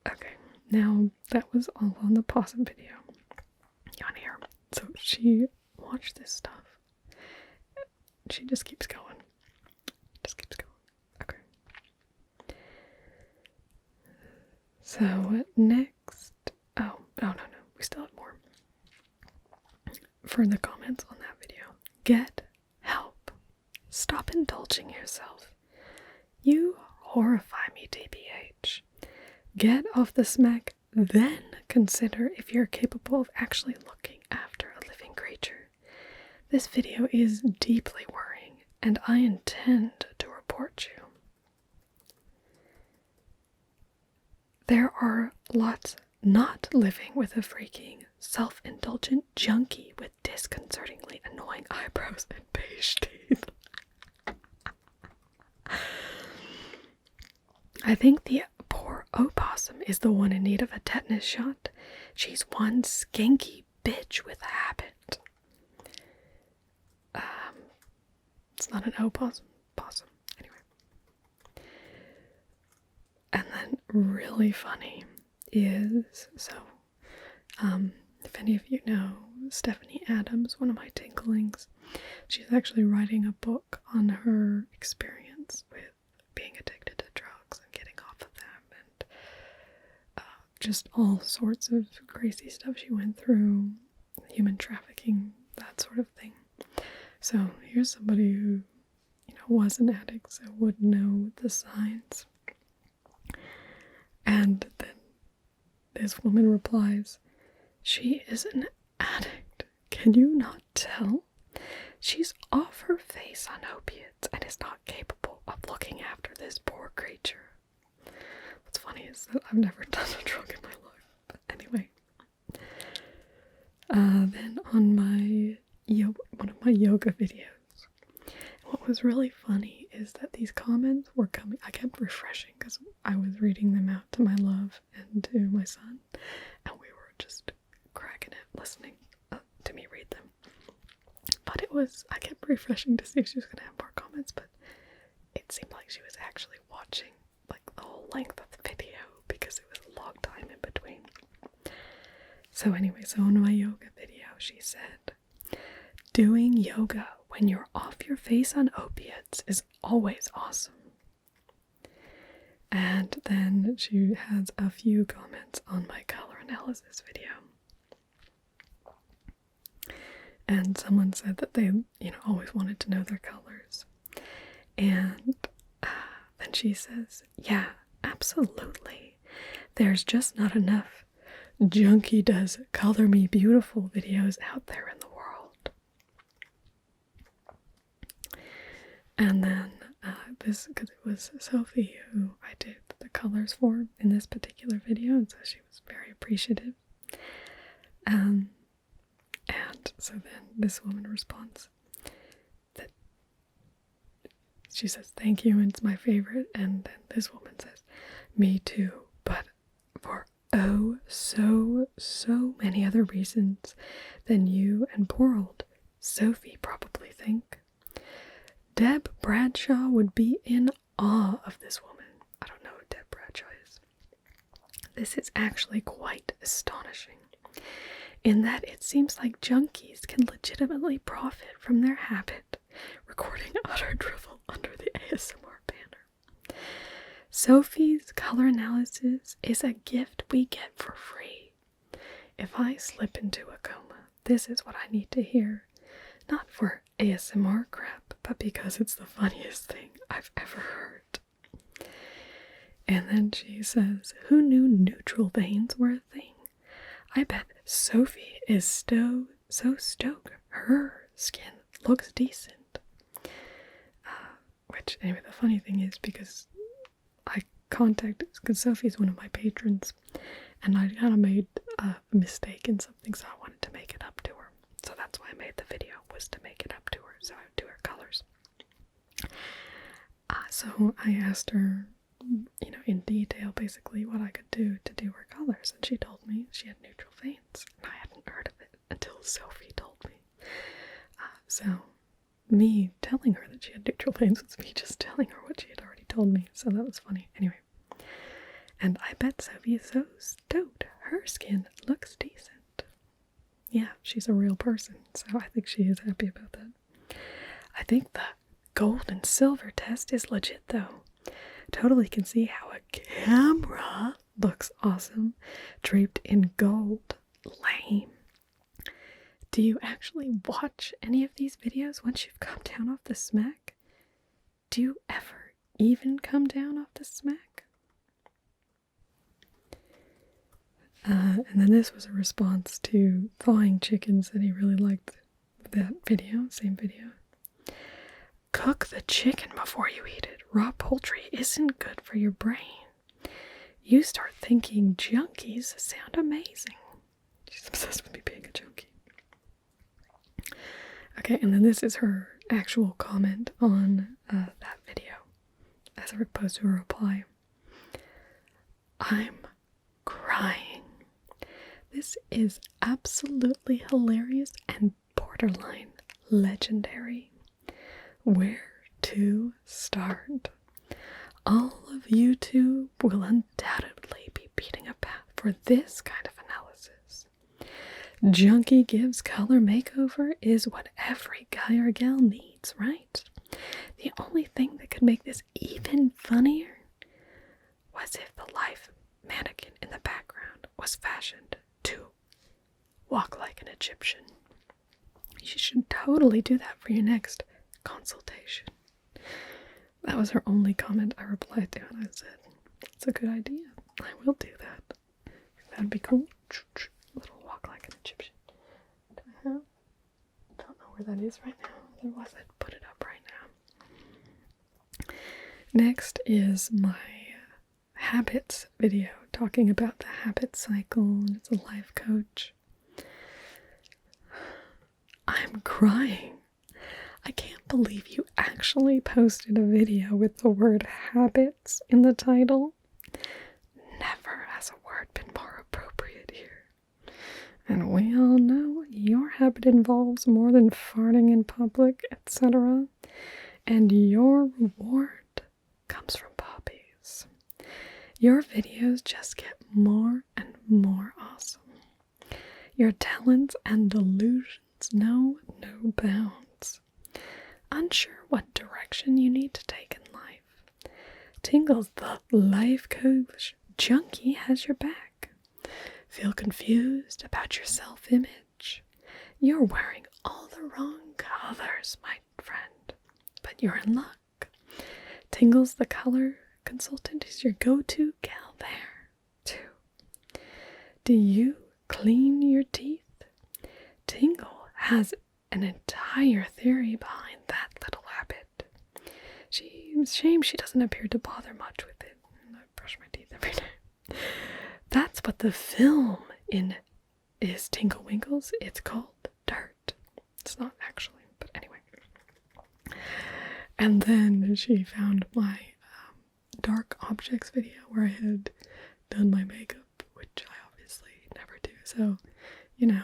Okay, now that was all on the possum video. On here. So she watched this stuff. She just keeps going. Okay. So next, no, we still have more. For the comments on that video, get help. Stop indulging yourself. You horrify me, DBH. Get off the smack, then consider if you're capable of actually looking after a living creature. This video is deeply worrying, and I intend to report you. There are lots not living with a freaking self-indulgent junkie with disconcertingly annoying eyebrows and beige teeth. I think the poor opossum is the one in need of a tetanus shot. She's one skanky bitch with a habit. It's not an opossum. Possum. Anyway. And then really funny is, if any of you know Stephanie Adams, one of my tinklings, she's actually writing a book on her experience with being addicted to drugs and getting off of them, and just all sorts of crazy stuff she went through, human trafficking, that sort of thing. So here's somebody who, was an addict, so would know the signs. And then this woman replies, she is an addict. Can you not tell? She's off her face on opiates and is not capable of looking after this poor creature. What's funny is that I've never done a drug in my life. But anyway. Then on one of my yoga videos, what was really funny is that these comments were coming. I kept refreshing because I was reading them out to my love and to my son, and we were just cracking it listening to me read them. But I kept refreshing to see if she was going to have more comments, but it seemed like she was actually watching like the whole length of the video because it was a long time in between. So anyway, in my yoga video, she said, doing yoga when you're off your face on opiates is always awesome. And then she has a few comments on my color analysis video. and someone said that they, always wanted to know their colors. And then she says, yeah, absolutely. There's just not enough Junkie Does Color Me Beautiful videos out there in the world. And then this, because it was Sophie who I did the colors for in this particular video, and so she was very appreciative. And so then this woman responds that she says, thank you, and it's my favorite. And then this woman says, me too, but for so many other reasons than you and poor old Sophie probably think. Deb Bradshaw would be in awe of this woman. I don't know who Deb Bradshaw is. This is actually quite astonishing, in that it seems like junkies can legitimately profit from their habit, recording utter drivel under the ASMR banner. Sophie's color analysis is a gift we get for free. If I slip into a coma, this is what I need to hear. Not for ASMR crap, but because it's the funniest thing I've ever heard. And then she says, who knew neutral veins were a thing? I bet Sophie is so stoked her skin looks decent. Which, anyway, the funny thing is, because Sophie's one of my patrons, and I kind of made a mistake in something, so I wanted to make it up to her. So that's why I made the video, was to make it up to her, so I would do her colors. So I asked her, in detail, basically what I could do to do her colors, and she told me she had neutral veins, and I hadn't heard of it until Sophie told me. So me telling her that she had neutral veins was me just telling her what she had already told me, so that was funny. Anyway, and I bet Sophie is so stoked her skin looks decent. Yeah, she's a real person, so I think she is happy about that. I think the gold and silver test is legit, though. Totally can see how a camera looks awesome draped in gold. Lame. Do you actually watch any of these videos once you've come down off the smack? Do you ever even come down off the smack? And then this was a response to thawing chickens that he really liked that video, same video. Cook the chicken before you eat it. Raw poultry isn't good for your brain. You start thinking junkies sound amazing. She's obsessed with me being a junkie. Okay, and then this is her actual comment on that video, as opposed to her reply. I'm crying. This is absolutely hilarious and borderline legendary. Where to start? All of YouTube will undoubtedly be beating a path for this kind of analysis. Junkie Gives Color Makeover is what every guy or gal needs, right? The only thing that could make this even funnier was if the live mannequin in the background was fashioned to walk like an Egyptian. You should totally do that for your next consultation. That was her only comment I replied to, and I said, it's a good idea. I will do that. That'd be cool. Little walk like an Egyptian. Do I have? Don't know where that is right now. Otherwise I'd put it up right now. Next is my habits video, talking about the habit cycle, and it's a life coach. I'm crying. I can't believe you actually posted a video with the word habits in the title. Never has a word been more appropriate here. And we all know your habit involves more than farting in public, etc. And your reward comes from puppies. Your videos just get more and more awesome. Your talents and delusions know no bounds. Unsure what direction you need to take in life? Tingles the life coach junkie has your back. Feel confused about your self-image? You're wearing all the wrong colors, my friend, but you're in luck. Tingle's the color consultant is your go-to gal there, too. Do you clean your teeth? Tingle has an entire theory behind that little habit. Shame she doesn't appear to bother much with it. I brush my teeth every day. That's what the film in is Tinklewinkles. It's called Dirt. It's not actually, but anyway. And then she found my dark objects video where I had done my makeup, which I obviously never do. So, you know,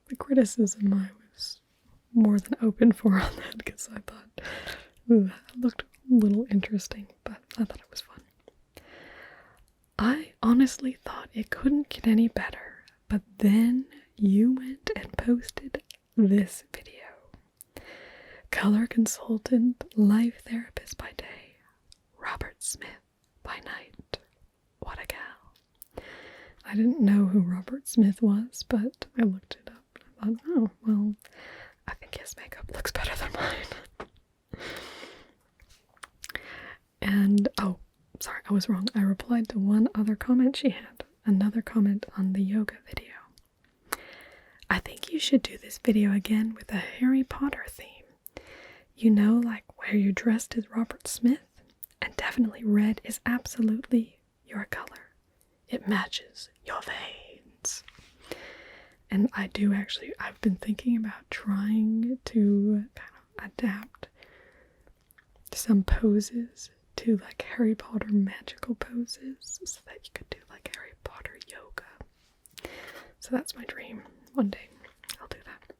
the criticism I was more than open for on that because I thought it looked a little interesting, but I thought it was fun. I honestly thought it couldn't get any better, but then you went and posted this video. Color consultant, life therapist by day, Robert Smith by night. What a gal. I didn't know who Robert Smith was, but I looked it up and I thought, oh, well, I think his makeup looks better than mine. And, oh, sorry, I was wrong. I replied to one other comment she had. Another comment on the yoga video. I think you should do this video again with a Harry Potter theme. You know, like where you're dressed as Robert Smith, and definitely red is absolutely your color. It matches your veins. And I do actually, I've been thinking about trying to kind of adapt some poses to like Harry Potter magical poses so that you could do like Harry Potter yoga. So that's my dream. One day I'll do that.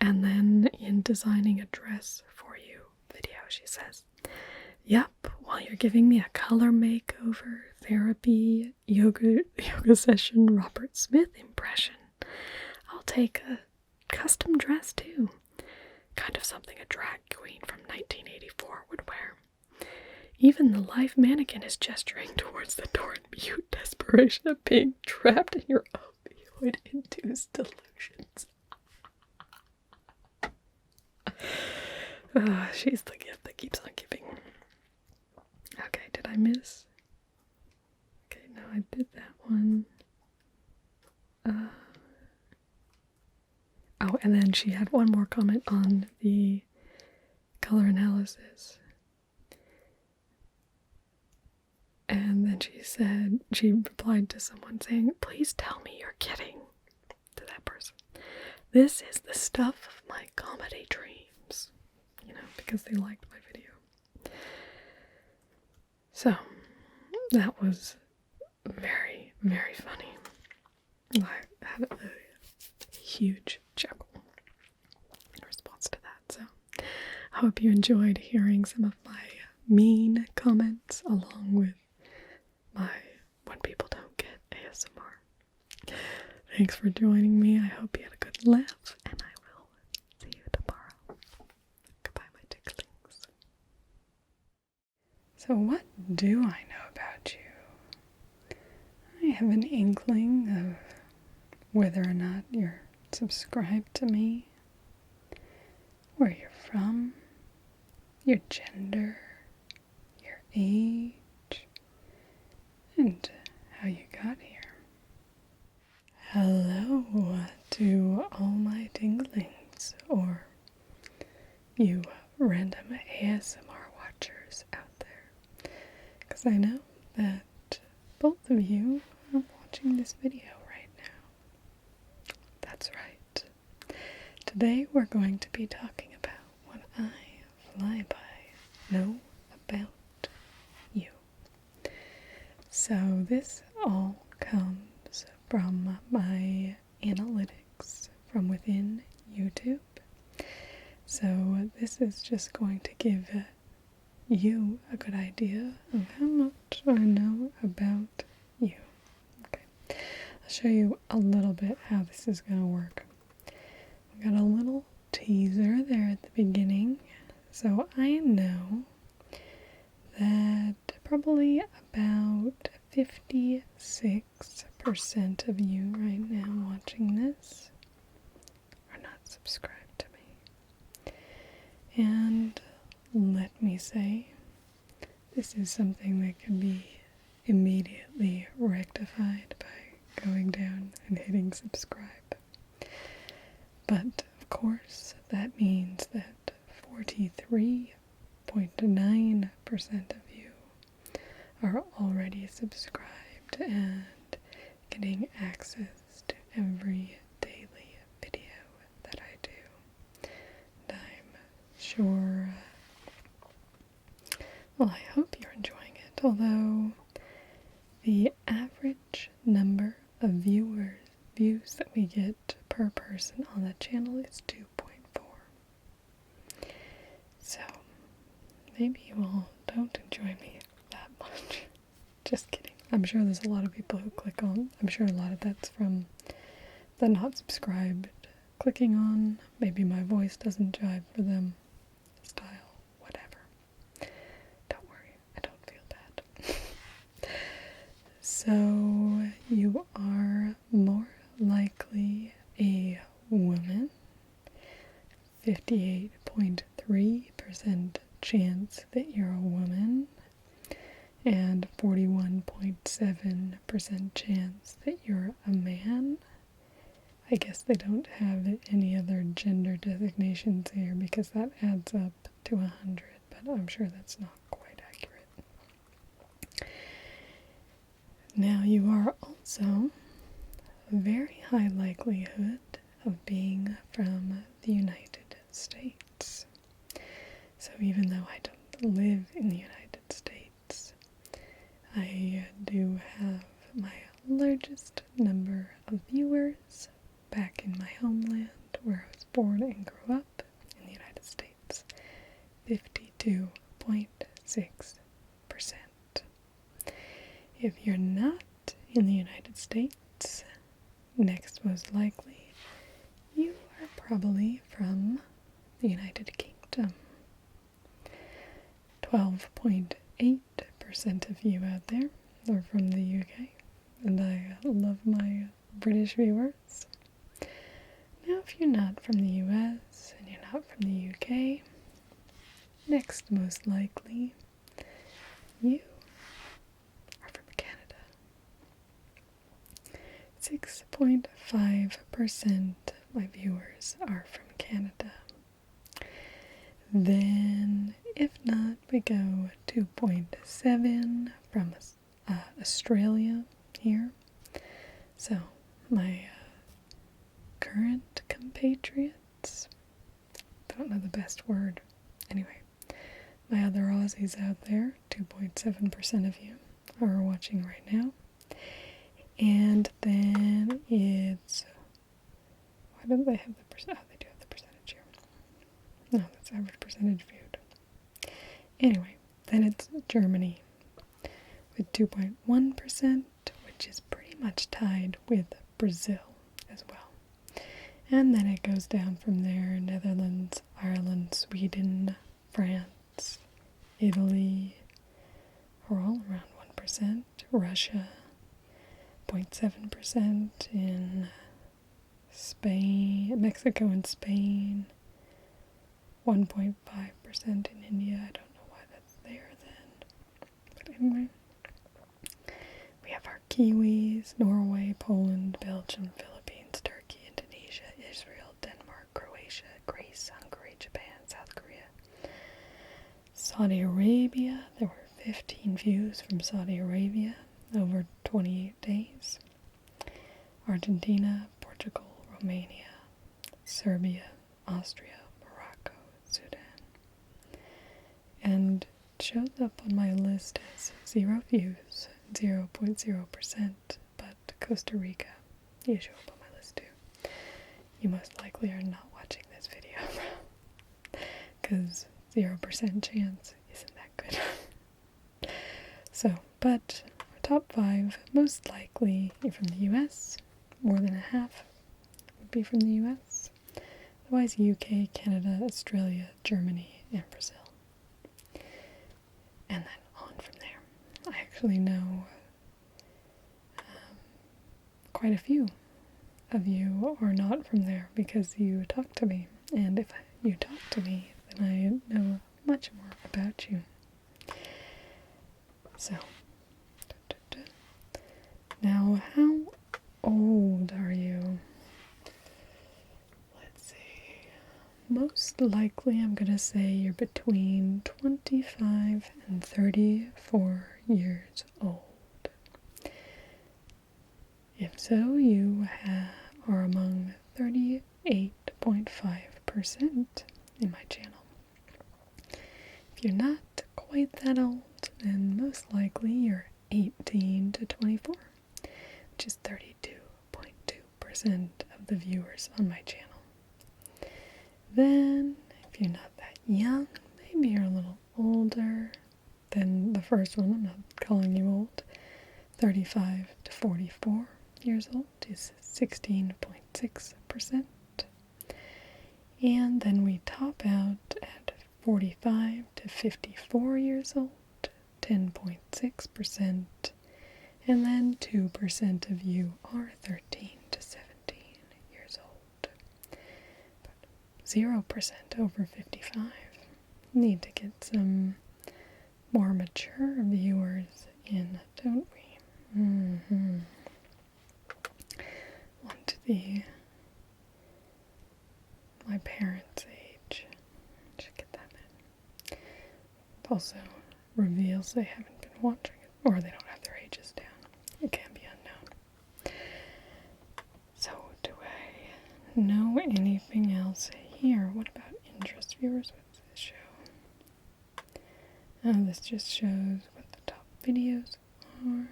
And then in designing a dress for you video, she says, yep, while you're giving me a color makeover, therapy, yoga session, Robert Smith impression, I'll take a custom dress too. Kind of something a drag queen from 1984 would wear. Even the life mannequin is gesturing towards the door in mute desperation of being trapped in your opioid-induced delusions. She's the gift that keeps on giving. Okay, did I miss? Okay, no, I did that one. Oh, and then she had one more comment on the color analysis. And then she replied to someone saying, please tell me you're kidding, to that person. This is the stuff of my comedy dreams, you know, because they liked my video. So, that was very, very funny. I had a huge chuckle in response to that, so I hope you enjoyed hearing some of my mean comments along with my when people don't get ASMR. Thanks for joining me. I hope you had a good laugh, and I will see you tomorrow. Goodbye, my ticklings. So what do I know about you? I have an inkling of whether or not you're subscribed to me, where you're from, your gender, your age, and how you got here. Hello to all my tinglings, or you random ASMR watchers out there, because I know that both of you are watching this video right now. That's right. Today we're going to be talking about what I, Flyby, know about you. So this all comes from my analytics from within YouTube. So this is just going to give you a good idea of how much I know about you. Okay, I'll show you a little bit how this is going to work. We got a little teaser there at the beginning, so I know that probably about 56% of you right now watching this are not subscribed to me. And let me say, this is something that can be immediately rectified by going down and hitting subscribe. But of course, that means that 43.9% of you are already subscribed and getting access to every daily video that I do. And I'm sure, well, I hope you're enjoying it, although the average number of views that we get per person on the channel is 2.4. So, maybe you all don't enjoy me that much. Just kidding. I'm sure there's a lot of people who click on. I'm sure a lot of that's from the not subscribed clicking on. Maybe my voice doesn't jive for them. Style, whatever. Don't worry, I don't feel bad. So, you are more likely a woman. 58.3% chance that you're a woman. And 41.7% chance that you're a man. I guess they don't have any other gender designations here because that adds up to 100, but I'm sure that's not quite accurate. Now you are also a very high likelihood of being from the United States. So even though I don't live in the United States, I do have my largest number of viewers back in my homeland where I was born and grew up in the United States. 52.6%. If you're not in the United States, next most likely, you are probably from the United Kingdom. 12.8% of you out there are from the UK, and I love my British viewers. Now, if you're not from the US and you're not from the UK, next most likely, you are from Canada. 6.5% of my viewers are from Canada. Then, if not, we go 2.7 from Australia here. So, my current compatriots, don't know the best word. Anyway, my other Aussies out there, 2.7% of you are watching right now. And then it's, why don't they have the percent? Oh, they do have the percentage here. No, that's average percentage viewed. Anyway, then it's Germany with 2.1%, which is pretty much tied with Brazil as well. And then it goes down from there: Netherlands, Ireland, Sweden, France, Italy, are all around 1%. Russia, 0.7% in Spain, Mexico and Spain, 1.5% in India. I don't know why that's there then. But anyway, we have our Kiwis, Norway, Poland, Belgium, Philippines, Turkey, Indonesia, Israel, Denmark, Croatia, Greece, Hungary, Japan, South Korea, Saudi Arabia. There were 15 views from Saudi Arabia over 28 days. Argentina, Portugal, Romania, Serbia, Austria, Morocco, Sudan. And it shows up on my list as 0 views, 0.0%, but Costa Rica, you show up on my list too. You most likely are not watching this video, because 0% chance isn't that good. So, but our top 5, most likely you're from the US, more than a half would be from the US. Otherwise, UK, Canada, Australia, Germany, and Brazil. And then on from there. I actually know quite a few of you are not from there because you talk to me. And if you talk to me, then I know much more about you. So, now how old are you? Let's see. Most likely I'm going to say you're between 25 and 34 years old. If so, you are among 38.5% in my channel. If you're not quite that old, then most likely you're 18 to 24, which is 32.2% of the viewers on my channel. Then, if you're not that young, maybe you're a little older than the first one, I'm not calling you old, 35 to 44 years old is 16.6%. And then we top out at 45 to 54 years old, 10.6%. And then 2% of you are 13 to 17 years old. But 0% over 55. Need to get some more mature viewers in, don't we? Want my parents' age. Should get them in. Also reveals they haven't been watching it, or they don't have their ages down. It can be unknown. So, do I know anything else here? What about interest viewers? What's this show? Oh, this just shows what the top videos are.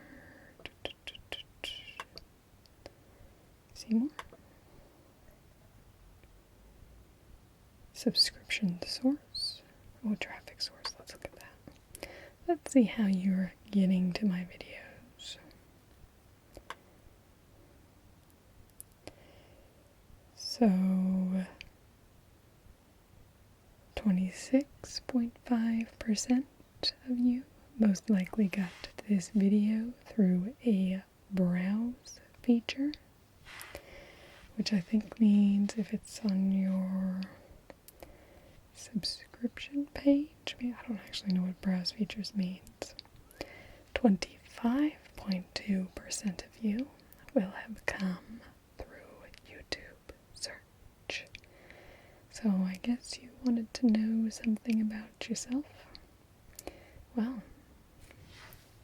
See more? Subscription source. Oh, traffic source. Let's look at that. Let's see how you're getting to my videos. So, 26.5% of you most likely got this video through a browse feature, which I think means if it's on your subscription page, I don't actually know what browse features means. 25.2% of you will have come through YouTube search. So I guess you wanted to know something about yourself. Well,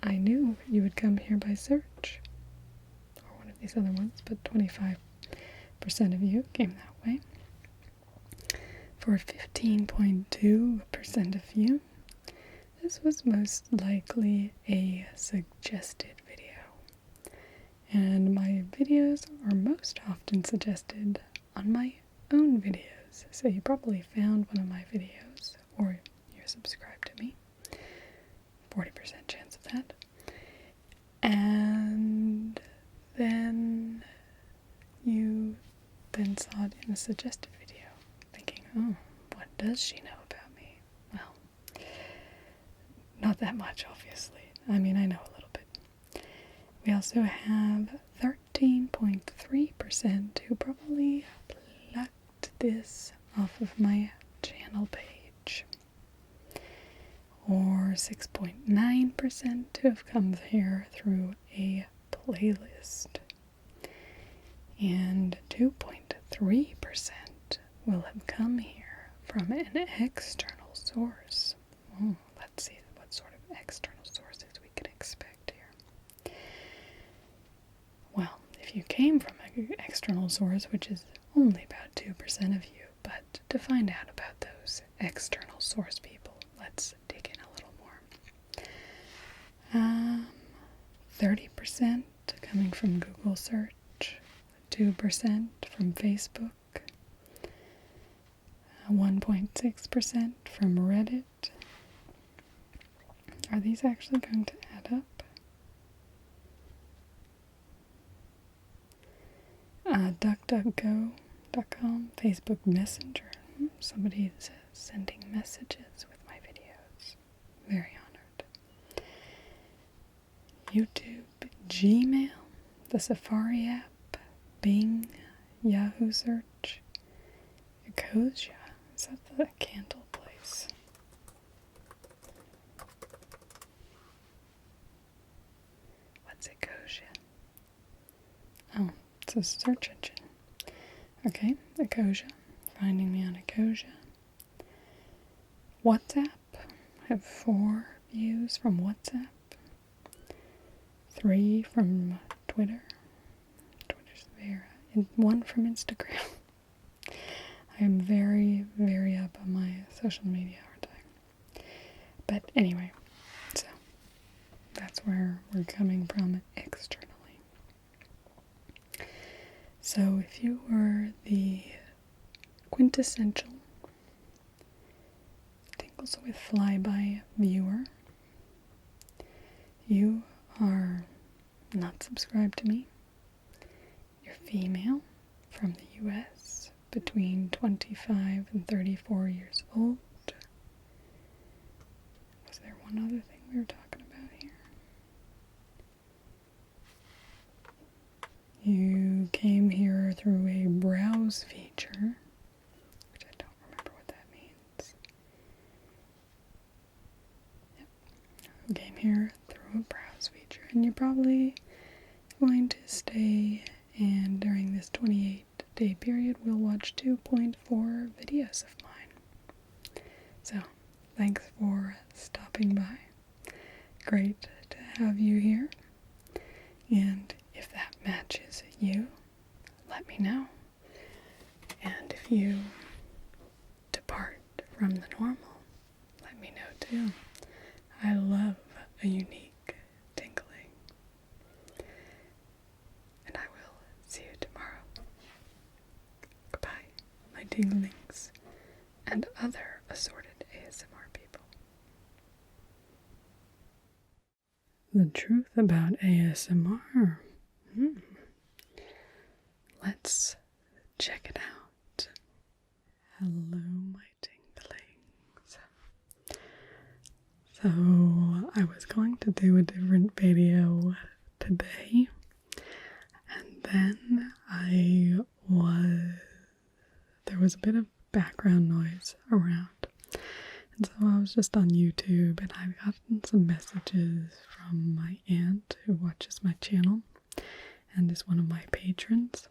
I knew you would come here by search, or one of these other ones, but 25% of you came that way. For 15.2% of you, this was most likely a suggested video. And my videos are most often suggested on my own videos. So you probably found one of my videos, or you're subscribed to me. 40% chance of that. And then you saw it in a suggested video, thinking, oh, what does she know about me? Well, not that much, obviously. I know a little bit. We also have 13.3% who probably plucked this off of my channel page. Or 6.9% who have come here through a playlist. And 2.3% will have come here from an external source. Let's see what sort of external sources we can expect here. Well, if you came from an external source, which is only about 2% of you, but to find out about those external source people, let's dig in a little more. 30% coming from Google search. 2% from Facebook, 1.6% from Reddit. Are these actually going to add up? DuckDuckGo.com, Facebook Messenger. Somebody's sending messages with my videos. Very honored. YouTube, Gmail, the Safari app, Bing, Yahoo search, Ecosia. Is that the candle place? What's Ecosia? Oh, it's a search engine. Okay, Ecosia. Finding me on Ecosia. WhatsApp. I have 4 views from WhatsApp. 3 from Twitter. Twitter's there. And 1 from Instagram. I am very, very up on my social media, aren't I? But anyway, so that's where we're coming from externally. So if you were the quintessential Tingles with Flyby viewer, you are not subscribed to me. You're female from the US, between 25 and 34 years old. Was there one other thing we were talking about here? You came here through a browse feature, which I don't remember what that means. Yep. You came here through a browse feature, and you're probably going to stay, and during this 28-day period, we'll watch 2.4 videos of mine. So, thanks for stopping by. Great to have you here. And if that matches you, let me know. And if you depart from the normal, let me know too. I love a unique tingling. And I will see you tomorrow. Goodbye, my tinglings and other assorted ASMR people. The truth about ASMR. Let's check it out. Hello, my tinglings. So, I was going to do a different video today, and then there was a bit of background noise around. And so I was just on YouTube, and I've gotten some messages from my aunt who watches my channel and is one of my patrons.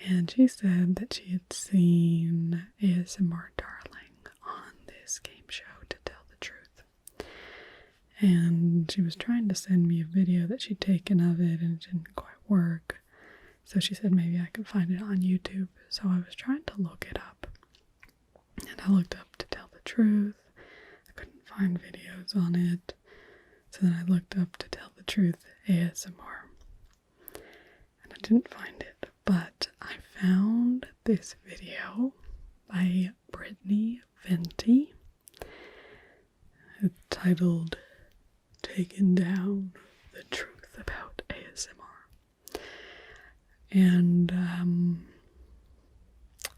And she said that she had seen ASMR Darling on this game show, To Tell the Truth. And she was trying to send me a video that she'd taken of it, and it didn't quite work. So she said maybe I could find it on YouTube. So I was trying to look it up. And I looked up To Tell the Truth. I couldn't find videos on it. So then I looked up To Tell the Truth ASMR. And I didn't find it. But I found this video by Brittany Venti. It's titled Taking Down the Truth About ASMR. And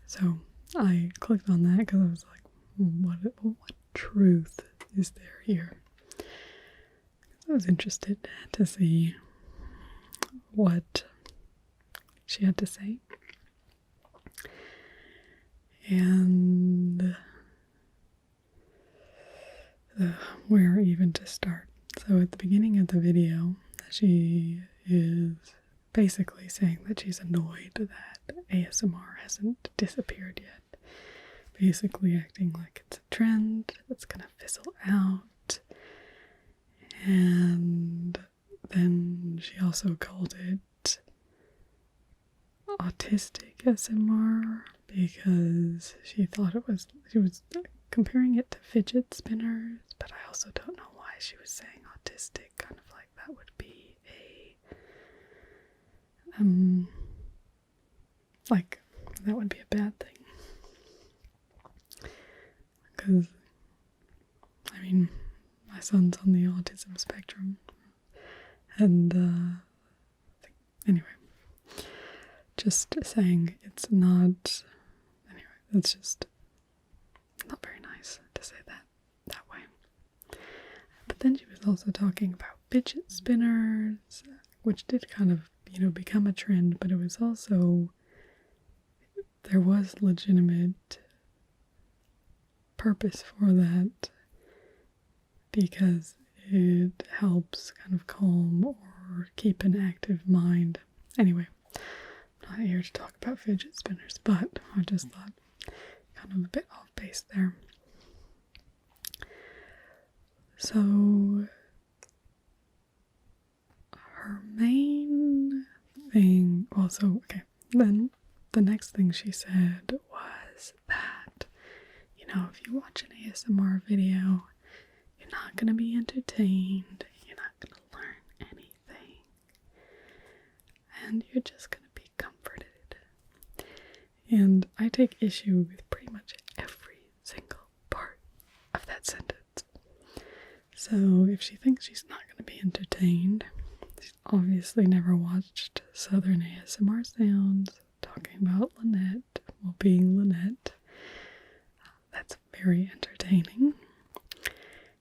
so I clicked on that because I was like, what truth is there here? I was interested to see what she had to say. And where even to start. So at the beginning of the video, she is basically saying that she's annoyed that ASMR hasn't disappeared yet. Basically acting like it's a trend that's gonna fizzle out. And then she also called it autistic ASMR because she was comparing it to fidget spinners, but I also don't know why she was saying autistic, kind of like that would be a bad thing. Because, I mean, my son's on the autism spectrum, and, anyway, just saying it's not, anyway, it's just not very nice to say that way. But then she was also talking about fidget spinners, which did kind of become a trend, but it was also, there was legitimate purpose for that because it helps kind of calm or keep an active mind. Anyway, I'm not here to talk about fidget spinners, but I just thought kind of a bit off base there. So her main thing, okay, then the next thing she said was that, if you watch an ASMR video, you're not going to be entertained, you're not going to learn anything, and you're just going to be comforted. And I take issue with pretty much every single part of that sentence. So if she thinks she's not going to be entertained, she's obviously never watched Southern ASMR sounds talking about Lynette, well, being Lynette. That's very entertaining.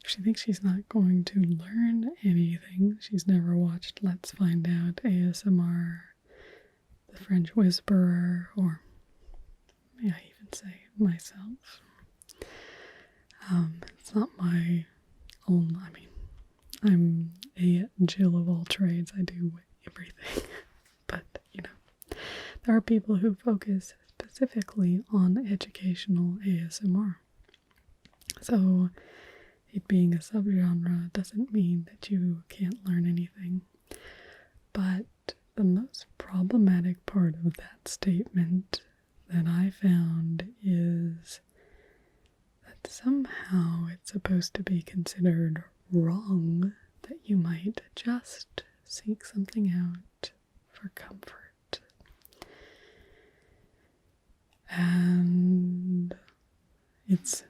If she thinks she's not going to learn anything, she's never watched Let's Find Out ASMR, The French Whisperer, or may I even say myself. It's not my own, I'm a Jill of all trades. I do everything. But, there are people who focus specifically on educational ASMR. So, it being a subgenre doesn't mean that you can't learn anything. But the most problematic part of that statement that I found is that somehow it's supposed to be considered wrong that you might just seek something out for comfort. And it's,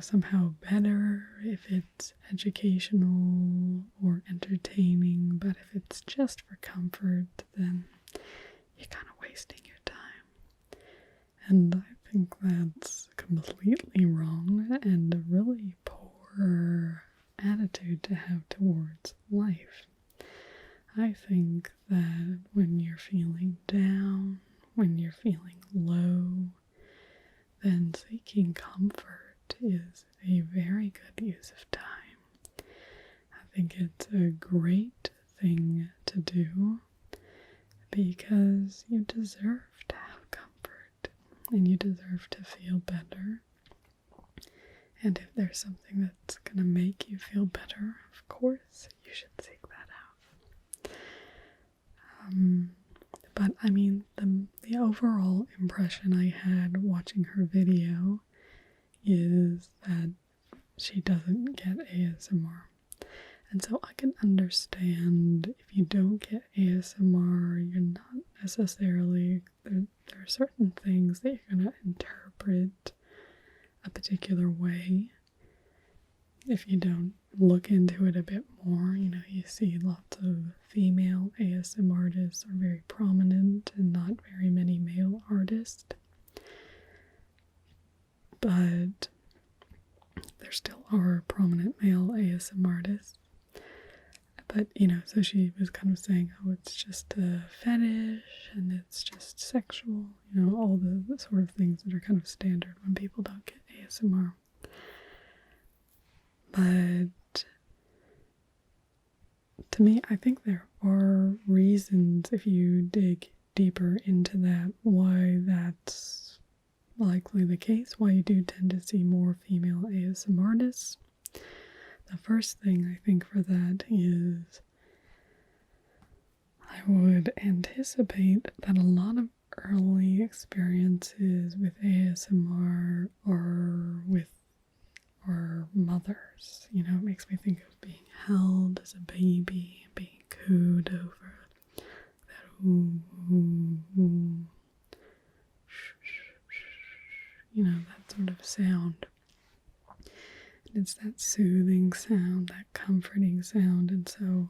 somehow better if it's educational or entertaining, but if it's just for comfort, then you're kind of wasting your time. And I think that's completely wrong and a really poor attitude to have towards life. I think that when you're feeling down, when you're feeling low, then seeking comfort is a very good use of time. I think it's a great thing to do because you deserve to have comfort and you deserve to feel better. And if there's something that's going to make you feel better, of course, you should seek that out. But the overall impression I had watching her video is that she doesn't get ASMR. And so I can understand if you don't get ASMR, you're not necessarily, there are certain things that you're going to interpret a particular way. If you don't look into it a bit more, you see lots of female ASMR artists are very prominent and not very many male artists. But there still are prominent male ASMR artists. But, so she was kind of saying, oh, it's just a fetish and it's just sexual, all the sort of things that are kind of standard when people don't get ASMR. But to me, I think there are reasons, if you dig deeper into that, why that's likely the case, why you do tend to see more female ASMR artists. The first thing I think for that is I would anticipate that a lot of early experiences with ASMR are with our mothers. It makes me think of being held as a baby, being cooed over, that that sort of sound. And it's that soothing sound, that comforting sound, and so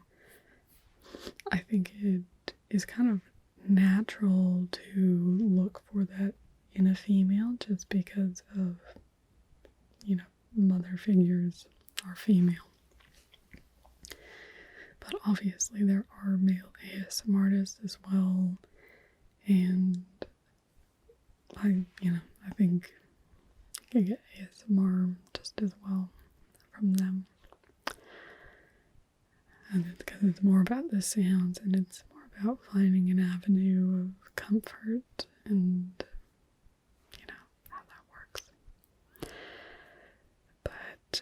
I think it is kind of natural to look for that in a female just because of, mother figures are female. But obviously there are male ASMR artists as well, and I think you can get ASMR just as well from them. And it's because it's more about the sounds, and it's more about finding an avenue of comfort and, how that works. But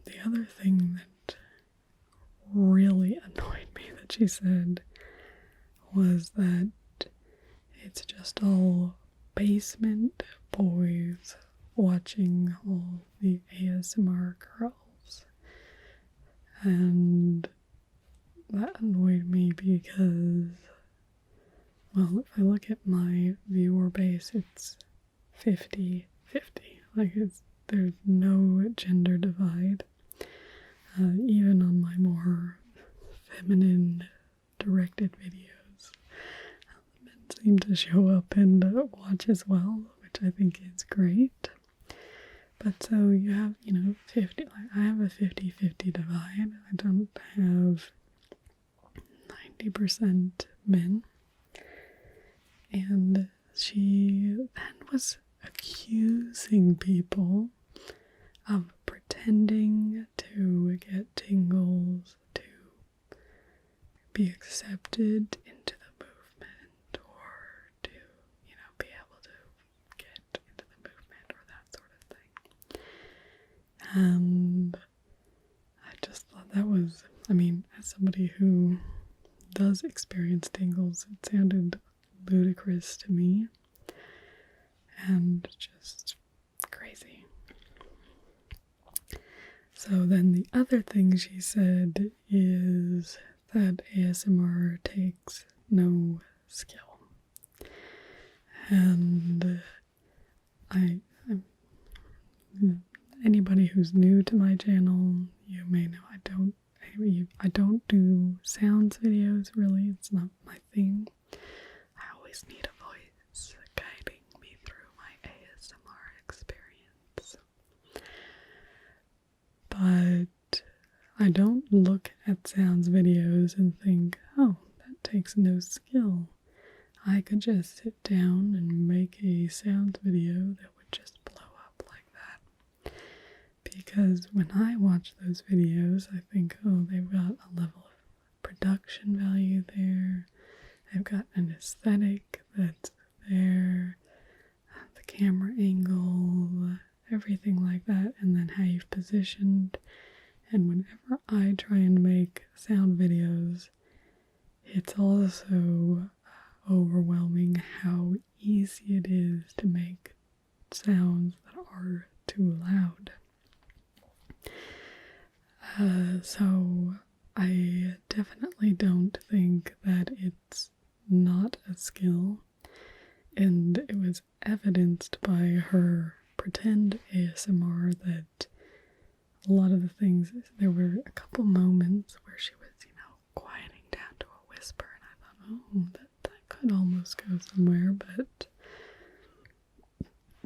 the other thing that really annoyed me that she said was that it's just all basement boys watching all the ASMR girls. And that annoyed me because, well, if I look at my viewer base, it's 50-50. Like, there's no gender divide. Even on my more feminine directed videos, men seem to show up and watch as well, which I think is great. But so you have, 50, like I have a 50-50 divide. I don't have 90% men. And she then was accusing people of pretending to get tingles to be accepted into the movement, or to, be able to get into the movement, or that sort of thing. And I just thought that was, as somebody who does experience tingles, it sounded ludicrous to me and just crazy. So then the other thing she said is that ASMR takes no skill. And anybody who's new to my channel, you may know I don't do sounds videos, really. It's not my thing. I always need a voice guiding me through my ASMR experience. But I don't look at sounds videos and think, oh, that takes no skill. I could just sit down and make a sounds video that would just blow up like that. Because when I watch those videos, I think, oh, they've got a level of production value there. They've got an aesthetic that's there, the camera angle, everything like that, and then how you've positioned. And whenever I try and make sound videos, it's also overwhelming how easy it is to make sounds that are too loud. So I definitely don't think that it's not a skill, and it was evidenced by her pretend ASMR that a lot of the things, there were a couple moments where she was, quieting down to a whisper, and I thought, oh, that could almost go somewhere, but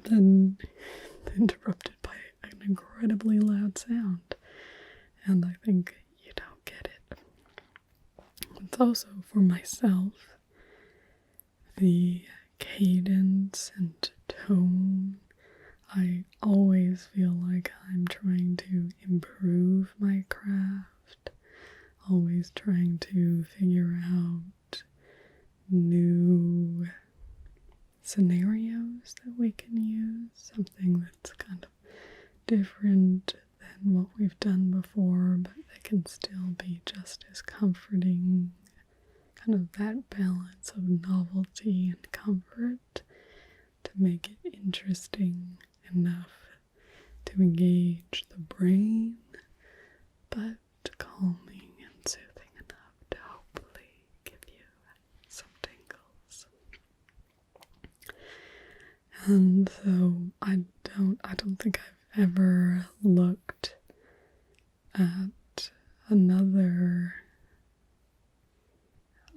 then interrupted by an incredibly loud sound, and I think you don't get it. It's also for myself, the cadence and tone. I always feel like I'm trying to improve my craft, always trying to figure out new scenarios that we can use, something that's kind of different than what we've done before, but that can still be just as comforting, kind of that balance of novelty and comfort to make it interesting enough to engage the brain, but calming and soothing enough to hopefully give you some tingles. And so I don't think I've ever looked at another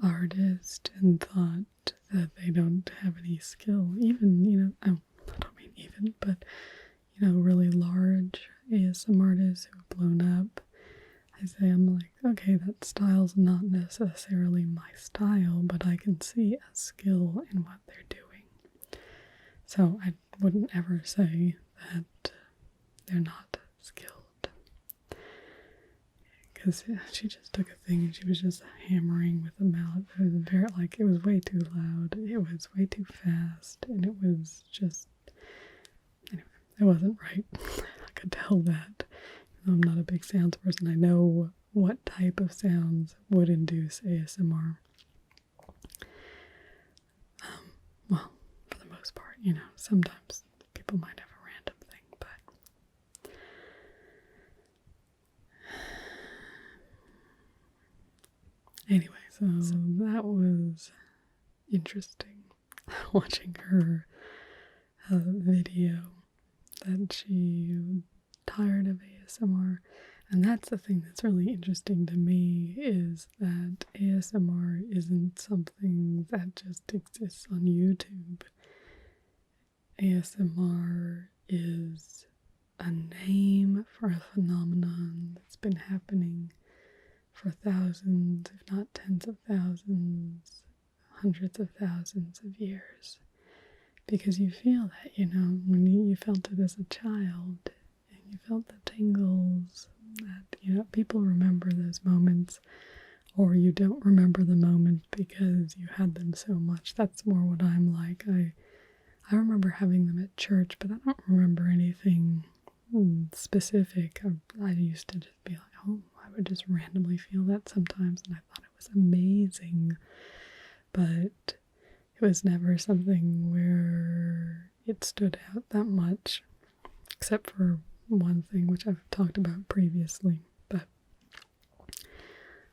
artist and thought that they don't have any skill. Even, I don't mean even, but, really large ASMR artists who've blown up. I'm like, okay, that style's not necessarily my style, but I can see a skill in what they're doing. So I wouldn't ever say that they're not skilled. Because she just took a thing and she was just hammering with a mallet. It was very, like, it was way too loud, it was way too fast, and it was just, anyway, it wasn't right. I could tell that. I'm not a big sounds person. I know what type of sounds would induce ASMR. Well, for the most part, sometimes people might have a random thing, but anyway, so that was interesting. Watching her video that she tired of ASMR. And that's the thing that's really interesting to me, is that ASMR isn't something that just exists on YouTube. ASMR is a name for a phenomenon that's been happening for thousands, if not tens of thousands, hundreds of thousands of years. Because you feel that, when you felt it as a child, and you felt the tingles, that, people remember those moments, or you don't remember the moment because you had them so much. That's more what I'm like. I remember having them at church, but I don't remember anything specific. I used to just be like, oh, I would just randomly feel that sometimes, and I thought it was amazing. But it was never something where it stood out that much, except for one thing which I've talked about previously,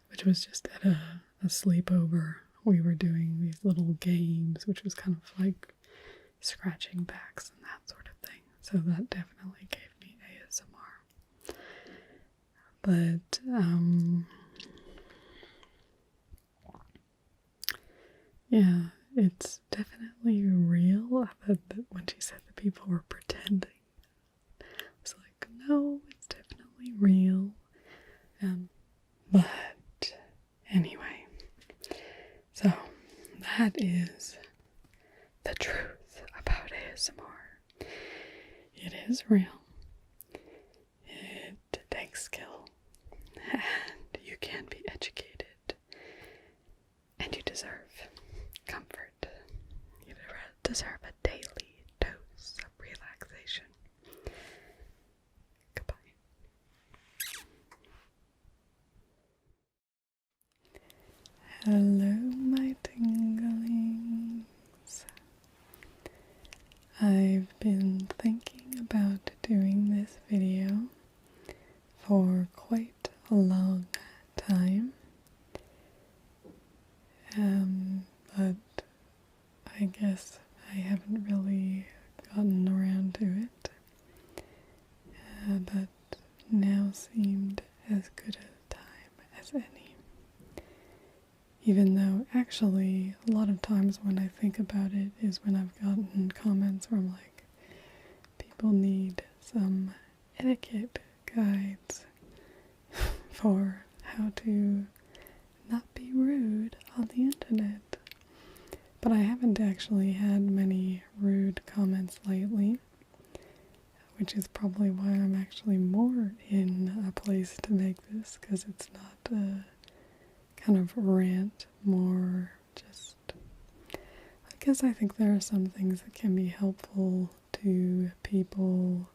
which was just at a sleepover. We were doing these little games, which was kind of like scratching backs and that sort of thing. So that definitely gave me ASMR. But, yeah, it's definitely real. But when she said that people were pretending, I was like, no, it's definitely real. But anyway, so that is the truth about ASMR. It is real. It takes skill, and you can be educated, and you deserve comfort. You deserve a daily dose of relaxation. Goodbye. Hello, my tinglings. I've been thinking about doing this video for quite a long time, but I guess I haven't really gotten around to it, but now seemed as good a time as any. Even though, actually, a lot of times when I think about it is when I've gotten comments where I'm like, people need some etiquette guides for how to not be rude on the internet. But I haven't actually had many rude comments lately, which is probably why I'm actually more in a place to make this, because it's not a kind of rant, more just, because I think there are some things that can be helpful to people,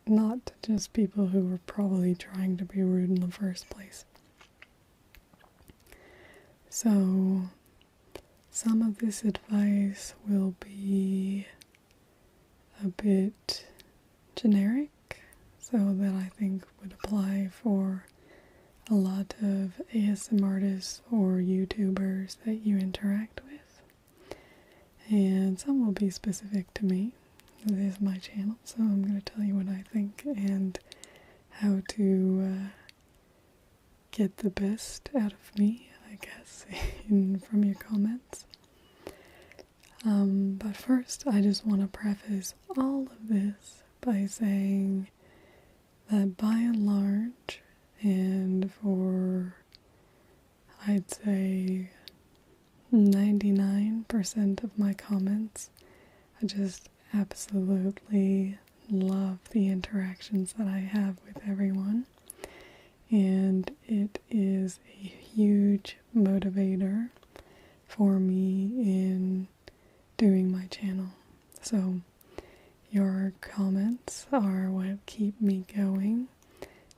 not just people who are probably trying to be rude in the first place. So some of this advice will be a bit generic, so that I think would apply for a lot of ASMR artists or YouTubers that you interact with. And some will be specific to me. This is my channel, so I'm going to tell you what I think and how to get the best out of me, I guess, from your comments. But first, I just want to preface all of this by saying that by and large, and for I'd say 99% of my comments, I just absolutely love the interactions that I have with everyone. And it is a huge motivator for me in doing my channel. So your comments are what keep me going,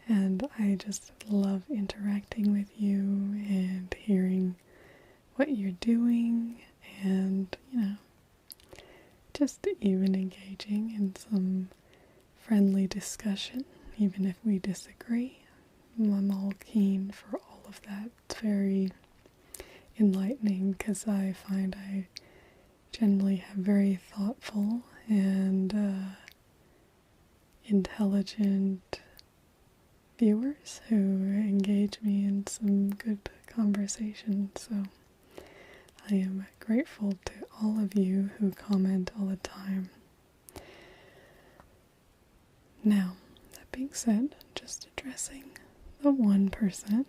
and I just love interacting with you and hearing what you're doing, and just even engaging in some friendly discussion, even if we disagree. I'm all keen for all of that. It's very enlightening because I find I generally have very thoughtful and intelligent viewers who engage me in some good conversation. So I am grateful to all of you who comment all the time. Now, that being said, just addressing the 1%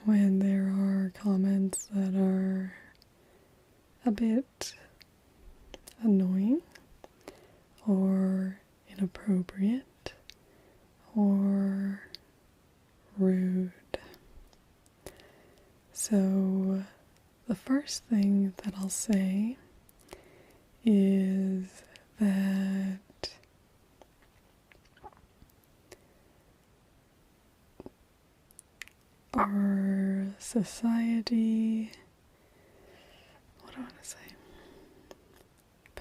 when there are comments that are a bit annoying or inappropriate or rude. So the first thing that I'll say is that our society, what do I want to say?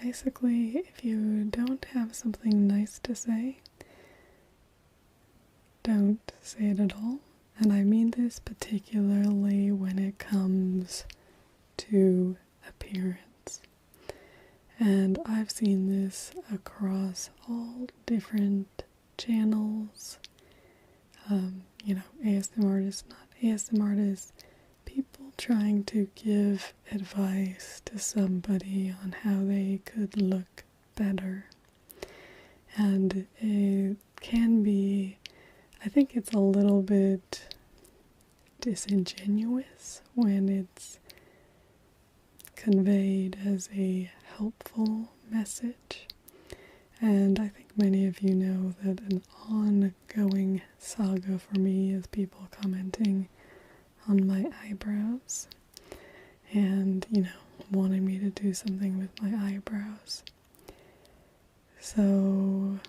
Basically, if you don't have something nice to say, don't say it at all. And I mean this particularly when it comes to appearance. And I've seen this across all different channels. ASMR artists, not ASMR artists, people trying to give advice to somebody on how they could look better. And it can be, I think it's a little bit disingenuous when it's conveyed as a helpful message. And I think many of you know that an ongoing saga for me is people commenting on my eyebrows and, wanting me to do something with my eyebrows. So,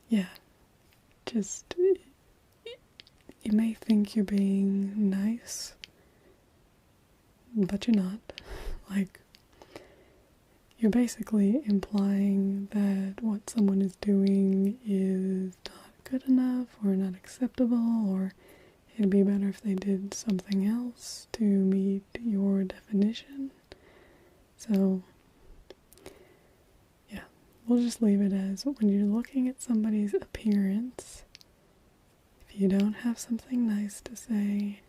yeah, just, you may think you're being nice, but you're not. You're basically implying that what someone is doing is not good enough or not acceptable, or it'd be better if they did something else to meet your definition. So, yeah, we'll just leave it as when you're looking at somebody's appearance, if you don't have something nice to say,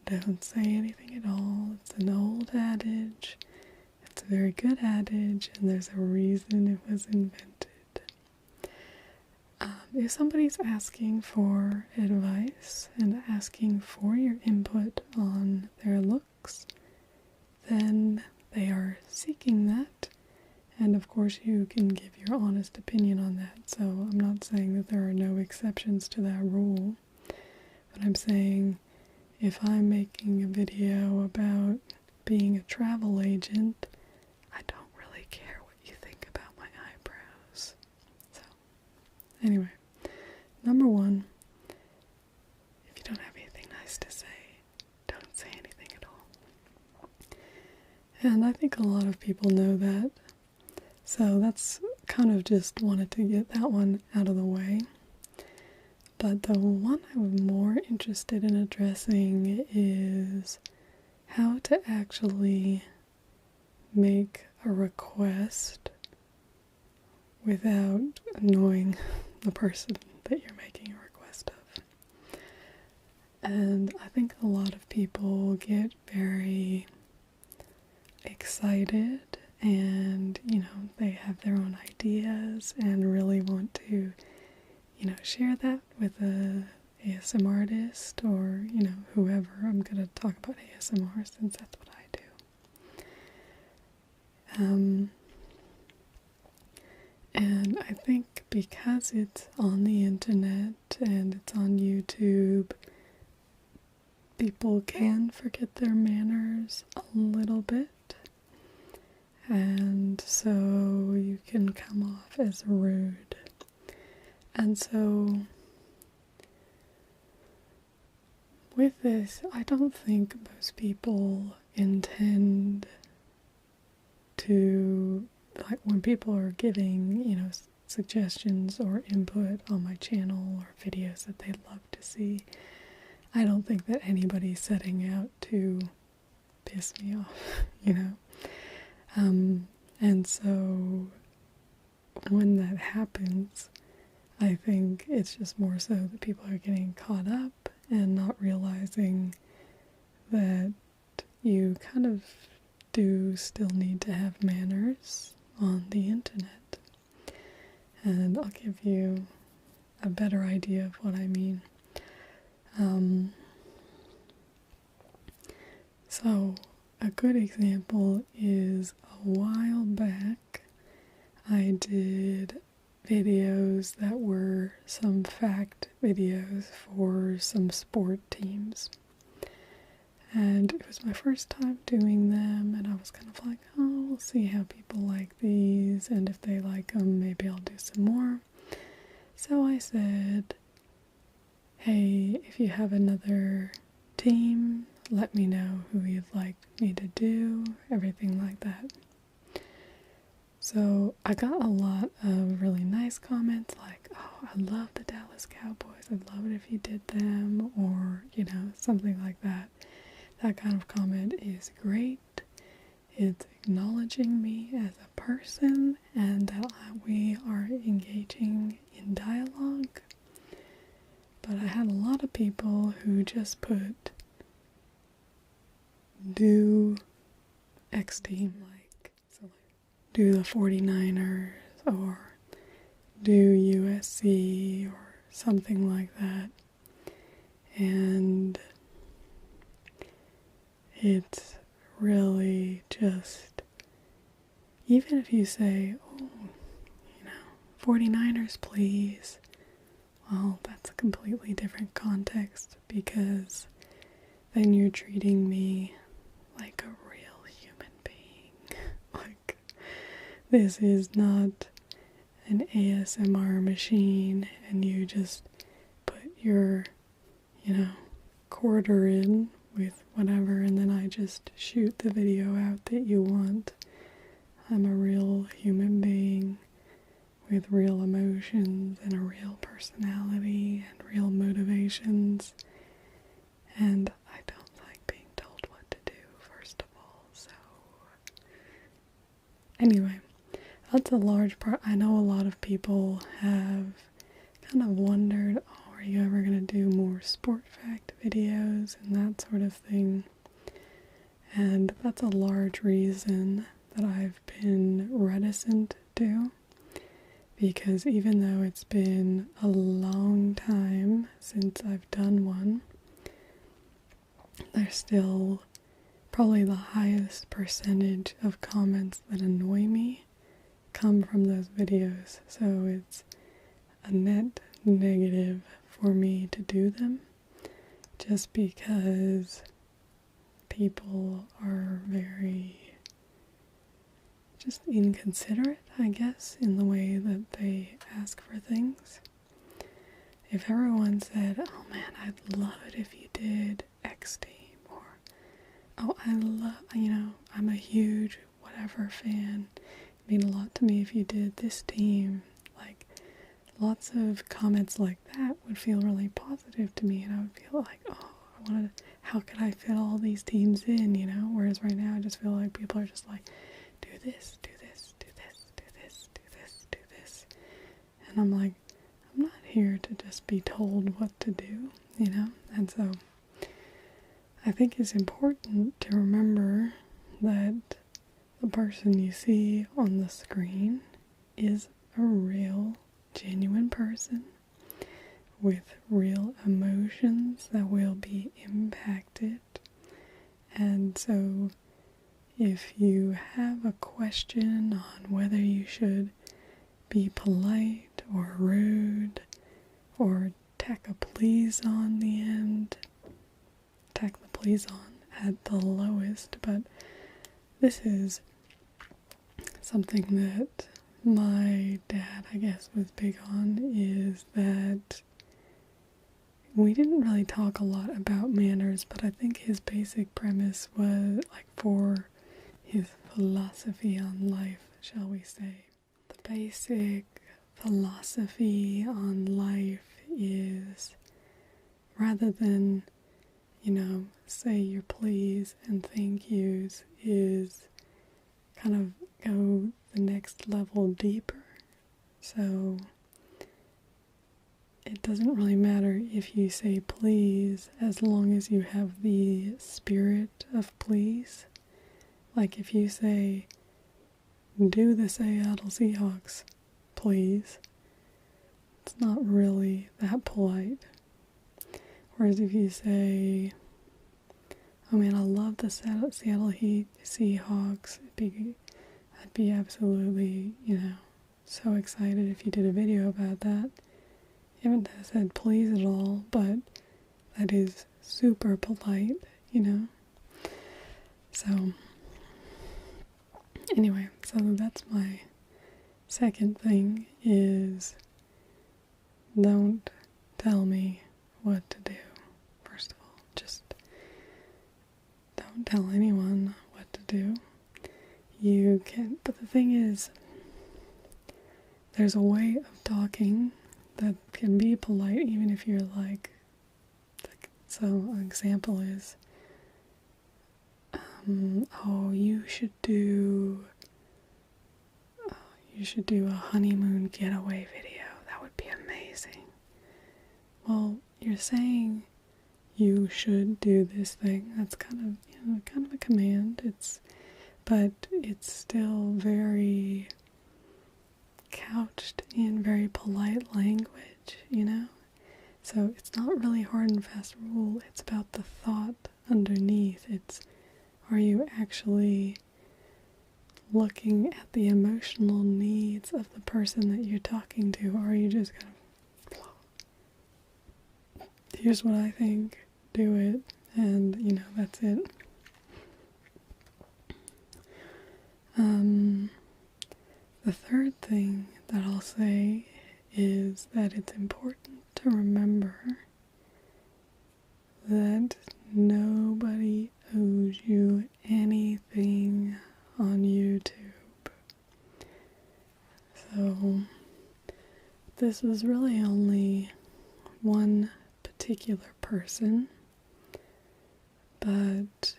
don't say anything at all. It's an old adage. It's a very good adage, and there's a reason it was invented. If somebody's asking for advice and asking for your input on their looks, then they are seeking that, and of course you can give your honest opinion on that. So I'm not saying that there are no exceptions to that rule, but I'm saying if I'm making a video about being a travel agent, I don't really care what you think about my eyebrows. So, anyway, number 1, if you don't have anything nice to say, don't say anything at all. And I think a lot of people know that. So that's kind of just wanted to get that one out of the way. But the one I'm more interested in addressing is how to actually make a request without annoying the person that you're making a request of. And I think a lot of people get very excited and, you know, they have their own ideas and really want to, you know, share that with a ASM artist or, you know, whoever. I'm going to talk about ASMR since that's what I do. And I think because it's on the internet and it's on YouTube, people can forget their manners a little bit. And so you can come off as rude. And so with this, I don't think most people intend to, like, when people are giving, you know, suggestions or input on my channel or videos that they'd love to see, I don't think that anybody's setting out to piss me off, you know. And so when that happens, I think it's just more so that people are getting caught up and not realizing that you kind of do still need to have manners on the internet. And I'll give you a better idea of what I mean. So a good example is a while back I did videos that were some fact videos for some sport teams. And it was my first time doing them, and I was kind of like, oh, we'll see how people like these, and if they like them, maybe I'll do some more. So I said, hey, if you have another team, let me know who you'd like me to do, everything like that. So I got a lot of really nice comments like, oh, I love the Dallas Cowboys, I'd love it if you did them, or, you know, something like that. That kind of comment is great. It's acknowledging me as a person and that we are engaging in dialogue. But I had a lot of people who just put do X team, like, so do the 49ers or do USC or something like that. And it's really just, even if you say, oh, you know, 49ers please, well, that's a completely different context, because then you're treating me like a real human being. Like, this is not an ASMR machine and you just put your, you know, quarter in with whatever and then I just shoot the video out that you want. I'm a real human being with real emotions and a real personality and real motivations, and I don't like being told what to do, first of all. So anyway, that's a large part. I know a lot of people have kind of wondered, oh, are you ever going to do more sport fact videos and that sort of thing? And that's a large reason that I've been reticent to, because even though it's been a long time since I've done one, there's still probably the highest percentage of comments that annoy me come from those videos. So it's a net negative for me to do them, just because people are very just inconsiderate, I guess, in the way that they ask for things. If everyone said, oh man, I'd love it if you did X team, or, oh, I love, you know, I'm a huge whatever fan, it'd mean a lot to me if you did this team, like, lots of comments like that would feel really positive to me, and I would feel like, oh, how could I fit all these teams in, you know? Whereas right now I just feel like people are just like, do this, do this, do this, do this, do this, do this. And I'm like, I'm not here to just be told what to do, you know? And so I think it's important to remember that the person you see on the screen is a real, genuine person with real emotions that will be impacted. And so if you have a question on whether you should be polite or rude or tack a please on the end, tack the please on at the lowest, but this is something that my dad, I guess, was big on, is that we didn't really talk a lot about manners, but I think his basic premise was, like, for his philosophy on life, shall we say. The basic philosophy on life is, rather than, say your please and thank yous, is kind of go the next level deeper. So it doesn't really matter if you say please as long as you have the spirit of please. Like if you say, do the Seattle Seahawks, please, it's not really that polite. Whereas if you say, oh man, I love the Seattle Seahawks, I'd be absolutely, so excited if you did a video about that. You haven't said please at all, but that is super polite, So, anyway, so that's my second thing, is don't tell me what to do. First of all, just don't tell anyone what to do. You can, but the thing is, there's a way of talking that can be polite even if you're like so an example is, you should do a honeymoon getaway video. That would be amazing. Well, you're saying you should do this thing. That's kind of a command. But it's still very couched in very polite language, So it's not really hard and fast rule. It's about the thought underneath. Are you actually looking at the emotional needs of the person that you're talking to, or are you just kind of, here's what I think, do it, and, that's it. The third thing that I'll say is that it's important to remember that nobody owes you anything on YouTube. So this was really only one particular person, but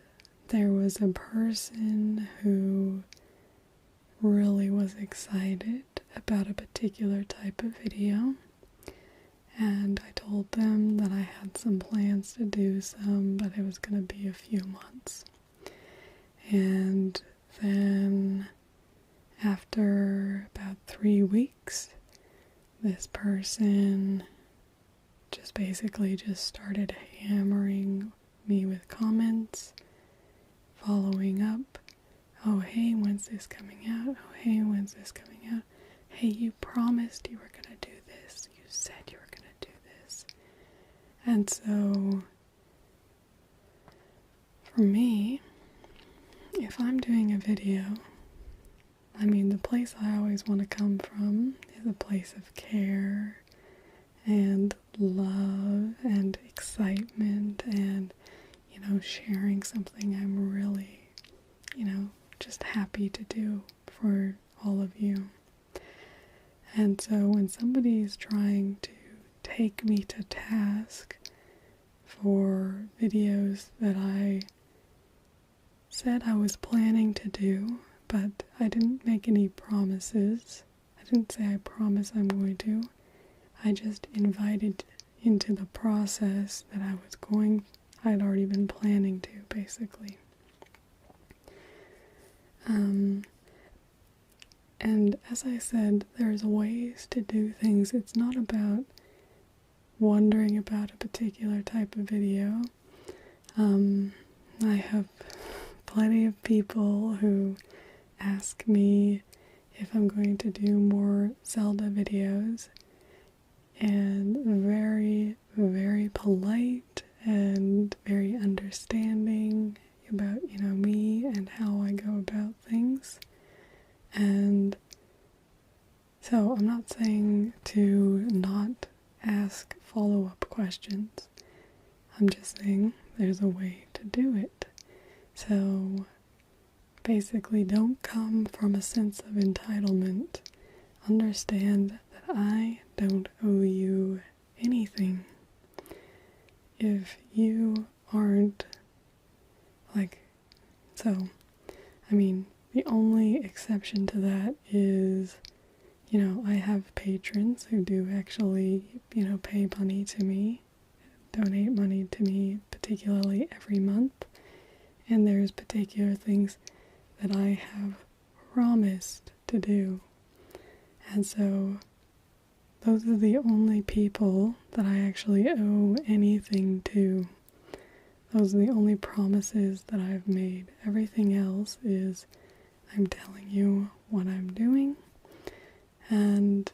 there was a person who really was excited about a particular type of video, and I told them that I had some plans to do some, but it was going to be a few months. And then after about 3 weeks, this person just basically started hammering me with comments, following up. Oh, hey, when's this coming out? Oh, hey, when's this coming out? Hey, you promised you were going to do this. You said you were going to do this. And so, for me, if I'm doing a video, the place I always want to come from is a place of care and love and excitement and, sharing something I'm really, just happy to do for all of you. And so when somebody's trying to take me to task for videos that I said I was planning to do, but I didn't make any promises. I didn't say I promise I'm going to. I just invited into the process that I'd already been planning to, basically. And as I said, there's ways to do things. It's not about wondering about a particular type of video. I have plenty of people who ask me if I'm going to do more Zelda videos, and very, very polite and very understanding about, me and how I go about things. And so I'm not saying to not ask follow-up questions. I'm just saying there's a way to do it. So basically, don't come from a sense of entitlement. Understand that I don't owe you anything. If you aren't the only exception to that is, I have patrons who do actually, pay money to me, donate money to me, particularly every month. And there's particular things that I have promised to do. And so those are the only people that I actually owe anything to. Those are the only promises that I've made. Everything else is I'm telling you what I'm doing, and,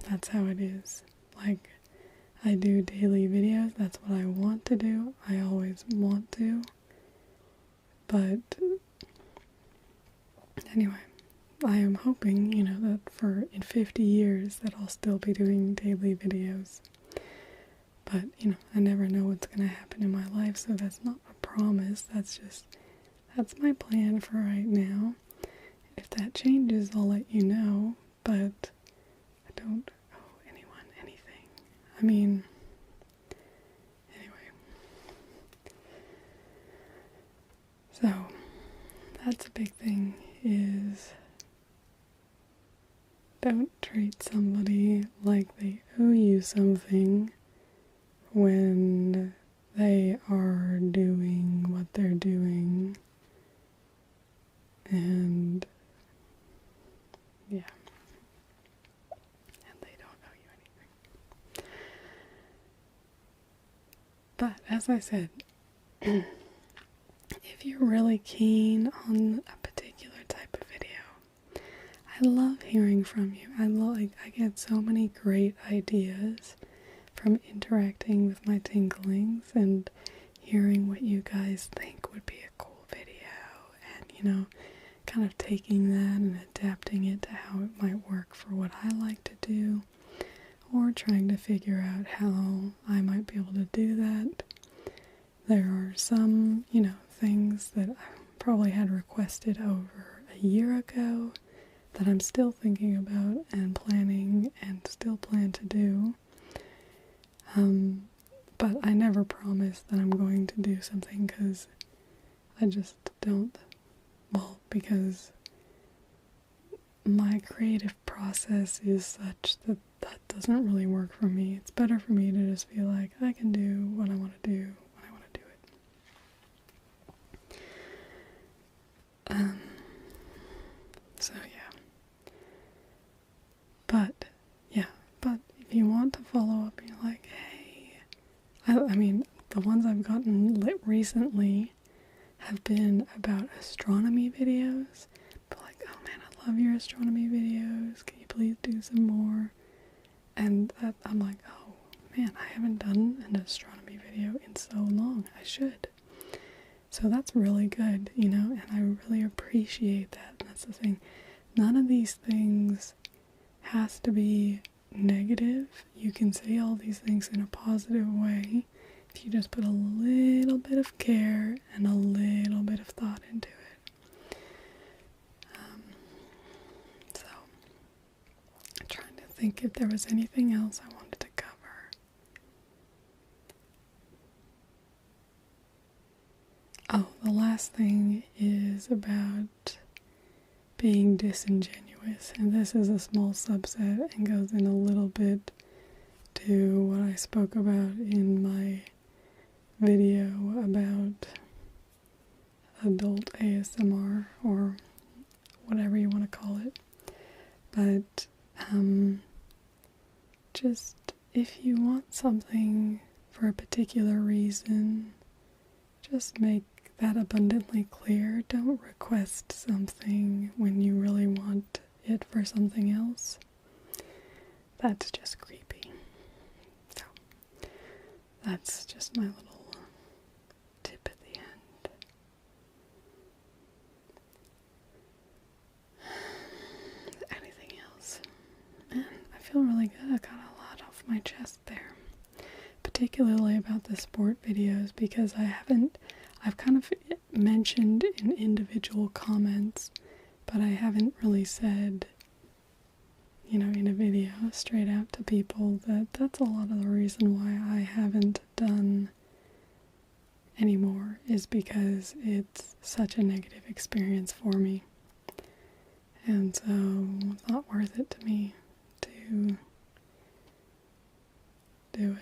that's how it is. I do daily videos, that's what I want to do, I always want to, but anyway, I am hoping, that in 50 years that I'll still be doing daily videos. But, I never know what's going to happen in my life, so that's not a promise. That's my plan for right now. If that changes, I'll let you know, but I don't owe anyone anything. Anyway. So, that's a big thing, is don't treat somebody like they owe you something when they are doing what they're doing. And yeah, and they don't owe you anything. But as I said, if you're really keen on a particular type of video, I love hearing from you. I get so many great ideas from interacting with my tinklings and hearing what you guys think would be a cool video, and kind of taking that and adapting it to how it might work for what I like to do, or trying to figure out how I might be able to do that. There are some, things that I probably had requested over a year ago that I'm still thinking about and planning and still plan to do. But I never promise that I'm going to do something, because I just don't. Well, because my creative process is such that doesn't really work for me. It's better for me to just feel like I can do what I want to do when I want to do it. So yeah. But if you want to follow up and you're like, hey, the ones I've gotten lit recently have been about astronomy videos. But oh man, I love your astronomy videos. Can you please do some more? And I'm like, oh man, I haven't done an astronomy video in so long. I should. So that's really good, and I really appreciate that. And that's the thing. None of these things has to be negative. You can say all these things in a positive way if you just put a little bit of care and a little bit of thought into it. So, I'm trying to think if there was anything else I wanted to cover. Oh, the last thing is about being disingenuous, and this is a small subset and goes in a little bit to what I spoke about in my video about adult something for a particular reason, just make that abundantly clear. Don't request something when you really want it for something else. That's just creepy. So, that's just my little tip at the end. Anything else? Man, I feel really good. I got a lot off my chest there. Particularly about the sport videos, because I've kind of mentioned in individual comments, but I haven't really said, in a video straight out to people that that's a lot of the reason why I haven't done anymore, is because it's such a negative experience for me. And so it's not worth it to me to do it.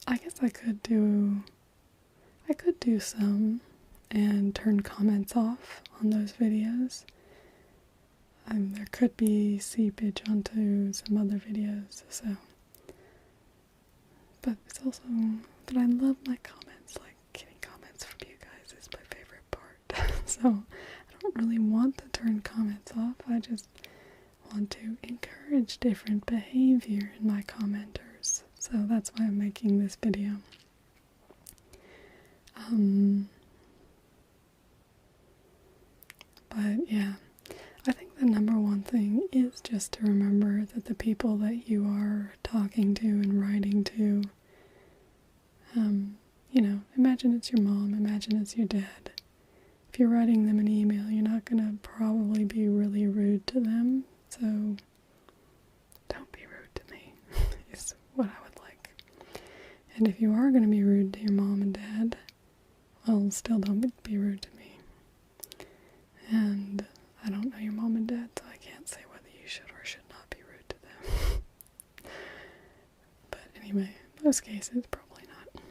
I guess I could do some and turn comments off on those videos. There could be seepage onto some other videos, so. But I love my comments. Like, getting comments from you guys is my favorite part. So, I don't really want to turn comments off. I just want to encourage different behavior in my commenters. So that's why I'm making this video. But yeah, I think the number one thing is just to remember that the people that you are talking to and writing to, imagine it's your mom, imagine it's your dad. If you're writing them an email, you're not going to probably be really rude to them, so don't be rude to me, is what I would like. And if you are going to be rude to your mom and dad, well, still don't be rude to me. And I don't know your mom and dad, so I can't say whether you should or should not be rude to them. But anyway, in most cases, probably not.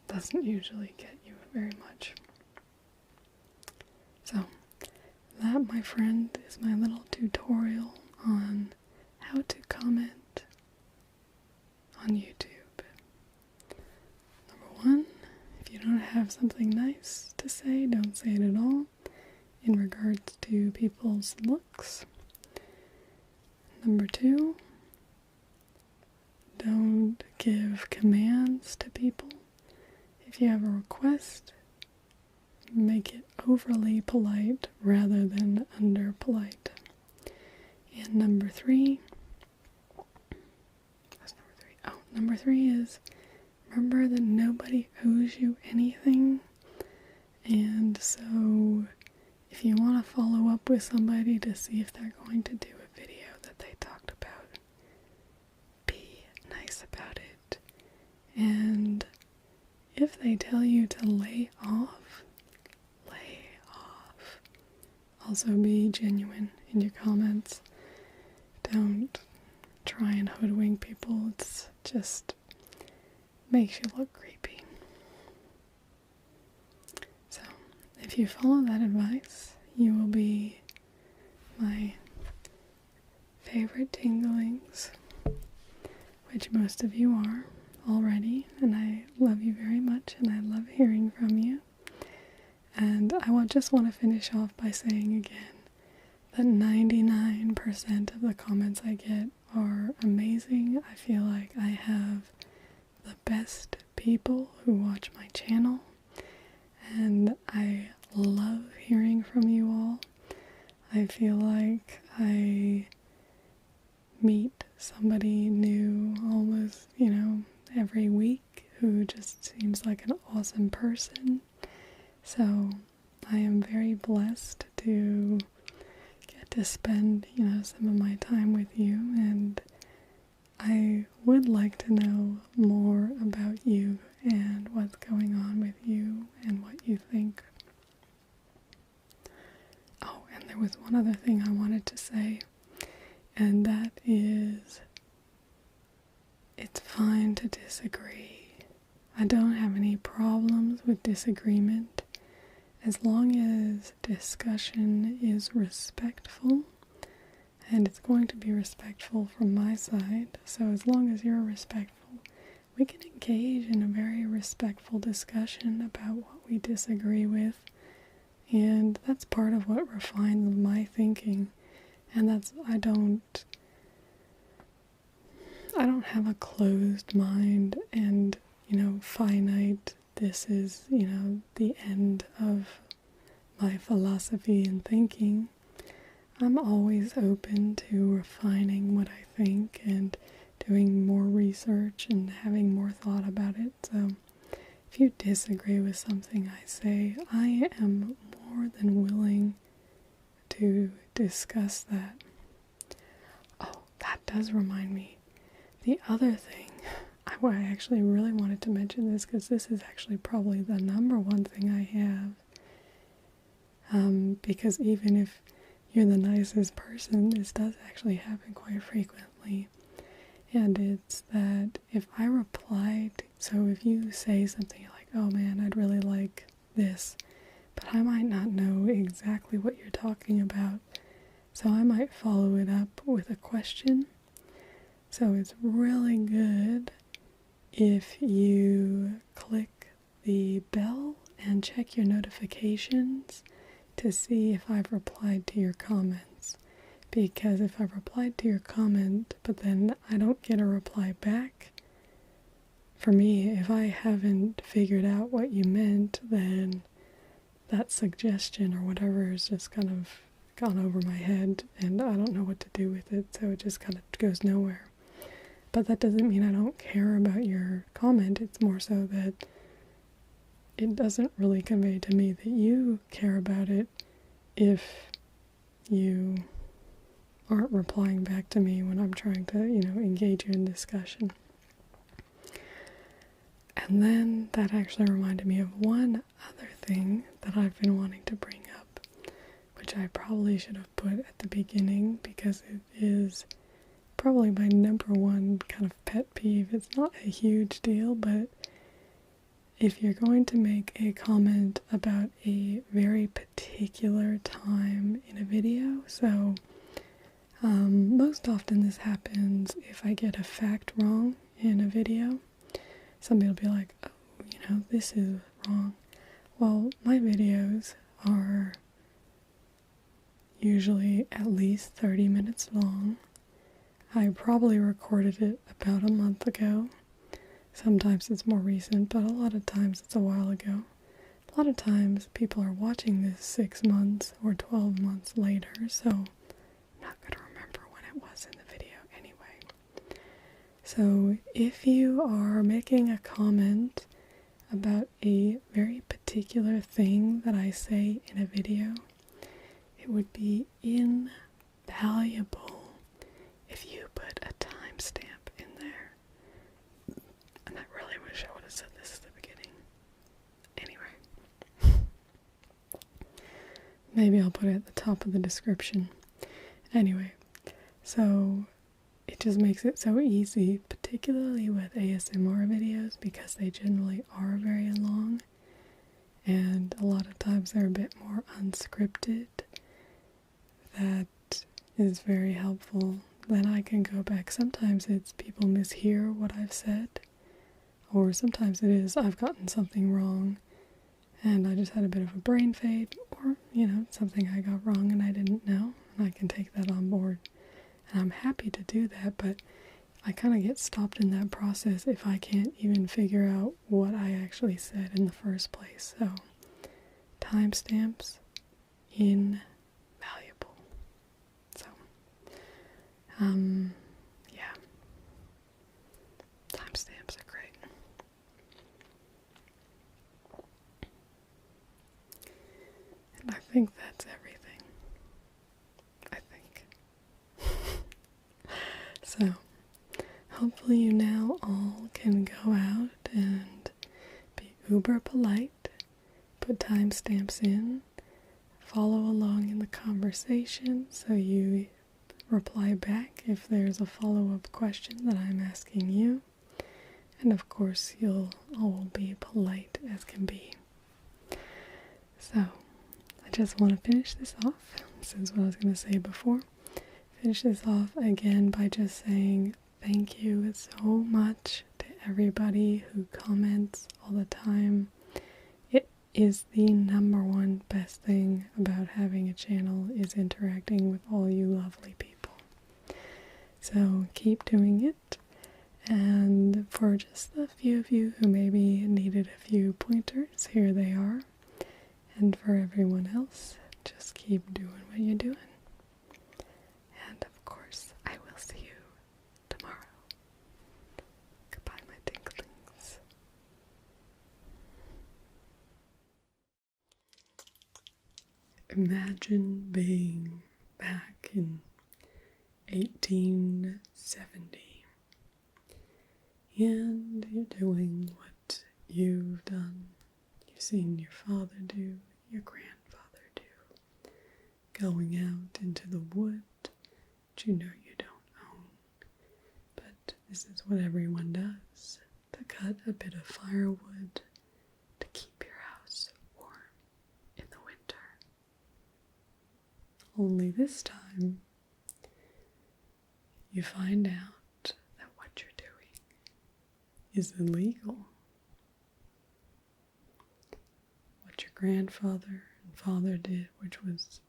Doesn't usually get you very much. So, that, my friend, is my little tutorial on how to comment on YouTube. Number one, if you don't have something nice to say, don't say it at all in regards to people's looks. Number two, don't give commands to people. If you have a request, make it overly polite rather than under polite. And number three is remember that nobody owes you anything. And so if you want to follow up with somebody to see if they're going to do a video that they talked about, be nice about it. And if they tell you to lay off. Also be genuine in your comments. Don't try and hoodwink people. It's just makes you look creepy. So, if you follow that advice, you will be my favorite tinglings, which most of you are already, and I love you very much, and I love hearing from you. And I just want to finish off by saying again that 99% of the comments I get are amazing. I feel like I have the best people who watch my channel, and I love hearing from you all. I feel like I meet somebody new almost, every week who just seems like an awesome person. So I am very blessed to get to spend, some of my time with you, and I would like to know more about you and what's going on with you and what you think. Oh, and there was one other thing I wanted to say, and that is, it's fine to disagree. I don't have any problems with disagreement as long as discussion is respectful and it's going to be respectful from my side. So as long as you're respectful, we can engage in a very respectful discussion about what we disagree with, and that's part of what refines my thinking. And that's, I don't have a closed mind and, finite, this is, the end of my philosophy and thinking. I'm always open to refining what I think and doing more research and having more thought about it. So if you disagree with something I say, I am more than willing to discuss that. Oh, that does remind me. The other thing, I actually really wanted to mention this because this is actually probably the number one thing I have. Because even if you're the nicest person, this does actually happen quite frequently. And it's that if I reply so if you say something like, oh man, I'd really like this, but I might not know exactly what you're talking about, so I might follow it up with a question. So it's really good if you click the bell and check your notifications to see if I've replied to your comments. Because if I've replied to your comment, but then I don't get a reply back, for me, if I haven't figured out what you meant, then that suggestion or whatever has just kind of gone over my head, and I don't know what to do with it, so it just kind of goes nowhere. But that doesn't mean I don't care about your comment. It's more so that it doesn't really convey to me that you care about it if you aren't replying back to me when I'm trying to, engage you in discussion. And then that actually reminded me of one other thing that I've been wanting to bring up, which I probably should have put at the beginning because it is probably my number one kind of pet peeve. It's not a huge deal, but if you're going to make a comment about a very particular time in a video, so most often this happens if I get a fact wrong in a video. Somebody will be like, oh, this is wrong. Well, my videos are usually at least 30 minutes long. I probably recorded it about a month ago. Sometimes it's more recent, but a lot of times it's a while ago. A lot of times people are watching this 6 months or 12 months later, so I'm not going to remember when it was in the video anyway. So if you are making a comment about a very particular thing that I say in a video, it would be invaluable if you put a timestamp in there. And I really wish I would have said this at the beginning. Anyway. Maybe I'll put it at the top of the description. Anyway, so it just makes it so easy, particularly with ASMR videos, because they generally are very long, and a lot of times they're a bit more unscripted. That is very helpful. Then I can go back. Sometimes it's people mishear what I've said, or sometimes it is I've gotten something wrong and I just had a bit of a brain fade, or, something I got wrong and I didn't know, and I can take that on board. And I'm happy to do that, but I kind of get stopped in that process if I can't even figure out what I actually said in the first place. So, timestamps, invaluable. So, yeah. Timestamps are great. And I think that's everything. I think. So, hopefully you now all can go out and be uber polite, put timestamps in, follow along in the conversation so you reply back if there's a follow-up question that I'm asking you. And of course, you'll all be polite as can be. So, I just want to finish this off. This is what I was going to say before. finish this off again by just saying thank you so much to everybody who comments all the time. It is the number one best thing about having a channel, is interacting with all you lovely people. So keep doing it. And for just the few of you who maybe needed a few pointers, here they are. And for everyone else, just keep doing what you're doing. And of course, I will see you tomorrow. Goodbye, my tinklings. Imagine being back in 1870. And you're doing what you've done. You've seen your father do, your grandfather do. Going out into the wood, which you know you don't own. But this is what everyone does, to cut a bit of firewood to keep your house warm in the winter. Only this time, you find out that what you're doing is illegal. What your grandfather and father did, which was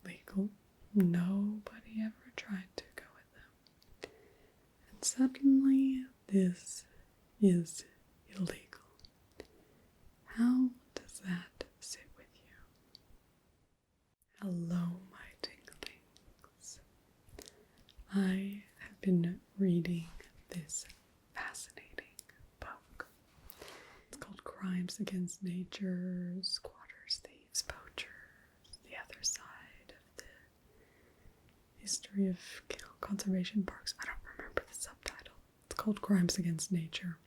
legal, nobody ever tried to go with them. And suddenly, this is illegal. How does that sit with you? Hello, my tinklings. I have been reading this fascinating book. It's called Crimes Against Nature, Squatters, Thieves, Poachers, the Other Side of the History of Conservation Parks. I don't remember the subtitle. It's called Crimes Against Nature.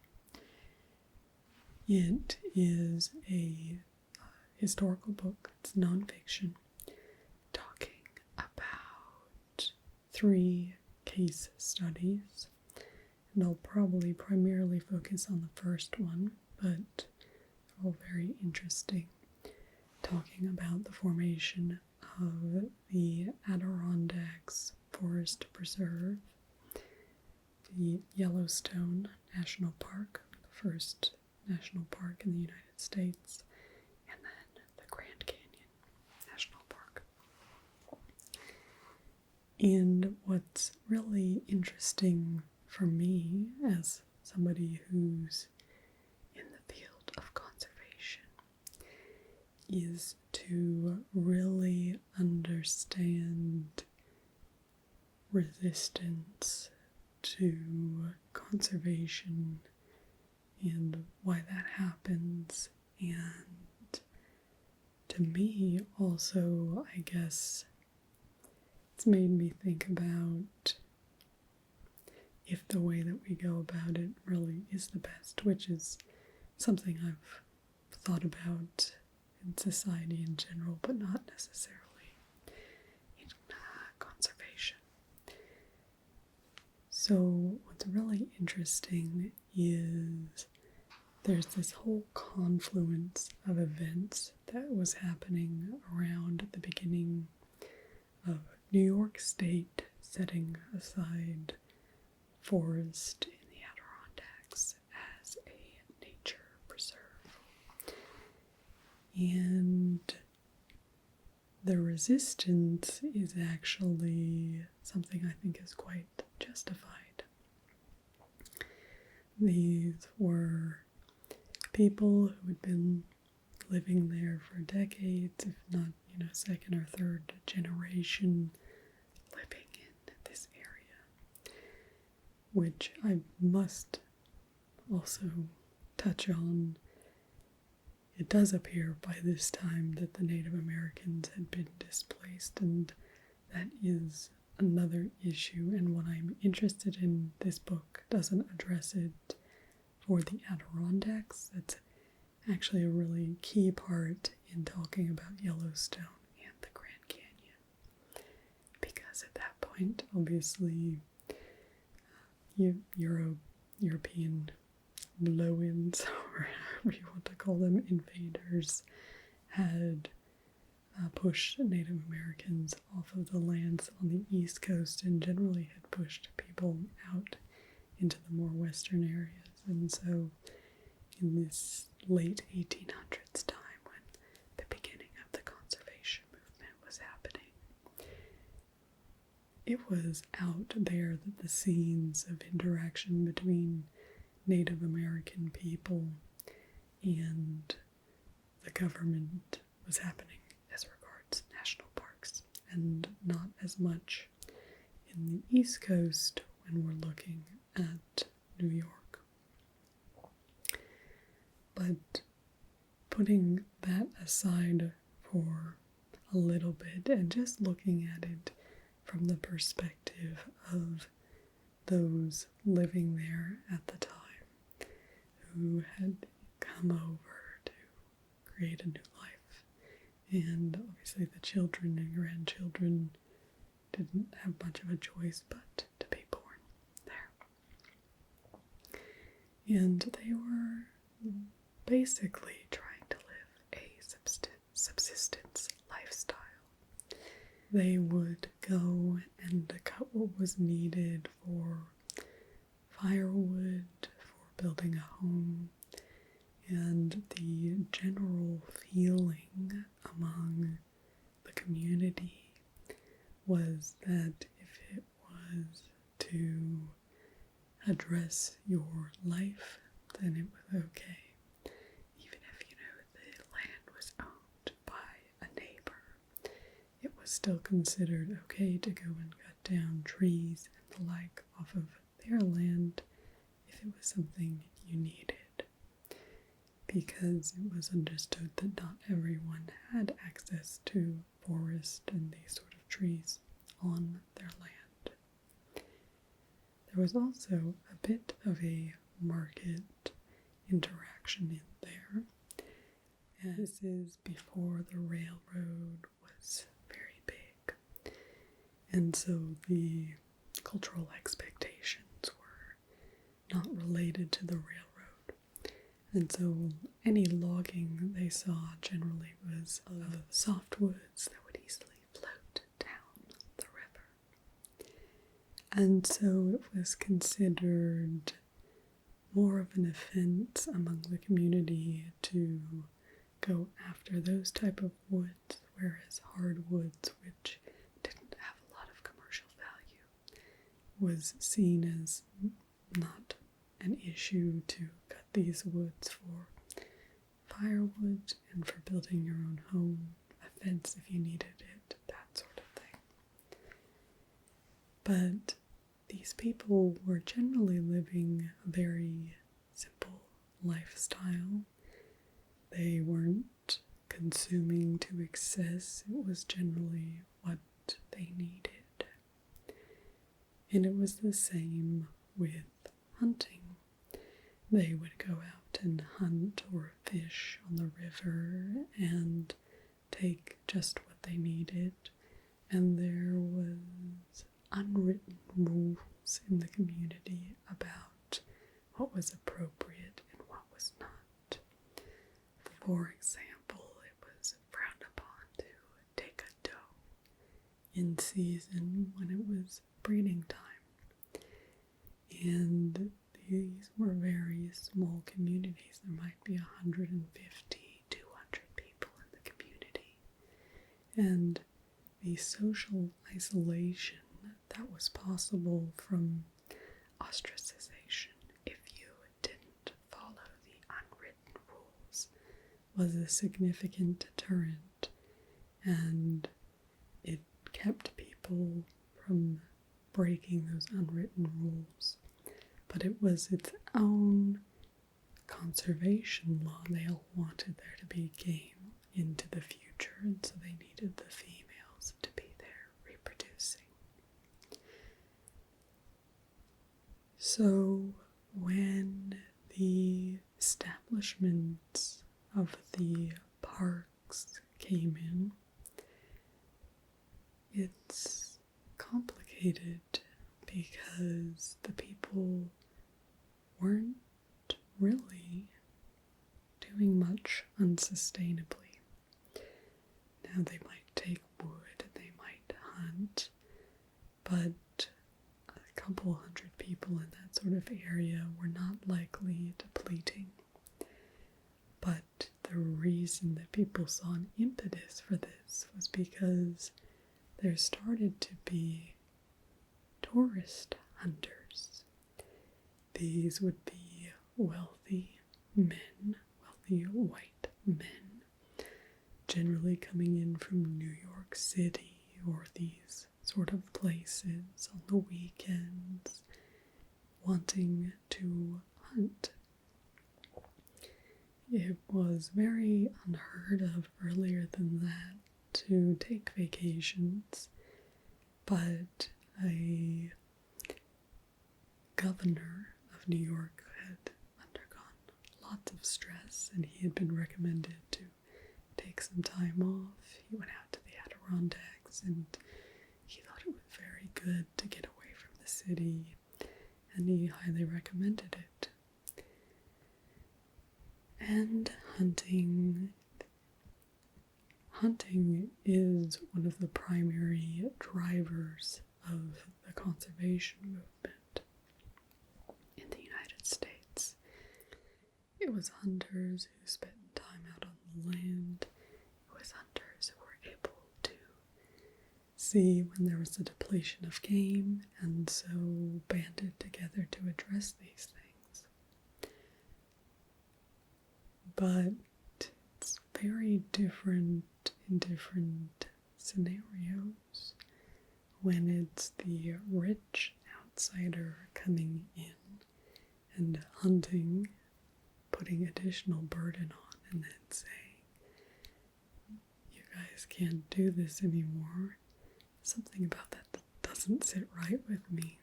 It is a historical book. It's nonfiction, talking about 3 case studies. And I'll probably primarily focus on the first one, but they're all very interesting. Talking about the formation of the Adirondacks Forest Preserve, the Yellowstone National Park, the first national park in the United States, and then the Grand Canyon National Park. And what's really interesting for me as somebody who's in the field of conservation is to really understand resistance to conservation and why that happens. And to me also, I guess, it's made me think about if the way that we go about it really is the best, which is something I've thought about in society in general, but not necessarily in conservation. So what's really interesting is there's this whole confluence of events that was happening around the beginning of New York State setting aside forest in the Adirondacks as a nature preserve. And the resistance is actually something I think is quite justified. These were people who had been living there for decades, if not, second or third generation living in this area, which I must also touch on. It does appear by this time that the Native Americans had been displaced, and that is another issue, and what I'm interested in this book doesn't address it for the Adirondacks. That's actually a really key part in talking about Yellowstone and the Grand Canyon, because at that point, obviously, European blow-ins, or however you want to call them, invaders, had pushed Native Americans off of the lands on the East Coast and generally had pushed people out into the more western areas. And so in this late 1800s time, when the beginning of the conservation movement was happening, it was out there that the scenes of interaction between Native American people and the government was happening as regards national parks, and not as much in the East Coast when we're looking at New York. But putting that aside for a little bit and just looking at it from the perspective of those living there at the time who had come over to create a new life. And obviously the children and grandchildren didn't have much of a choice but to be born there. And they were basically trying to live a subsistence lifestyle. They would go and cut what was needed for firewood, for building a home, and the general feeling among the community was that if it was to address your life, then it was okay. Even if, the land was owned by a neighbor, it was still considered okay to go and cut down trees and the like off of their land if it was something you needed, because it was understood that not everyone had access to forest and these sort of trees on their land. There was also a bit of a market interaction in there, and this is before the railroad was very big, and so the cultural expectations were not related to the railroad. And so any logging they saw generally was of softwoods that would easily float down the river. And so it was considered more of an offense among the community to go after those type of woods, whereas hardwoods, which didn't have a lot of commercial value, was seen as not an issue to cut these woods for firewood and for building your own home, a fence if you needed it, that sort of thing. But these people were generally living a very simple lifestyle. They weren't consuming to excess. It was generally what they needed. And it was the same with hunting. They would go out and hunt or fish on the river and take just what they needed. And there was unwritten rules in the community about what was appropriate and what was not. For example, it was frowned upon to take a doe in season when it was breeding time. And these were very small communities. There might be 150, 200 people in the community. And the social isolation that was possible from ostracization if you didn't follow the unwritten rules was a significant deterrent, and it kept people from breaking those unwritten rules. But it was its own conservation law. They all wanted there to be game into the future, and so they needed the females to be there reproducing. So when the establishments of the parks came in, it's complicated because the people weren't really doing much unsustainably. Now they might take wood, they might hunt, but a couple hundred people in that sort of area were not likely depleting. But the reason that people saw an impetus for this was because there started to be tourist hunters. These would be wealthy men, wealthy white men, generally coming in from New York City or these sort of places on the weekends, wanting to hunt. It was very unheard of earlier than that to take vacations, but a governor of New York had undergone lots of stress, and he had been recommended to take some time off. He went out to the Adirondacks, and he thought it was very good to get away from the city, and he highly recommended it. And hunting is one of the primary drivers of the conservation movement in the United States. It was hunters who spent time out on the land. It was hunters who were able to see when there was a depletion of game, and so banded together to address these things. But it's very different in different scenarios. When it's the rich outsider coming in and hunting, putting additional burden on, and then saying, you guys can't do this anymore, something about that doesn't sit right with me.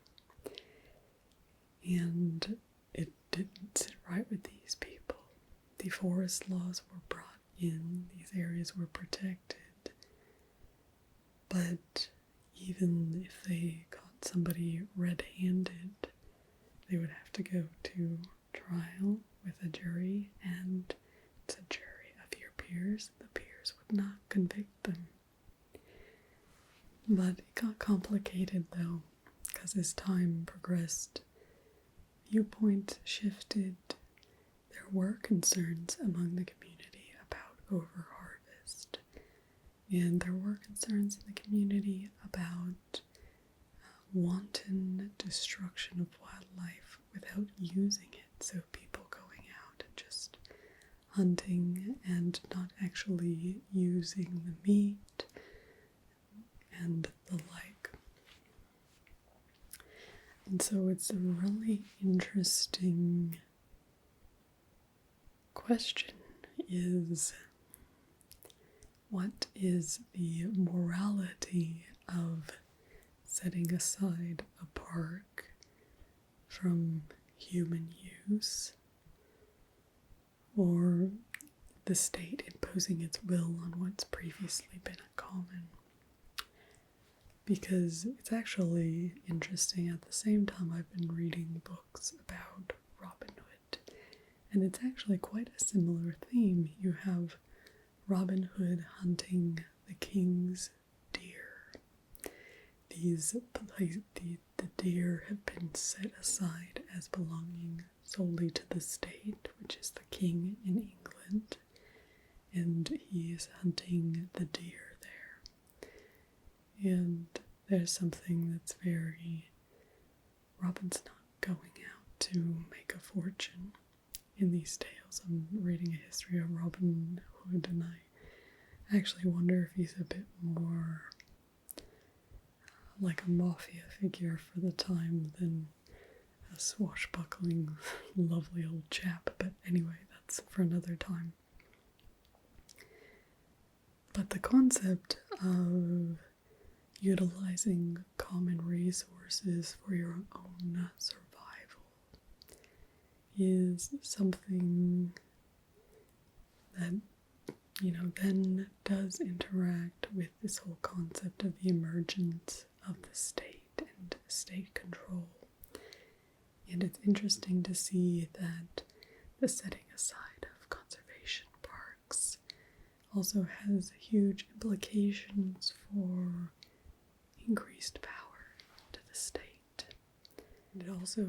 And it didn't sit right with these people. The forest laws were brought in, these areas were protected, but even if they caught somebody red-handed, they would have to go to trial with a jury, and it's a jury of your peers. The peers would not convict them. But it got complicated, though, because as time progressed, viewpoints shifted. There were concerns among the community about overharvest, and there were concerns in the community about wanton destruction of wildlife without using it, so people going out and just hunting and not actually using the meat and the like. And so it's a really interesting question, is what is the morality of setting aside a park from human use, or the state imposing its will on what's previously been a common? Because it's actually interesting. At the same time, I've been reading books about Robin Hood, and it's actually quite a similar theme. You have Robin Hood hunting the king's deer. The deer have been set aside as belonging solely to the state, which is the king in England, and he is hunting the deer there. And there's something that's very... Robin's not going out to make a fortune in these tales. I'm reading a history of Robin Hood, and I actually wonder if he's a bit more like a mafia figure for the time than a swashbuckling, lovely old chap. But anyway, that's for another time. But the concept of utilizing common resources for your own survival is something that, then does interact with this whole concept of the emergence of the state and state control. And it's interesting to see that the setting aside of conservation parks also has huge implications for increased power to the state. It also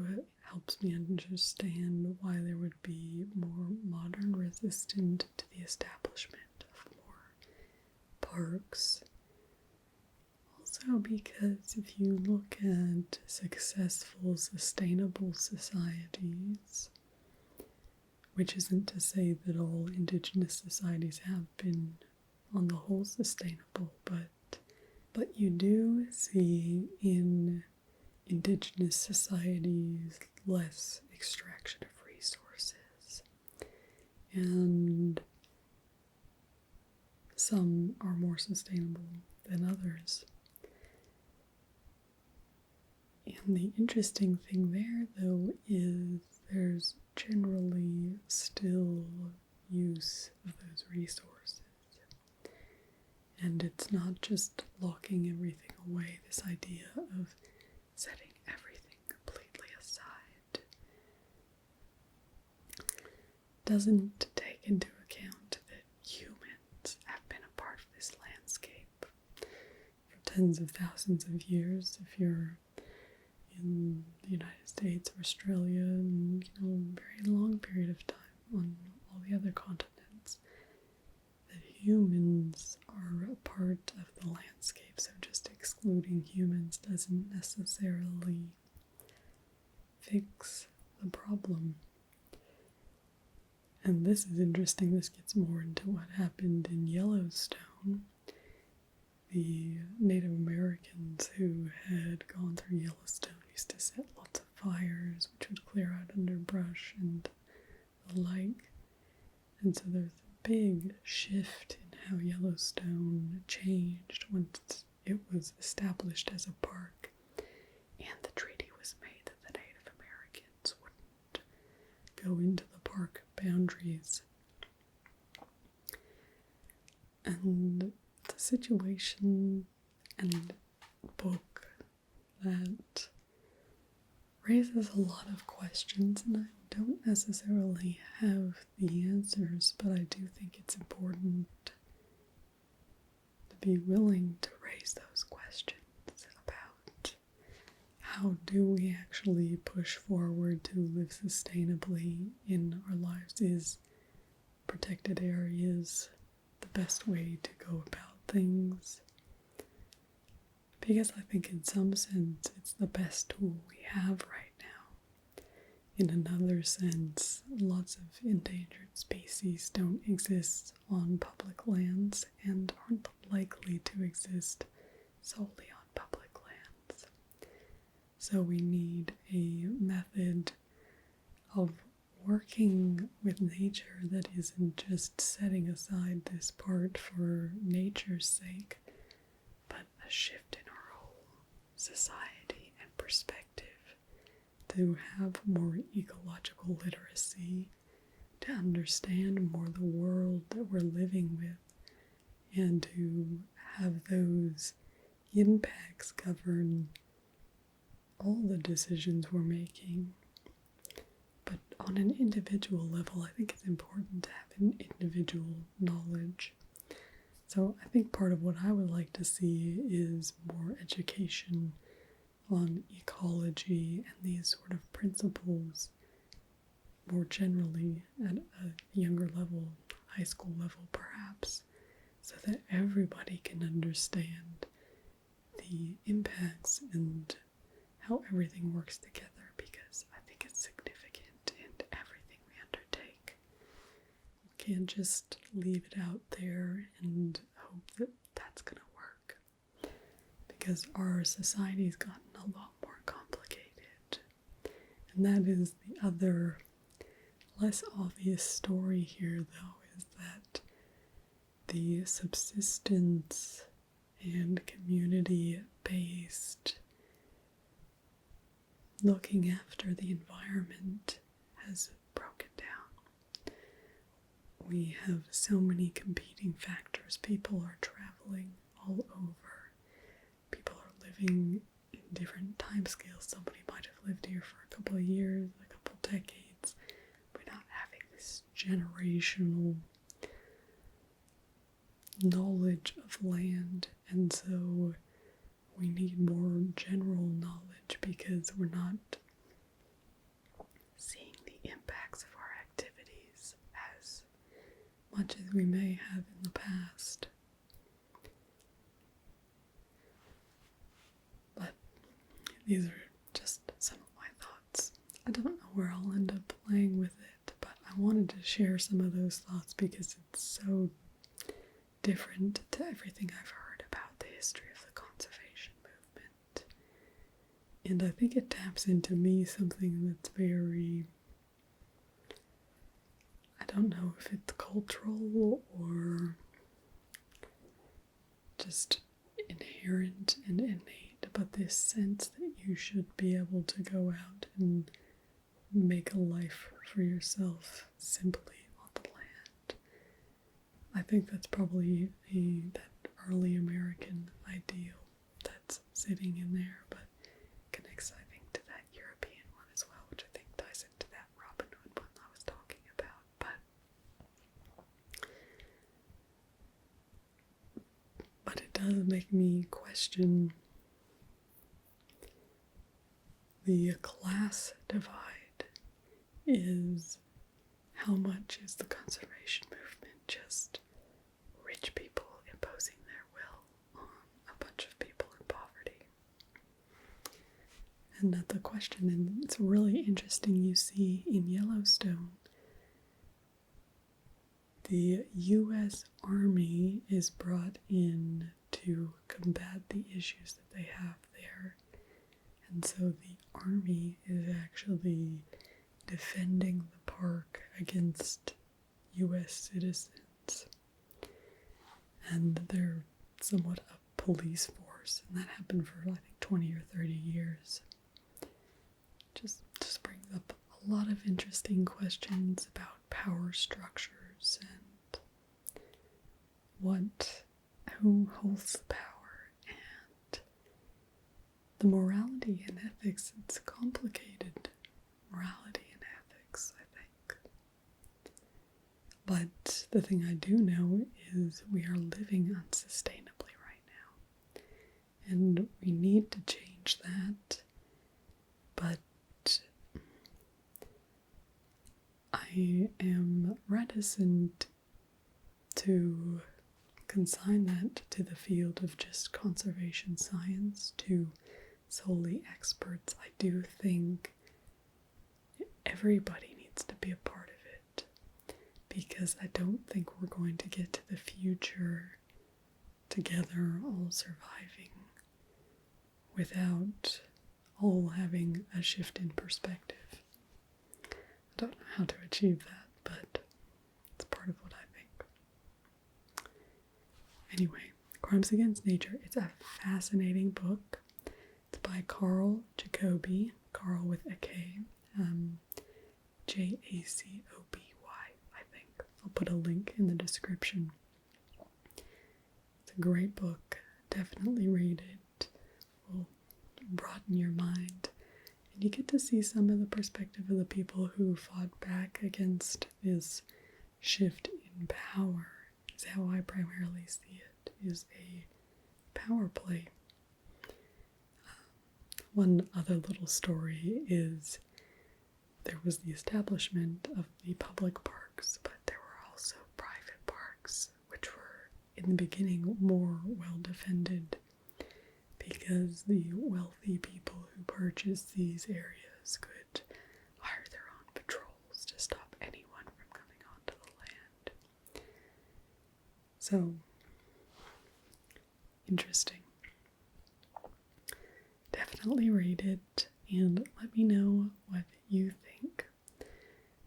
helps me understand why there would be more modern resistance to the establishment of more parks. Also because if you look at successful, sustainable societies, which isn't to say that all indigenous societies have been on the whole sustainable, but you do see in indigenous societies less extraction of resources, and some are more sustainable than others. And the interesting thing there, though, is there's generally still use of those resources. And it's not just locking everything away, this idea of setting everything completely aside doesn't take into account that humans have been a part of this landscape for tens of thousands of years. If you're in the United States or Australia, and a very long period of time on all the other continents, that humans are a part of the landscape. So just excluding humans doesn't necessarily fix the problem. And this is interesting. This gets more into what happened in Yellowstone. The Native Americans who had gone through Yellowstone used to set lots of fires, which would clear out underbrush and the like. And so there's a big shift in how Yellowstone changed once it was established as a park. And the treaty was made that the Native Americans wouldn't go into the park boundaries. And the situation and book that raises a lot of questions, and I don't necessarily have the answers, but I do think it's important to be willing to raise those questions about how do we actually push forward to live sustainably in our lives. Is protected areas the best way to go about things? Because I think in some sense it's the best tool we have right now. In another sense, lots of endangered species don't exist on public lands and aren't likely to exist solely on public lands. So we need a method of working with nature that isn't just setting aside this part for nature's sake, but a shift in our whole society and perspective to have more ecological literacy, to understand more the world that we're living with, and to have those impacts govern all the decisions we're making. But on an individual level, I think it's important to have an individual knowledge. So I think part of what I would like to see is more education on ecology and these sort of principles more generally at a younger level, high school level perhaps, so that everybody can understand the impacts and how everything works together, because I think it's significant in everything we undertake. We can't just leave it out there and hope that that's going to work, because our society's gotten a lot more complicated. And that is the other less obvious story here, though, is that the subsistence and community-based looking after the environment has broken down. We have so many competing factors. People are traveling all over. People are living in different timescales. Somebody might have lived here for a couple of years, a couple of decades. We're not having this generational knowledge of land, and so we need more general knowledge because we're not seeing the impacts of our activities as much as we may have in the past. But these are just some of my thoughts. I don't know where I'll end up playing with it, but I wanted to share some of those thoughts because it's so different to everything I've heard about the history of the conservation movement. And I think it taps into me something that's very, I don't know if it's cultural or just inherent and innate, but this sense that you should be able to go out and make a life for yourself simply on the land. I think that's probably that early American ideal that's sitting in there, but connects, I think, to that European one as well, which I think ties into that Robin Hood one I was talking about. But it does make me question the class divide. Is how much is the conservation movement just rich people imposing their will on a bunch of people in poverty? And that the question, and it's really interesting, you see in Yellowstone, the U.S. Army is brought in to combat the issues that they have there. And so the Army is actually defending the park against U.S. citizens. And they're somewhat a police force, and that happened for, I think, 20 or 30 years. Just brings up a lot of interesting questions about power structures and who holds the power, and the morality and ethics. It's complicated morality and ethics, I think. But the thing I do know is we are living unsustainably right now. And we need to change that. But I am reticent to consign that to the field of just conservation science, to solely experts. I do think everybody needs to be a part of it, because I don't think we're going to get to the future together, all surviving, without all having a shift in perspective. I don't know how to achieve that, but it's part of what I think. Anyway, Crimes Against Nature. It's a fascinating book. It's by Carl Jacoby, Carl with a K, Jacoby, I think. I'll put a link in the description. It's a great book. Definitely read it. It will broaden your mind. And you get to see some of the perspective of the people who fought back against this shift in power. Is how I primarily see it, is a power play. One other little story is there was the establishment of the public parks, but there were also private parks, which were in the beginning more well defended because the wealthy people who purchased these areas could hire their own patrols to stop anyone from coming onto the land. So, interesting. Definitely read it and let me know what you think.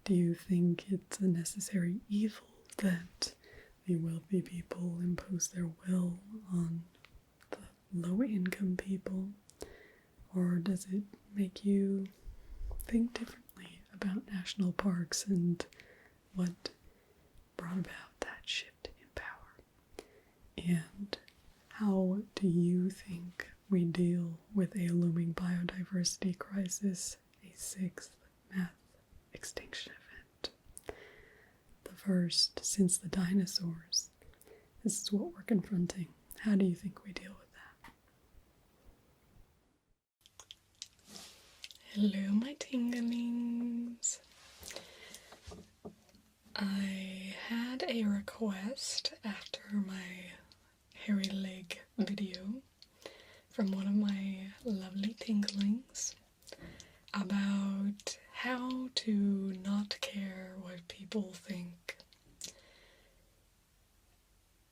Do you think it's a necessary evil that the wealthy people impose their will on the low-income people? Or does it make you think differently about national parks and what brought about that shift in power? And how do you think we deal with a looming biodiversity crisis, a sixth mass extinction event, the first since the dinosaurs, This is what we're confronting. How do you think we deal with that? Hello, my tinglings. I had a request after my hairy leg video from one of my lovely tinglings about how to not care what people think.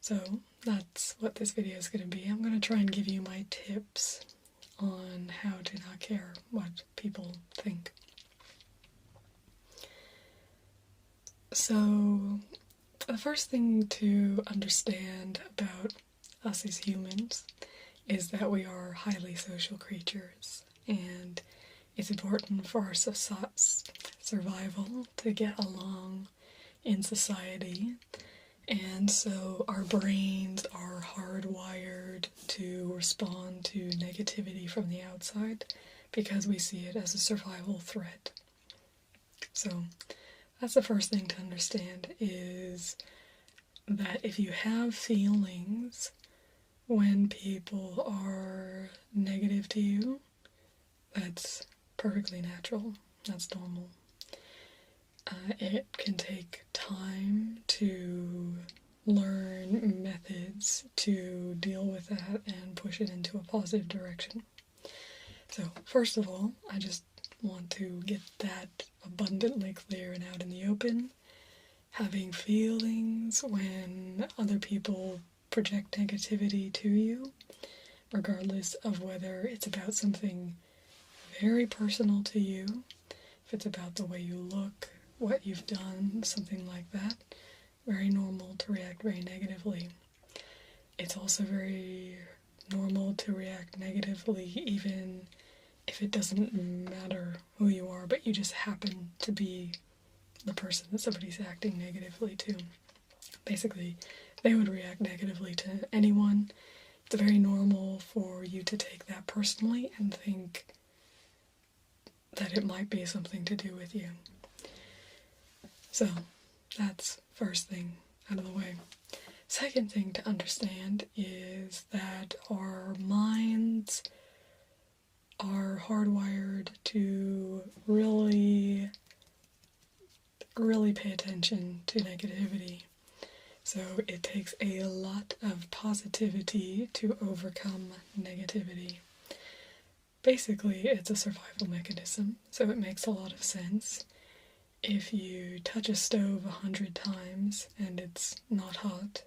So that's what this video is going to be. I'm going to try and give you my tips on how to not care what people think. So the first thing to understand about us as humans is that we are highly social creatures, and it's important for our survival to get along in society. And so our brains are hardwired to respond to negativity from the outside because we see it as a survival threat. So that's the first thing to understand, is that if you have feelings when people are negative to you, that's perfectly natural. That's normal. It can take time to learn methods to deal with that and push it into a positive direction. So, first of all, I just want to get that abundantly clear and out in the open. Having feelings when other people project negativity to you, regardless of whether it's about something very personal to you, if it's about the way you look, what you've done, something like that, very normal to react very negatively. It's also very normal to react negatively even if it doesn't matter who you are, but you just happen to be the person that somebody's acting negatively to. Basically, they would react negatively to anyone. It's very normal for you to take that personally and think that it might be something to do with you. So, that's first thing out of the way. Second thing to understand is that our minds are hardwired to really pay attention to negativity. So it takes a lot of positivity to overcome negativity. Basically, it's a survival mechanism, so it makes a lot of sense. If you touch a stove 100 times and it's not hot,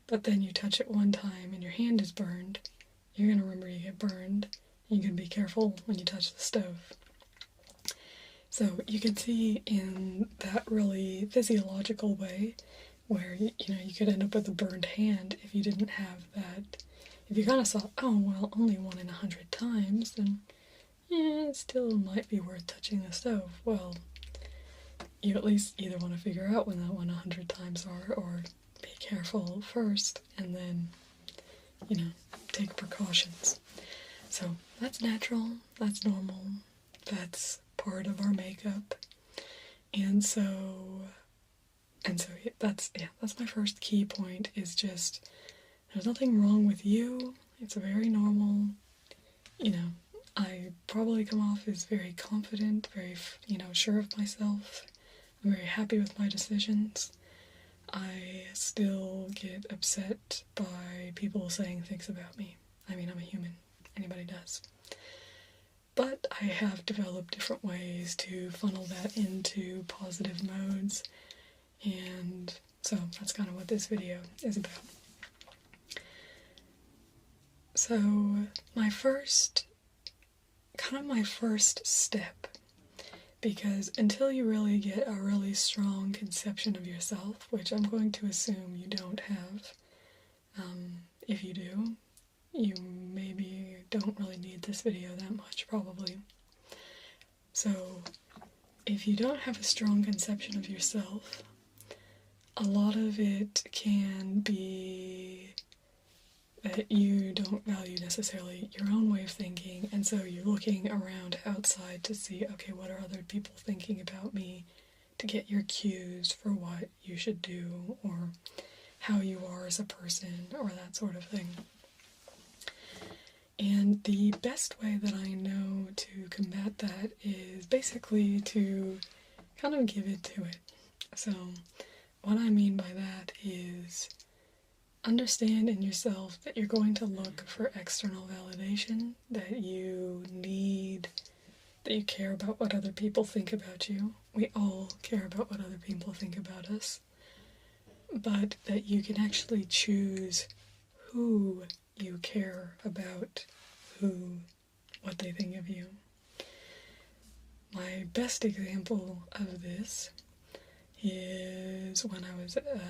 but then you touch it one time and your hand is burned, you're going to remember you get burned. You're going to be careful when you touch the stove. So you can see in that really physiological way where you could end up with a burned hand if you didn't have that. If you kind of saw, oh well, only 1 in 100 times, then it still might be worth touching the stove. Well, you at least either want to figure out when that 100 times are, or be careful first, and then, take precautions. So that's natural, that's normal, that's part of our makeup, and so that's my first key point, is just, there's nothing wrong with you, it's very normal. I probably come off as very confident, very, sure of myself. I'm very happy with my decisions. I still get upset by people saying things about me. I mean, I'm a human. Anybody does. But I have developed different ways to funnel that into positive modes. And so that's kind of what this video is about. So my first step, because until you really get a really strong conception of yourself, which I'm going to assume you don't have, if you do, you maybe don't really need this video that much, probably. So, if you don't have a strong conception of yourself, a lot of it can be that you don't value necessarily your own way of thinking, and so you're looking around outside to see, okay, what are other people thinking about me, to get your cues for what you should do or how you are as a person or that sort of thing. And the best way that I know to combat that is basically to kind of give it to it. So what I mean by that is understand in yourself that you're going to look for external validation, that you need, that you care about what other people think about you. We all care about what other people think about us. But that you can actually choose who you care about, what they think of you. My best example of this is when I was a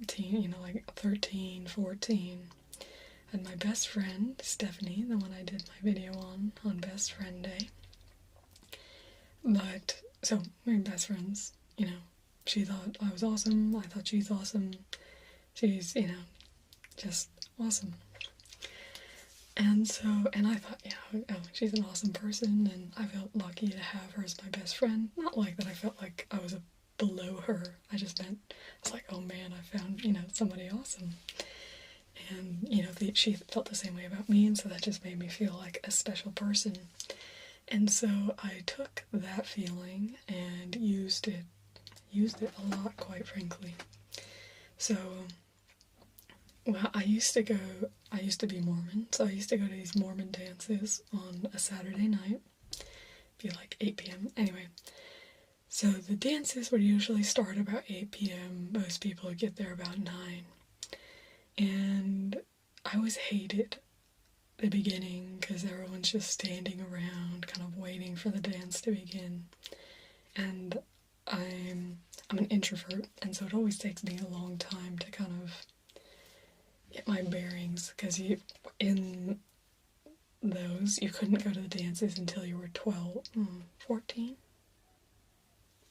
teen, like 13, 14, and my best friend, Stephanie, the one I did my video on Best Friend Day. But, so, we were best friends, she thought I was awesome, I thought she's awesome, she's, just awesome. And I thought, she's an awesome person, and I felt lucky to have her as my best friend. Not like that I felt like I was below her, I just meant, it's like, oh man, I found, somebody awesome. And, she felt the same way about me, and so that just made me feel like a special person. And so I took that feeling and used it a lot, quite frankly. So, well, I used to be Mormon, so I used to go to these Mormon dances on a Saturday night, be like 8 p.m. Anyway, so the dances would usually start about 8 p.m. Most people would get there about 9. And I always hated the beginning because everyone's just standing around, kind of waiting for the dance to begin. And I'm an introvert, and so it always takes me a long time to kind of get my bearings, because in those, you couldn't go to the dances until you were 14?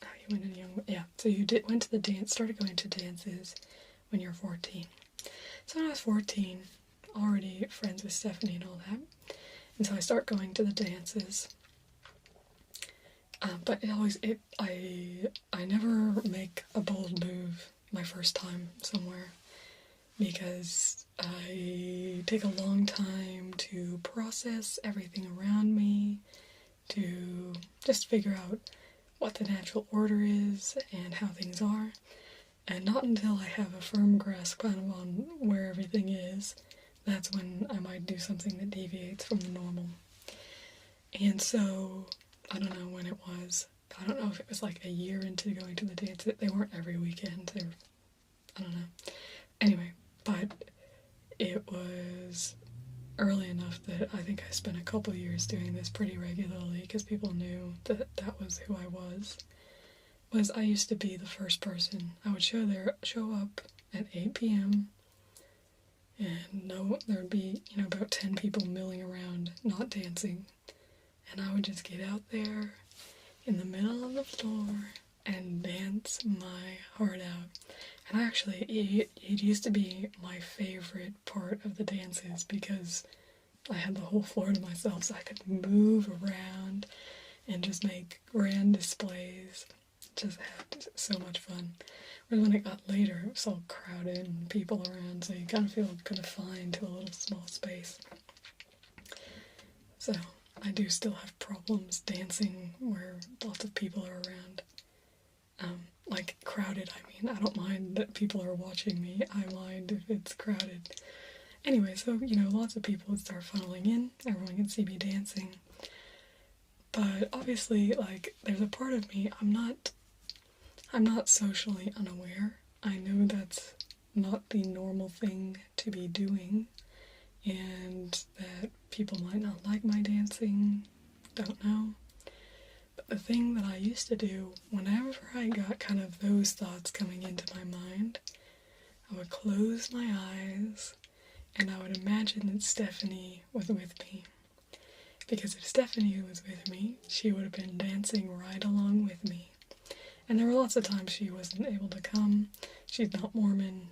Oh, you went in young, yeah, so you went to the dance, started going to dances when you were 14. So when I was 14, already friends with Stephanie and all that, and so I start going to the dances, but I never make a bold move my first time somewhere, because I take a long time to process everything around me, to just figure out what the natural order is and how things are, and not until I have a firm grasp kind of on where everything is, that's when I might do something that deviates from the normal. And so, I don't know when it was. I don't know if it was like a year into going to the dance. They weren't every weekend. I don't know. Anyway, but it was early enough that I think I spent a couple years doing this pretty regularly, because people knew that that was who I was I used to be the first person. I would show up at 8 p.m. and there would be, about 10 people milling around, not dancing. And I would just get out there in the middle of the floor and dance my heart out. And it used to be my favorite part of the dances, because I had the whole floor to myself, so I could move around and just make grand displays. Just had so much fun. Whereas when it got later, it was all crowded and people around, so you kind of feel confined to a little small space. So I do still have problems dancing where lots of people are around. Like crowded, I don't mind that people are watching me, I mind if it's crowded. Anyway, so, lots of people would start funneling in, everyone can see me dancing. But obviously, there's a part of me, I'm not socially unaware. I know that's not the normal thing to be doing, and that people might not like my dancing, don't know. But the thing that I used to do, whenever I got kind of those thoughts coming into my mind, I would close my eyes, and I would imagine that Stephanie was with me. Because if Stephanie was with me, she would have been dancing right along with me. And there were lots of times she wasn't able to come. She's not Mormon.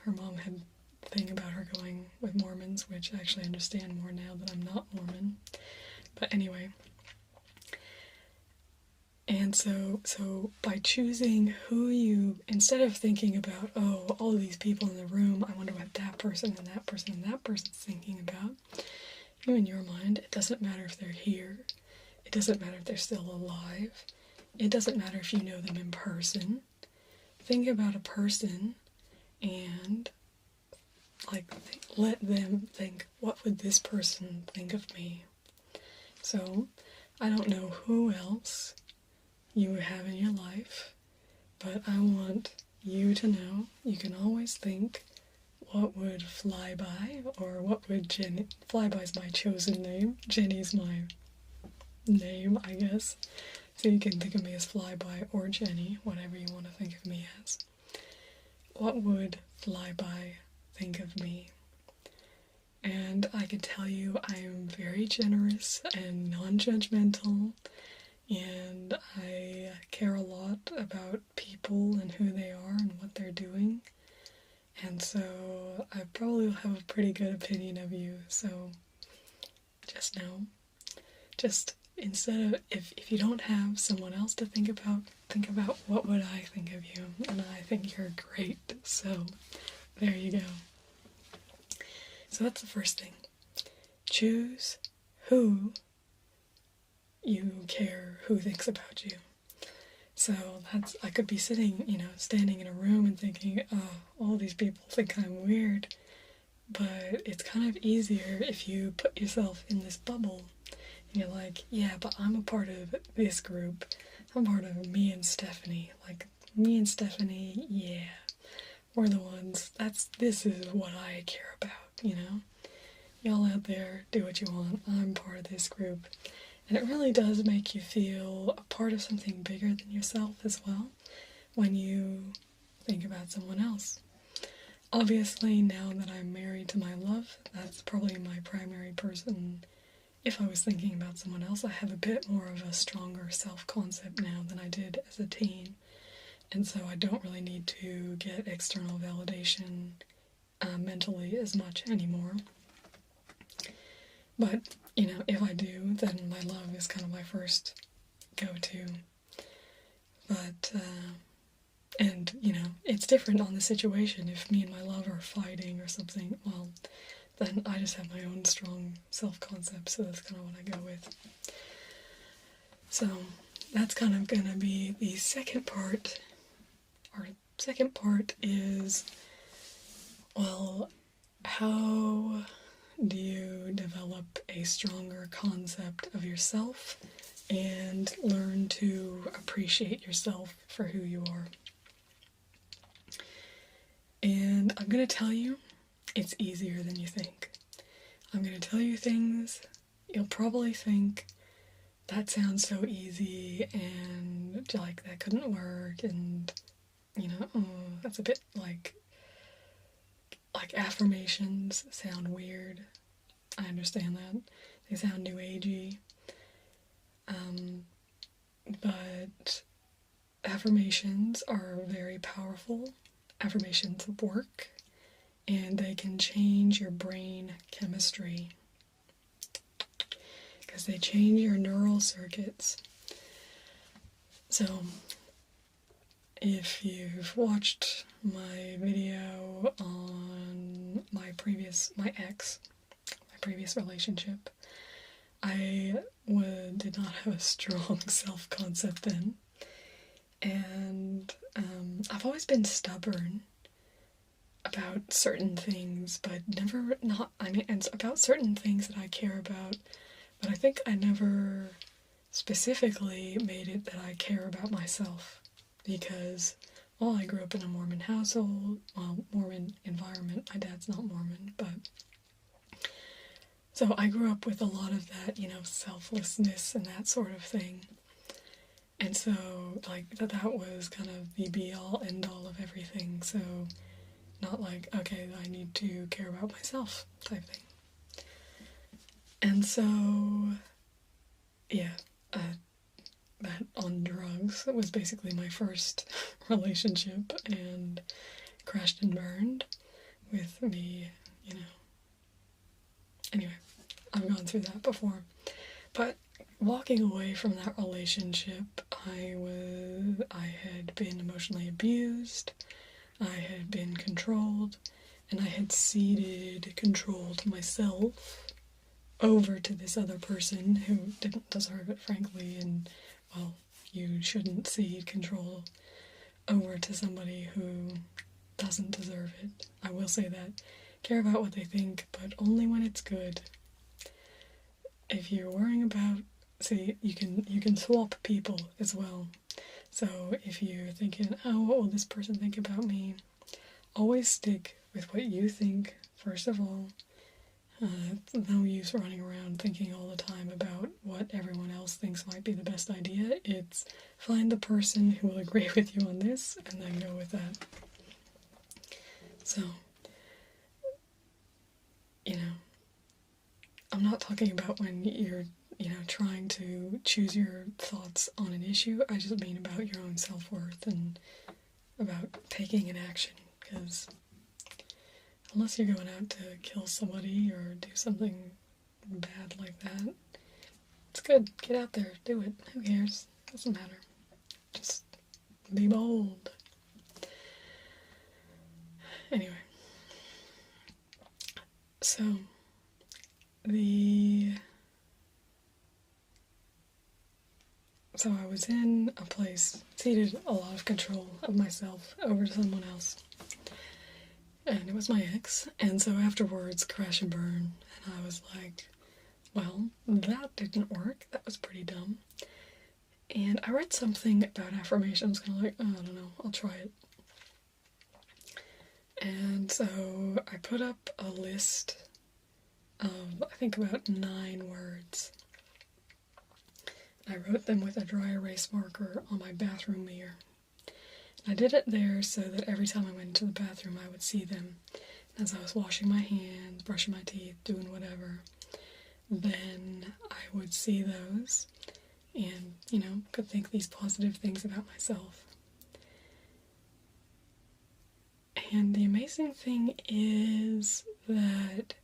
Her mom had a thing about her going with Mormons, which I actually understand more now that I'm not Mormon. But anyway. And so by choosing who you instead of thinking about, oh, all of these people in the room, I wonder what that person and that person and that person's thinking about, you in your mind, it doesn't matter if they're here. It doesn't matter if they're still alive. It doesn't matter if you know them in person. Think about a person and, like, let them think, what would this person think of me? So, I don't know who else you have in your life, but I want you to know you can always think, what would Flyby, or what would Jenny, Flyby's my chosen name, Jenny's my name, I guess. So you can think of me as Flyby or Jenny, whatever you want to think of me as. What would Flyby think of me? And I can tell you I am very generous and non-judgmental, and I care a lot about people and who they are and what they're doing. And so I probably will have a pretty good opinion of you, so just know. Just instead of, if you don't have someone else to think about what would I think of you, and I think you're great, so there you go. So that's the first thing. Choose who you care who thinks about you. So I could be sitting, standing in a room and thinking, oh, all these people think I'm weird, but it's kind of easier if you put yourself in this bubble. And you're like, yeah, but I'm a part of this group. I'm part of me and Stephanie. Like, me and Stephanie, yeah, we're the ones. This is what I care about, Y'all out there, do what you want. I'm part of this group. And it really does make you feel a part of something bigger than yourself as well when you think about someone else. Obviously, now that I'm married to my love, that's probably my primary person. If I was thinking about someone else, I have a bit more of a stronger self-concept now than I did as a teen. And so I don't really need to get external validation mentally as much anymore. But, if I do, then my love is kind of my first go-to. But, and, it's different on the situation. If me and my love are fighting or something, well, then I just have my own strong self-concept, so that's kind of what I go with. So, that's kind of going to be the second part. Our second part is, well, how do you develop a stronger concept of yourself and learn to appreciate yourself for who you are? And I'm going to tell you, it's easier than you think. I'm going to tell you things you'll probably think, that sounds so easy, and like that couldn't work, and oh, that's a bit like affirmations sound weird. I understand that. They sound new agey. But affirmations are very powerful. Affirmations work, and they can change your brain chemistry because they change your neural circuits. So, if you've watched my video on my previous relationship, I did not have a strong self-concept then, and I've always been stubborn about certain things, but and about certain things that I care about, but I think I never specifically made it that I care about myself, because, well, I grew up in a Mormon household, Mormon environment. My dad's not Mormon, but so I grew up with a lot of that, selflessness and that sort of thing. And so, that was kind of the be-all, end-all of everything. So, not like, okay, I need to care about myself type thing. And so, yeah, that on drugs was basically my first relationship, and crashed and burned with me, Anyway, I've gone through that before. But walking away from that relationship, I had been emotionally abused, I had been controlled, and I had ceded control to myself over to this other person who didn't deserve it, frankly, and, well, you shouldn't cede control over to somebody who doesn't deserve it. I will say that. Care about what they think, but only when it's good. If you're worrying about, see, you can swap people as well. So if you're thinking, oh, what will this person think about me? Always stick with what you think, first of all. No use running around thinking all the time about what everyone else thinks might be the best idea. It's find the person who will agree with you on this, and then go with that. So, I'm not talking about when you're, trying to choose your thoughts on an issue. I just mean about your own self-worth and about taking an action, because unless you're going out to kill somebody or do something bad like that, it's good. Get out there. Do it. Who cares? Doesn't matter. Just be bold. Anyway. So, I was in a place, ceded a lot of control of myself over to someone else. And it was my ex, and so afterwards, crash and burn, and I was like, well, that didn't work, that was pretty dumb. And I read something about affirmations, kind of like, oh, I don't know, I'll try it. And so I put up a list of, I think, about 9 words. I wrote them with a dry erase marker on my bathroom mirror. I did it there so that every time I went into the bathroom I would see them. As I was washing my hands, brushing my teeth, doing whatever, then I would see those and, could think these positive things about myself. And the amazing thing is that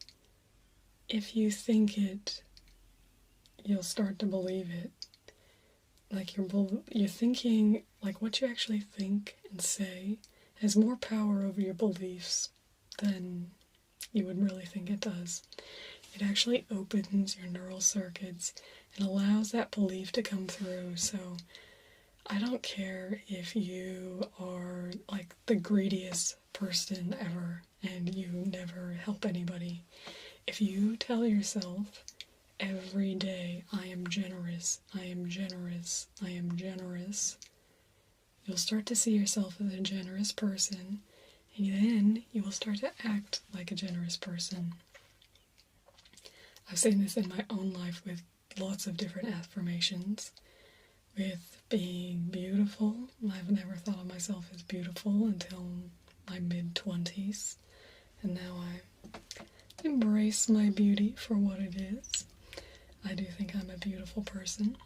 if you think it, you'll start to believe it. Like you're thinking, like what you actually think and say has more power over your beliefs than you would really think it does. It actually opens your neural circuits and allows that belief to come through. So I don't care if you are like the greediest person ever and you never help anybody. If you tell yourself every day, I am generous, I am generous, I am generous, you'll start to see yourself as a generous person, and then you will start to act like a generous person. I've seen this in my own life with lots of different affirmations. With being beautiful, I've never thought of myself as beautiful until my mid-20s, and now I embrace my beauty for what it is. I do think I'm a beautiful person.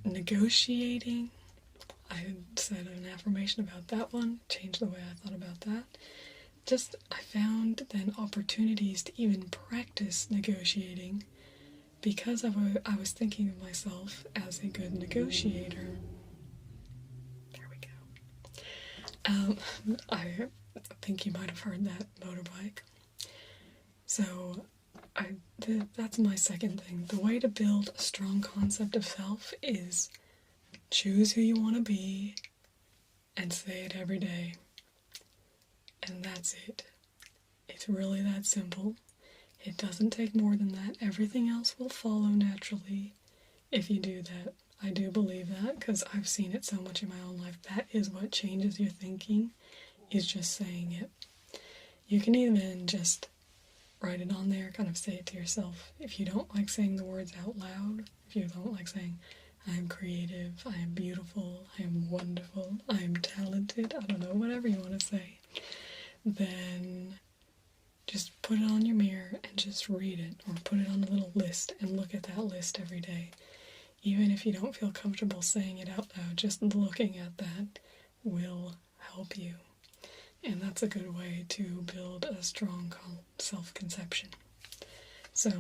Negotiating, I said an affirmation about that one, changed the way I thought about that. I found then opportunities to even practice negotiating because I was thinking of myself as a good negotiator. There we go. I think you might have heard that motorbike. So that's my second thing. The way to build a strong concept of self is choose who you want to be and say it every day. And that's it. It's really that simple. It doesn't take more than that. Everything else will follow naturally if you do that. I do believe that because I've seen it so much in my own life. That is what changes your thinking, is just saying it. You can even just write it on there, kind of say it to yourself. If you don't like saying the words out loud, if you don't like saying, I am creative, I am beautiful, I am wonderful, I am talented, I don't know, whatever you want to say, then just put it on your mirror and just read it, or put it on a little list and look at that list every day. Even if you don't feel comfortable saying it out loud, just looking at that will help you. And that's a good way to build a strong self-conception. So,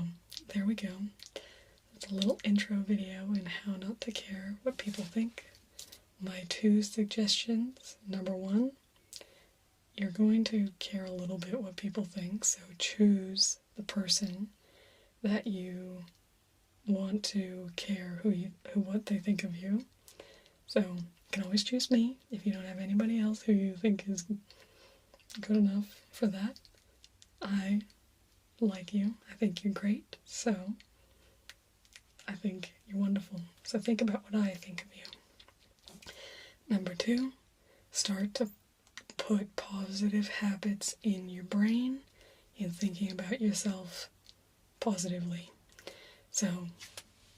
there we go. It's a little intro video in how not to care what people think. My 2 suggestions. Number 1, you're going to care a little bit what people think, so choose the person that you want to care what they think of you. So you can always choose me if you don't have anybody else who you think is good enough for that. I like you. I think you're great. So I think you're wonderful. So think about what I think of you. Number 2, start to put positive habits in your brain in thinking about yourself positively. So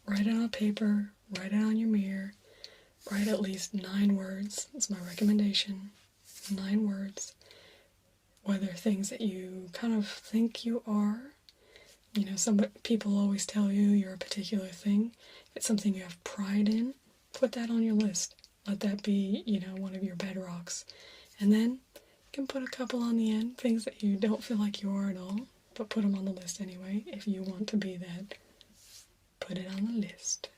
write it on paper, write it on your mirror, write at least 9 words. That's my recommendation. 9 words. Whether things that you kind of think you are. You know, some people always tell you you're a particular thing. If it's something you have pride in, put that on your list. Let that be, one of your bedrocks. And then you can put a couple on the end, things that you don't feel like you are at all, but put them on the list anyway. If you want to be that, put it on the list.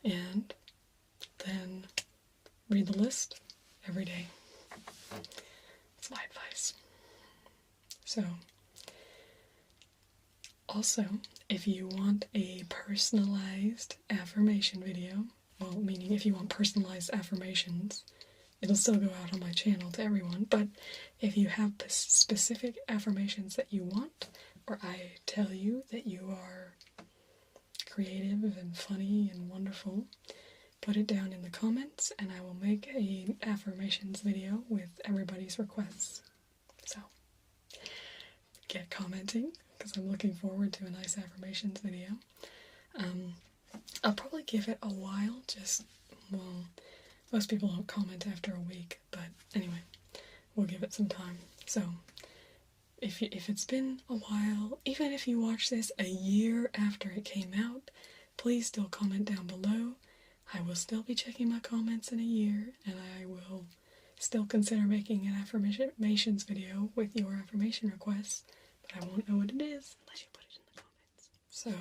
And then read the list every day. That's my advice. So, also, if you want a personalized affirmation video, well, meaning if you want personalized affirmations, it'll still go out on my channel to everyone, but if you have specific affirmations that you want, or I tell you that you are creative and funny and wonderful, put it down in the comments and I will make an affirmations video with everybody's requests. So, get commenting, because I'm looking forward to a nice affirmations video. I'll probably give it a while, most people don't comment after a week, but anyway, we'll give it some time. So, if it's been a while, even if you watch this a year after it came out, please still comment down below. I will still be checking my comments in a year, and I will still consider making an affirmations video with your affirmation requests, but I won't know what it is unless you put it in the comments. So,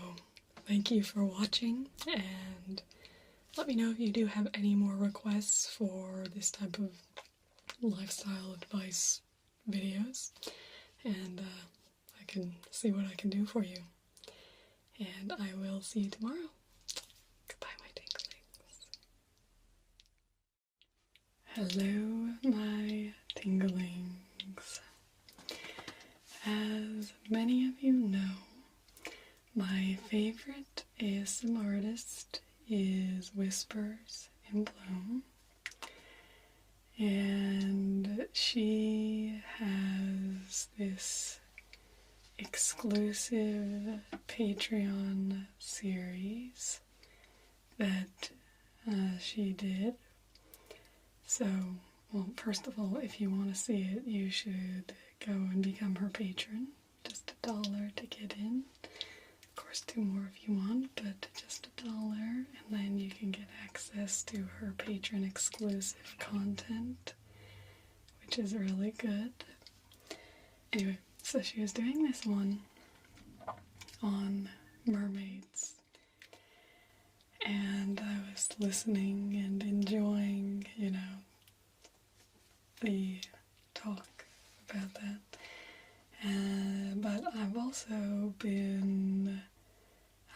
thank you for watching, and let me know if you do have any more requests for this type of lifestyle advice videos, and I can see what I can do for you. And I will see you tomorrow. Goodbye, my tinglings. Hello, my tinglings. As many of you know, my favorite ASMR artist is Whispers in Bloom, and she has this exclusive Patreon series that she did. So, well, first of all, if you want to see it, you should go and become her patron. Just $1 to get in. Of course, 2 more if you want, but just $1, and then you can get access to her patron exclusive content, which is really good. Anyway, so she was doing this one on mermaids, and I was listening and enjoying, the talk about that. But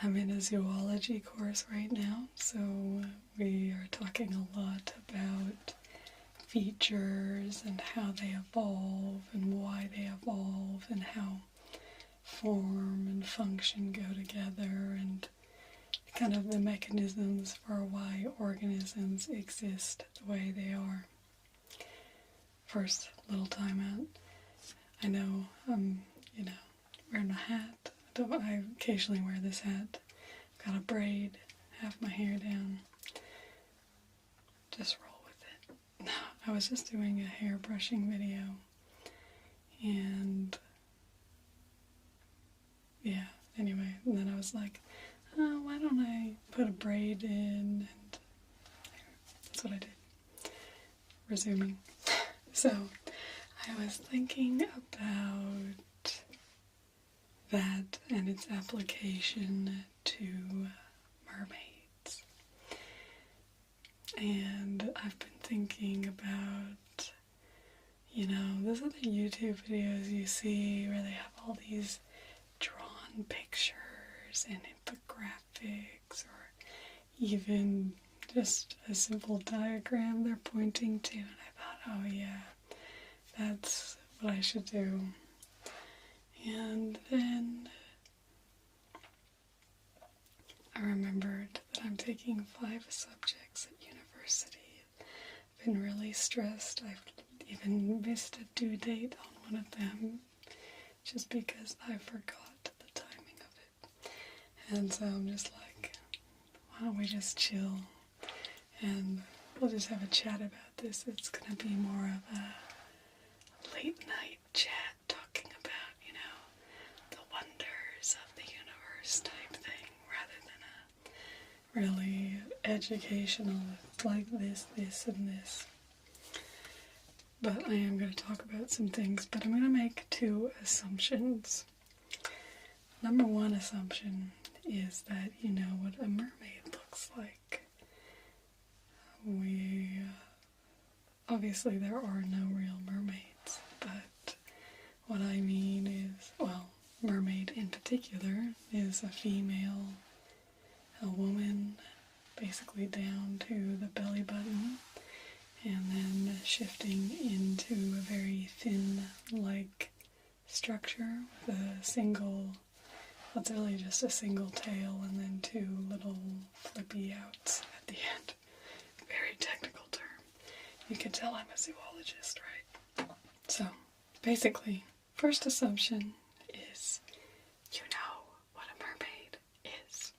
I'm in a zoology course right now, so we are talking a lot about features and how they evolve and why they evolve and how form and function go together and kind of the mechanisms for why organisms exist the way they are. First, little time out. I know I'm, wearing a hat. I occasionally wear this hat. I've got a braid, half my hair down. Just roll with it. I was just doing a hair brushing video, and yeah, anyway, and then I was like, oh, why don't I put a braid in, and that's what I did. Resuming. So, I was thinking about that and its application to mermaids. And I've been thinking about, those other YouTube videos you see where they have all these drawn pictures and infographics, or even just a simple diagram they're pointing to, and I thought, oh yeah, that's what I should do. And then I remembered that I'm taking 5 subjects at university. I've been really stressed. I've even missed a due date on one of them just because I forgot the timing of it. And so I'm just like, why don't we just chill and we'll just have a chat about this. It's going to be more of a late night chat talking about, the wonders of the universe type thing, rather than a really educational, like this, and this. But I am going to talk about some things, but I'm going to make 2 assumptions. Number 1 assumption is that you know what a mermaid looks like. Obviously there are no real mermaids, but what I mean is, mermaid in particular is a female, a woman, basically down to the belly button, and then shifting into a very fin-like structure with it's really just a single tail and then 2 little flippy outs at the end. Very technical term. You can tell I'm a zoologist, right? So, basically, first assumption is you know what a mermaid is.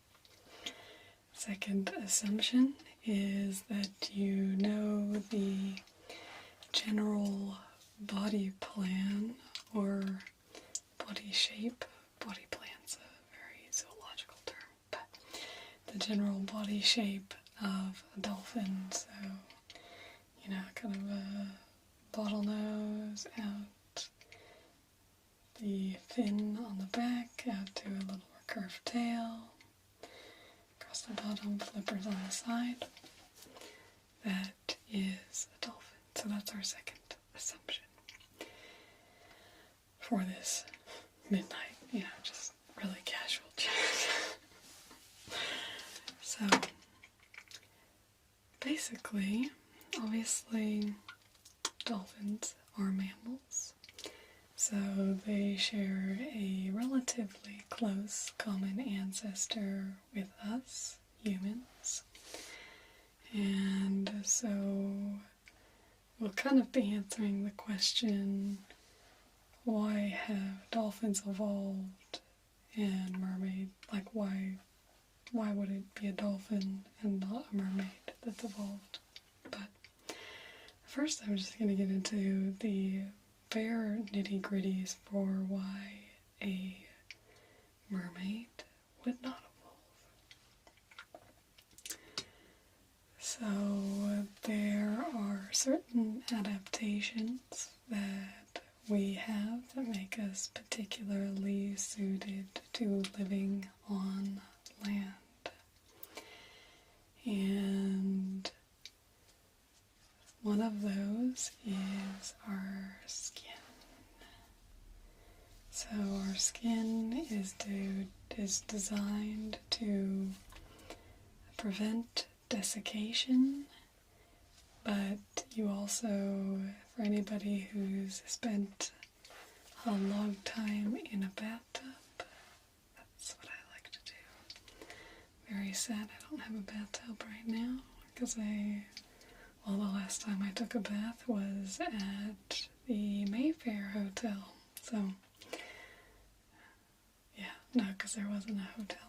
Second assumption is that you know the general body plan or body shape. Body plan's a very zoological term, but the general body shape of a dolphin. So, kind of a bottlenose, out the fin on the back, out to a little curved tail, across the bottom, flippers on the side. That is a dolphin. So that's our second assumption for this midnight, just really casual chat. So, basically, obviously, dolphins are mammals, so they share a relatively close common ancestor with us, humans. And so we'll kind of be answering the question, why have dolphins evolved and mermaid? Like, why would it be a dolphin and not a mermaid that's evolved? But first I'm just going to get into the bare nitty-gritties for why a mermaid would not evolve. So there are certain adaptations that we have that make us particularly suited to living on land. And one of those is our skin. So our skin is designed to prevent desiccation, but you also, for anybody who's spent a long time in a bathtub, that's what I like to do. Very sad I don't have a bathtub right now, because the last time I took a bath was at the Mayfair Hotel. So, yeah, no, because there wasn't a hotel.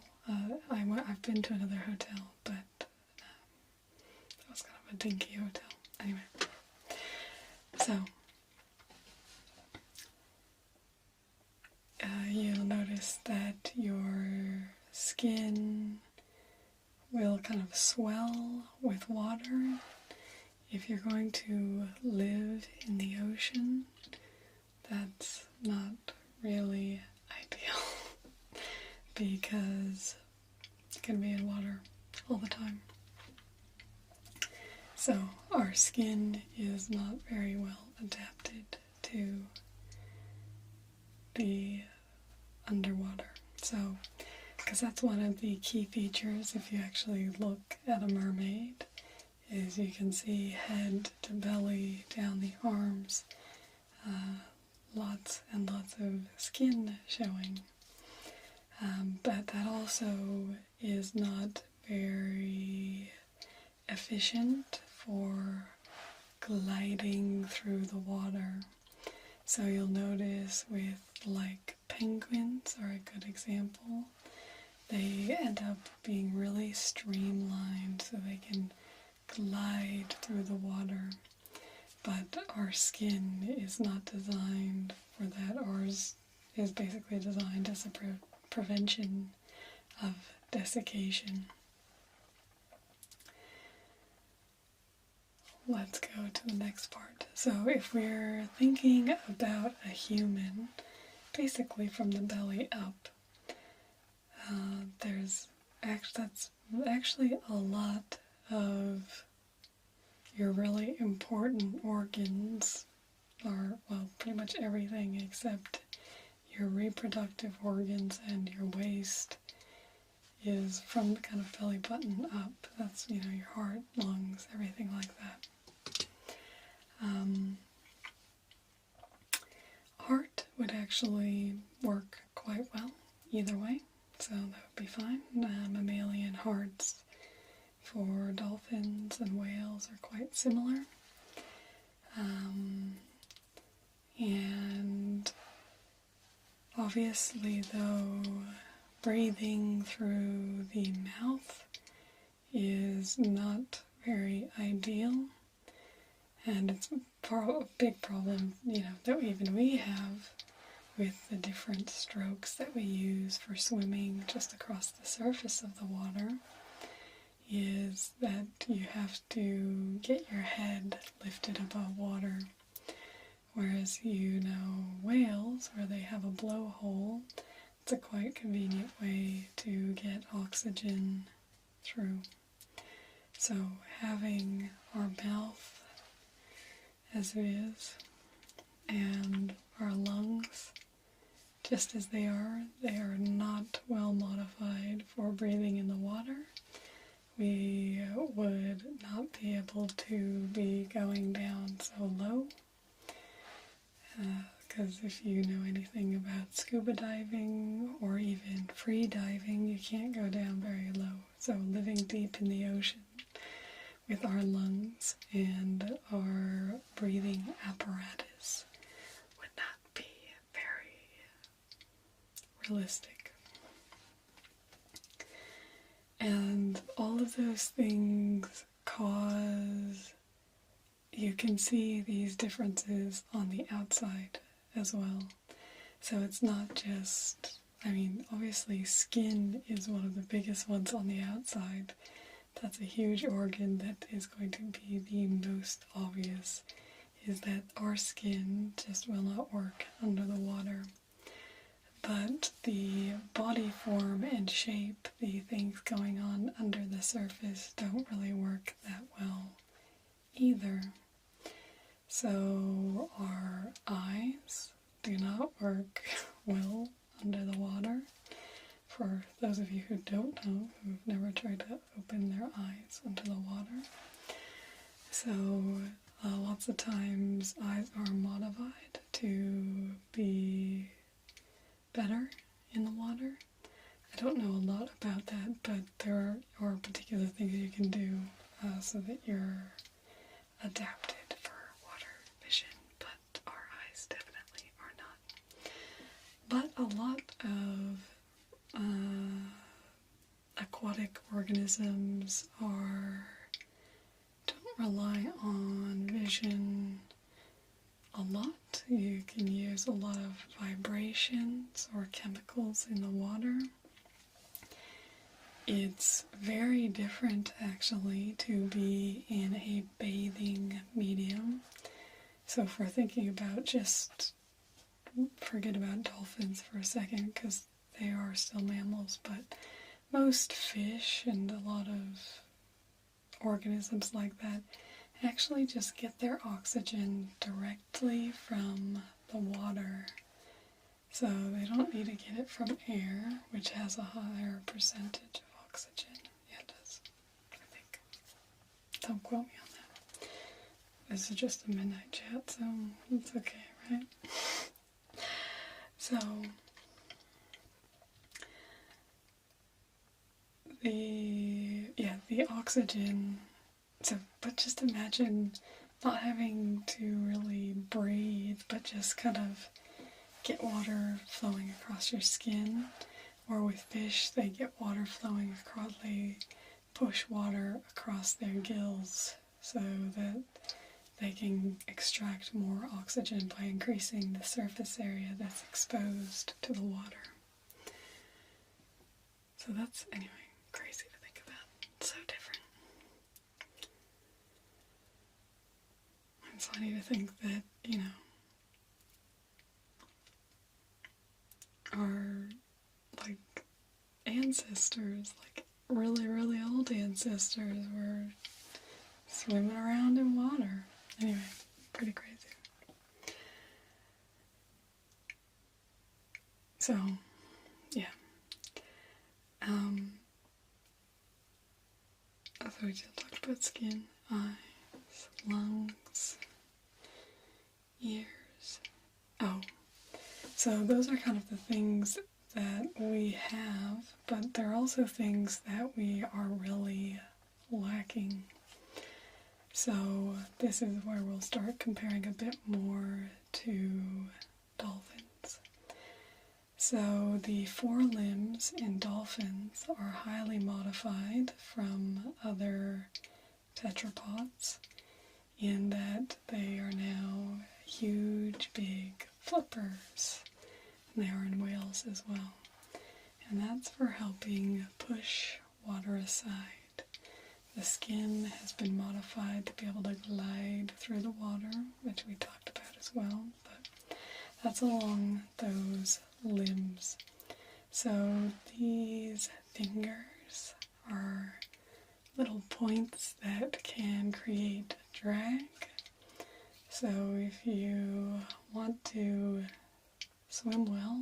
I've been to another hotel, but that was kind of a dinky hotel. Anyway, so you'll notice that your skin will kind of swell with water. If you're going to live in the ocean, that's not really ideal. because it can be in water all the time. So our skin is not very well adapted to the underwater. So, because that's one of the key features if you actually look at a mermaid, is you can see head to belly, down the arms, lots and lots of skin showing. But that also is not very efficient for gliding through the water. So you'll notice with like penguins are a good example. They end up being really streamlined so they can glide through the water. But our skin is not designed for that. Ours is basically designed as a prevention of desiccation. Let's go to the next part. So if we're thinking about a human, basically from the belly up, that's actually a lot of your really important organs are, well, pretty much everything except your reproductive organs and your waist is from the kind of belly button up. That's, your heart, lungs, everything like that. Heart would actually work quite well either way, so that would be fine. Mammalian hearts for dolphins and whales are quite similar. And obviously, though, breathing through the mouth is not very ideal. And it's a big problem, that even we have with the different strokes that we use for swimming just across the surface of the water, is that you have to get your head lifted above water. Whereas, whales, where they have a blowhole, it's a quite convenient way to get oxygen through. So having our mouth as it is, and our lungs, just as they are not well modified for breathing in the water. We would not be able to be going down so low, because if you know anything about scuba diving or even free diving, you can't go down very low. So living deep in the ocean with our lungs and our breathing apparatus would not be very realistic. And all of those things cause, you can see these differences on the outside as well. So it's not just, obviously skin is one of the biggest ones on the outside. That's a huge organ that is going to be the most obvious, is that our skin just will not work under the water. But the body form and shape, the things going on under the surface, don't really work that well either. So our eyes do not work well under the water. For those of you who don't know, who've never tried to open their eyes under the water. So lots of times eyes are modified to be better in the water. I don't know a lot about that, but there are particular things you can do so that you're adapted for water vision, but our eyes definitely are not. But a lot of aquatic organisms don't rely on vision a lot. You can use a lot of vibrations or chemicals in the water. It's very different actually to be in a bathing medium. So if we're thinking about forget about dolphins for a second, because they are still mammals, but most fish and a lot of organisms like that actually just get their oxygen directly from the water. So they don't need to get it from air, which has a higher percentage of oxygen. Yeah, it does, I think. Don't quote me on that. This is just a midnight chat, so it's okay, right? So, the oxygen, but just imagine not having to really breathe, but just kind of get water flowing across your skin. Or with fish, they get water flowing across, they push water across their gills so that they can extract more oxygen by increasing the surface area that's exposed to the water. So that's, anyway, crazy to think about. It's so different. It's funny to think that, our, like, ancestors, like, really, really old ancestors were swimming around in water. Anyway, pretty crazy. So, yeah. So we just talked about skin, eyes, lungs, ears. Oh, so those are kind of the things that we have, but there are also things that we are really lacking. So this is where we'll start comparing a bit more to dolphins. So the forelimbs in dolphins are highly modified from other tetrapods in that they are now huge, big flippers. And they are in whales as well. And that's for helping push water aside. The skin has been modified to be able to glide through the water, which we talked about as well, but that's along those limbs. So these fingers are little points that can create drag. So if you want to swim well,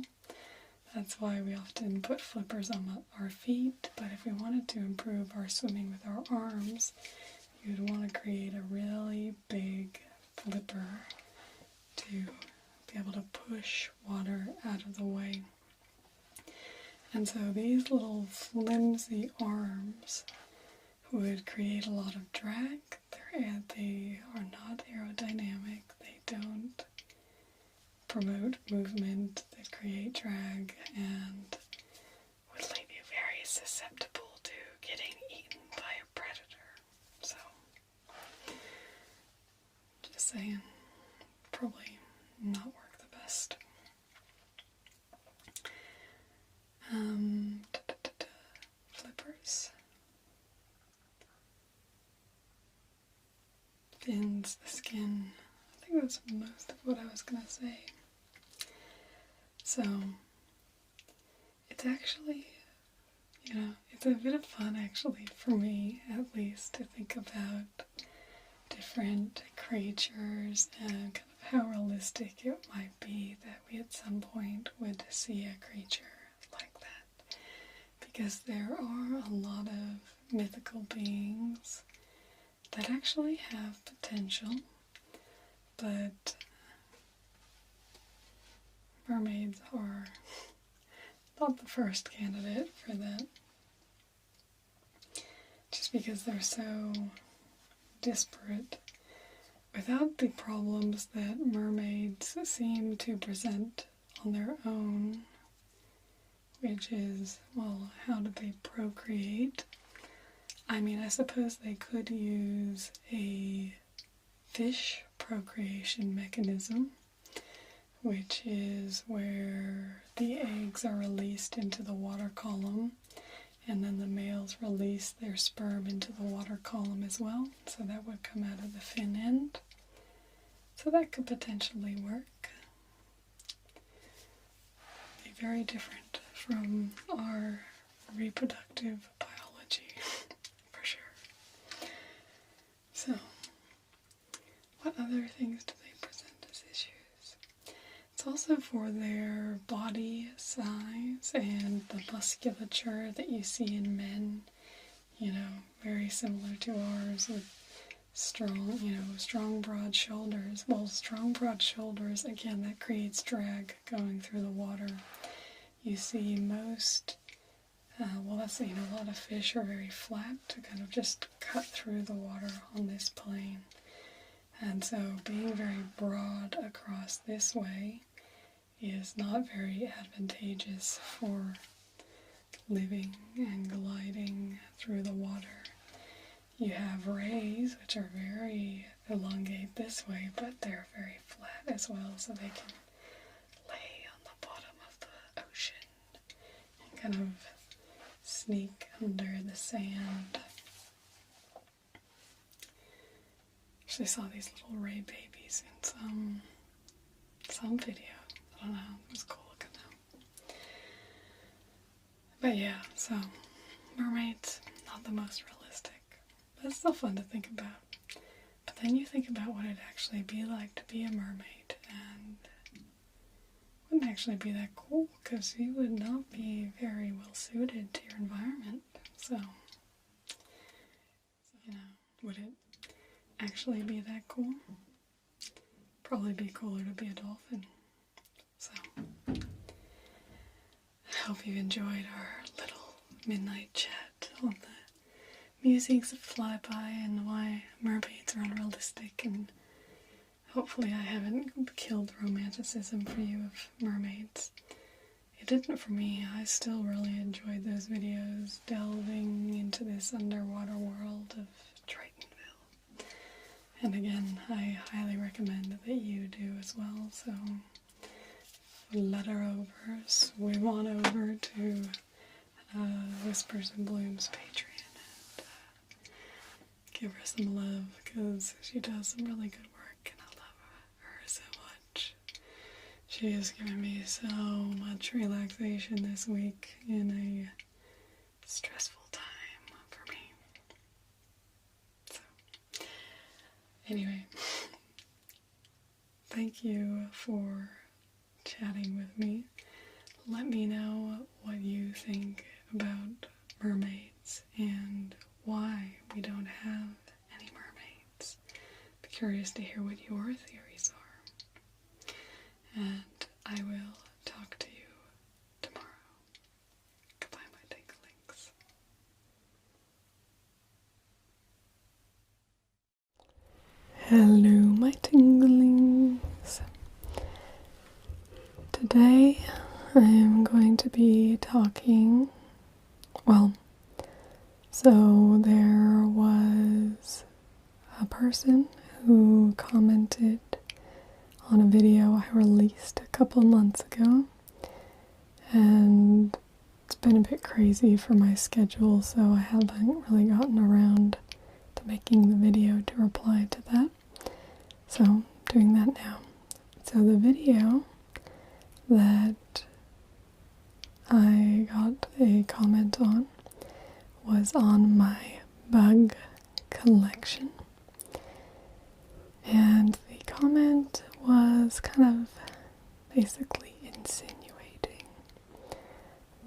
that's why we often put flippers on our feet, but if we wanted to improve our swimming with our arms, you'd want to create a really big flipper to be able to push water out of the way. And so these little flimsy arms would create a lot of drag. They are not aerodynamic. They don't promote movement. They create drag and would leave you very susceptible to getting eaten by a predator. So, just saying, probably not work the best. Flippers. Fins, the skin. I think that's most of what I was going to say. So, it's actually, it's a bit of fun actually, for me at least, to think about different creatures and kind of how realistic it might be that we at some point would see a creature like that. Because there are a lot of mythical beings that actually have potential, but mermaids are not the first candidate for that, just because they're so disparate, without the problems that mermaids seem to present on their own, which is, well, how do they procreate? I mean, I suppose they could use a fish procreation mechanism, which is where the eggs are released into the water column, and then the males release their sperm into the water column as well, so that would come out of the fin end. So that could potentially work. Be very different from our reproductive biology, for sure. So, what other things do they present as issues? It's also for their body size and the musculature that you see in men, you know, very similar to ours with strong, strong broad shoulders. Well, strong broad shoulders, again, that creates drag going through the water. You see most, a lot of fish are very flat to kind of just cut through the water on this plane. And so being very broad across this way is not very advantageous for living and gliding through the water. You have rays, which are very elongate this way, but they're very flat as well, so they can lay on the bottom of the ocean and kind of sneak under the sand. Actually saw these little ray babies in some video. I don't know, it was cool looking though. But yeah, so mermaids, not the most realistic. But it's still fun to think about. But then you think about what it'd actually be like to be a mermaid, and it wouldn't actually be that cool, because you would not be very well suited to your environment. So, would it actually be that cool? Probably be cooler to be a dolphin. So, I hope you enjoyed our little midnight chat on the musings that fly by and why mermaids are unrealistic, and hopefully I haven't killed romanticism for you of mermaids. It didn't for me. I still really enjoyed those videos delving into this underwater world of Tritonville. And again, I highly recommend that you do as well, so flutter over, swim on over to Whispers and Blooms Patreon and give her some love, because she does some really good work and I love her so much. She has given me so much relaxation this week in a stressful time for me. So, anyway, thank you for chatting with me. Let me know what you think about mermaids and why we don't have any mermaids. Be curious to hear what your theories are. And I will talk to you tomorrow. Goodbye, my tinklings. Hello, my tinglings. Today I am going to be talking, so there was a person who commented on a video I released a couple months ago, and it's been a bit crazy for my schedule, so I haven't really gotten around to making the video to reply to that, so I'm doing that now. So the video that I got a comment on was on my bug collection, and the comment was kind of basically insinuating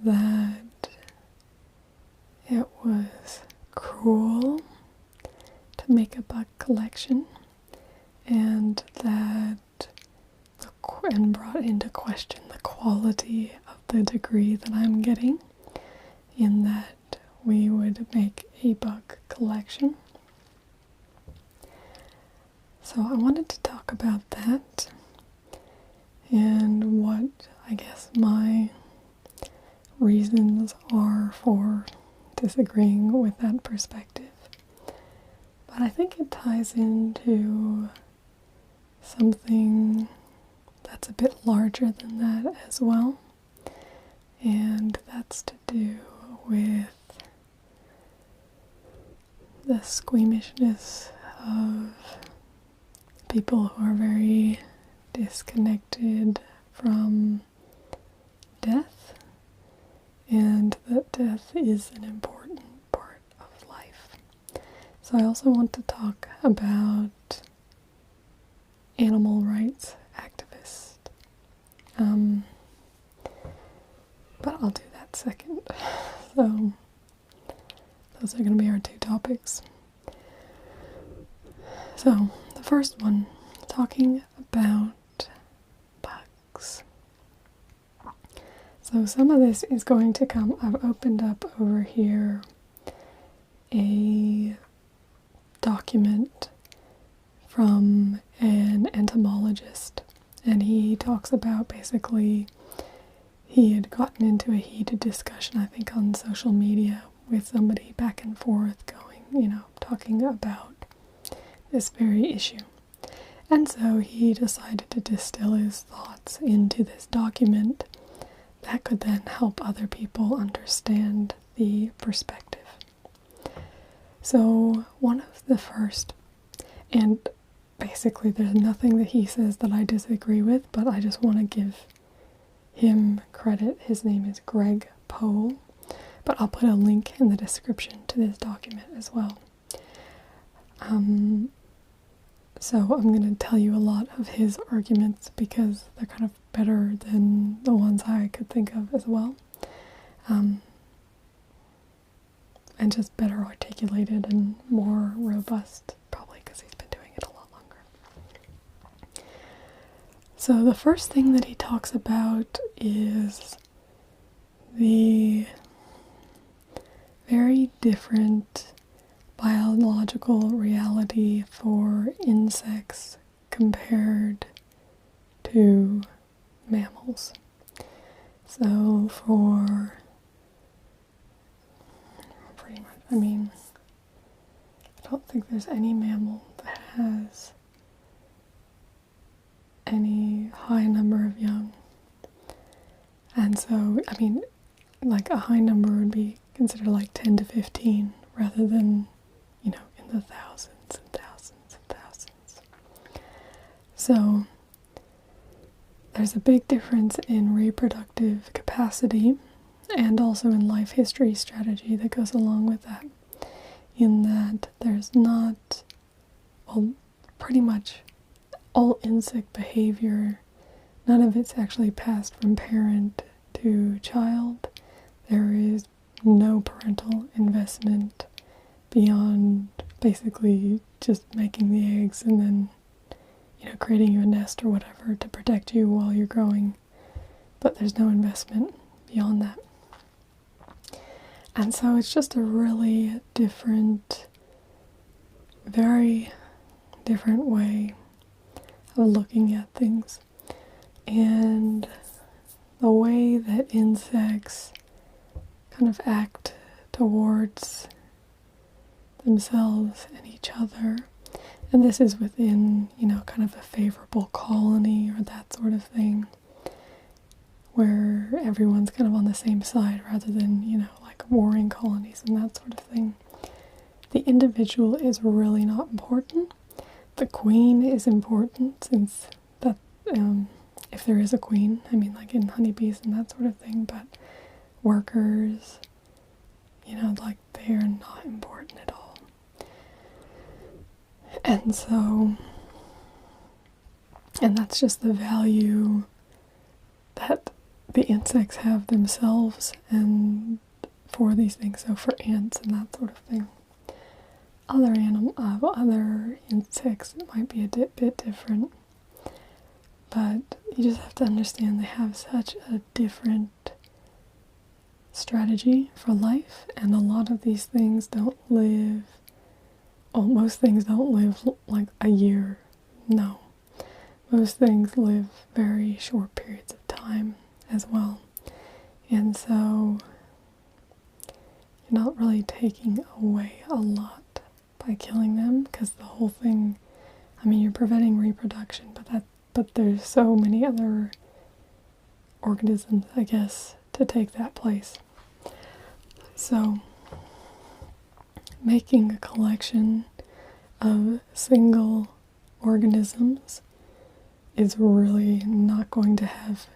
that it was cruel to make a bug collection, and brought into question the quality of the degree that I'm getting, in that we would make a bug collection. So I wanted to talk about that and what I guess my reasons are for disagreeing with that perspective. But I think it ties into something that's a bit larger than that as well, and that's to do with the squeamishness of people who are very disconnected from death and that death is an important part of life. So I also want to talk about animal rights activists. But I'll do that second. So those are going to be our two topics. So the first one, talking about bugs. So some of this is going to come, I've opened up over here a document from an entomologist, and he talks about basically he had gotten into a heated discussion, I think, on social media with somebody back and forth going, talking about this very issue. And so he decided to distill his thoughts into this document that could then help other people understand the perspective. So one of the first, and basically there's nothing that he says that I disagree with, but I just want to give him credit. His name is Greg Pohl, but I'll put a link in the description to this document as well. So I'm going to tell you a lot of his arguments because they're kind of better than the ones I could think of as well. And just better articulated and more robust, probably because he's been doing it a lot longer. So the first thing that he talks about is the very different biological reality for insects compared to mammals. So for pretty much, I don't think there's any mammal that has any high number of young. And so, like a high number would be considered like 10 to 15 rather than, in the thousands and thousands and thousands. So there's a big difference in reproductive capacity and also in life history strategy that goes along with that, in that there's not, pretty much all insect behavior, none of it's actually passed from parent to child. There is no parental investment beyond basically just making the eggs and then, creating you a nest or whatever to protect you while you're growing. But there's no investment beyond that. And so it's just a really different, very different way of looking at things. And the way that insects kind of act towards themselves and each other, and this is within, kind of a favorable colony or that sort of thing, where everyone's kind of on the same side rather than, like warring colonies and that sort of thing. The individual is really not important. The queen is important, since that, if there is a queen, like in honeybees and that sort of thing, but workers, like they are not important at all. And so, and that's just the value that the insects have themselves and for these things. So for ants and that sort of thing. Other insects, it might be a bit different, but you just have to understand they have such a different strategy for life, and a lot of these things don't live, most things don't live like a year, no. Most things live very short periods of time as well, and so you're not really taking away a lot by killing them, because the whole thing, you're preventing reproduction, but there's so many other organisms, I guess, to take that place. So, making a collection of single organisms is really not going to have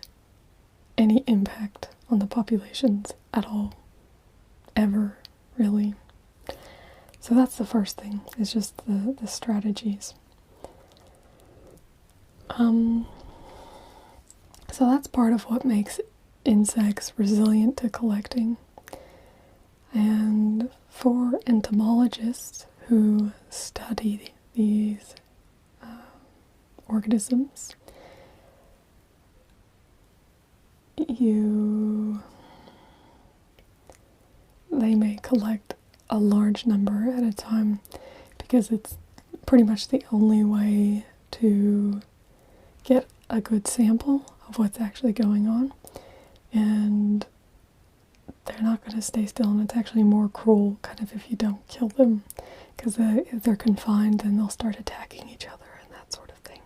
any impact on the populations at all, ever, really. So that's the first thing, is just the strategies. So that's part of what makes insects resilient to collecting. And for entomologists who study these organisms, they may collect a large number at a time because it's pretty much the only way to get a good sample of what's actually going on, and they're not going to stay still, and it's actually more cruel kind of if you don't kill them, because if they're confined, then they'll start attacking each other and that sort of thing.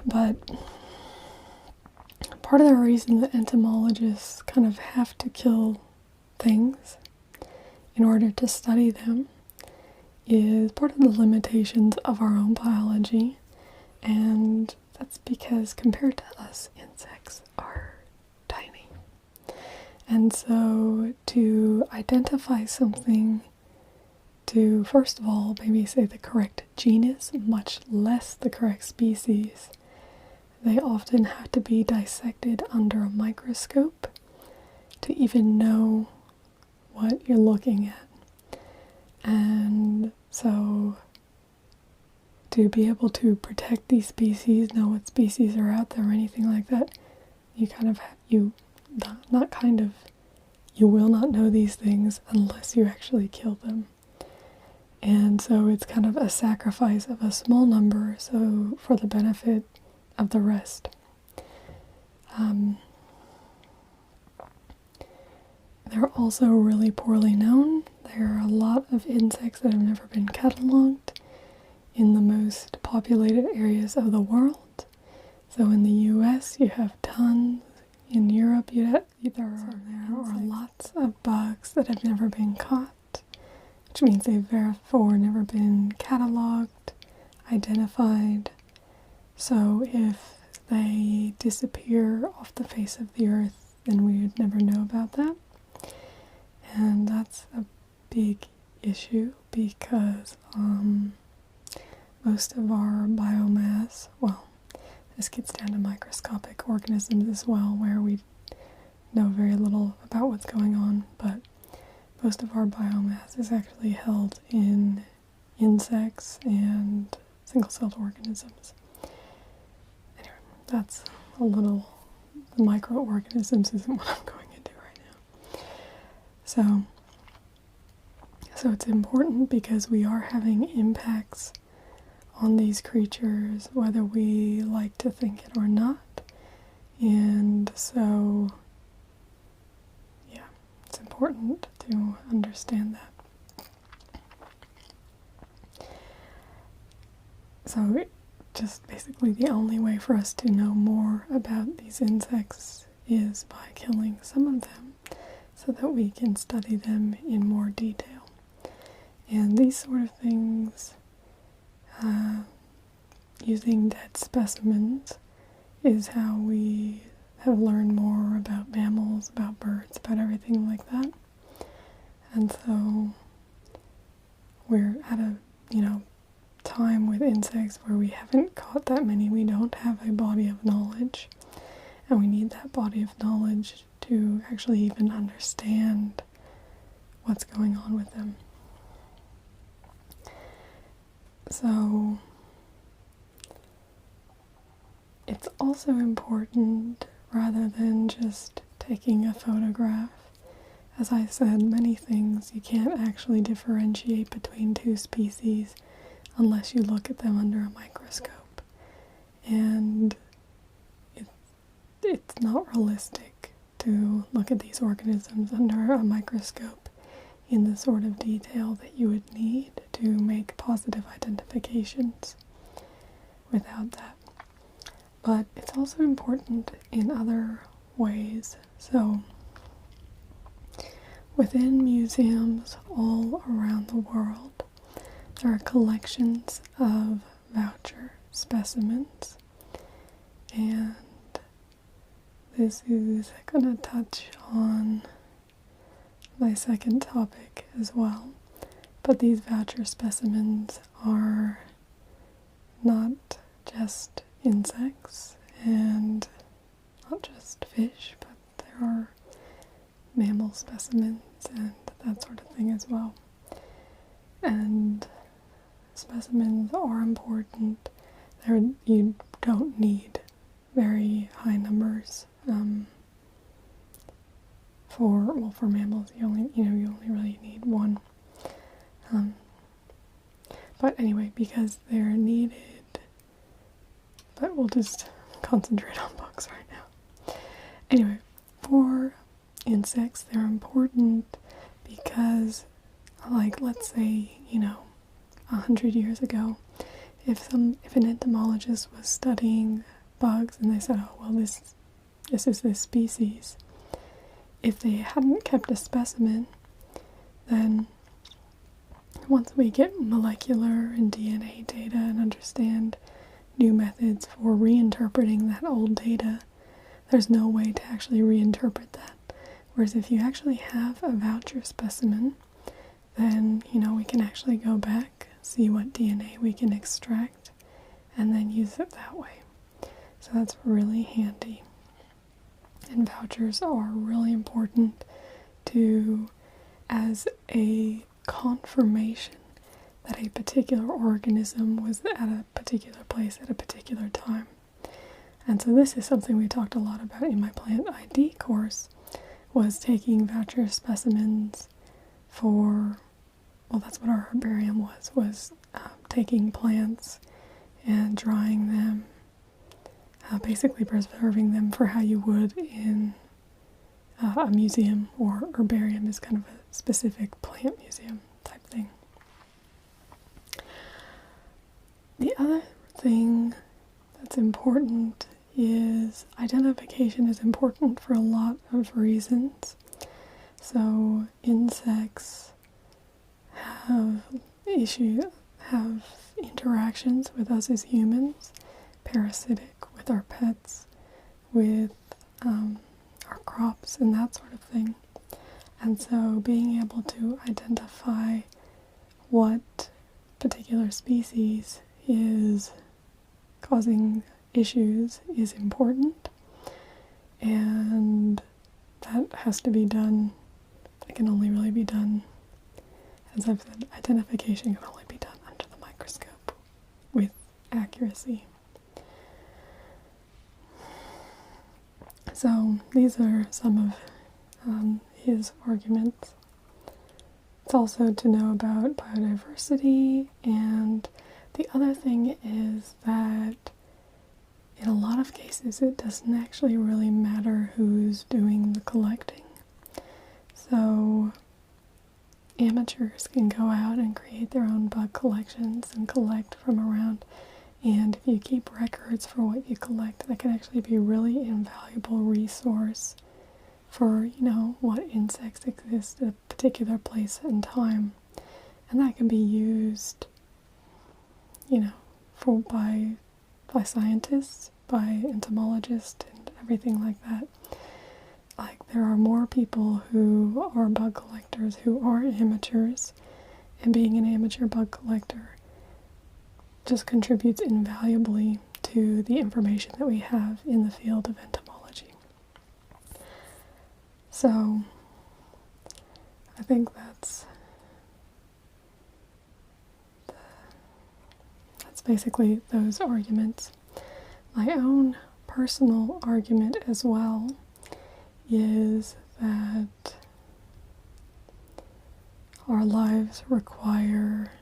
But part of the reason that entomologists kind of have to kill things in order to study them is part of the limitations of our own biology, and that's because compared to us, insects are tiny. And so to identify something, to first of all maybe say the correct genus, much less the correct species, they often have to be dissected under a microscope to even know what you're looking at. And so to be able to protect these species, know what species are out there or anything like that, you will not know these things unless you actually kill them. And so it's kind of a sacrifice of a small number, so for the benefit of the rest. They're also really poorly known. There are a lot of insects that have never been catalogued in the most populated areas of the world. So in the US you have tons. In Europe there are lots of bugs that have never been caught, which means they've therefore never been catalogued, identified. So if they disappear off the face of the earth, then we would never know about that. And that's a big issue because most of our biomass, well, this gets down to microscopic organisms as well, where we know very little about what's going on, but most of our biomass is actually held in insects and single-celled organisms. Anyway, that's a little, the microorganisms isn't what I'm going into right now. So it's important because we are having impacts on these creatures, whether we like to think it or not. And so, yeah, it's important to understand that. So just basically the only way for us to know more about these insects is by killing some of them so that we can study them in more detail. And these sort of things, using dead specimens, is how we have learned more about mammals, about birds, about everything like that. And so we're at a, time with insects where we haven't caught that many. We don't have a body of knowledge, and we need that body of knowledge to actually even understand what's going on with them. So it's also important, rather than just taking a photograph, as I said, many things you can't actually differentiate between two species unless you look at them under a microscope. And it's not realistic to look at these organisms under a microscope in the sort of detail that you would need to make positive identifications without that. But it's also important in other ways. So within museums all around the world, there are collections of voucher specimens, and this is going to touch on my second topic as well. But these voucher specimens are not just insects and not just fish, but there are mammal specimens and that sort of thing as well. And specimens are important. You don't need very high numbers for mammals. You only really need one. But anyway, because they're needed, but we'll just concentrate on bugs right now. Anyway, for insects, they're important because, like, let's say, 100 years ago, if an entomologist was studying bugs and they said, oh, well, this is this species, if they hadn't kept a specimen, then once we get molecular and DNA data and understand new methods for reinterpreting that old data, there's no way to actually reinterpret that. Whereas if you actually have a voucher specimen, then, we can actually go back, see what DNA we can extract, and then use it that way. So that's really handy. And vouchers are really important as a confirmation that a particular organism was at a particular place at a particular time. And so this is something we talked a lot about in my plant ID course, was taking voucher specimens that's what our herbarium was taking plants and drying them, basically preserving them for how you would in a museum, or herbarium is kind of a specific plant museum type thing. The other thing that's important is identification is important for a lot of reasons. So insects have interactions with us as humans, parasitic, with our pets, with our crops and that sort of thing. And so being able to identify what particular species is causing issues is important, and that has to be done. It can only really be done, as I've said, identification can only be done under the microscope with accuracy. So these are some of his arguments. It's also to know about biodiversity, and the other thing is that in a lot of cases it doesn't actually really matter who's doing the collecting. So amateurs can go out and create their own bug collections and collect from around, and if you keep records for what you collect, that can actually be a really invaluable resource for, what insects exist at a particular place and time. And that can be used, by scientists, by entomologists, and everything like that. Like, there are more people who are bug collectors who are amateurs, and being an amateur bug collector just contributes invaluably to the information that we have in the field of entomology. So, I think that's basically those arguments. My own personal argument as well is that our lives require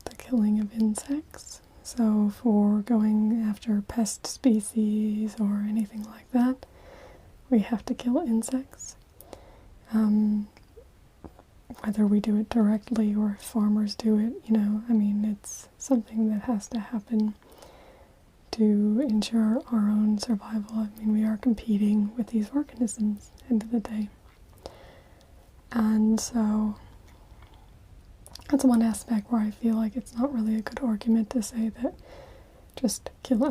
the killing of insects. So for going after pest species or anything like that, we have to kill insects. Whether we do it directly or if farmers do it, it's something that has to happen to ensure our own survival. We are competing with these organisms at the end of the day. And so that's one aspect where I feel like it's not really a good argument to say that just kill.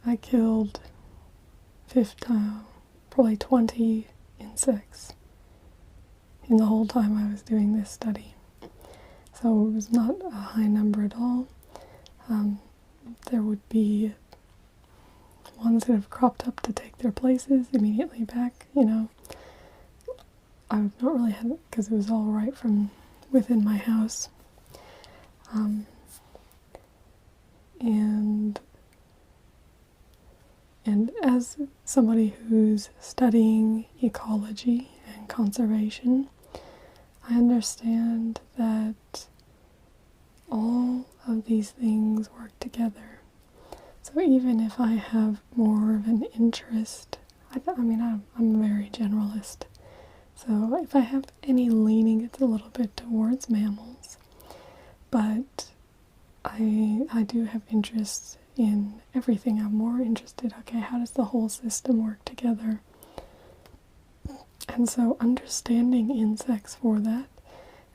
I killed probably 20 insects in the whole time I was doing this study. So it was not a high number at all. There would be ones that have cropped up to take their places immediately back, I've not really had it because it was all right from within my house. And as somebody who's studying ecology and conservation, I understand that all of these things work together. So even if I have more of an interest, I'm a very generalist. So if I have any leaning, it's a little bit towards mammals. But I do have interests in everything. I'm more interested, okay, how does the whole system work together? And so understanding insects for that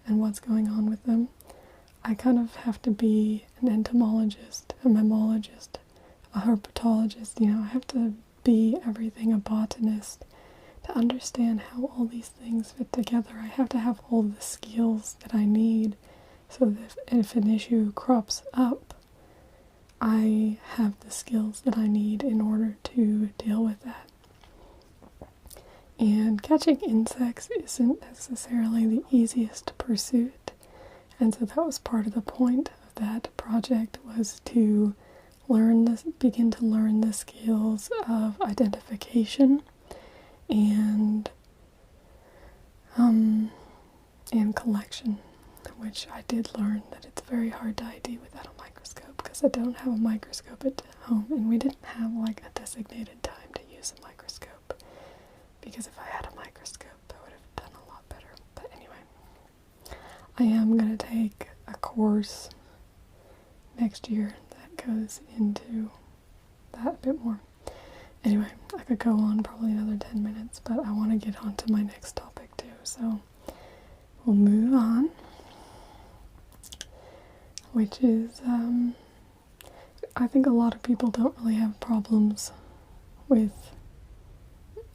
and what's going on with them, I kind of have to be an entomologist, a mammologist, a herpetologist, I have to be everything, a botanist, to understand how all these things fit together. I have to have all the skills that I need so that if an issue crops up, I have the skills that I need in order to deal with that. And catching insects isn't necessarily the easiest pursuit, and so that was part of the point of that project, was to begin to learn the skills of identification and collection, which I did learn that it's very hard to ID without a microscope, because I don't have a microscope at home, and we didn't have a designated time to use a microscope, because if I had a microscope I would have done a lot better. But anyway, I am going to take a course next year that goes into that a bit more. Anyway, I could go on probably another 10 minutes, but I want to get on to my next topic too, so we'll move on, which is, I think a lot of people don't really have problems with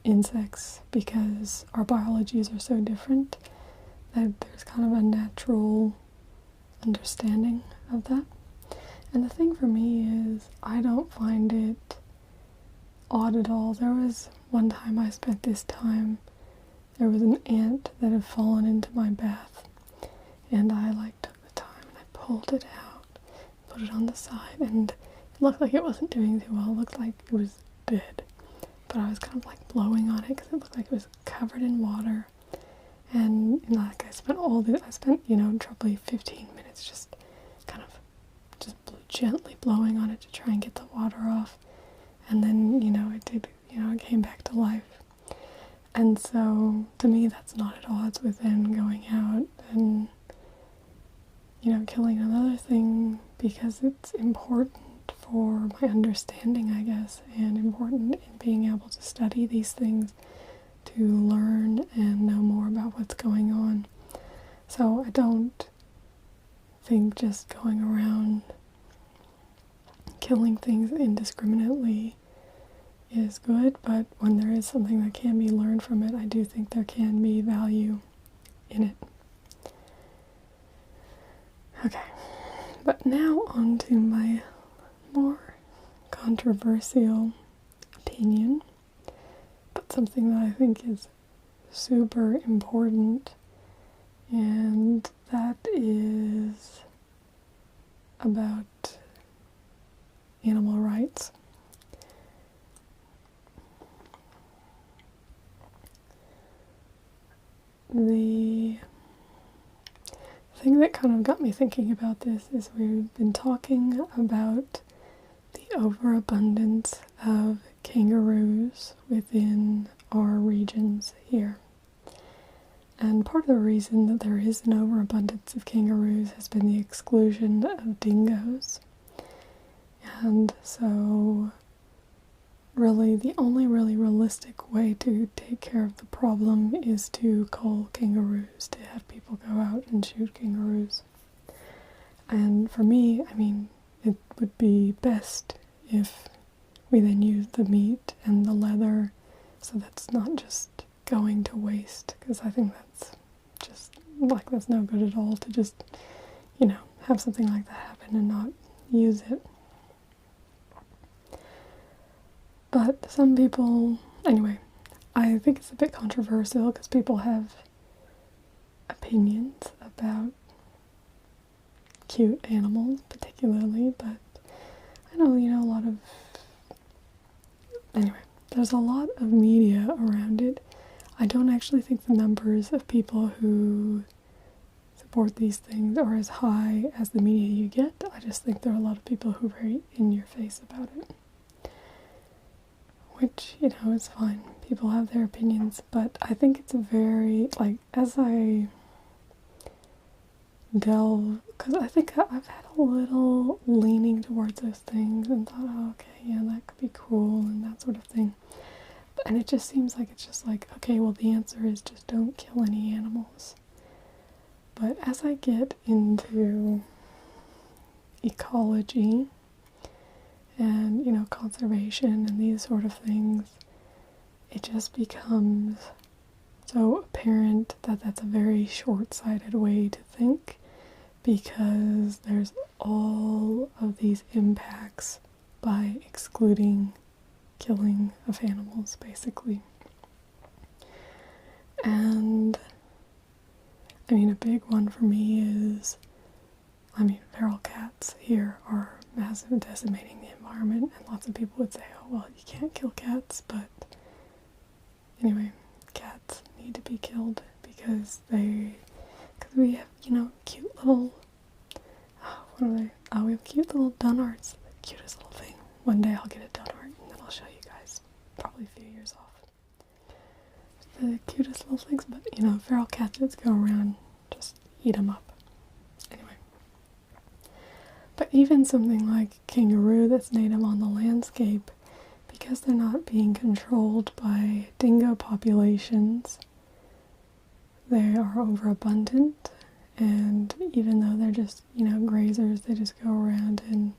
insects because our biologies are so different that there's kind of a natural understanding of that. And the thing for me is, I don't find it odd at all. There was one time I spent this time, there was an ant that had fallen into my bath, and I took the time and I pulled it out, put it on the side, and it looked like it wasn't doing too well. It looked like it was dead, but I was kind of blowing on it because it looked like it was covered in water. And I spent probably 15 minutes just gently blowing on it to try and get the water off. And then, it came back to life. And so, to me, that's not at odds with then going out and, killing another thing, because it's important for my understanding, I guess, and important in being able to study these things, to learn and know more about what's going on. So I don't think just going around killing things indiscriminately is good, but when there is something that can be learned from it, I do think there can be value in it. Okay, but now on to my more controversial opinion, but something that I think is super important, and that is about animal rights. The thing that kind of got me thinking about this is we've been talking about the overabundance of kangaroos within our regions here. And part of the reason that there is an overabundance of kangaroos has been the exclusion of dingoes. And so really the only really realistic way to take care of the problem is to cull kangaroos, to have people go out and shoot kangaroos. And for me, it would be best if we then use the meat and the leather so that's not just going to waste, because I think that's just, like, that's no good at all to just, you know, have something like that happen and not use it. But some people, anyway, I think it's a bit controversial because people have opinions about cute animals particularly, but I know, you know, a lot of, anyway, there's a lot of media around it. I don't actually think the numbers of people who support these things are as high as the media you get. I just think there are a lot of people who are very in your face about it. Which, you know, is fine. People have their opinions, but I think it's a very, like, as I delve, because I think I've had a little leaning towards those things and thought, oh, okay, yeah, that could be cool and that sort of thing. And it just seems like it's just like, okay, well, the answer is just don't kill any animals. But as I get into ecology and, you know, conservation and these sort of things, it just becomes so apparent that that's a very short-sighted way to think, because there's all of these impacts by excluding killing of animals, basically. And I mean, a big one for me is, I mean, feral cats here are massive, decimating the environment, and lots of people would say, oh, well, you can't kill cats, but anyway, cats need to be killed because we have, you know, cute little, what are they? Oh, we have cute little Dunards, the cutest little thing. One day I'll get a Dunard, and then I'll show you guys, probably a few years off. The cutest little things, but, you know, feral cats just go around, just eat them up. Anyway. But even something like kangaroo that's native on the landscape, because they're not being controlled by dingo populations, they are overabundant, and even though they're just, you know, grazers, they just go around and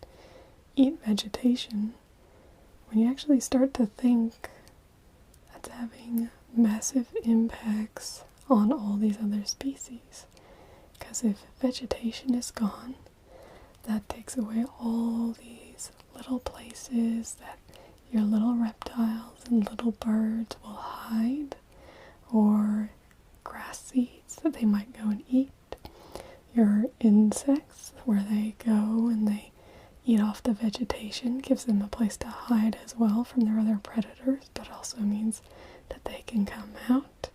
eat vegetation. When you actually start to think, that's having massive impacts on all these other species. Because if vegetation is gone, that takes away all these little places that your little reptiles and little birds will hide, or grass seeds that they might go and eat, your insects where they go and they eat off the vegetation, gives them a place to hide as well from their other predators, but also means that they can come out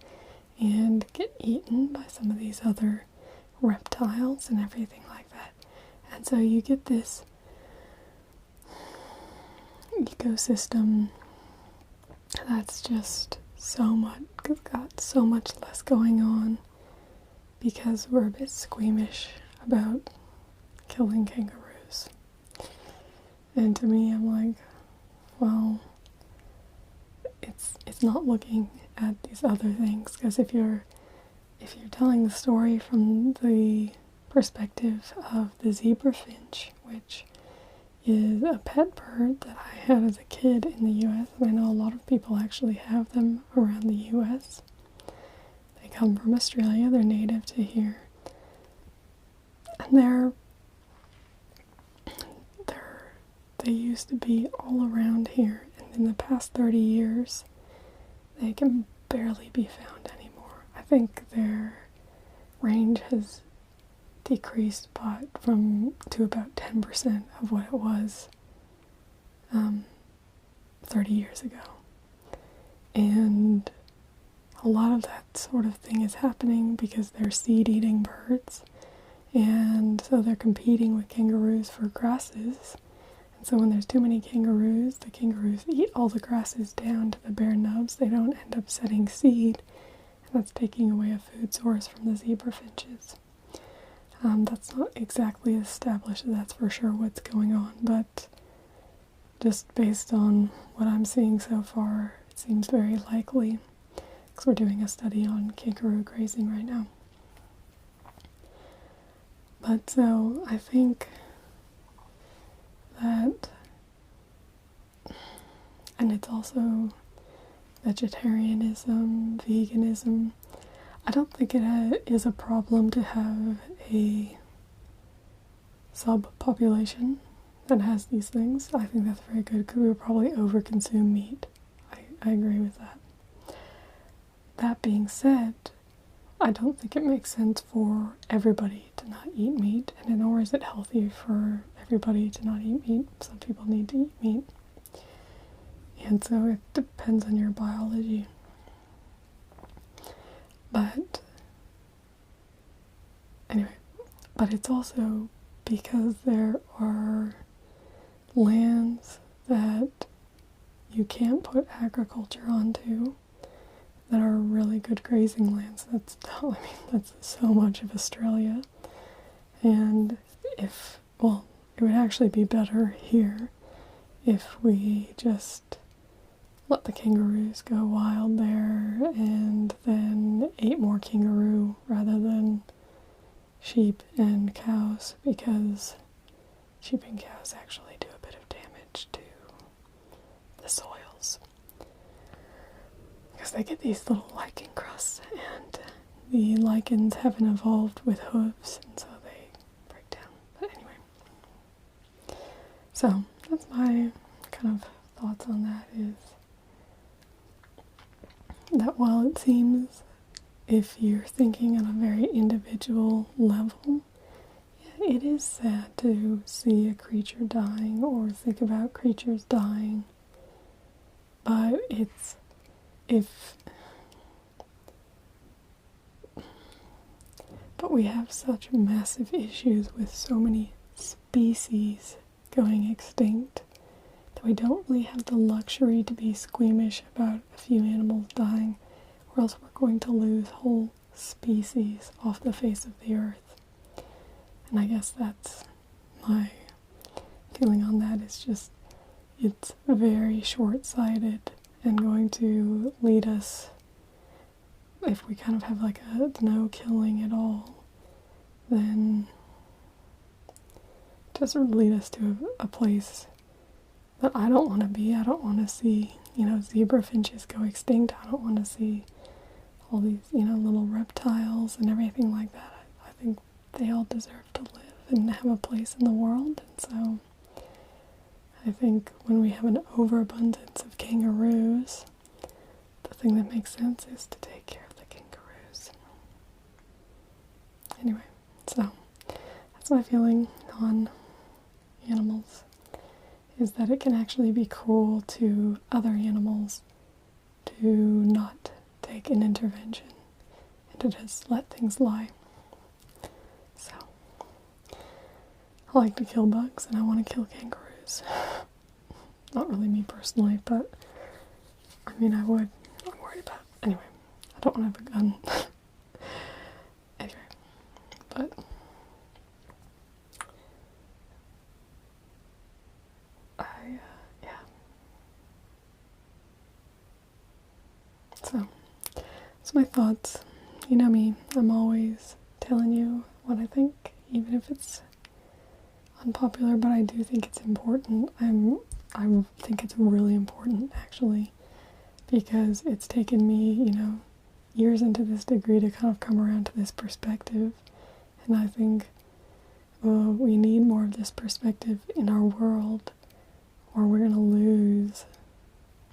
and get eaten by some of these other reptiles and everything like that. And so you get this ecosystem that's just so much, got so much less going on because we're a bit squeamish about killing kangaroos. And to me, I'm like, well, it's not looking at these other things, because if you're telling the story from the perspective of the zebra finch, which is a pet bird that I had as a kid in the U.S., and I know a lot of people actually have them around the U.S. They come from Australia, they're native to here, and they used to be all around here, and in the past 30 years, they can barely be found anymore. I think their range has decreased to about 10% of what it was 30 years ago. And a lot of that sort of thing is happening because they're seed-eating birds, and so they're competing with kangaroos for grasses. And so when there's too many kangaroos, the kangaroos eat all the grasses down to the bare nubs. They don't end up setting seed, and that's taking away a food source from the zebra finches. That's not exactly established, that's for sure what's going on, but just based on what I'm seeing so far, it seems very likely, because we're doing a study on kangaroo grazing right now. But so I think that and it's also vegetarianism, veganism. I don't think it is a problem to have a subpopulation that has these things. I think that's very good because we would probably overconsume meat. I agree with that. That being said, I don't think it makes sense for everybody to not eat meat, and nor is it healthy for everybody to not eat meat. Some people need to eat meat. And so it depends on your biology. But anyway, but it's also because there are lands that you can't put agriculture onto that are really good grazing lands. That's so much of Australia. And it would actually be better here if we just let the kangaroos go wild there and then ate more kangaroo rather than sheep and cows, because sheep and cows actually do a bit of damage to the soils. Because they get these little lichen crusts, and the lichens haven't evolved with hooves, and so they break down. But anyway, so that's my kind of thoughts on that, is that while it seems, if you're thinking on a very individual level, yeah, it is sad to see a creature dying or think about creatures dying, but but we have such massive issues with so many species going extinct that we don't really have the luxury to be squeamish about a few animals dying, or else we're going to lose whole species off the face of the earth. And I guess that's my feeling on that, is just it's very short-sighted and going to lead us, if we kind of have like a no killing at all, then it doesn't lead us to a place that I don't want to be. I don't want to see, zebra finches go extinct. I don't want to see all these, little reptiles and everything like that. I think they all deserve to live and have a place in the world. And so I think when we have an overabundance of kangaroos, the thing that makes sense is to take care of the kangaroos. Anyway, so that's my feeling on animals, is that it can actually be cruel to other animals to not take an intervention and to just let things lie. So, I like to kill bugs and I want to kill kangaroos. Not really me personally, but I mean I would. I'm worried about it. Anyway, I don't want to have a gun. Anyway, but so, that's my thoughts. You know me, I'm always telling you what I think, even if it's unpopular, but I do think it's important. I think it's really important, actually, because it's taken me, years into this degree to kind of come around to this perspective, and I think we need more of this perspective in our world, or we're going to lose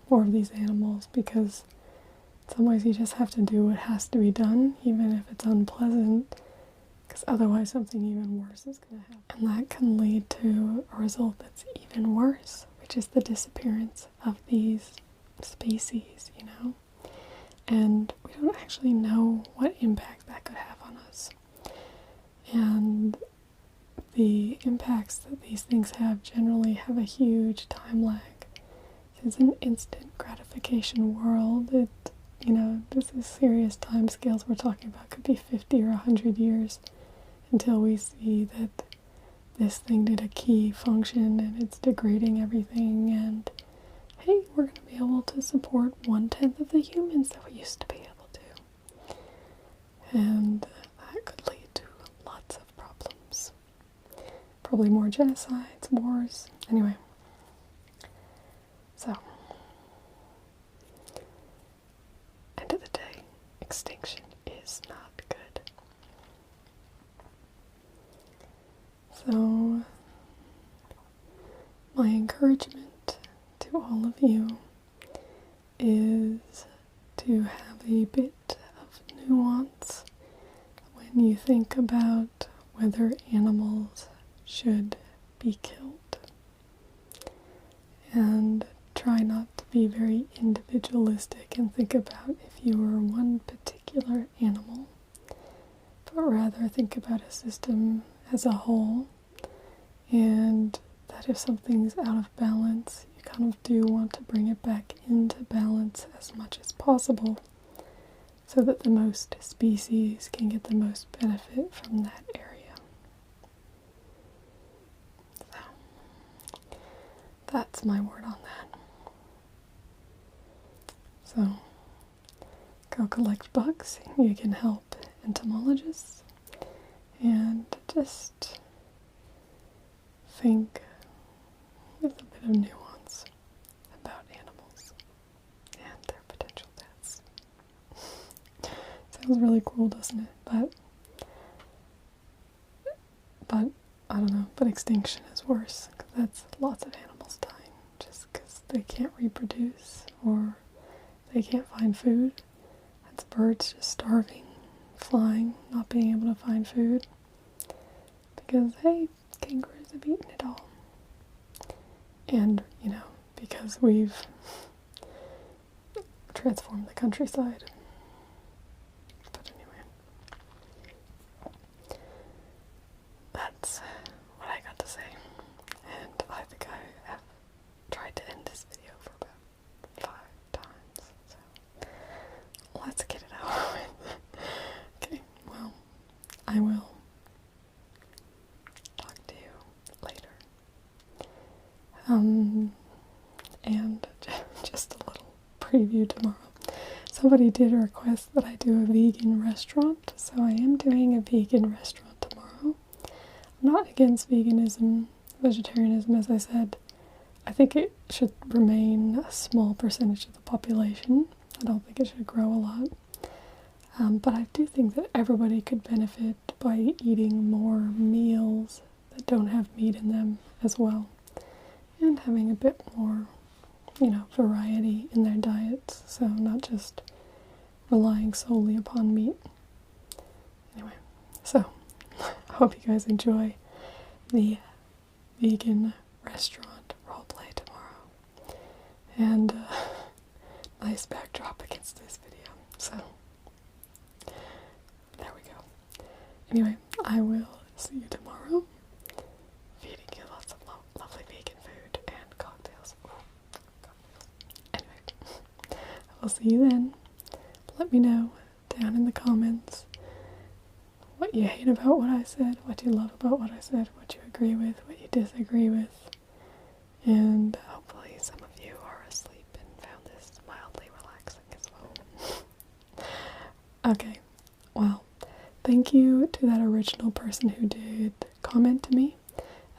more of these animals, because in some ways you just have to do what has to be done, even if it's unpleasant, because otherwise something even worse is going to happen. And that can lead to a result that's even worse, which is the disappearance of these species, And we don't actually know what impact that could have on us. And the impacts that these things have generally have a huge time lag. It's an instant gratification world. This is serious time scales we're talking about. Could be 50 or 100 years until we see that this thing did a key function and it's degrading everything, and hey, we're going to be able to support 1/10 of the humans that we used to be able to. And that could lead to lots of problems. Probably more genocides, wars. Anyway. So, extinction is not good. So, my encouragement to all of you is to have a bit of nuance when you think about whether animals should be killed. And try not to be very individualistic and think about if you were one particular animal, but rather think about a system as a whole, and that if something's out of balance, you kind of do want to bring it back into balance as much as possible so that the most species can get the most benefit from that area. So, that's my word on that. So, go collect bugs. You can help entomologists. And just think with a bit of nuance about animals and their potential deaths. Sounds really cruel, doesn't it? But I don't know. But extinction is worse, because that's lots of animals dying just because they can't reproduce or they can't find food. That's birds just starving, flying, not being able to find food. Because, hey, kangaroos have eaten it all. And, because we've transformed the countryside. But anyway, that's what I got to say. And I think I have tried to end this video for about 5 times. So, let's get it out with. Okay, well, I will talk to you later. And just a little preview tomorrow. Somebody did request that I do a vegan restaurant, so I am doing a vegan restaurant tomorrow. I'm not against veganism, vegetarianism, as I said. I think it should remain a small percentage of the population. I don't think it should grow a lot. But I do think that everybody could benefit by eating more meals that don't have meat in them as well. And having a bit more, variety in their diets. So not just relying solely upon meat. Anyway, so I hope you guys enjoy the vegan restaurant roleplay tomorrow. And nice backdrop against this video. So there we go. Anyway, I will see you tomorrow. Feeding you lots of lovely vegan food and cocktails. Ooh, cocktails. Anyway, I'll see you then. Let me know down in the comments what you hate about what I said, what you love about what I said, what you agree with, what you disagree with. And hopefully some of you are asleep and found this mildly relaxing as well. Okay, well, thank you to that original person who did comment to me.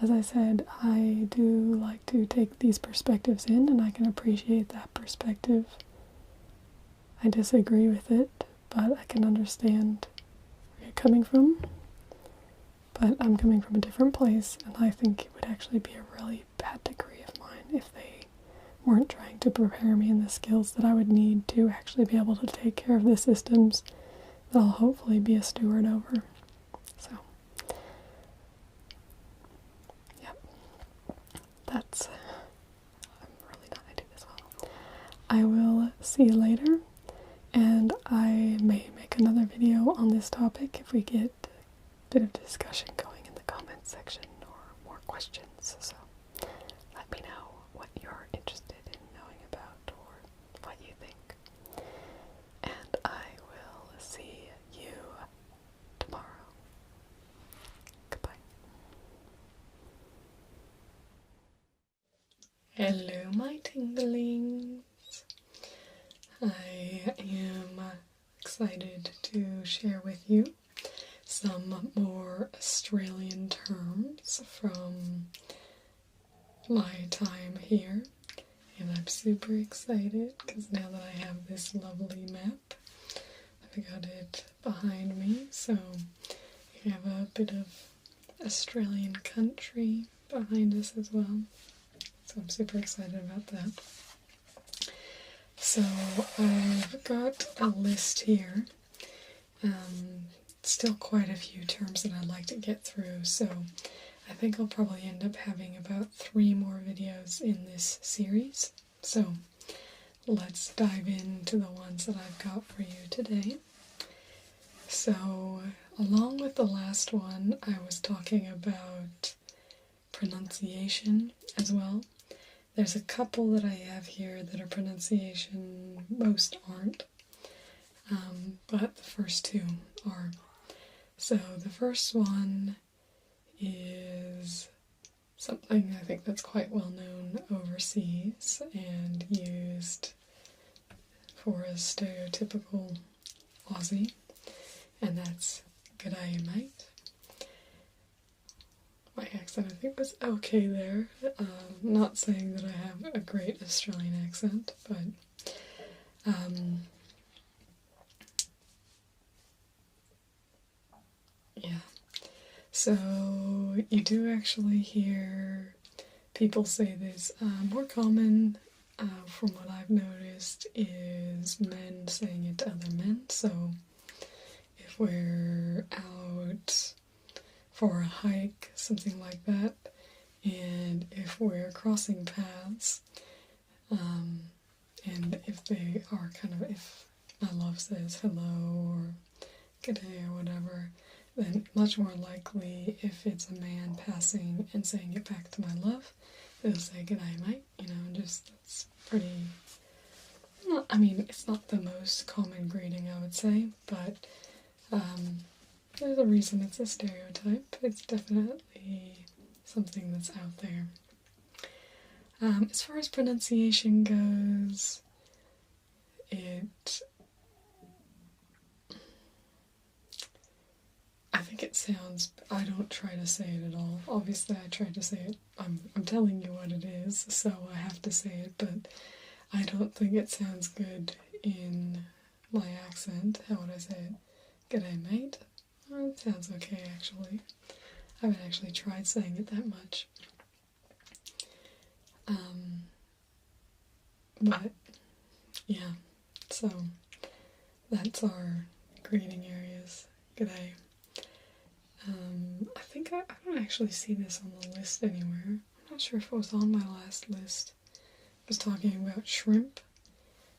As I said, I do like to take these perspectives in, and I can appreciate that perspective. I disagree with it, but I can understand where you're coming from. But I'm coming from a different place, and I think it would actually be a really bad degree of mine if they weren't trying to prepare me in the skills that I would need to actually be able to take care of the systems that I'll hopefully be a steward over. So, yep, that's, I'm really not going to do this well. I will see you later, and I may make another video on this topic if we get a bit of discussion going in the comments section or more questions. So let me know what you're interested in knowing about or what you think. And I will see you tomorrow. Goodbye. Hello, my tinglings. I am excited to share with you some more Australian terms from my time here, and I'm super excited because now that I have this lovely map, I got it behind me, so we have a bit of Australian country behind us as well. So I'm super excited about that. So I've got a list here. Still quite a few terms that I'd like to get through, so I think I'll probably end up having about 3 more videos in this series. So let's dive into the ones that I've got for you today. So along with the last one, I was talking about pronunciation as well. There's a couple that I have here that are pronunciation, most aren't, but the first 2 are. So the first one is something I think that's quite well known overseas and used for a stereotypical Aussie, and that's "G'day, mate." My accent, I think, was okay there. Not saying that I have a great Australian accent, but yeah. So you do actually hear people say this. More common, from what I've noticed, is men saying it to other men. So if we're out for a hike, something like that, and if we're crossing paths, and if they are if my love says hello or good day or whatever, then much more likely if it's a man passing and saying it back to my love, they'll say "good day, mate," just it's pretty, it's not the most common greeting, I would say, but there's a reason it's a stereotype. It's definitely something that's out there. As far as pronunciation goes, I think it sounds, I don't try to say it at all. Obviously I try to say it, I'm telling you what it is, so I have to say it, but I don't think it sounds good in my accent. How would I say it? "G'day, mate." Oh, it sounds okay, actually. I haven't actually tried saying it that much. But, yeah, so that's our greeting areas. G'day. I think I don't actually see this on the list anywhere. I'm not sure if it was on my last list. I was talking about shrimp,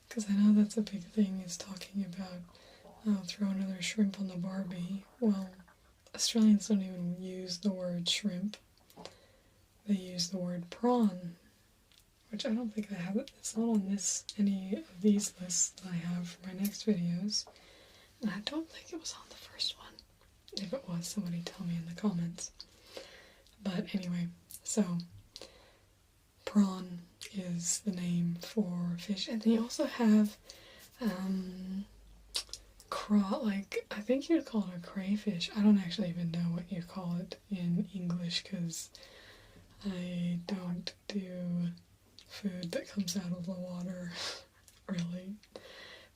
because I know that's a big thing, is talking about, throw another shrimp on the Barbie. Well, Australians don't even use the word shrimp. They use the word prawn, which I don't think I have. It's not on any of these lists that I have for my next videos. And I don't think it was on the first one. If it was, somebody tell me in the comments. But anyway, so prawn is the name for fish. And they also have I think you'd call it a crayfish. I don't actually even know what you call it in English, because I don't do food that comes out of the water, really.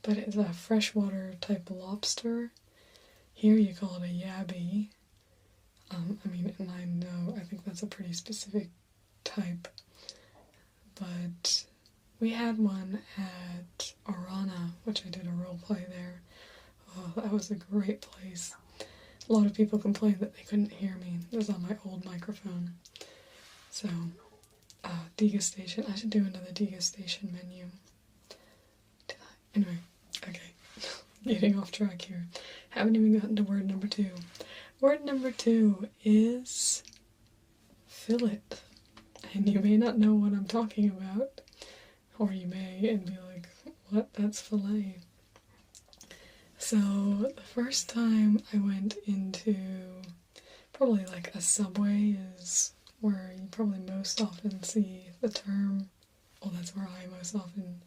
But it's a freshwater type lobster. Here you call it a yabby. And I think that's a pretty specific type. But we had one at Orana, which I did a role play there. Oh, that was a great place. A lot of people complained that they couldn't hear me. It was on my old microphone. So, degustation. I should do another degustation menu. Anyway, okay. Getting off track here. Haven't even gotten to word number 2. Word number 2 is fillet. And you may not know what I'm talking about. Or you may and be like, what? That's filet. So, the first time I went into probably like a Subway is where you probably most often see the term, well, that's where I most often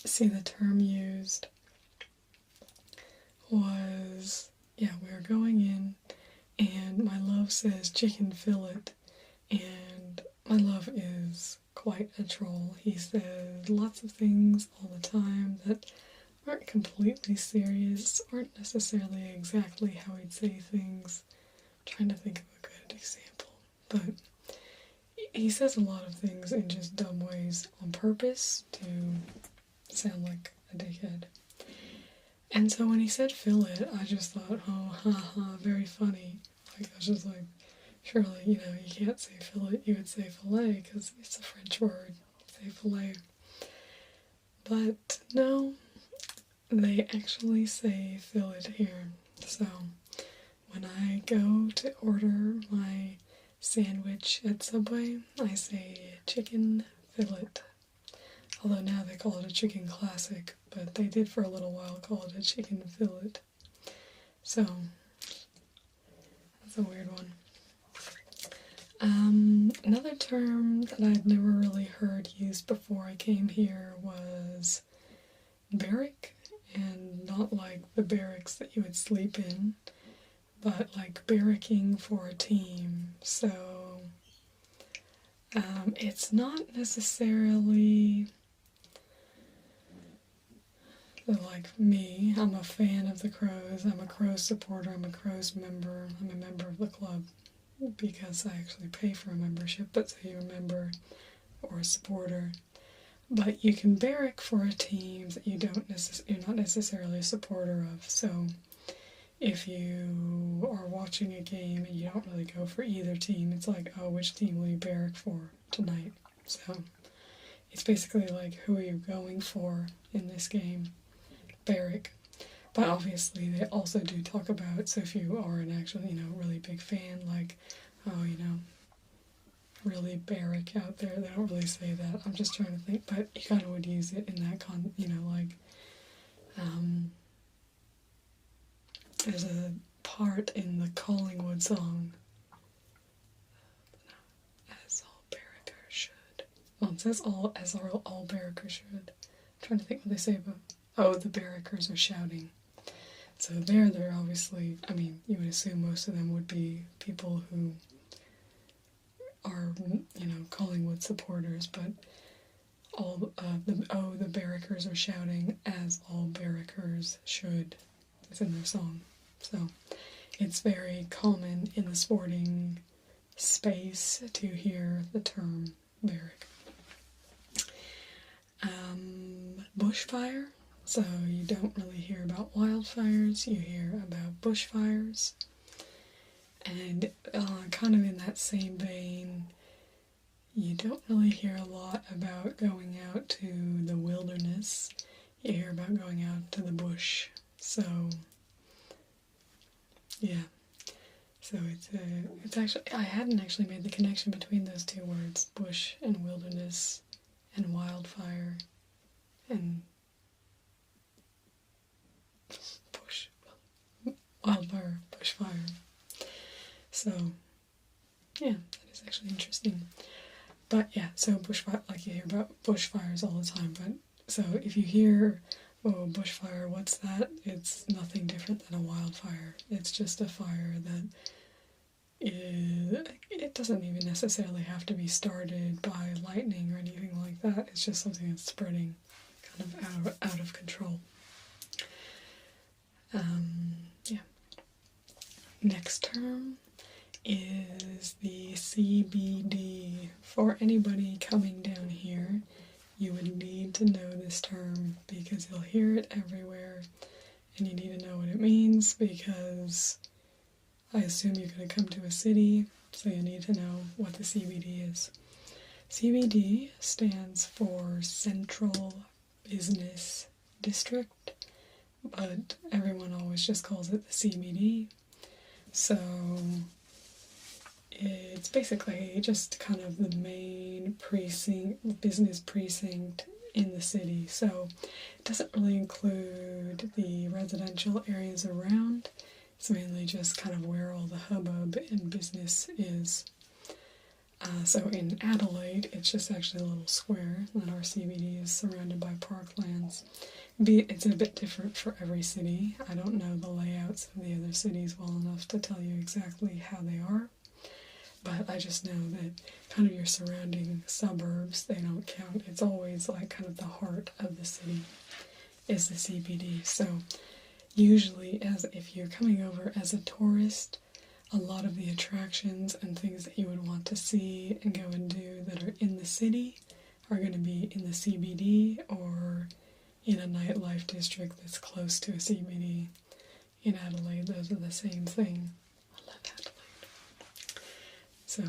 see the term used, was, we were going in, and my love says chicken fillet, and my love is quite a troll. He says lots of things all the time that aren't completely serious, aren't necessarily exactly how he'd say things. I'm trying to think of a good example. But he says a lot of things in just dumb ways on purpose to sound like a dickhead. And so when he said fillet, I just thought, oh, haha, very funny. Like, I was just like, surely, you can't say fillet, you would say filet, because it's a French word. Say filet. But no, they actually say fillet here. So when I go to order my sandwich at Subway, I say chicken fillet. Although now they call it a chicken classic, but they did for a little while call it a chicken fillet. So, that's a weird one. Another term that I'd never really heard used before I came here was barrack, and not like the barracks that you would sleep in, but like barracking for a team. So, it's not necessarily like me. I'm a fan of the Crows. I'm a Crows supporter. I'm a Crows member. I'm a member of the club because I actually pay for a membership, but so you're a member or a supporter. But you can barrack for a team that you're not necessarily a supporter of. So if you are watching a game and you don't really go for either team, it's like, oh, which team will you barrack for tonight? So it's basically like, who are you going for in this game? Barrack. But obviously they also do talk about, so if you are an actual, really big fan, like, oh, really barrack out there, they don't really say that. I'm just trying to think, but you kind of would use it in that there's a part in the Collingwood song, as all barrackers should. Well, it says as all barrackers should. I'm trying to think what they say about, oh, the barrackers are shouting. So they're obviously, you would assume most of them would be people who are, Collingwood supporters, but the barrackers are shouting as all barrackers should. It's in their song. So it's very common in the sporting space to hear the term barrack. Bushfire. So you don't really hear about wildfires, you hear about bushfires. And kind of in that same vein, you don't really hear a lot about going out to the wilderness. You hear about going out to the bush. So, yeah. So it's actually, I hadn't actually made the connection between those two words, bush and wilderness, and wildfire, and wildfire, bushfire. So, yeah, that is actually interesting. But yeah, so bushfire, like you hear about bushfires all the time, but so if you hear, oh, bushfire, what's that? It's nothing different than a wildfire. It's just a fire that it doesn't even necessarily have to be started by lightning or anything like that. It's just something that's spreading kind of out of control. Yeah. Next term is the CBD. For anybody coming down here, you would need to know this term because you'll hear it everywhere, and you need to know what it means because I assume you're going to come to a city, so you need to know what the CBD is. CBD stands for Central Business District, but everyone always just calls it the CBD. So it's basically just kind of the main business precinct in the city. So it doesn't really include the residential areas around. It's mainly just kind of where all the hubbub in business is. So in Adelaide, it's just actually a little square, and our CBD is surrounded by parklands. It's a bit different for every city. I don't know the layouts of the other cities well enough to tell you exactly how they are, but I just know that kind of your surrounding suburbs, they don't count. It's always like kind of the heart of the city is the CBD. So usually, as if you're coming over as a tourist, a lot of the attractions and things that you would want to see and go and do that are in the city are going to be in the CBD or in a nightlife district that's close to a CBD. In Adelaide, those are the same thing. I love Adelaide. So,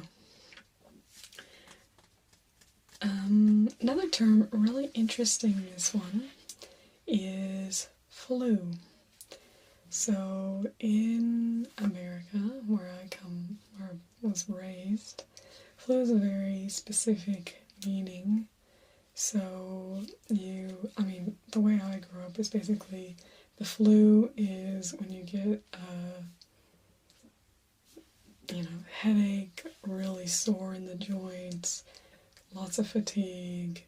another term really interesting in this one is flu. So in America, where I was raised, flu is a very specific meaning. So the way I grew up is basically the flu is when you get headache, really sore in the joints, lots of fatigue,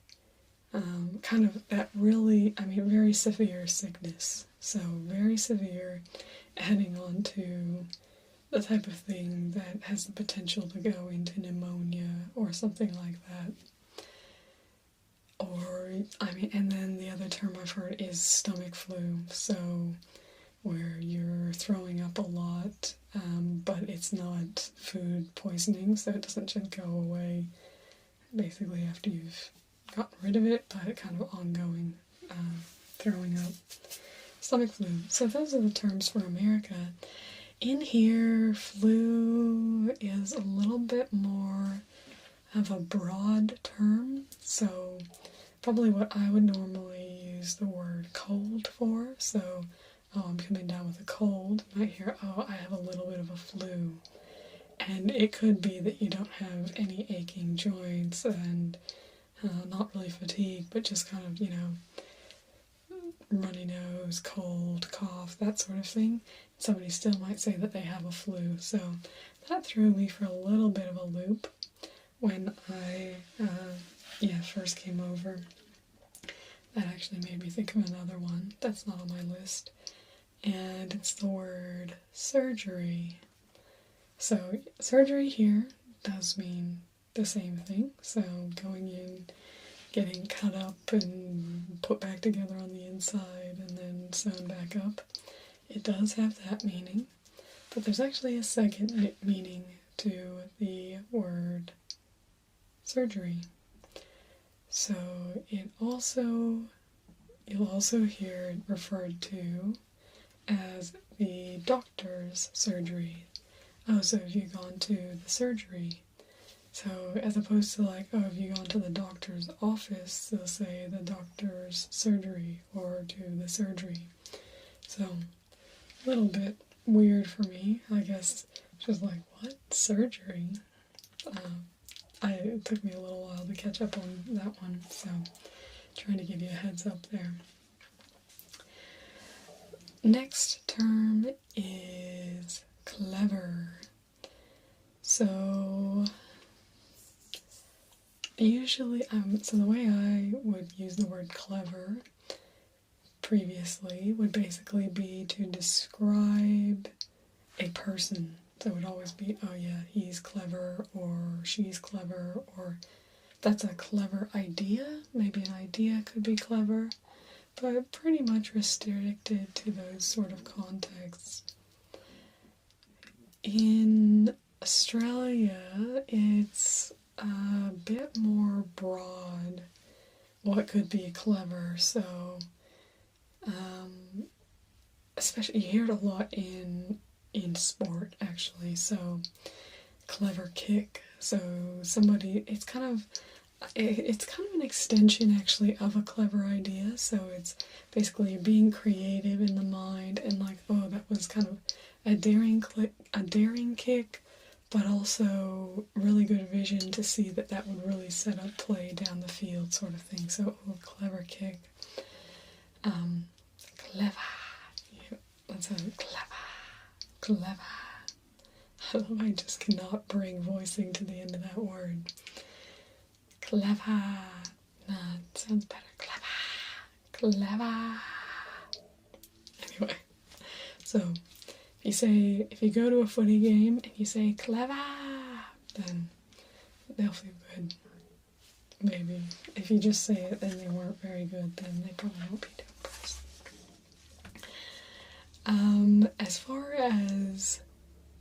kind of that really, very severe sickness. So very severe, heading on to the type of thing that has the potential to go into pneumonia or something like that. And then the other term I've heard is stomach flu. So where you're throwing up a lot, but it's not food poisoning, so it doesn't just go away basically after you've gotten rid of it, but kind of ongoing throwing up. Stomach flu. So those are the terms for America. In here, flu is a little bit more of a broad term, so probably what I would normally use the word cold for. So, I'm coming down with a cold. You might hear, I have a little bit of a flu. And it could be that you don't have any aching joints and not really fatigue, but just kind of, runny nose, cold, cough, that sort of thing. Somebody still might say that they have a flu. So that threw me for a little bit of a loop when I first came over. That actually made me think of another one that's not on my list. And it's the word surgery. So surgery here does mean the same thing. So going in, getting cut up and put back together on the inside and then sewn back up. It does have that meaning. But there's actually a second meaning to the word surgery. So you'll also hear it referred to as the doctor's surgery. So have you gone to the surgery? So as opposed to have you gone to the doctor's office, they'll say the doctor's surgery or to the surgery. So a little bit weird for me, I guess. Just what? Surgery? It took me a little while to catch up on that one, so trying to give you a heads up there. Next term is clever. So usually, so the way I would use the word clever previously would basically be to describe a person. So it would always be, he's clever, or she's clever, or that's a clever idea. Maybe an idea could be clever, but pretty much restricted to those sort of contexts. In Australia, it's a bit more broad what could be clever. So, especially you hear it a lot in sport, actually. So, clever kick. So somebody, it's kind of an extension actually of a clever idea. So it's basically being creative in the mind and that was kind of a daring kick, but also really good vision to see that would really set up play down the field, sort of thing. So clever kick. Clever. Yeah, that's a clever. I just cannot bring voicing to the end of that word. Clever. Nah, it sounds better. Clever. Anyway, so if you go to a footy game and you say clever, then they'll feel good. Maybe. If you just say it and they weren't very good, then they probably won't be too impressed. As far as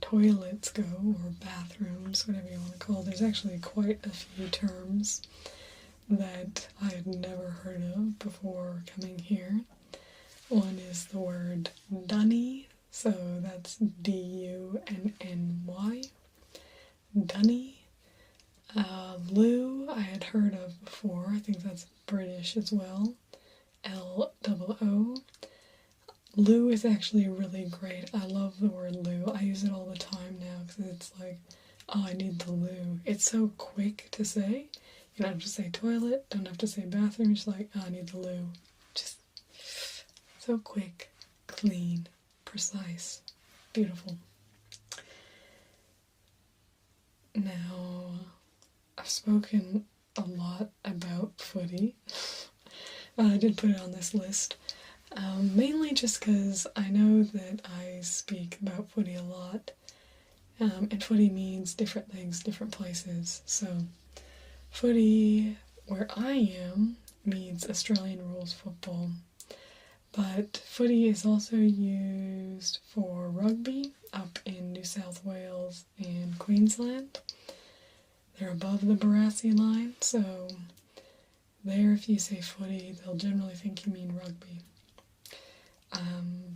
toilets go, or bathrooms, whatever you want to call it, there's actually quite a few terms that I had never heard of before coming here. One is the word dunny, so that's D-U-N-N-Y. Dunny. Loo, I had heard of before. I think that's British as well. L-O-O. Loo is actually really great. I love the word loo. I use it all the time now because it's like, oh, I need the loo. It's so quick to say. You don't have to say toilet, don't have to say bathroom. It's like, oh, I need the loo. Just so quick, clean, precise, beautiful. Now, I've spoken a lot about footy. I did put it on this list. Mainly just because I know that I speak about footy a lot, and footy means different things, different places. So, footy, where I am, means Australian rules football, but footy is also used for rugby up in New South Wales and Queensland. They're above the Barassi line, so there if you say footy, they'll generally think you mean rugby.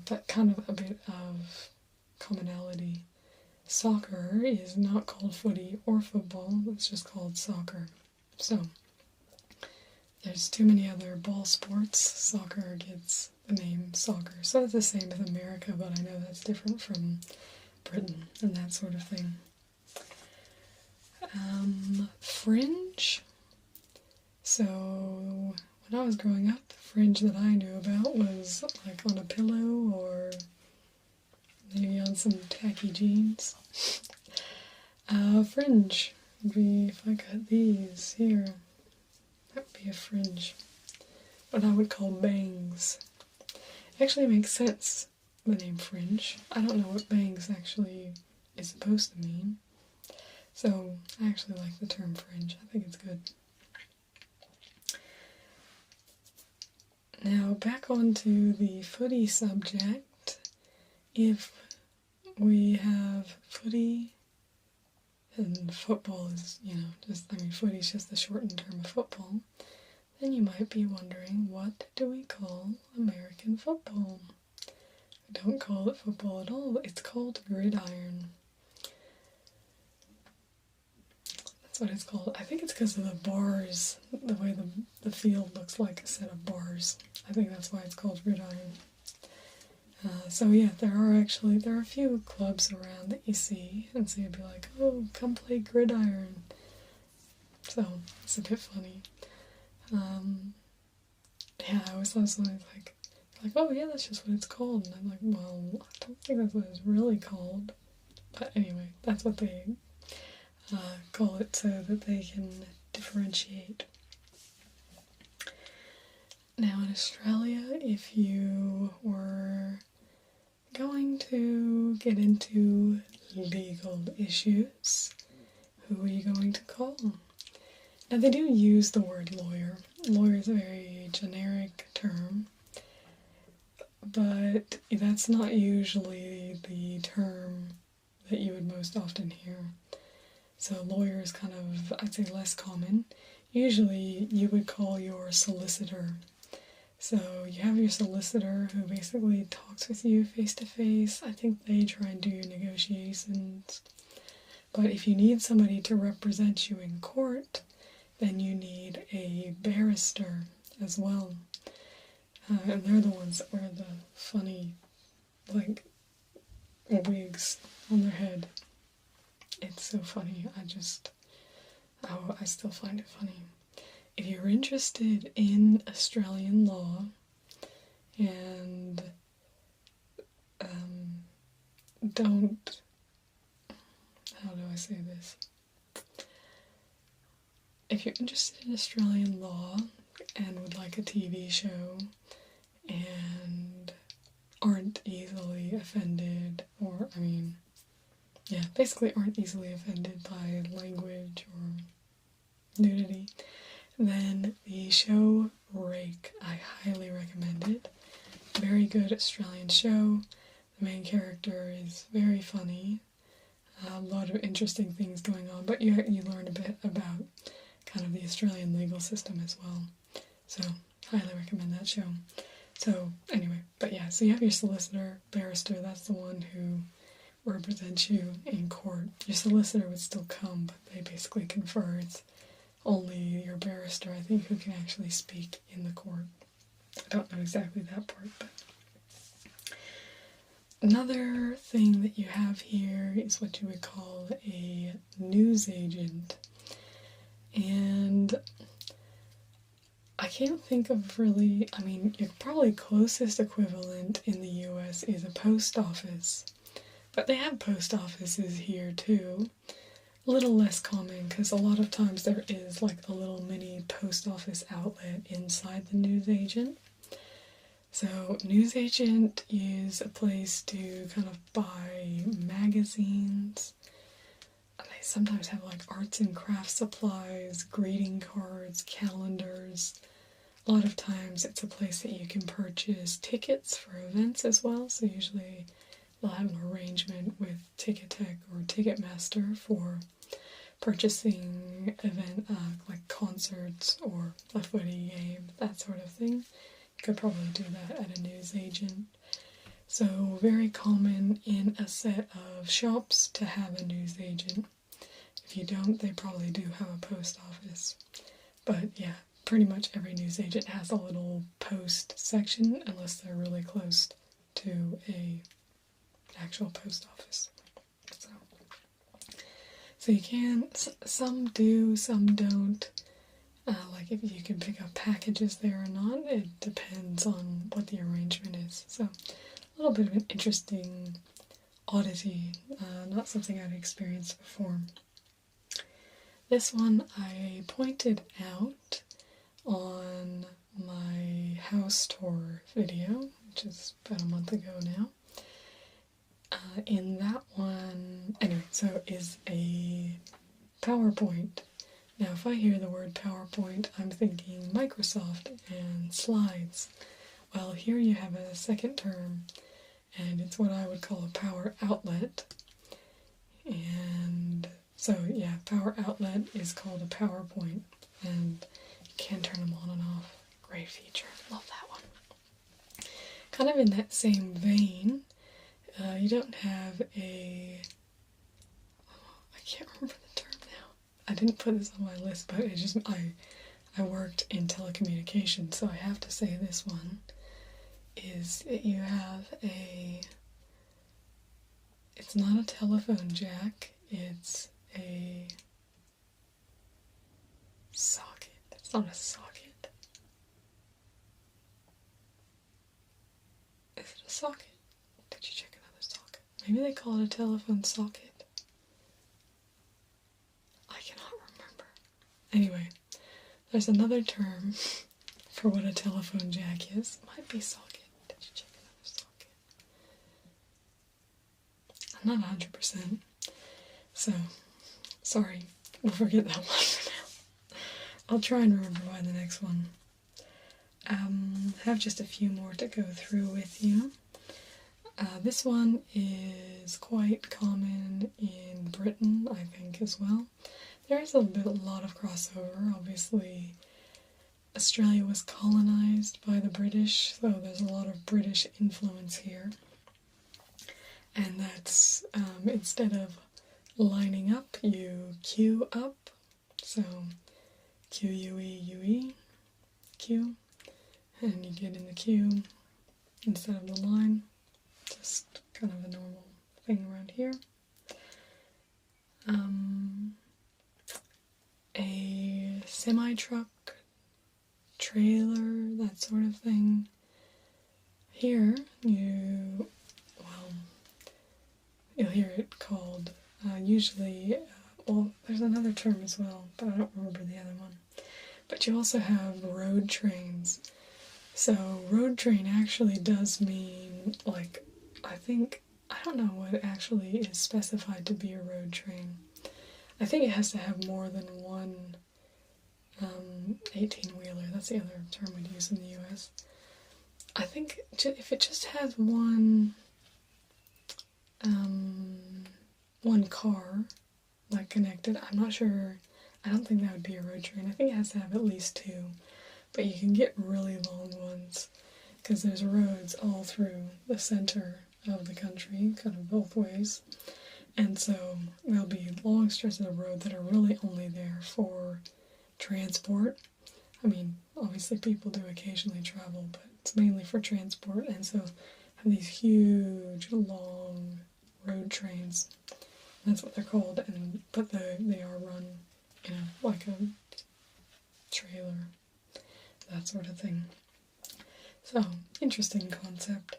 But kind of a bit of commonality. Soccer is not called footy or football, it's just called soccer. So, there's too many other ball sports. Soccer gets the name soccer. So it's the same with America, but I know that's different from Britain and that sort of thing. Fringe. So, when I was growing up, the fringe that I knew about was like on a pillow or maybe on some tacky jeans. Fringe would be if I got these here. That would be a fringe. What I would call bangs. Actually makes sense, the name fringe. I don't know what bangs actually is supposed to mean. So, I actually like the term fringe. I think it's good. Now, back onto the footy subject. If we have footy, and football is, footy is just the shortened term of football, then you might be wondering, what do we call American football? We don't call it football at all. It's called gridiron. That's what it's called. I think it's because of the bars, the way the field looks like a set of bars. I think that's why it's called gridiron. So yeah, there are a few clubs around that you see, and so you'd be like, oh, come play gridiron. So, it's a bit funny. Yeah, I always thought something like, oh yeah, that's just what it's called. And I'm like, well, I don't think that's what it's really called. But anyway, that's what they call it so that they can differentiate. Now in Australia, if you were going to get into legal issues, who are you going to call? Now they do use the word lawyer. Lawyer is a very generic term, but that's not usually the term that you would most often hear. So lawyer is kind of, I'd say, less common. Usually you would call your solicitor. So you have your solicitor who basically talks with you face to face. I think they try and do your negotiations. But if you need somebody to represent you in court, then you need a barrister as well. And they're the ones that wear the funny, wigs on their head. It's so funny. I still find it funny. If you're interested in Australian law and don't, how do I say this? If you're interested in Australian law and would like a TV show and aren't easily offended, basically aren't easily offended by language or nudity, then the show Rake, I highly recommend it. Very good Australian show. The main character is very funny. A lot of interesting things going on, but you learn a bit about kind of the Australian legal system as well. So, highly recommend that show. So, anyway, but yeah, so you have your solicitor, barrister, that's the one who represents you in court. Your solicitor would still come, but they basically confer. It's only your barrister, I think, who can actually speak in the court. I don't know exactly that part, but... Another thing that you have here is what you would call a newsagent. And I can't think of really, I mean, your probably closest equivalent in the US is a post office. But they have post offices here too. A little less common because a lot of times there is like a little mini post office outlet inside the newsagent. So, newsagent is a place to kind of buy magazines. They sometimes have like arts and crafts supplies, greeting cards, calendars. A lot of times it's a place that you can purchase tickets for events as well. So usually they'll have an arrangement with Ticketek or Ticketmaster for purchasing event like concerts or a footy game, that sort of thing. You could probably do that at a newsagent. So very common in a set of shops to have a newsagent. If you don't, they probably do have a post office. But yeah, pretty much every newsagent has a little post section unless they're really close to a actual post office. So you can, some do, some don't. Like if you can pick up packages there or not, it depends on what the arrangement is. So a little bit of an interesting oddity, not something I'd experienced before. This one I pointed out on my house tour video, which is about a month ago now. In that one, anyway, so is a PowerPoint. Now, if I hear the word PowerPoint, I'm thinking Microsoft and slides. Well, here you have a second term, and it's what I would call a power outlet. And so, yeah, power outlet is called a PowerPoint, and you can turn them on and off. Great feature. Love that one. Kind of in that same vein, you don't have a... I can't remember the term now. I didn't put this on my list, but it just... I worked in telecommunications, so I have to say this one is that you have a... It's not a telephone jack, it's a socket. It's not a socket. Is it a socket? Did you check another socket? Maybe they call it a telephone socket. I cannot remember. Anyway, there's another term for what a telephone jack is. It might be socket. Did you check another socket? I'm not 100%. So, sorry. We'll forget that one for now. I'll try and remember by the next one. I have just a few more to go through with you. This one is quite common in Britain, I think, as well. There is a lot of crossover. Obviously, Australia was colonized by the British, so there's a lot of British influence here. And that's, instead of lining up, you queue up. So, Q-U-E-U-E, queue. And you get in the queue instead of the line. Just kind of a normal thing around here. A semi-truck, trailer, that sort of thing. Here, you'll hear it called, usually, well, there's another term as well, but I don't remember the other one. But you also have road trains. So, road train actually does mean, like, I don't know what actually is specified to be a road train. I think it has to have more than one 18-wheeler. That's the other term we'd use in the US. I think if it just has one one car, like, connected. I'm not sure. I don't think that would be a road train. I think it has to have at least two. But you can get really long ones because there's roads all through the center of the country, kind of both ways. And so there'll be long stretches of road that are really only there for transport. I mean, obviously people do occasionally travel, but it's mainly for transport. And so have these huge, long road trains. That's what they're called. But they are run, like a trailer, that sort of thing. So, interesting concept.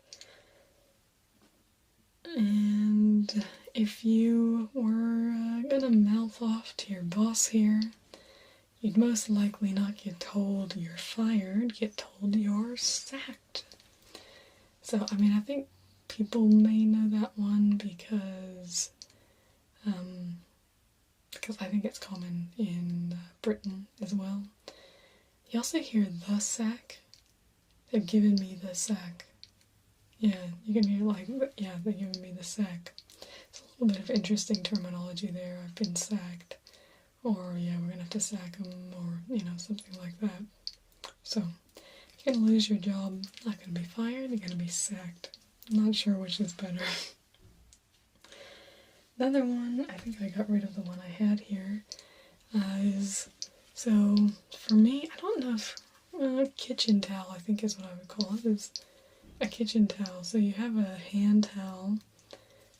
And if you were gonna mouth off to your boss here, you'd most likely not get told you're fired, get told you're sacked. So, I mean, I think people may know that one because I think it's common in Britain as well. You also hear the sack. They've given me the sack. Yeah, you can hear yeah, they've given me the sack. It's a little bit of interesting terminology there. I've been sacked. Or, yeah, we're going to have to sack them, or, something like that. So, you're going to lose your job. Not going to be fired, you're going to be sacked. I'm not sure which is better. Another one, I think I got rid of the one I had here, so for me, I don't know if kitchen towel, I think is what I would call it, is a kitchen towel. So you have a hand towel,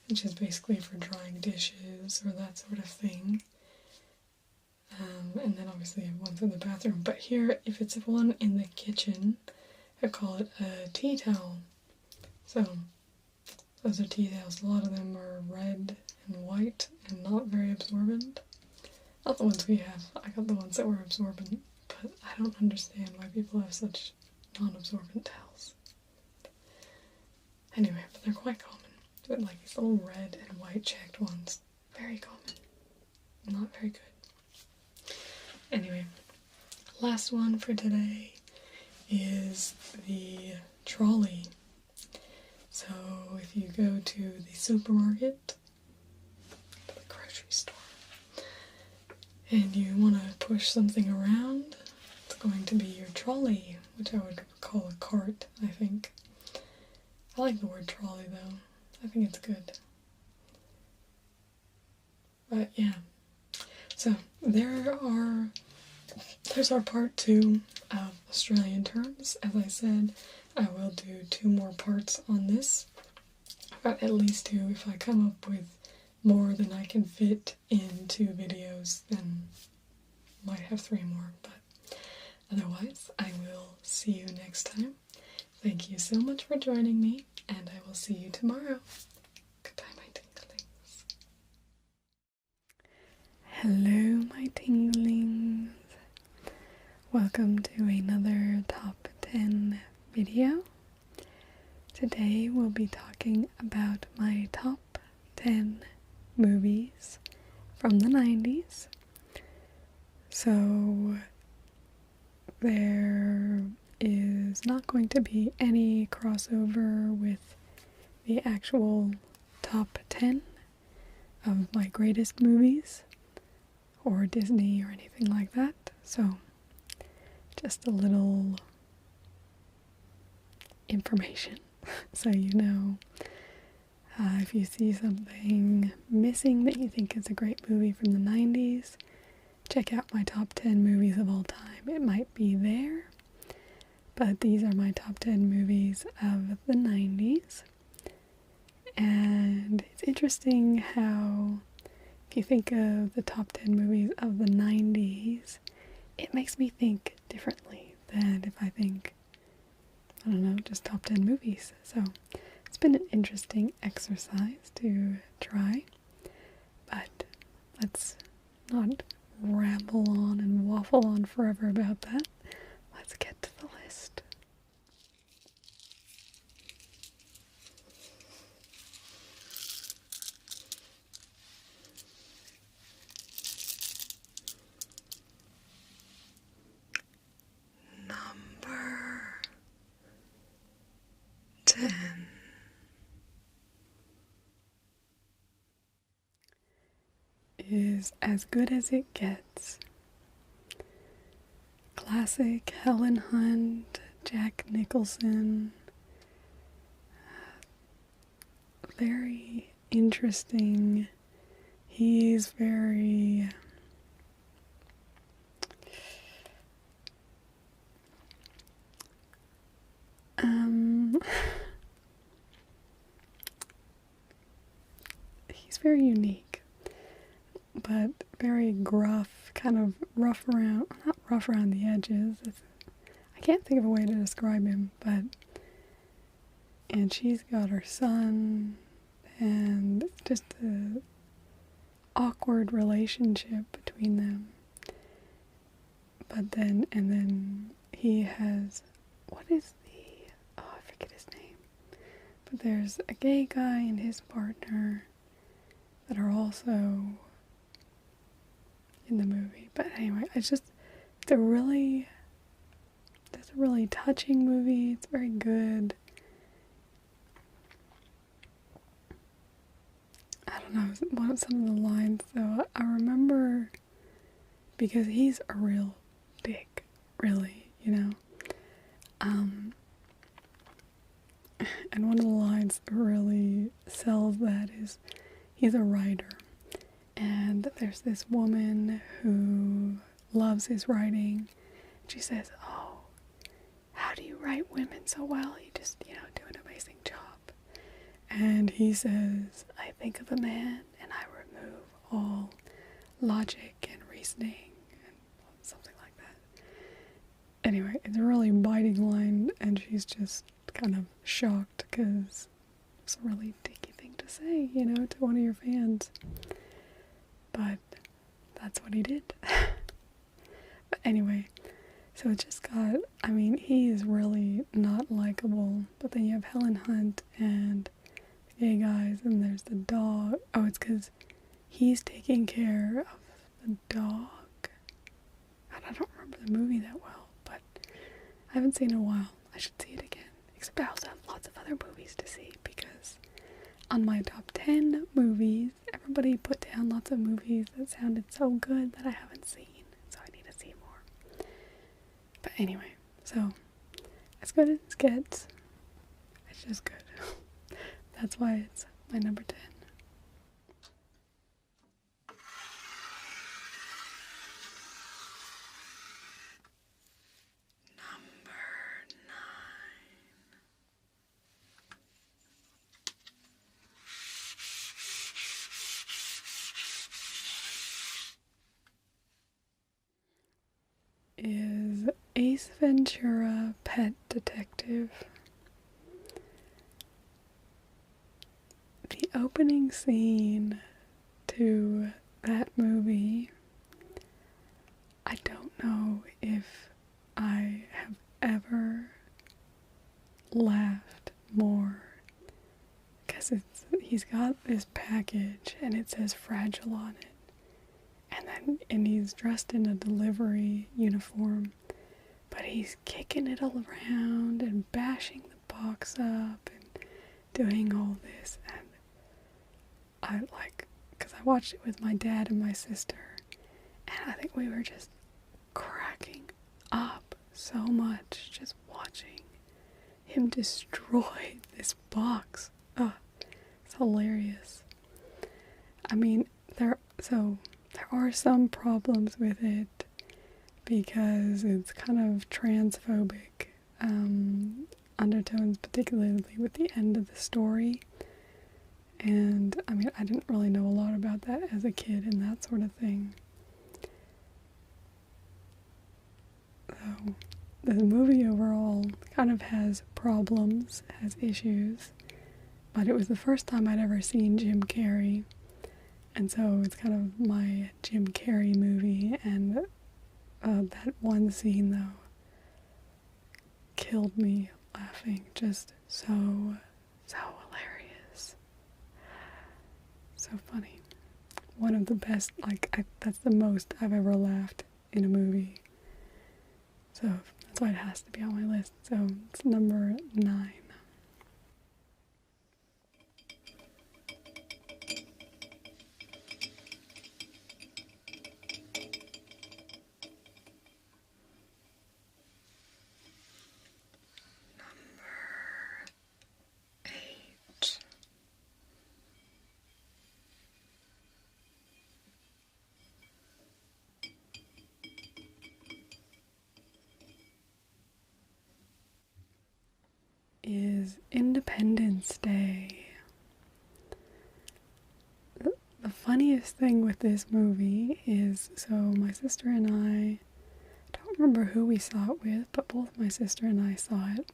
which is basically for drying dishes or that sort of thing. And then obviously you have one for the bathroom. But here, if it's one in the kitchen, I call it a tea towel. So those are tea towels. A lot of them are red and white and not very absorbent. Not the ones we have. I got the ones that were absorbent, but I don't understand why people have such non-absorbent towels. Anyway, but they're quite common. But like these little red and white checked ones. Very common. Not very good. Anyway, last one for today is the trolley. So if you go to the supermarket, to the grocery store, and you want to push something around, it's going to be your trolley, which I would call a cart, I think. I like the word trolley though. I think it's good. But yeah. So there's our part 2 of Australian terms. As I said, I will do 2 more parts on this. I've got at least 2. If I come up with more than I can fit in 2 videos, then I might have 3 more. But otherwise, I will see you next time. Thank you so much for joining me, and I will see you tomorrow. Goodbye, my tinglings. Hello, my tinglings. Welcome to another top 10 video. Today we'll be talking about my top 10 movies from the 90s. So there is not going to be any crossover with the actual top 10 of my greatest movies or Disney or anything like that. So just a little information so you know if you see something missing that you think is a great movie from the 90s, check out my top 10 movies of all time. It might be there, but these are my top 10 movies of the 90s. And it's interesting how, if you think of the top 10 movies of the 90s, it makes me think differently than if I think, I don't know, just top 10 movies. So it's been an interesting exercise to try, but let's not ramble on and waffle on forever about that. Let's get to the list. Number 10. is As Good as It Gets. Classic Helen Hunt, Jack Nicholson. Very interesting. He's very he's very unique, but very gruff, kind of rough around, not rough around the edges. I can't think of a way to describe him, and she's got her son, and just a awkward relationship between them. But then he has, I forget his name. But there's a gay guy and his partner that are also in the movie. But anyway, it's a really touching movie. It's very good. I don't know, some of the lines though, I remember, because he's a real dick, really, you know. And one of the lines that really sells that is, he's a writer, and there's this woman who loves his writing. She says, "Oh, how do you write women so well? You just, do an amazing job." And he says, "I think of a man and I remove all logic and reasoning," and something like that. Anyway, it's a really biting line, and she's just kind of shocked because it's a really dicky thing to say, to one of your fans. But that's what he did. But anyway, so it just got, he is really not likable. But then you have Helen Hunt and the gay guys, and there's the dog. Oh, it's because he's taking care of the dog. And I don't remember the movie that well, but I haven't seen it in a while. I should see it again. Except I also have lots of other movies to see, because on my top 10 movies, everybody put down lots of movies that sounded so good that I haven't seen, so I need to see more. But anyway, so As Good as It Gets, it's just good. That's why it's my number 10. Is Ace Ventura: Pet Detective. The opening scene to that movie, I don't know if I have ever laughed more, because he's got this package and it says fragile on it. And he's dressed in a delivery uniform, but he's kicking it all around and bashing the box up and doing all this. And because I watched it with my dad and my sister, and I think we were just cracking up so much just watching him destroy this box. It's hilarious. There are some problems with it because it's kind of transphobic undertones, particularly with the end of the story. And I didn't really know a lot about that as a kid and that sort of thing. So the movie overall kind of has problems, has issues, but it was the first time I'd ever seen Jim Carrey. And so it's kind of my Jim Carrey movie, and that one scene, though, killed me laughing. Just so hilarious. So funny. One of the best, that's the most I've ever laughed in a movie. So that's why it has to be on my list. So it's number 9. was Independence Day. The funniest thing with this movie is, so my sister and I don't remember who we saw it with, but both my sister and I saw it.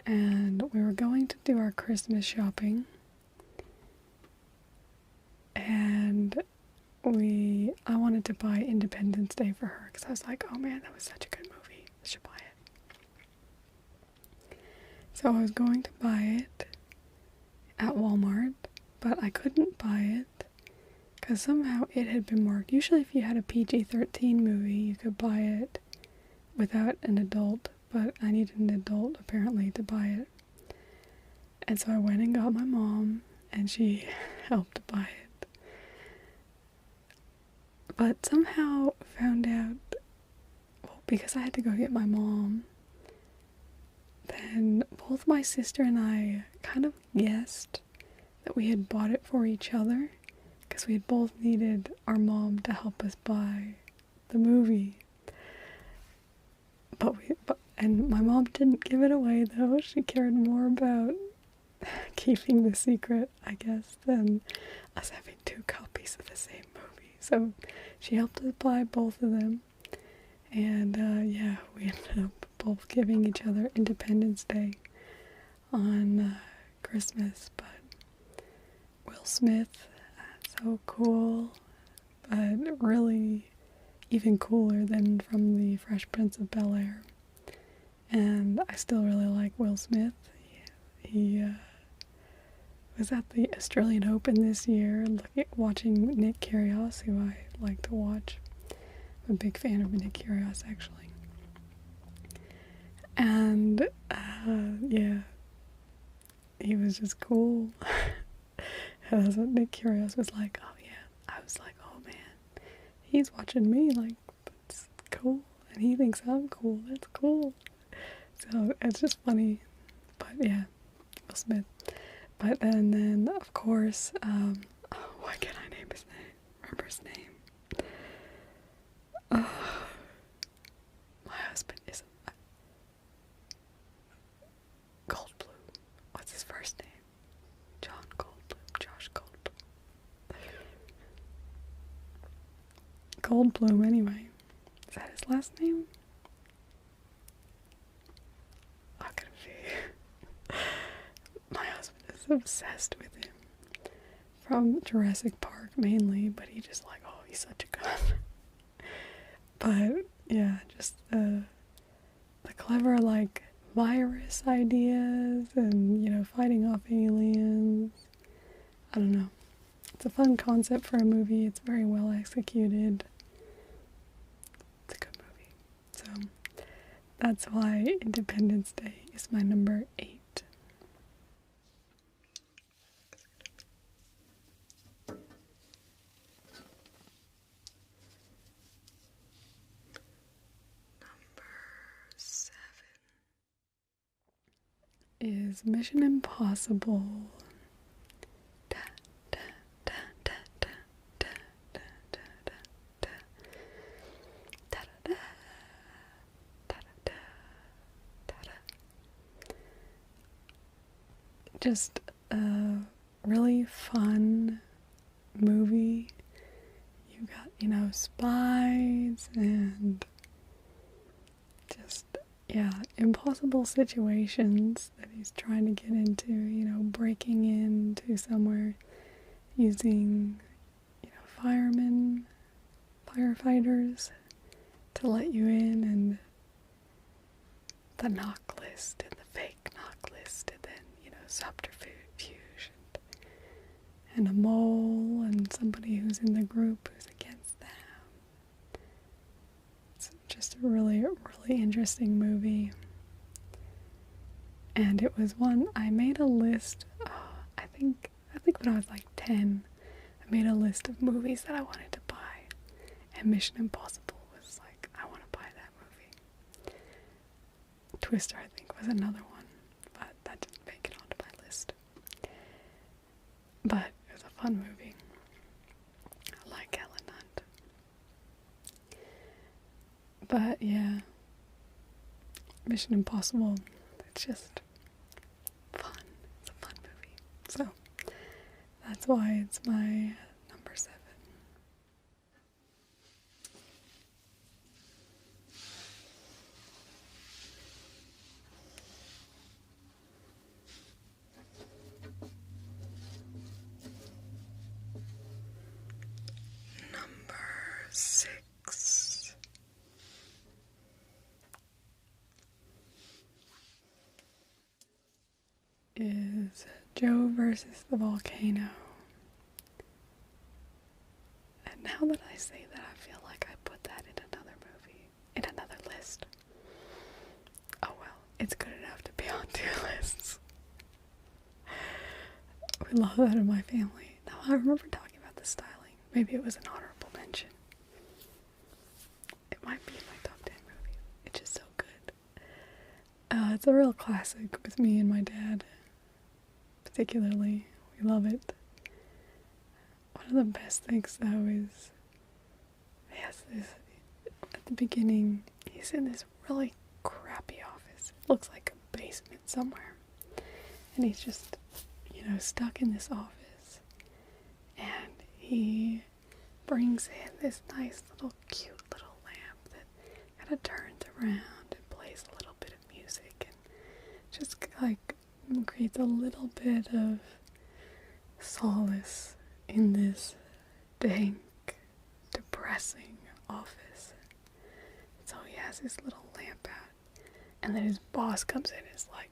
And we were going to do our Christmas shopping. And I wanted to buy Independence Day for her because I was like, oh man, that was such a good movie. I should buy it. So I was going to buy it at Walmart, but I couldn't buy it because somehow it had been marked. Usually if you had a PG-13 movie, you could buy it without an adult, but I needed an adult apparently to buy it. And so I went and got my mom, and she helped buy it. But somehow found out, well, because I had to go get my mom, then both my sister and I kind of guessed that we had bought it for each other, because we had both needed our mom to help us buy the movie. And my mom didn't give it away though. She cared more about keeping the secret, I guess, than us having two copies of the same movie. So she helped us buy both of them. And yeah, we ended up both giving each other Independence Day on Christmas. But Will Smith, so cool, but really even cooler than from the Fresh Prince of Bel-Air. And I still really like Will Smith. He was at the Australian Open this year, watching Nick Kyrgios, who I like to watch. I'm a big fan of Nick Kyrgios, actually. And yeah, he was just cool. And that's what Nick Kyrgios was like. Oh yeah, I was like, oh man, he's watching me, like, that's cool, and he thinks I'm cool. That's cool. So it's just funny. But yeah, Will Smith. But then of course, why can't I name his name? Remember his name? My husband is Goldblum. What's his first name? John Goldblum. Josh Goldblum. Goldblum, anyway. Is that his last name? How could it be? My husband is obsessed with him. From Jurassic Park, mainly, but he just like, oh, he's such a gun. But, yeah, just the clever, like, virus ideas and, you know, fighting off aliens. I don't know. It's a fun concept for a movie. It's very well executed. It's a good movie. So, that's why Independence Day is my number 8. Is Mission Impossible. Da, da, da, da, da, da, da, da, da, da, da, da, da, da, da. Just a really fun movie. You got, you know, spies and just, yeah, impossible situations that he's trying to get into, you know, breaking into somewhere using, you know, firefighters to let you in, and the knock list and the fake knock list, and then, you know, subterfuge and a mole and somebody who's in the group who's against them. It's just a really, really interesting movie. And it was one, I made a list, I think when I was like 10, I made a list of movies that I wanted to buy. And Mission Impossible was like, I want to buy that movie. Twister, I think, was another one, but that didn't make it onto my list. But it was a fun movie. I like Helen Hunt. But yeah, Mission Impossible, it's just That's why it's my number 7. Number 6 is Joe versus the volcano. And now that I say that, I feel like I put that in another movie, in another list. Oh well, it's good enough to be on 2 lists. We love that in my family. Now I remember talking about the styling. Maybe it was an honorable mention. It might be in my top 10 movie. It's just so good. It's a real classic with me and my dad. Particularly, we love it. One of the best things though is he has this, at the beginning, he's in this really crappy office. It looks like a basement somewhere. And he's just, stuck in this office. And he brings in this nice little cute little lamp that kind of turns around and plays a little bit of music and just like creates a little bit of solace in this dank, depressing office. So he has his little lamp out, and then his boss comes in and is like,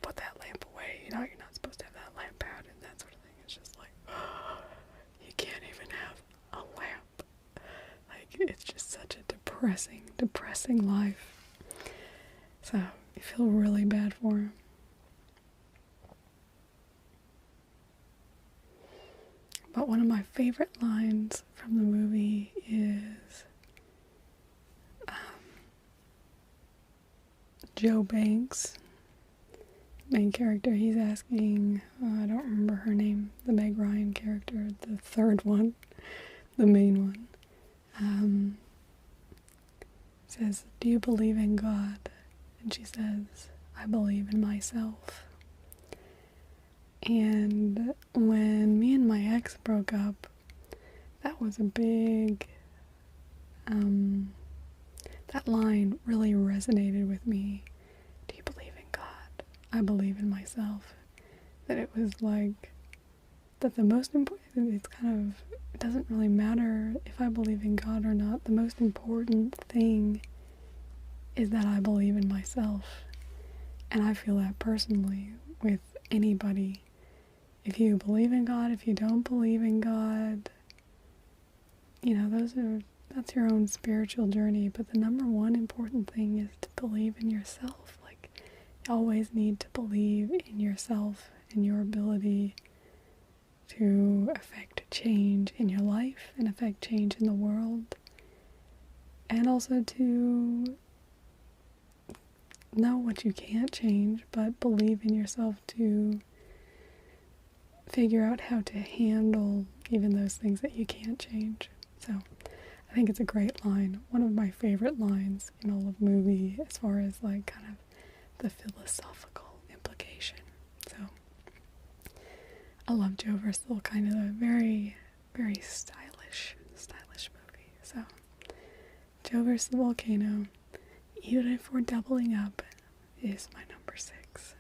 put that lamp away, you're not supposed to have that lamp out, and that sort of thing. It's just like, you can't even have a lamp. Like, it's just such a depressing life. So, you feel really bad for him. But one of my favorite lines from the movie is Joe Banks, main character. He's asking, I don't remember her name, the Meg Ryan character, the third one, the main one, says, do you believe in God? And she says, I believe in myself. And when me and my ex broke up, that was a big, that line really resonated with me. Do you believe in God? I believe in myself. That it was like, that the most important, it doesn't really matter if I believe in God or not. The most important thing is that I believe in myself. And I feel that personally with anybody. If you believe in God, if you don't believe in God, that's your own spiritual journey. But the number one important thing is to believe in yourself. Like, you always need to believe in yourself and your ability to affect change in your life and affect change in the world. And also to know what you can't change, but believe in yourself to figure out how to handle even those things that you can't change. So I think it's a great line. One of my favorite lines in all of movie as far as like kind of the philosophical implication. So I love Joe versus the Volcano. A very, very stylish movie. So Joe versus the Volcano, even if we're doubling up, is my number 6.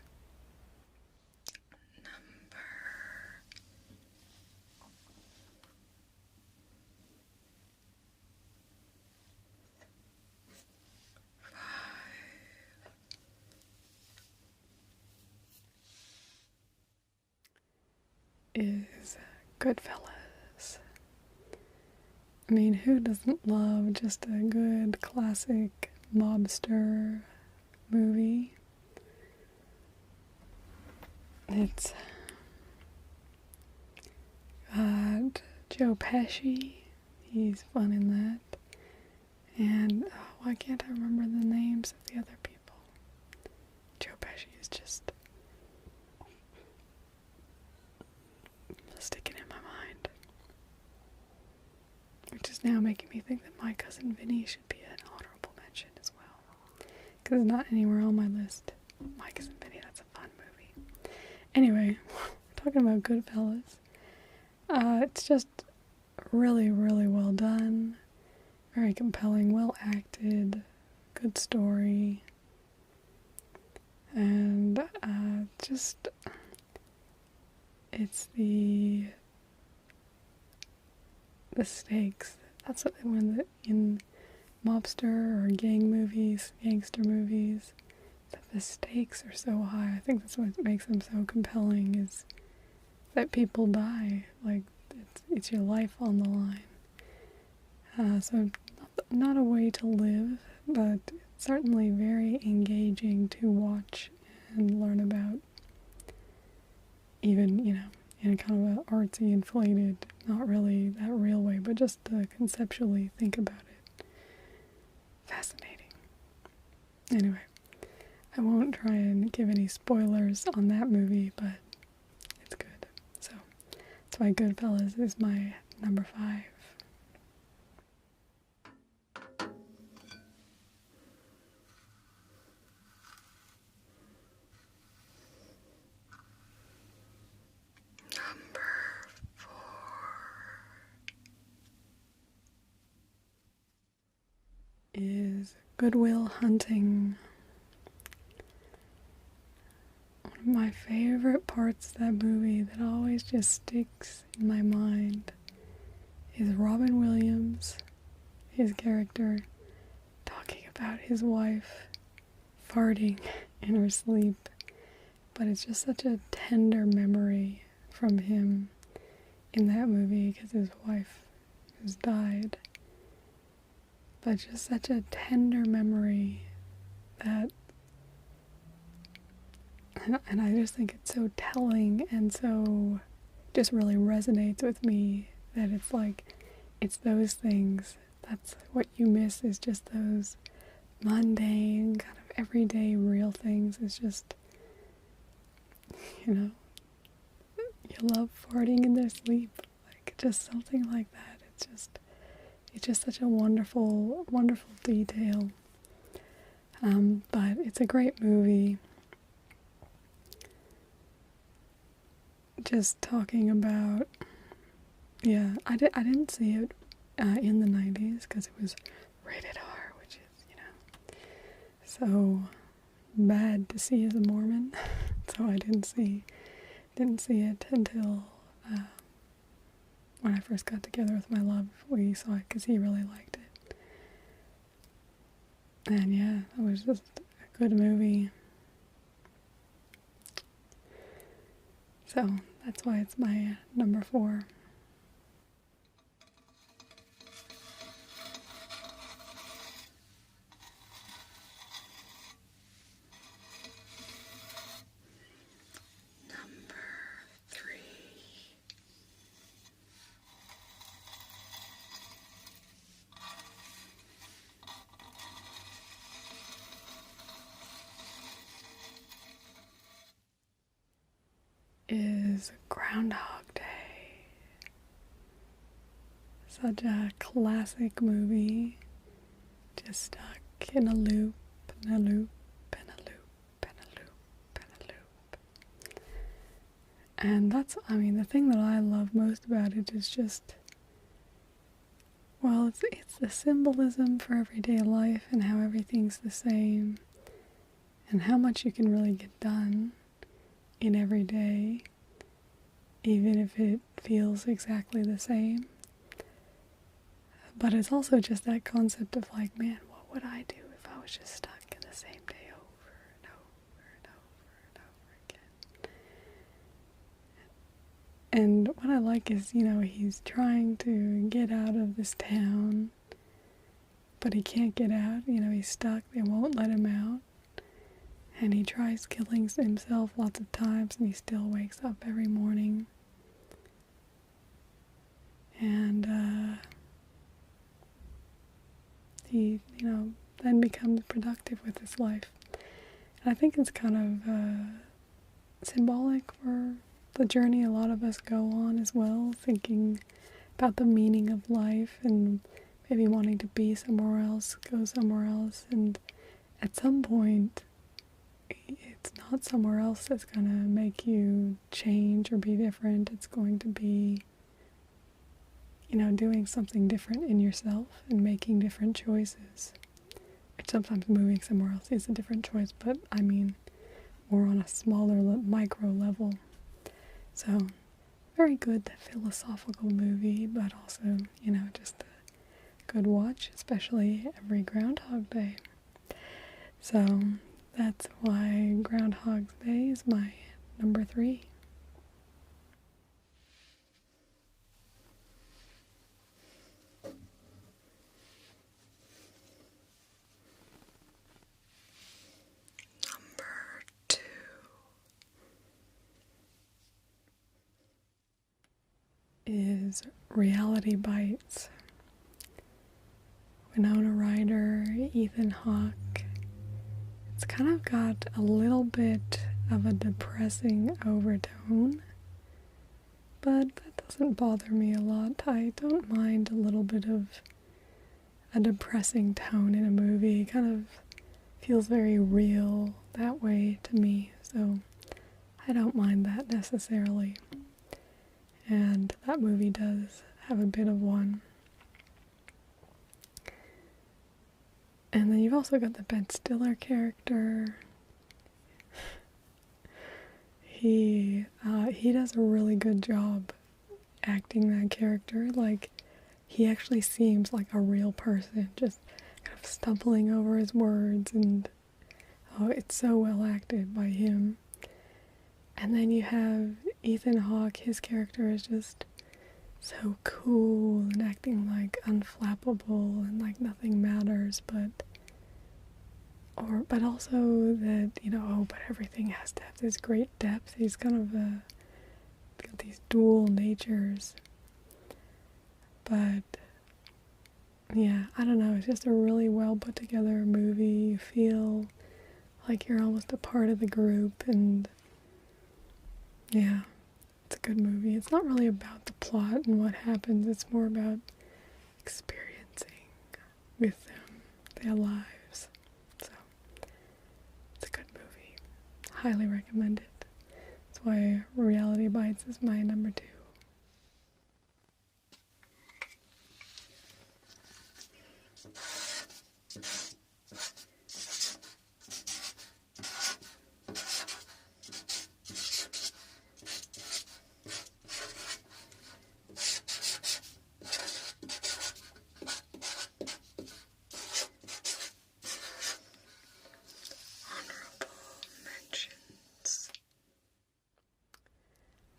Is Goodfellas. I mean, who doesn't love just a good classic mobster movie? It's got Joe Pesci. He's fun in that. And why can't I remember the names of the other people? Joe Pesci is just sticking in my mind. Which is now making me think that My Cousin Vinny should be an honorable mention as well. Because it's not anywhere on my list. My Cousin Vinny, that's a fun movie. Anyway, we're talking about Goodfellas. It's just really, really well done, very compelling, well acted, good story, and just it's the stakes. That's what when in mobster or gangster movies, that the stakes are so high. I think that's what makes them so compelling, is that people die. Like, it's your life on the line. So not a way to live, but certainly very engaging to watch and learn about. Even, in kind of an artsy, inflated, not really that real way, but just to conceptually think about it. Fascinating. Anyway, I won't try and give any spoilers on that movie, but it's good. So that's why Goodfellas is my number 5. Number 4 is Good Will Hunting. One of my favorite parts of that movie that always just sticks in my mind is Robin Williams, his character, talking about his wife farting in her sleep. But it's just such a tender memory from him in that movie, because his wife has died. But just such a tender memory that, and I just think it's so telling, and so just really resonates with me, that it's like, it's those things. That's what you miss, is just those mundane, kind of everyday real things. It's just, you love farting in their sleep. Like, just something like that. It's just such a wonderful, wonderful detail. But it's a great movie. Just talking about, I didn't see it in the 90s, because it was rated R, which is, so bad to see as a Mormon. So I didn't see it until when I first got together with my love. We saw it because he really liked it. And yeah, it was just a good movie. So that's why it's my number 4. Number 3 is Groundhog Day. Such a classic movie. Just stuck in a loop, and a loop, and a loop, and a loop, and a loop. And that's, the thing that I love most about it is just, well, it's the symbolism for everyday life, and how everything's the same, and how much you can really get done in every day, even if it feels exactly the same. But it's also just that concept of like, man, what would I do if I was just stuck in the same day over and over and over and over again? And what I like is, he's trying to get out of this town, but he can't get out. He's stuck. They won't let him out. And he tries killing himself lots of times, and he still wakes up every morning. And he, then becomes productive with his life. And I think it's kind of symbolic for the journey a lot of us go on as well, thinking about the meaning of life and maybe wanting to be somewhere else, go somewhere else. And at some point, it's not somewhere else that's going to make you change or be different. It's going to be doing something different in yourself and making different choices. Sometimes moving somewhere else is a different choice, but I mean more on a smaller micro level. So, very good philosophical movie, but also, just a good watch, especially every Groundhog Day. So, that's why Groundhog Day is my number 3. Number 2 is Reality Bites. Winona Ryder, Ethan Hawke. It's kind of got a little bit of a depressing overtone, but that doesn't bother me a lot. I don't mind a little bit of a depressing tone in a movie. It kind of feels very real that way to me, so I don't mind that necessarily. And that movie does have a bit of one. And then you've also got the Ben Stiller character. He does a really good job acting that character. Like, he actually seems like a real person, just kind of stumbling over his words, and it's so well acted by him. And then you have Ethan Hawke. His character is just so cool and acting like unflappable and like nothing matters, but also that, but everything has to have this great depth. He's kind of got these dual natures. But yeah, I don't know, it's just a really well put together movie. You feel like you're almost a part of the group, and yeah, it's a good movie. It's not really about the plot and what happens, it's more about experiencing with them their lives. So, it's a good movie. Highly recommend it. That's why Reality Bites is my number 2.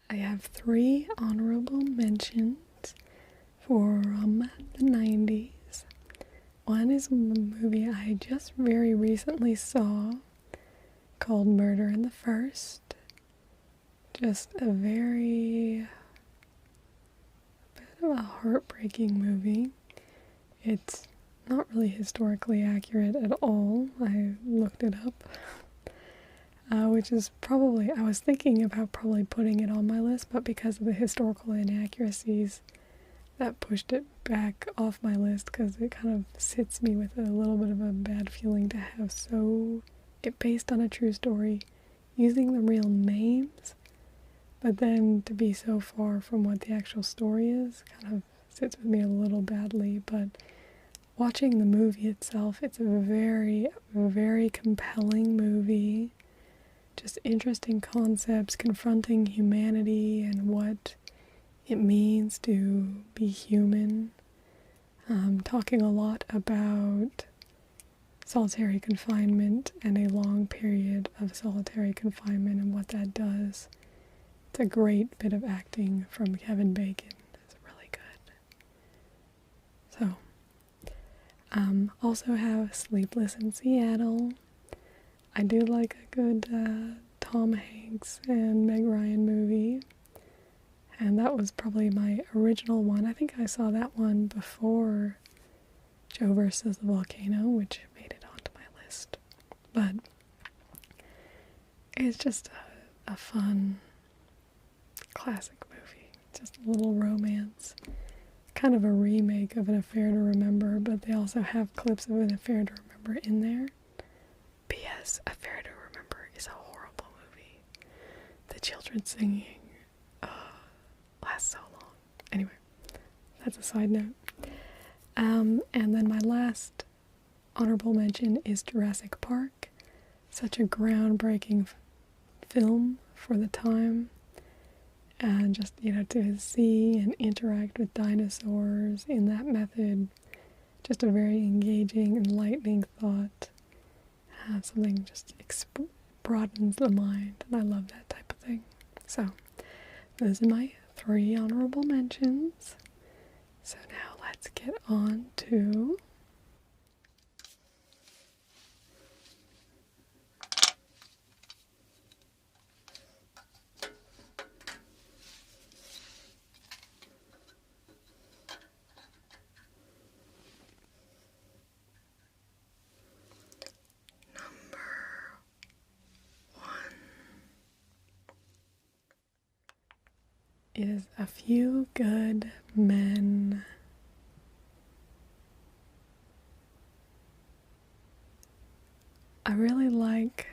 I have 3 honorable mentions from the 90s. One is a movie I just very recently saw called Murder in the First. Just a bit of a heartbreaking movie. It's not really historically accurate at all. I looked it up. Which is probably, I was thinking about probably putting it on my list, but because of the historical inaccuracies, that pushed it back off my list, because it kind of sits me with a little bit of a bad feeling to have it based on a true story, using the real names, but then to be so far from what the actual story is, kind of sits with me a little badly. But watching the movie itself, it's a very, very compelling movie. Just interesting concepts, confronting humanity and what it means to be human. Talking a lot about solitary confinement and a long period of solitary confinement and what that does. It's a great bit of acting from Kevin Bacon. It's really good. So, also have Sleepless in Seattle. I do like a good Tom Hanks and Meg Ryan movie, and that was probably my original one. I think I saw that one before Joe versus the Volcano, which made it onto my list. But it's just a fun, classic movie. Just a little romance. Kind of a remake of An Affair to Remember, but they also have clips of An Affair to Remember in there. P.S. Affair to Remember is a horrible movie. The children singing lasts so long. Anyway, that's a side note. And then my last honorable mention is Jurassic Park. Such a groundbreaking film for the time. And just, to see and interact with dinosaurs in that method, just a very engaging, enlightening thought. Something just broadens the mind, and I love that type of thing. So, those are my 3 honorable mentions. So now let's get on to is a few good men. I really like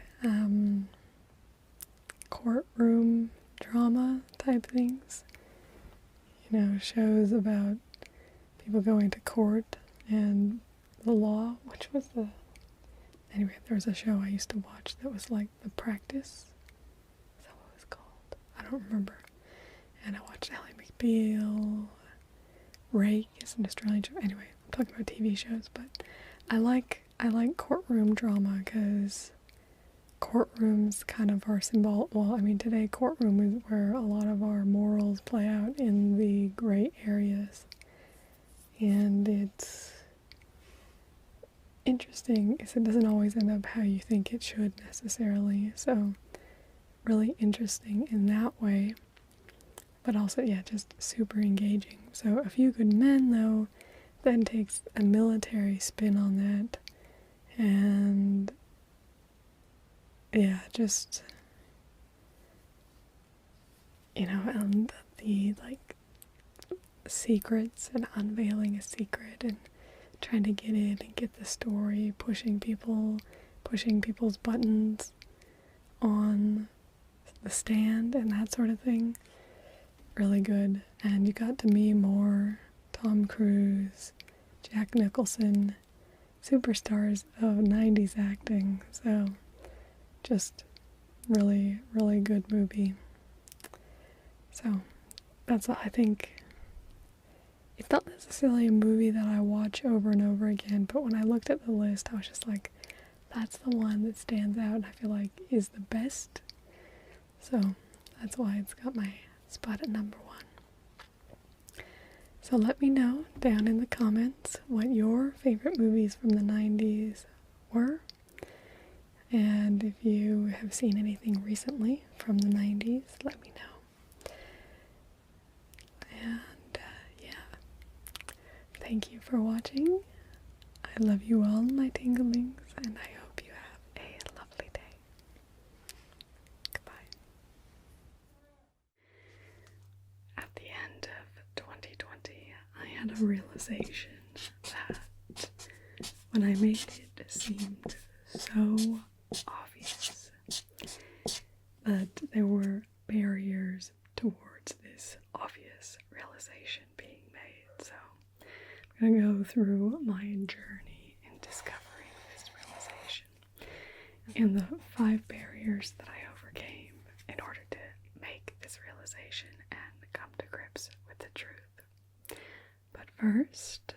courtroom drama type things. Shows about people going to court and the law. Anyway, there was a show I used to watch that was like The Practice. Is that what it was called? I don't remember. And I watched Ally McBeal. Rake is an Australian show. Anyway, I'm talking about TV shows, but I like courtroom drama because courtrooms kind of are today courtroom is where a lot of our morals play out in the gray areas. And it's interesting is it doesn't always end up how you think it should necessarily. So really interesting in that way. But also, just super engaging. So A Few Good Men, though, then takes a military spin on that. And just, and the, secrets and unveiling a secret and trying to get in and get the story, pushing people's buttons on the stand and that sort of thing. Really good. And you got Demi Moore, Tom Cruise, Jack Nicholson, superstars of 90s acting. So just really, really good movie. So that's, I think, it's not necessarily a movie that I watch over and over again, but when I looked at the list, I was just like, that's the one that stands out and I feel like is the best. So that's why it's got my spot at number 1. So let me know down in the comments what your favorite movies from the 90s were. And if you have seen anything recently from the 90s, let me know. And thank you for watching. I love you all, my tinglings, and I hope you have a lovely day. Goodbye. At the end of 2020, I had a realization that when I made it seemed so obvious that there were barriers towards this obvious realization being made. So I'm going to go through my journey in discovering this realization and the 5 barriers that I overcame in order to make this realization and come to grips with the truth. But first,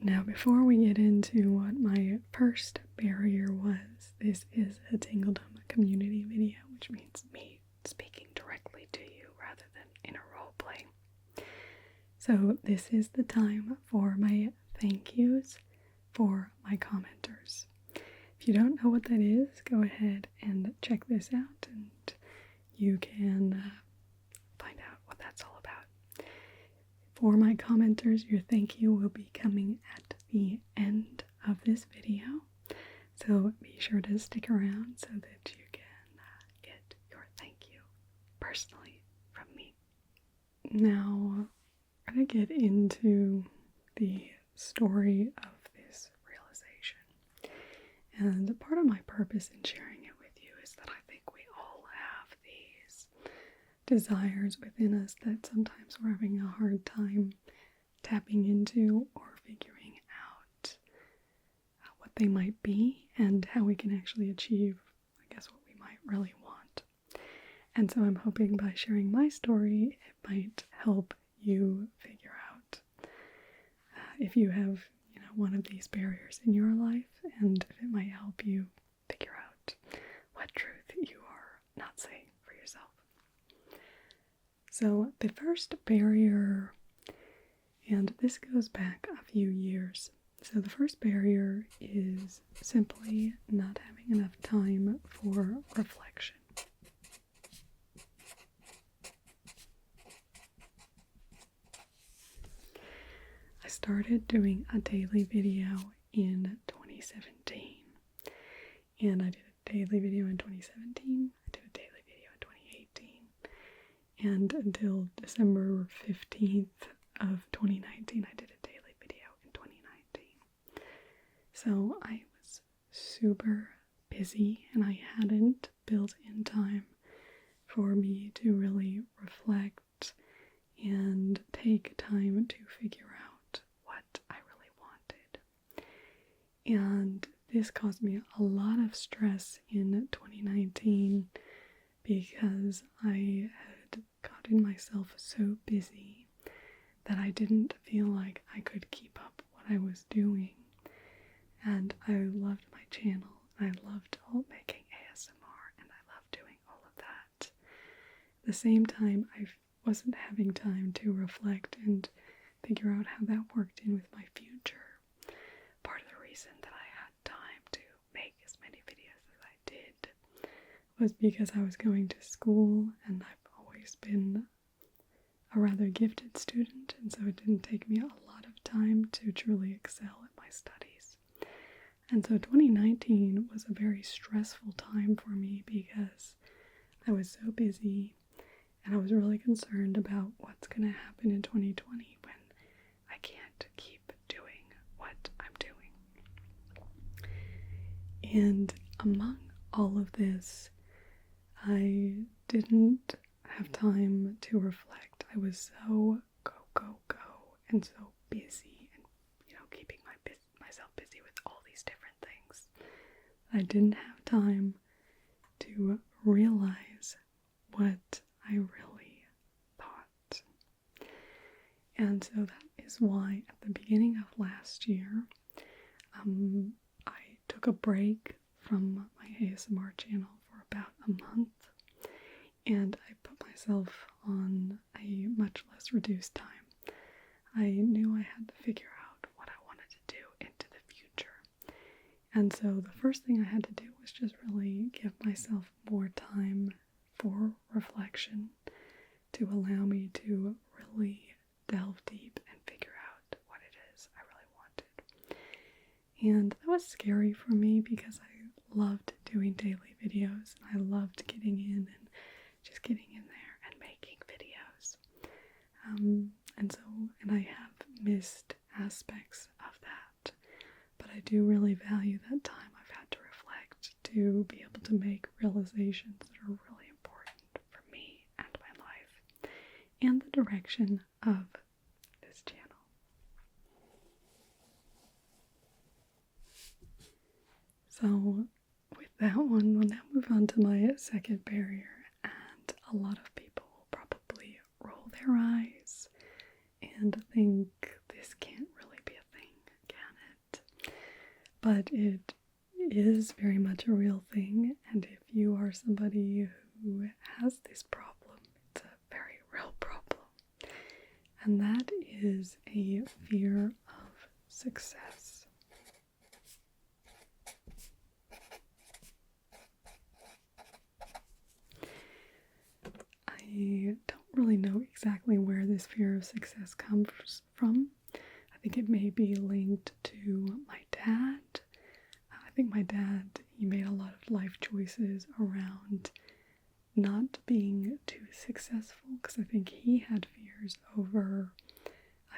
now before we get into what my first barrier was, this is a Tingledom community video, which means me speaking directly to you rather than in a role play. So this is the time for my thank yous for my commenters. If you don't know what that is, go ahead and check this out and you can find out what that's all about. For my commenters, your thank you will be coming at the end of this video. So be sure to stick around so that you can get your thank you personally from me. Now, I'm going to get into the story of this realization. And part of my purpose in sharing it with you is that I think we all have these desires within us that sometimes we're having a hard time tapping into or figuring out what they might be and how we can actually achieve, I guess, what we might really want. And so I'm hoping by sharing my story, it might help you figure out if you have, one of these barriers in your life, and if it might help you figure out what truth you are not saying for yourself. So the first barrier, and this goes back a few years. So the first barrier is simply not having enough time for reflection. I started doing a daily video in 2017, and I did a daily video in 2017, I did a daily video in 2018, and until December 15th of 2019, I did a daily video in 2019. So I was super busy, and I hadn't built in time for me to really reflect and take time to figure out what I really wanted. And this caused me a lot of stress in 2019 because I had gotten myself so busy that I didn't feel like I could keep up what I was doing. And I loved my channel, and I loved making ASMR, and I loved doing all of that. At the same time, I wasn't having time to reflect and figure out how that worked in with my future. Part of the reason that I had time to make as many videos as I did was because I was going to school, and I've always been a rather gifted student, and so it didn't take me a lot of time to truly excel at my studies. And so 2019 was a very stressful time for me because I was so busy, and I was really concerned about what's going to happen in 2020 when I can't keep doing what I'm doing. And among all of this, I didn't have time to reflect. I was so go, and so busy, and keeping myself busy with all these different things. I didn't have time to realize what I really thought. And so that is why at the beginning of last year, I took a break from my ASMR channel for about a month, and I put myself on a much less reduced time. I knew I had to figure out what I wanted to do into the future. And so the first thing I had to do was just really give myself more time for reflection to allow me to really delve deep and figure out what it is I really wanted. And that was scary for me because I loved doing daily videos, and I loved getting in and just getting in there and making videos. And I have missed aspects of that, but I do really value that time I've had to reflect to be able to make realizations that are really important for me and my life and the direction of this channel. So with that one, we'll now move on to my second barrier, and a lot of people will probably roll their eyes and think this can't really be a thing, can it? But it is very much a real thing, and if you are somebody who has this problem, it's a very real problem, and that is a fear of success. I don't really know exactly where this fear of success comes from. I think it may be linked to my dad. I think my dad, he made a lot of life choices around not being too successful, because I think he had fears over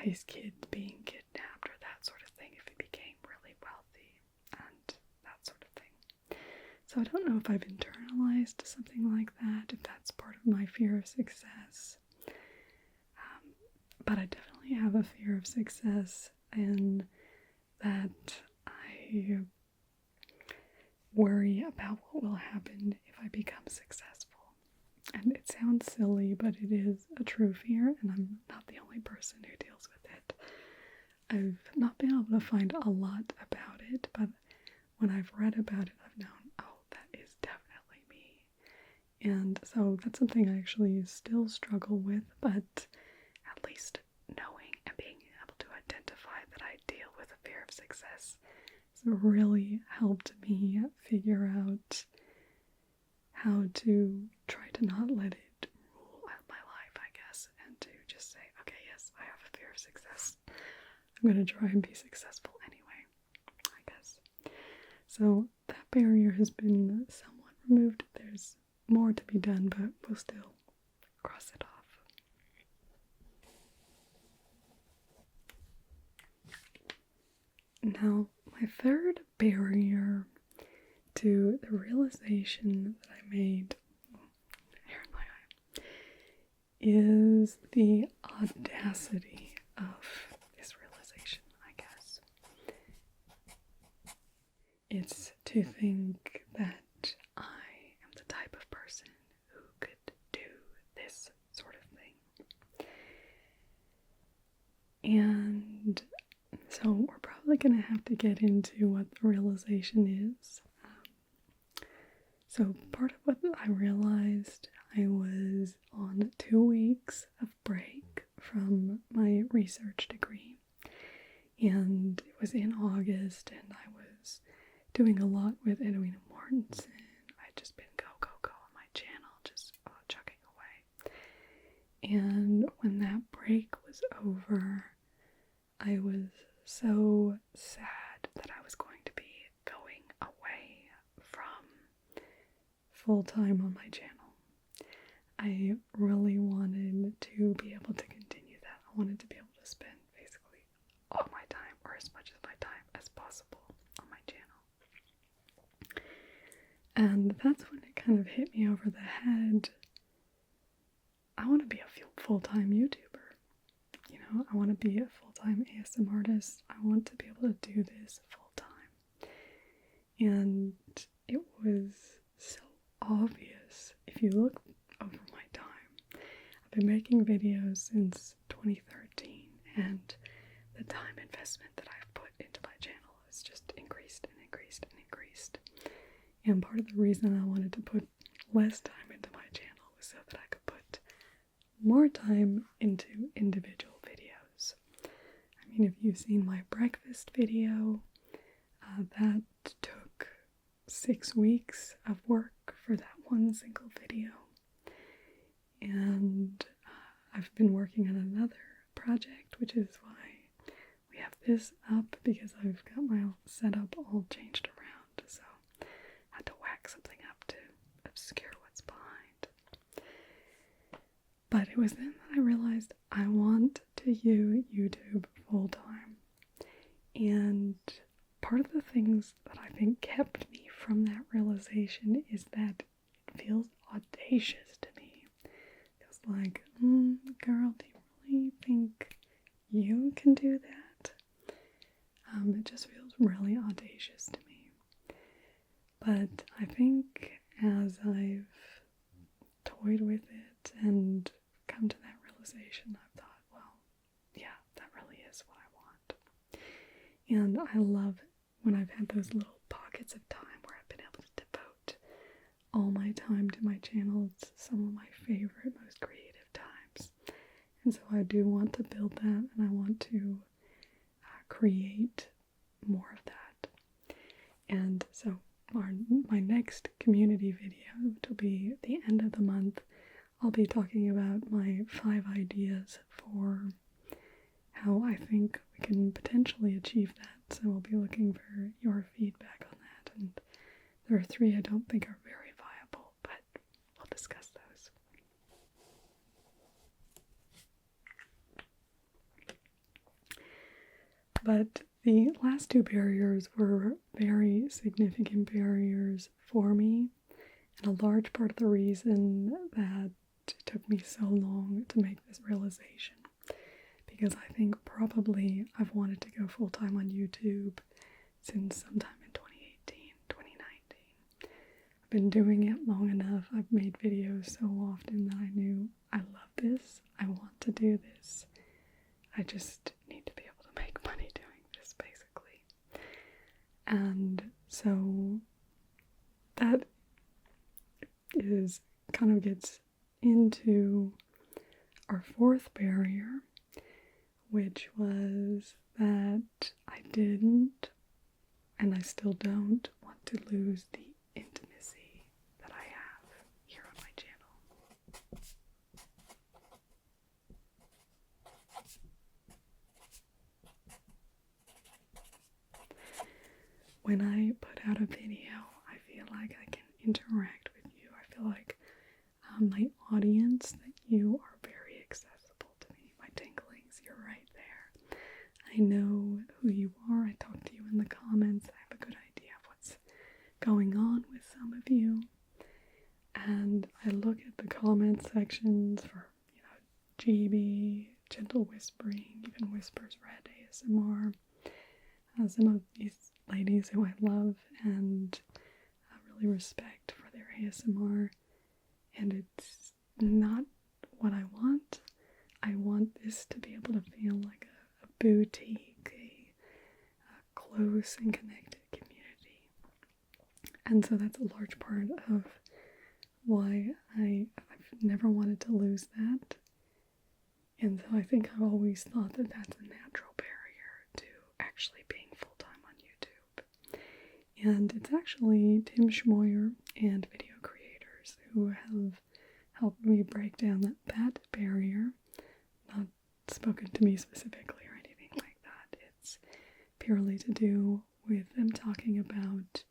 his kid being kidnapped or that sort of thing if he became really wealthy and that sort of thing. So I don't know if I've internalized generalized something like that, if that's part of my fear of success. But I definitely have a fear of success, and that I worry about what will happen if I become successful. And it sounds silly, but it is a true fear, and I'm not the only person who deals with it. I've not been able to find a lot about it, but when I've read about it, I've known, oh, that is definitely me. And so that's something I actually still struggle with, but at least knowing and being able to identify that I deal with a fear of success has really helped me figure out how to try to not let it rule my life, I guess, and to just say, okay, yes, I have a fear of success. I'm going to try and be successful anyway, I guess. So that barrier has been somewhat removed. There's more to be done, but we'll still cross it off. Now, my third barrier to the realization that I made here in my eye is the audacity of this realization, I guess. It's to think that I am the type of person who could do this sort of thing. And so we're probably going to have to get into what the realization is. So part of what I realized, I was on 2 weeks of break from my research degree, and it was in August, and I was doing a lot with Edwina Mortensen. I'd just been go on my channel, just chugging away. And when that break was over, I was so sad that I was going to be going away from full-time on my channel. I really wanted to be able to continue that. I wanted to be able to spend basically all my time, or as much of my time as possible, on my channel. And that's when it kind of hit me over the head. I want to be a full-time YouTuber. You know, I want to be a full-time ASM artist. I want to be able to do this full-time. And it was so obvious. If you look over my time, I've been making videos since 2013, and the time investment that I've put into my channel has just increased and increased and increased. And part of the reason I wanted to put less time into my channel was so that I could put more time into individual videos. I mean, if you've seen my breakfast video, that took 6 weeks of work for that one single video. And I've been working on another project, which is why we have this up, because I've got my setup all changed around. So I had to whack something up to obscure what's behind. But it was then that I realized I want to do YouTube full time. And part of the things that I think kept me from that realization is that it feels audacious to me. It feels like, girl, do you really think you can do that? It just feels really audacious to me. But I think as I've toyed with it and come to that realization, I've thought, well, yeah, that really is what I want. And I love when I've had those little pockets of time where I've been able to devote all my time to my channel. It's some of my favorite, most creative times. And so I do want to build that, and I want to create more of that. And so my next community video, which will be at the end of the month, I'll be talking about my 5 ideas for how I think we can potentially achieve that. So I'll be looking for your feedback on that. And there are 3 I don't think are very viable, but we'll discuss those. But the last 2 barriers were very significant barriers for me, And a large part of the reason that it took me so long to make this realization, because I think probably I've wanted to go full-time on YouTube since sometime in 2018, 2019. I've been doing it long enough. I've made videos so often that I knew I love this. I want to do this. I just need to be able to make money doing this, basically. And so that is kind of gets into our fourth barrier, which was that I didn't, and I still don't, want to lose the intimacy that I have here on my channel. When I put out a video, I feel like I can interact with you. I feel like my audience, that you are very accessible to me. My tinklings, you're right there. I know who you are. I talk to you in the comments. I have a good idea of what's going on with some of you. And I look at the comment sections for, GB, gentle whispering, even whispers red ASMR. Some of these ladies who I love and really respect for their ASMR. And it's not what I want. I want this to be able to feel like a boutique, a close and connected community. And so that's a large part of why I've never wanted to lose that. And so I think I've always thought that that's a natural barrier to actually being full-time on YouTube. And it's actually Tim Schmoyer and video creators who have helped me break down that barrier. Not spoken to me specifically or anything like that. It's purely to do with them talking about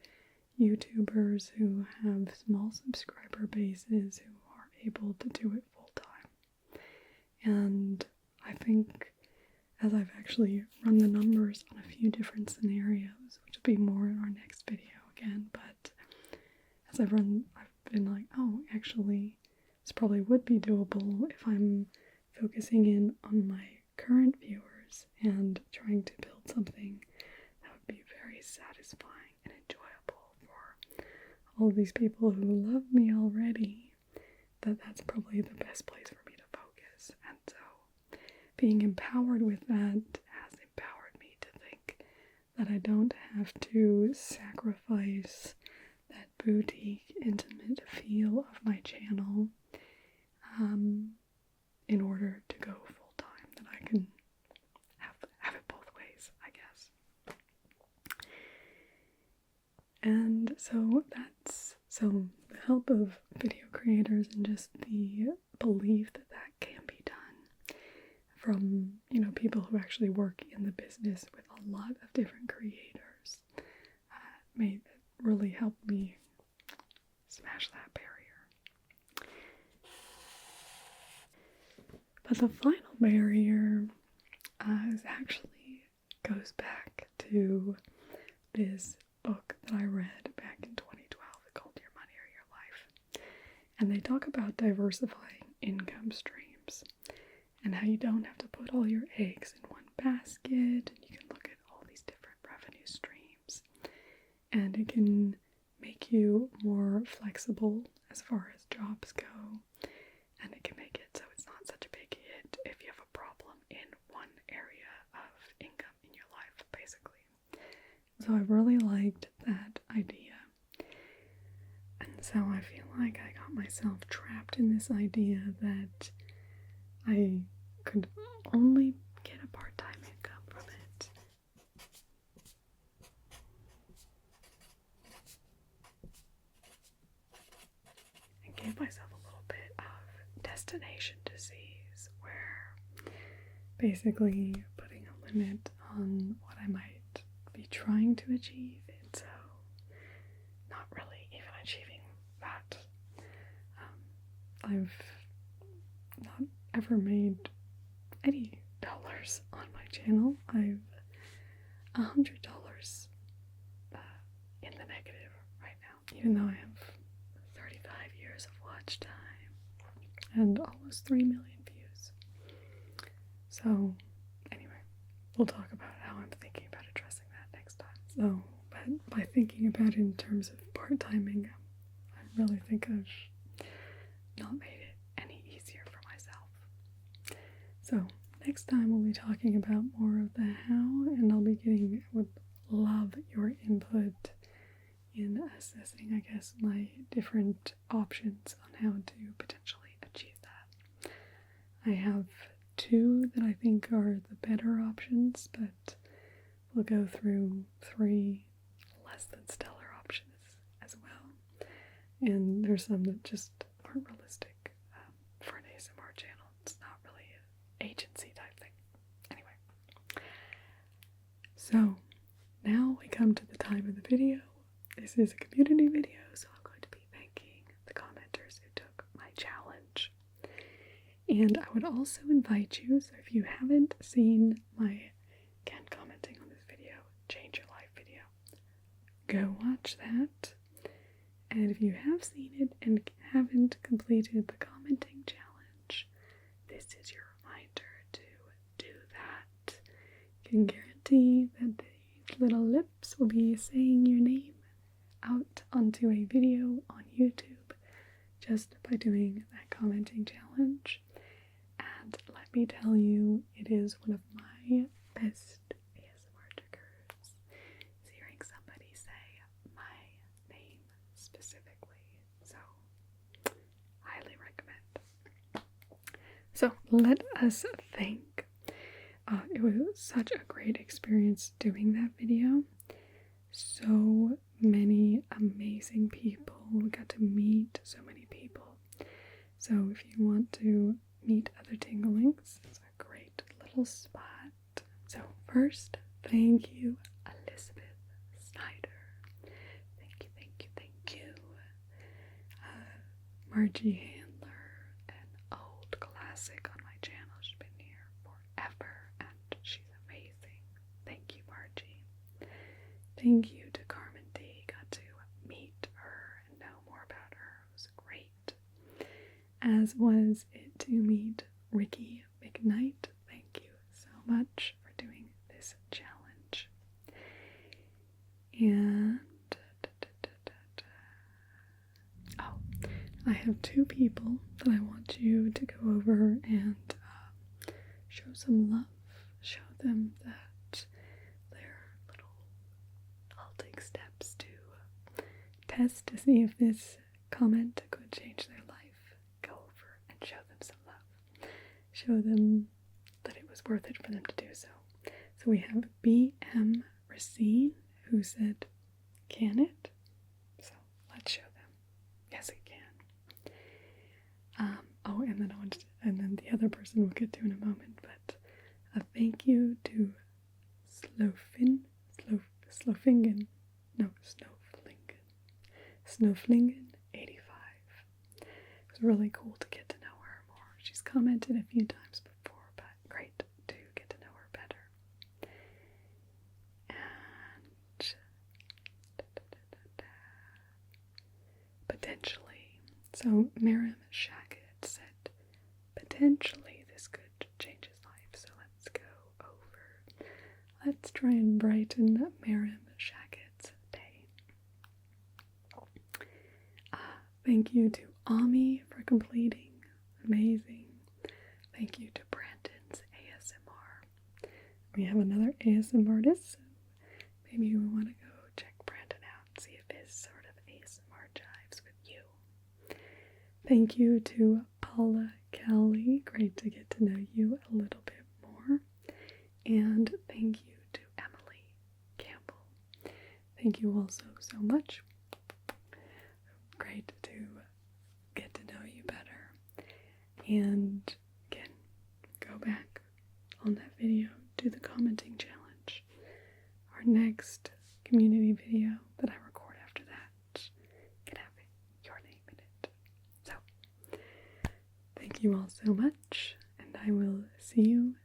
YouTubers who have small subscriber bases who are able to do it full time. And I think as I've actually run the numbers on a few different scenarios, which will be more in our next video again, but as I've been like, oh, actually, this probably would be doable if I'm focusing in on my current viewers and trying to build something that would be very satisfying and enjoyable for all of these people who love me already. That's probably the best place for me to focus. And so being empowered with that has empowered me to think that I don't have to sacrifice that boutique, intimate feel of my channel in order to go full time, that I can have it both ways, I guess. And so the help of video creators and just the belief that can be done from, people who actually work in the business with a lot of different creators really helped me smash that barrier. But the final barrier goes back to this book that I read back in 2012 called Your Money or Your Life. And they talk about diversifying income streams and how you don't have to put all your eggs in one basket, and you can look at all these different revenue streams. And it can make you more flexible as far as jobs go, and it can make it so it's not such a big hit if you have a problem in one area of income in your life, basically. So I really liked that idea. And so I feel like I got myself trapped in this idea that I could only get a part-time income from it. And gave myself a little bit of destination disease, where basically putting a limit on what I might be trying to achieve, and so not really even achieving that. I've not ever made any dollars on my channel. I've $100 in the negative right now, even though I have 39 hours of watch time and almost 3 million views. So, anyway, we'll talk about how I'm thinking about addressing that next time. So, but by thinking about it in terms of part-timing, I really think I've not made it any easier for myself. So, next time we'll be talking about more of the how, and I would love your input in assessing, I guess, my different options on how to potentially achieve that. I have 2 that I think are the better options, but we'll go through 3 less than stellar options as well. And there's some that just aren't realistic for an ASMR channel. It's not really an agency type thing. Anyway. So, now we come to the time of the video. This is a community video, so I'm going to be thanking the commenters who took my challenge. And I would also invite you, so if you haven't seen my Can Commenting on this video, Change Your Life video, go watch that. And if you have seen it and haven't completed the commenting challenge, this is your reminder to do that. I can guarantee that these little lips will be saying your name out onto a video on YouTube just by doing that commenting challenge. And let me tell you, it is one of my best ASMR triggers, is hearing somebody say my name specifically. So, highly recommend. So, let us thank. It was such a great experience doing that video. So many amazing people. We got to meet so many people. So if you want to meet other tinglings, it's a great little spot. So first, thank you, Elizabeth Snyder. Thank you, thank you, thank you. Margie Handler, an old classic on my channel. She's been here forever and she's amazing. Thank you, Margie. Thank you to Carmen D. Got to meet her and know more about her. It was great. As was it to meet Ricky McKnight. Thank you so much for doing this challenge. And I have 2 people that I want you to go over and show some love. Show them that they're little halting steps to test to see if this comment could change their life. Go over and show them some love. Show them that it was worth it for them to do so. So we have B.M. Racine, who said, "Can it?" So let's show them. Yes, it can. And then the other person we'll get to in a moment, but a thank you to Snowflingen 85. It was really cool to get to know her more. She's commented a few times before, but great to get to know her better. And potentially, so Miriam Shackett said, potentially this could change his life, so let's go over. Let's try and brighten Miriam Shackett's day. Thank you to Ami for completing. Amazing. Thank you to Brandon's ASMR. We have another ASMR artist, so maybe we want to go check Brandon out and see if his sort of ASMR jives with you. Thank you to Paula Kelly. Great to get to know you a little bit more. And thank you to Emily Campbell. Thank you all so much. Great to get to know you better. And again, go back on that video, do the commenting challenge. Our next community video that I record after that can have your name in it. So, thank you all so much, and I will see you